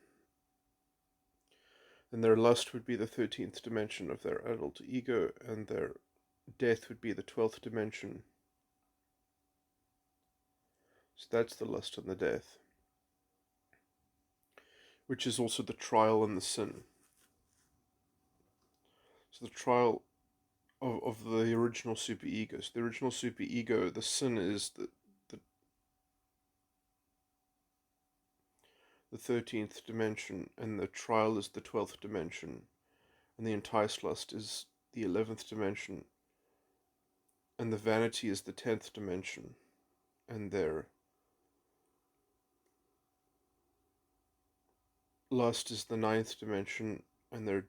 and their lust would be the 13th dimension of their adult ego, and their death would be the 12th dimension. So that's the lust and the death, which is also the trial and the sin. So the trial of the original superego. So the original superego, the sin is the 13th dimension, and the trial is the 12th dimension, and the enticed lust is the 11th dimension, and the vanity is the 10th dimension, and their lust is the 9th dimension, and their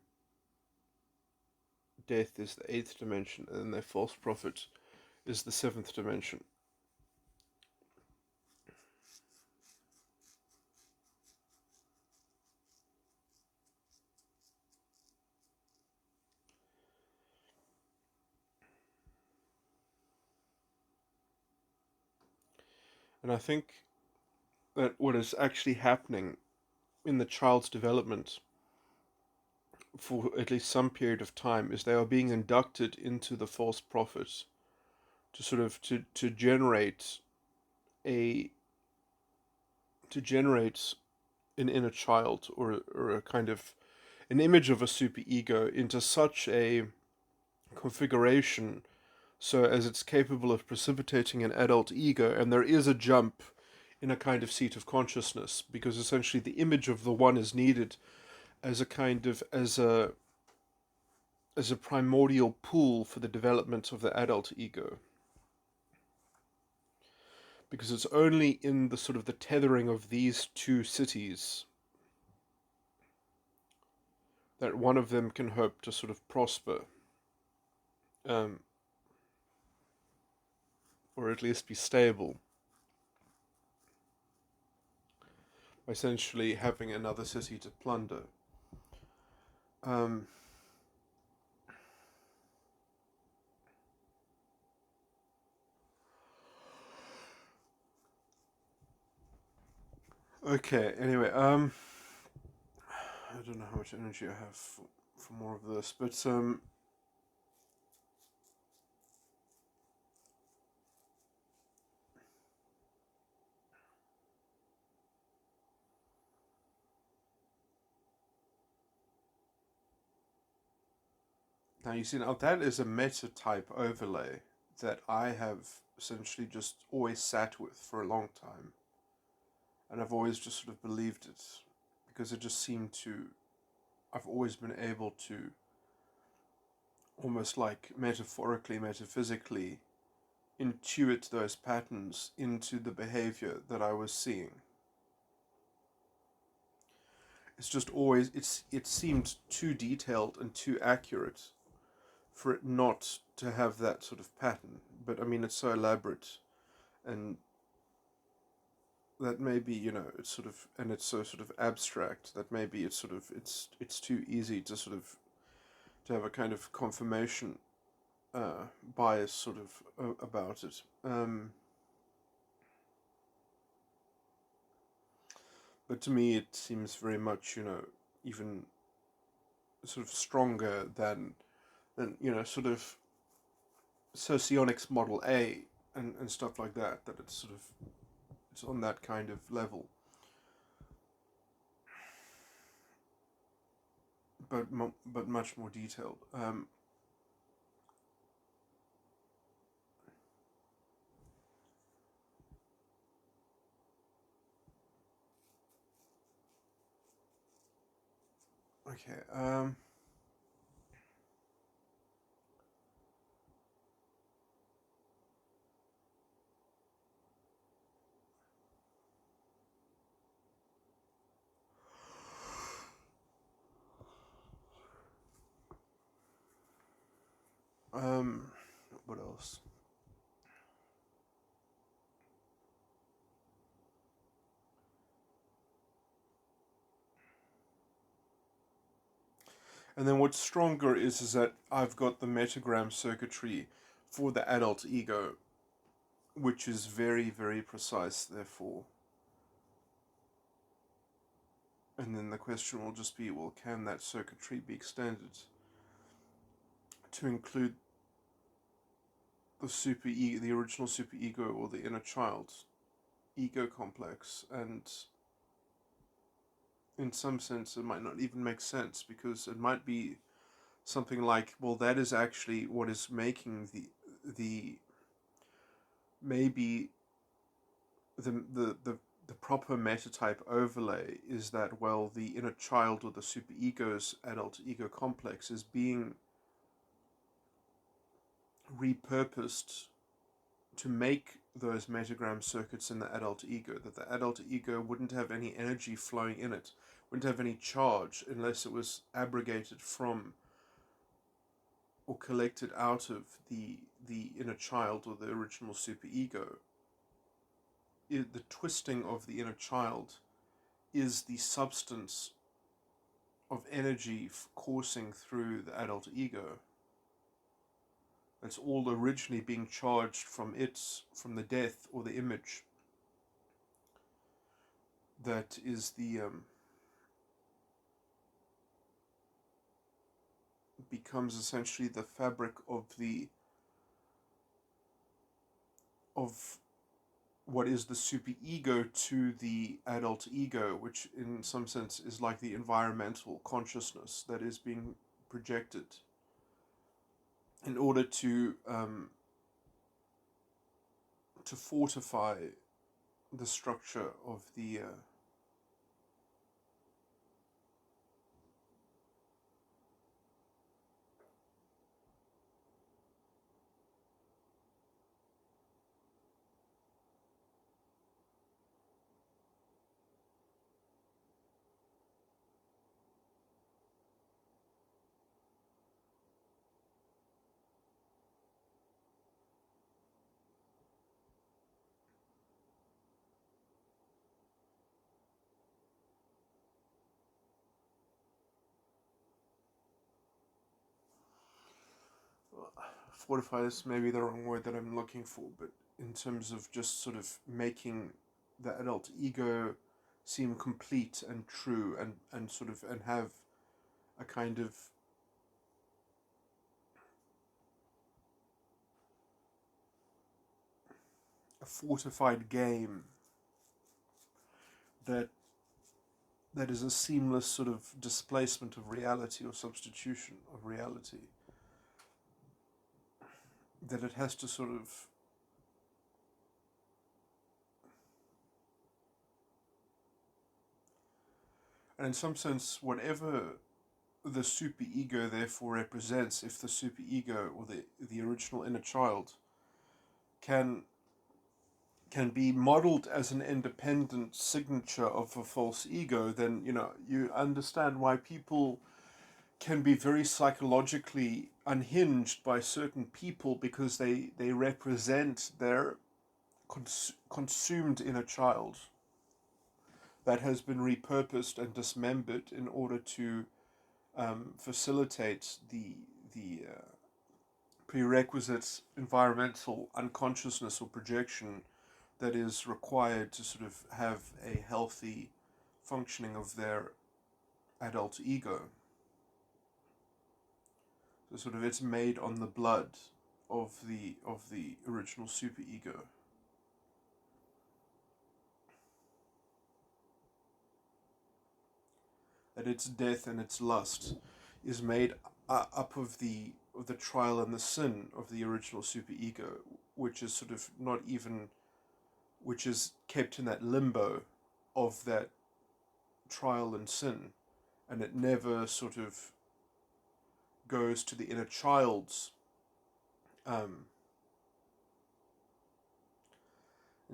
death is the 8th dimension, and their false prophet is the 7th dimension. And I think that what is actually happening in the child's development for at least some period of time is they are being inducted into the false prophet to sort of to generate a to generate an inner child, or a kind of an image of a superego into such a configuration so as it's capable of precipitating an adult ego. And there is a jump in a kind of seat of consciousness, because essentially the image of the one is needed as a kind of as a primordial pool for the development of the adult ego, because it's only in the sort of the tethering of these two cities that one of them can hope to sort of prosper, um, or at least be stable, by essentially having another city to plunder. Um, okay, anyway, I don't know how much energy I have for more of this, but now you see, now that is a metatype overlay that I have essentially just always sat with for a long time, and I've always just sort of believed it, because it just seemed to, I've always been able to almost like metaphorically, metaphysically intuit those patterns into the behavior that I was seeing. It's just always, it seemed too detailed and too accurate for it not to have that sort of pattern. But I mean, it's so elaborate, and that maybe, it's sort of, and it's so sort of abstract that maybe it's sort of, it's too easy to sort of to have a kind of confirmation bias sort of about it. But to me, it seems very much, even sort of stronger than sort of socionics model A, and stuff like that. That it's sort of, it's on that kind of level. But much more detailed. Okay. Um, what else? And then what's stronger is that I've got the metagram circuitry for the adult ego, which is very, very precise, therefore. And then the question will just be, well, can that circuitry be extended to include the super ego, the original super ego, or the inner child ego complex? And in some sense, it might not even make sense, because it might be something like, well, that is actually what is making the maybe the proper metatype overlay is that, well, the inner child or the superego's adult ego complex is being repurposed to make those metagram circuits in the adult ego, that the adult ego wouldn't have any energy flowing in it, wouldn't have any charge unless it was abrogated from or collected out of the inner child or the original superego. The twisting of the inner child is the substance of energy coursing through the adult ego. That's all originally being charged from the death or the image. That is becomes essentially the fabric of what is the superego to the adult ego, which in some sense is like the environmental consciousness that is being projected in order to fortify the structure of the fortify is maybe the wrong word that I'm looking for, but in terms of just sort of making the adult ego seem complete and true and sort of and have a kind of a fortified game that is a seamless sort of displacement of reality or substitution of reality, that it has to sort of and in some sense whatever the superego therefore represents, if the superego or the original inner child can be modeled as an independent signature of a false ego, then you understand why people can be very psychologically unhinged by certain people, because they represent their consumed inner child that has been repurposed and dismembered in order to facilitate the prerequisite environmental unconsciousness or projection that is required to sort of have a healthy functioning of their adult ego. So sort of it's made on the blood of the original superego. That its death and its lust is made up of the trial and the sin of the original superego, which is sort of not even, which is kept in that limbo of that trial and sin, and it never sort of goes to the inner child's in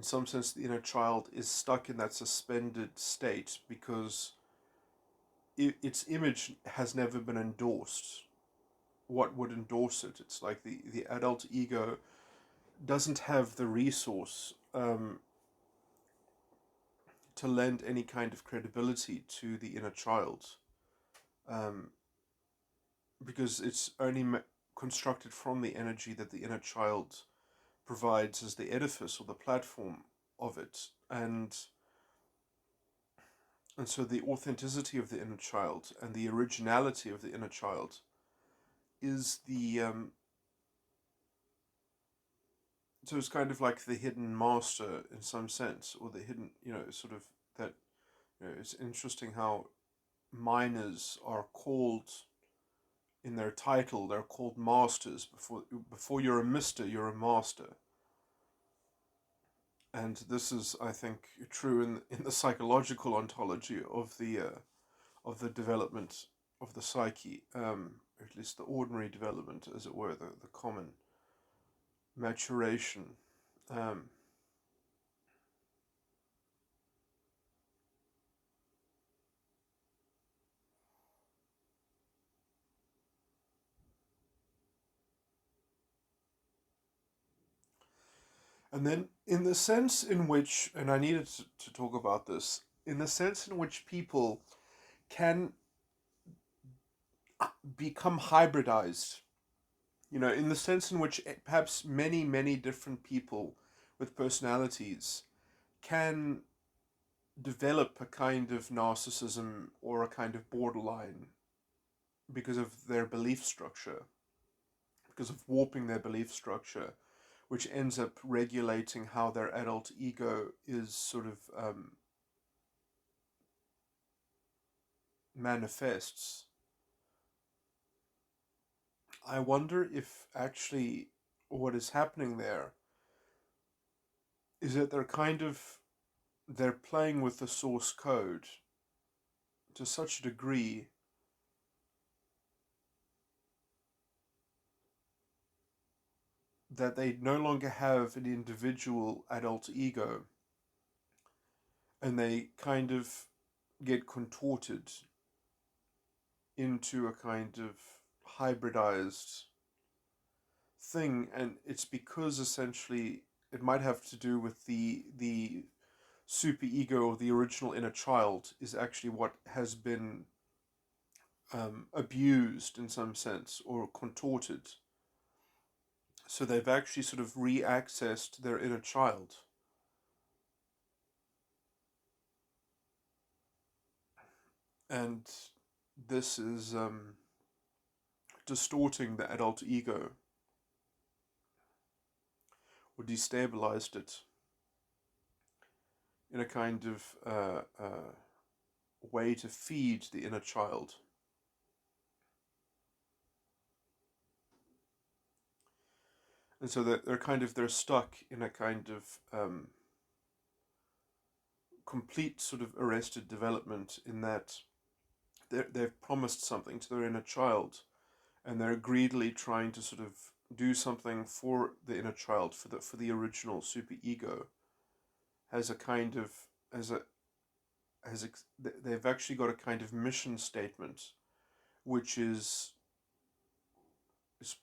some sense the inner child is stuck in that suspended state because its image has never been endorsed. What would endorse it? It's like the adult ego doesn't have the resource to lend any kind of credibility to the inner child, because it's only constructed from the energy that the inner child provides as the edifice or the platform of it, and so the authenticity of the inner child and the originality of the inner child is the so it's kind of like the hidden master in some sense, or the hidden, sort of that, it's interesting how minors are called in their title, they're called masters. Before you're a mister, you're a master. And this is, I think, true in the psychological ontology of the development of the psyche, or at least the ordinary development, as it were, the common maturation. Um, and then, in the sense in which, and I needed to talk about this, in the sense in which people can become hybridized, in the sense in which perhaps many, many different people with personalities can develop a kind of narcissism or a kind of borderline because of their belief structure, because of warping their belief structure, which ends up regulating how their adult ego is sort of manifests. I wonder if actually what is happening there is that they're playing with the source code to such a degree that they no longer have an individual adult ego, and they kind of get contorted into a kind of hybridized thing. And it's because essentially it might have to do with the superego, or the original inner child, is actually what has been abused in some sense, or contorted. So they've actually sort of re-accessed their inner child. And this is distorting the adult ego, or destabilized it in a kind of way to feed the inner child. And so they're stuck in a kind of complete sort of arrested development, in that they've promised something to their inner child, and they're greedily trying to sort of do something for the inner child, for the original superego, as a kind of as a as they've actually got a kind of mission statement, which is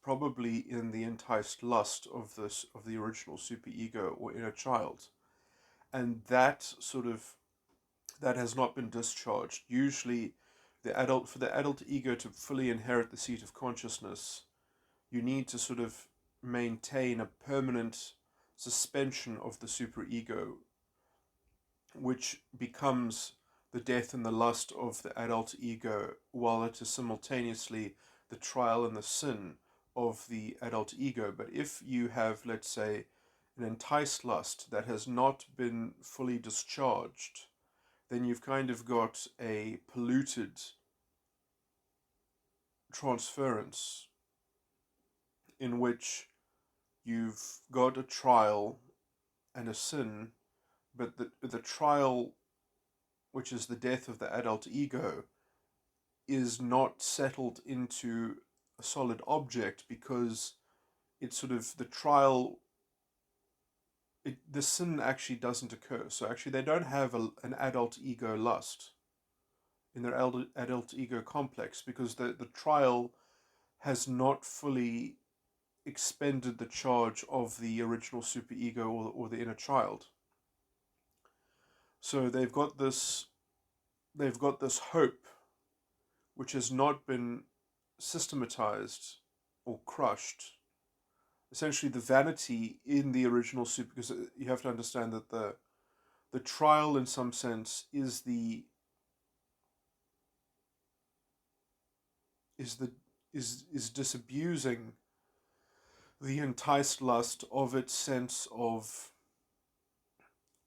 probably in the enticed lust of the original superego or inner child, and that has not been discharged. Usually, for the adult ego to fully inherit the seat of consciousness, you need to sort of maintain a permanent suspension of the superego, which becomes the death and the lust of the adult ego, while it is simultaneously the trial and the sin of the adult ego. But if you have, let's say, an enticed lust that has not been fully discharged, then you've kind of got a polluted transference, in which you've got a trial and a sin, but the trial, which is the death of the adult ego, is not settled into a solid object, because it's sort of the trial. The sin actually doesn't occur. So actually, they don't have an adult ego lust in their adult ego complex, because the trial has not fully expended the charge of the original superego, or the inner child. So they've got this hope, which has not been systematized or crushed. Essentially, the vanity in the original super, because you have to understand that the trial, in some sense, is disabusing the enticed lust of its sense of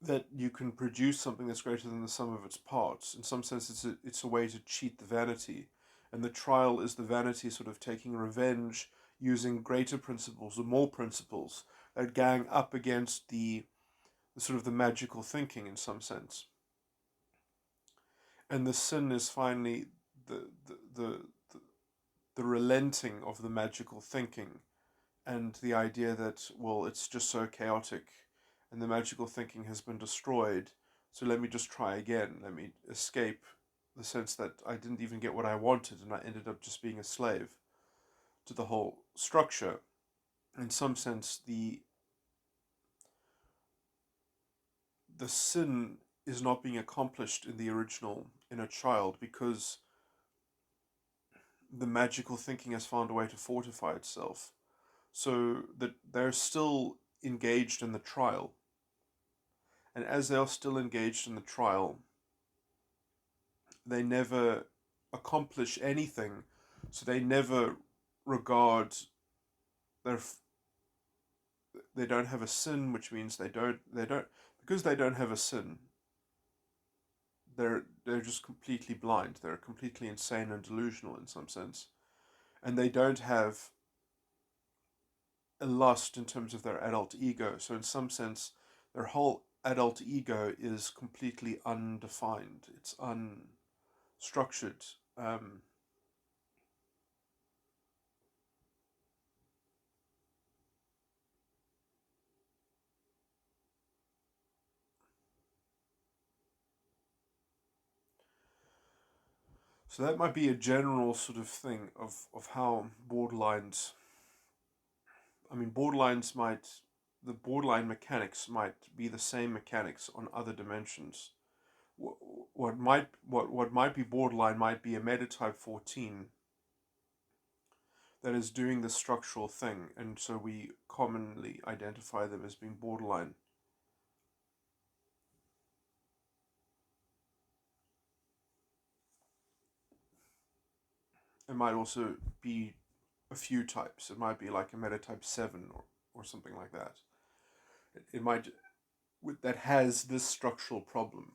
that you can produce something that's greater than the sum of its parts. In some sense, it's a way to cheat the vanity, and the trial is the vanity sort of taking revenge using greater principles or more principles that gang up against the sort of the magical thinking in some sense. And the sin is finally the the the, the, the relenting of the magical thinking, and the idea that, well, it's just so chaotic and the magical thinking has been destroyed, so let me just try again, let me escape the sense that I didn't even get what I wanted and I ended up just being a slave to the whole structure. In some sense, the sin is not being accomplished in the original inner child because the magical thinking has found a way to fortify itself, so that they're still engaged in the trial. And as they are still engaged in the trial, they never accomplish anything, so they never regard their they don't have a sin, which means they don't because they don't have a sin, they're just completely blind, they're completely insane and delusional in some sense, and they don't have a lust in terms of their adult ego. So in some sense, their whole adult ego is completely undefined, it's unstructured. So that might be a general sort of thing of how borderlines, I mean, the borderline mechanics might be the same mechanics on other dimensions. What might be borderline might be a metatype 14 that is doing the structural thing, and so we commonly identify them as being borderline. It might also be a few types. It might be like a metatype 7 or something like that. It might that has this structural problem.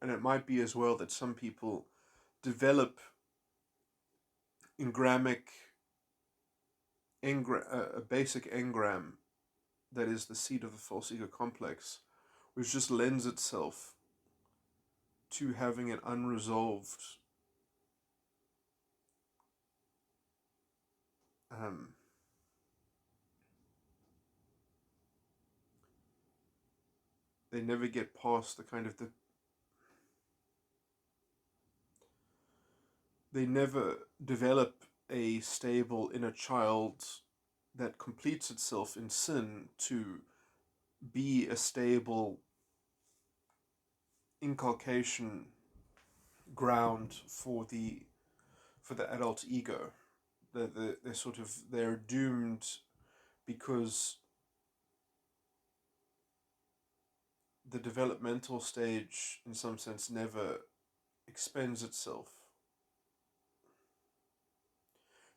And it might be as well that some people develop engramic a basic engram that is the seed of the false ego complex, which just lends itself to having an unresolved um, they never get past the kind of they never develop a stable inner child that completes itself in sin to be a stable inculcation ground for the adult ego. They're sort of they're doomed because the developmental stage in some sense never expends itself.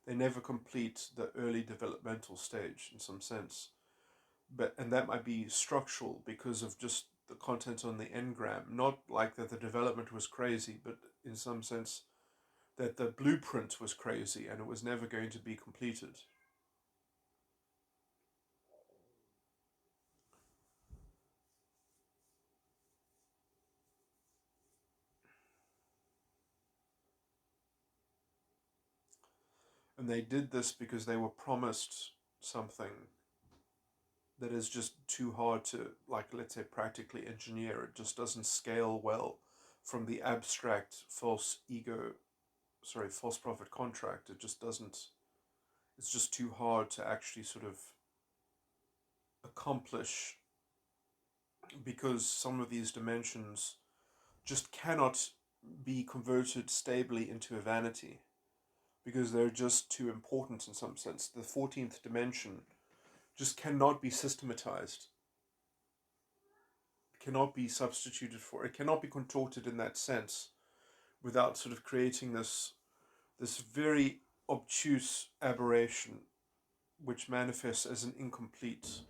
They never complete the early developmental stage in some sense. And that might be structural because of just the content on the engram. Not like that the development was crazy, but in some sense that the blueprint was crazy and it was never going to be completed. And they did this because they were promised something that is just too hard to, like, let's say, practically engineer. It just doesn't scale well from the abstract false profit contract. It just doesn't, it's just too hard to actually sort of accomplish, because some of these dimensions just cannot be converted stably into a vanity because they're just too important in some sense. The 14th dimension just cannot be systematized, cannot be substituted for, it cannot be contorted in that sense without sort of creating this very obtuse aberration which manifests as an incomplete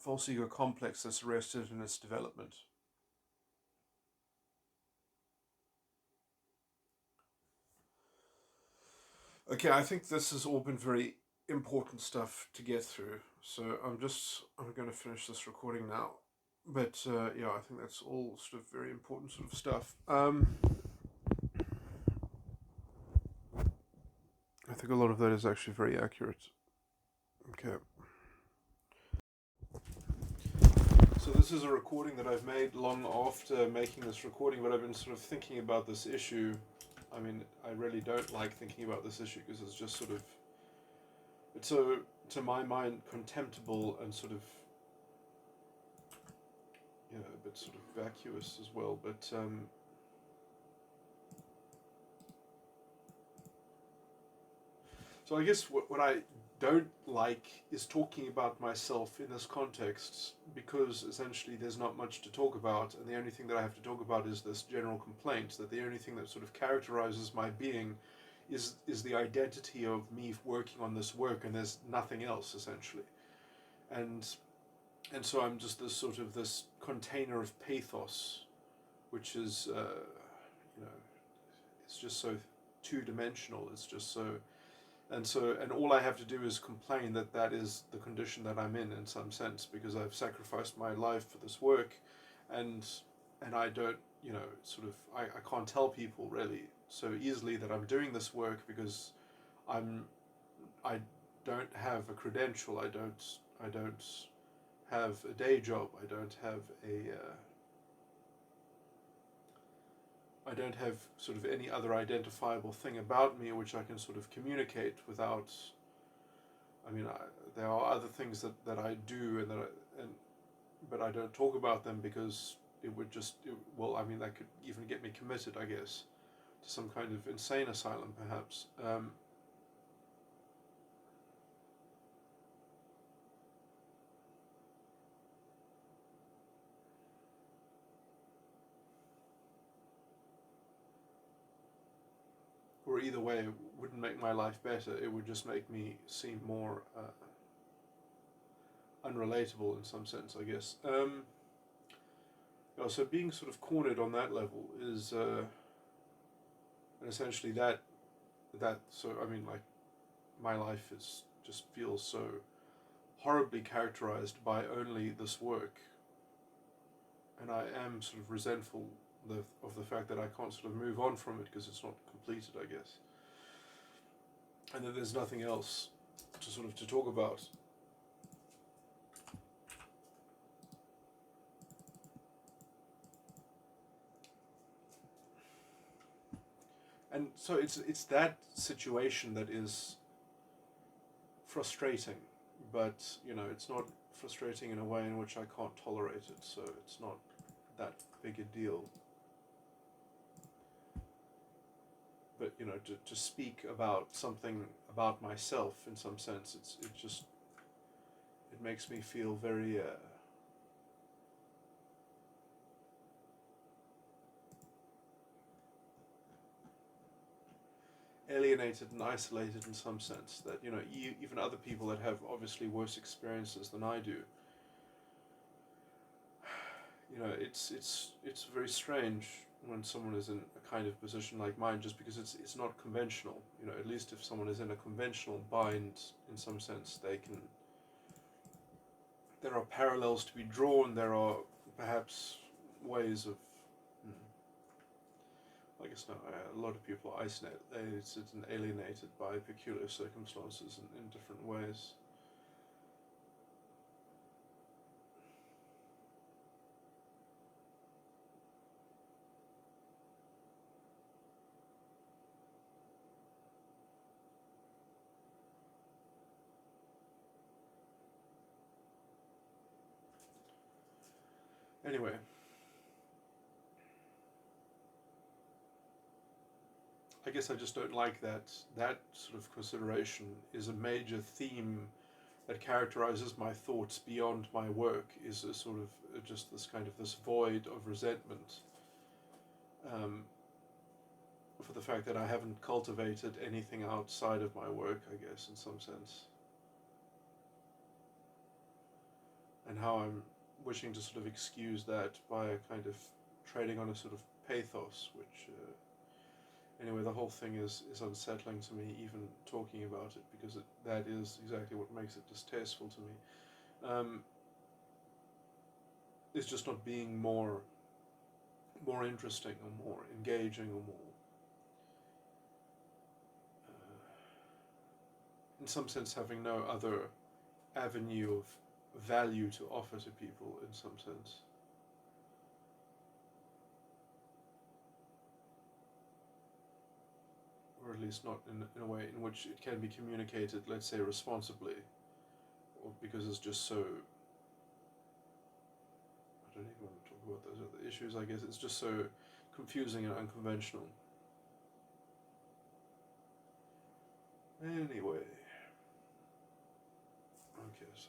false ego complex that's arrested in its development. Okay, I think this has all been very important stuff to get through. So I'm going to finish this recording now. But yeah, I think that's all sort of very important sort of stuff. I think a lot of that is actually very accurate. Okay. So this is a recording that I've made long after making this recording, but I've been sort of thinking about this issue. I mean, I really don't like thinking about this issue because it's just sort of, it's so, to my mind, contemptible and sort of, you know, a bit sort of vacuous as well. But so I guess what I don't like is talking about myself in this context, because essentially there's not much to talk about, and the only thing that I have to talk about is this general complaint that the only thing that sort of characterizes my being is the identity of me working on this work, and there's nothing else essentially. And so I'm just this sort of this container of pathos, which is you know, it's just so two-dimensional. It's just so, and all I have to do is complain that that is the condition that I'm in some sense, because I've sacrificed my life for this work, and I don't, you know, sort of, I can't tell people really so easily that I'm doing this work, because I don't have a credential, I don't have a day job, I don't have I don't have sort of any other identifiable thing about me which I can sort of communicate without. I mean, there are other things that I do but I don't talk about them because it would just, well, I mean, that could even get me committed, I guess, to some kind of insane asylum, perhaps. Or either way, it wouldn't make my life better. It would just make me seem more unrelatable in some sense, I guess. So being sort of cornered on that level is, and essentially that. So I mean, like, my life is just feels so horribly characterized by only this work, and I am sort of resentful of the fact that I can't sort of move on from it because it's not completed, I guess, and that there's nothing else to sort of to talk about. And so it's that situation that is frustrating, but you know, it's not frustrating in a way in which I can't tolerate it, so it's not that big a deal. But you know, to speak about something about myself in some sense, it makes me feel very alienated and isolated in some sense. That, you know, even other people that have obviously worse experiences than I do, you know, it's very strange when someone is in a kind of position like mine, just because it's not conventional. You know, at least if someone is in a conventional bind, in some sense, there are parallels to be drawn. There are perhaps ways of. I guess no. A lot of people are isolated and alienated by peculiar circumstances in different ways. Anyway, I guess I just don't like that sort of consideration is a major theme that characterizes my thoughts beyond my work, is a sort of just this kind of this void of resentment um, for the fact that I haven't cultivated anything outside of my work, I guess, in some sense. and how I'm wishing to sort of excuse that by a kind of trading on a sort of pathos, which anyway, the whole thing is unsettling to me, even talking about it, because that is exactly what makes it distasteful to me. It's just not being more interesting or more engaging or more, in some sense, having no other avenue of value to offer to people, in some sense. Or at least not in a way in which it can be communicated, let's say, responsibly, or because it's just so. I don't even want to talk about those other issues. I guess it's just so confusing and unconventional. Anyway, okay. So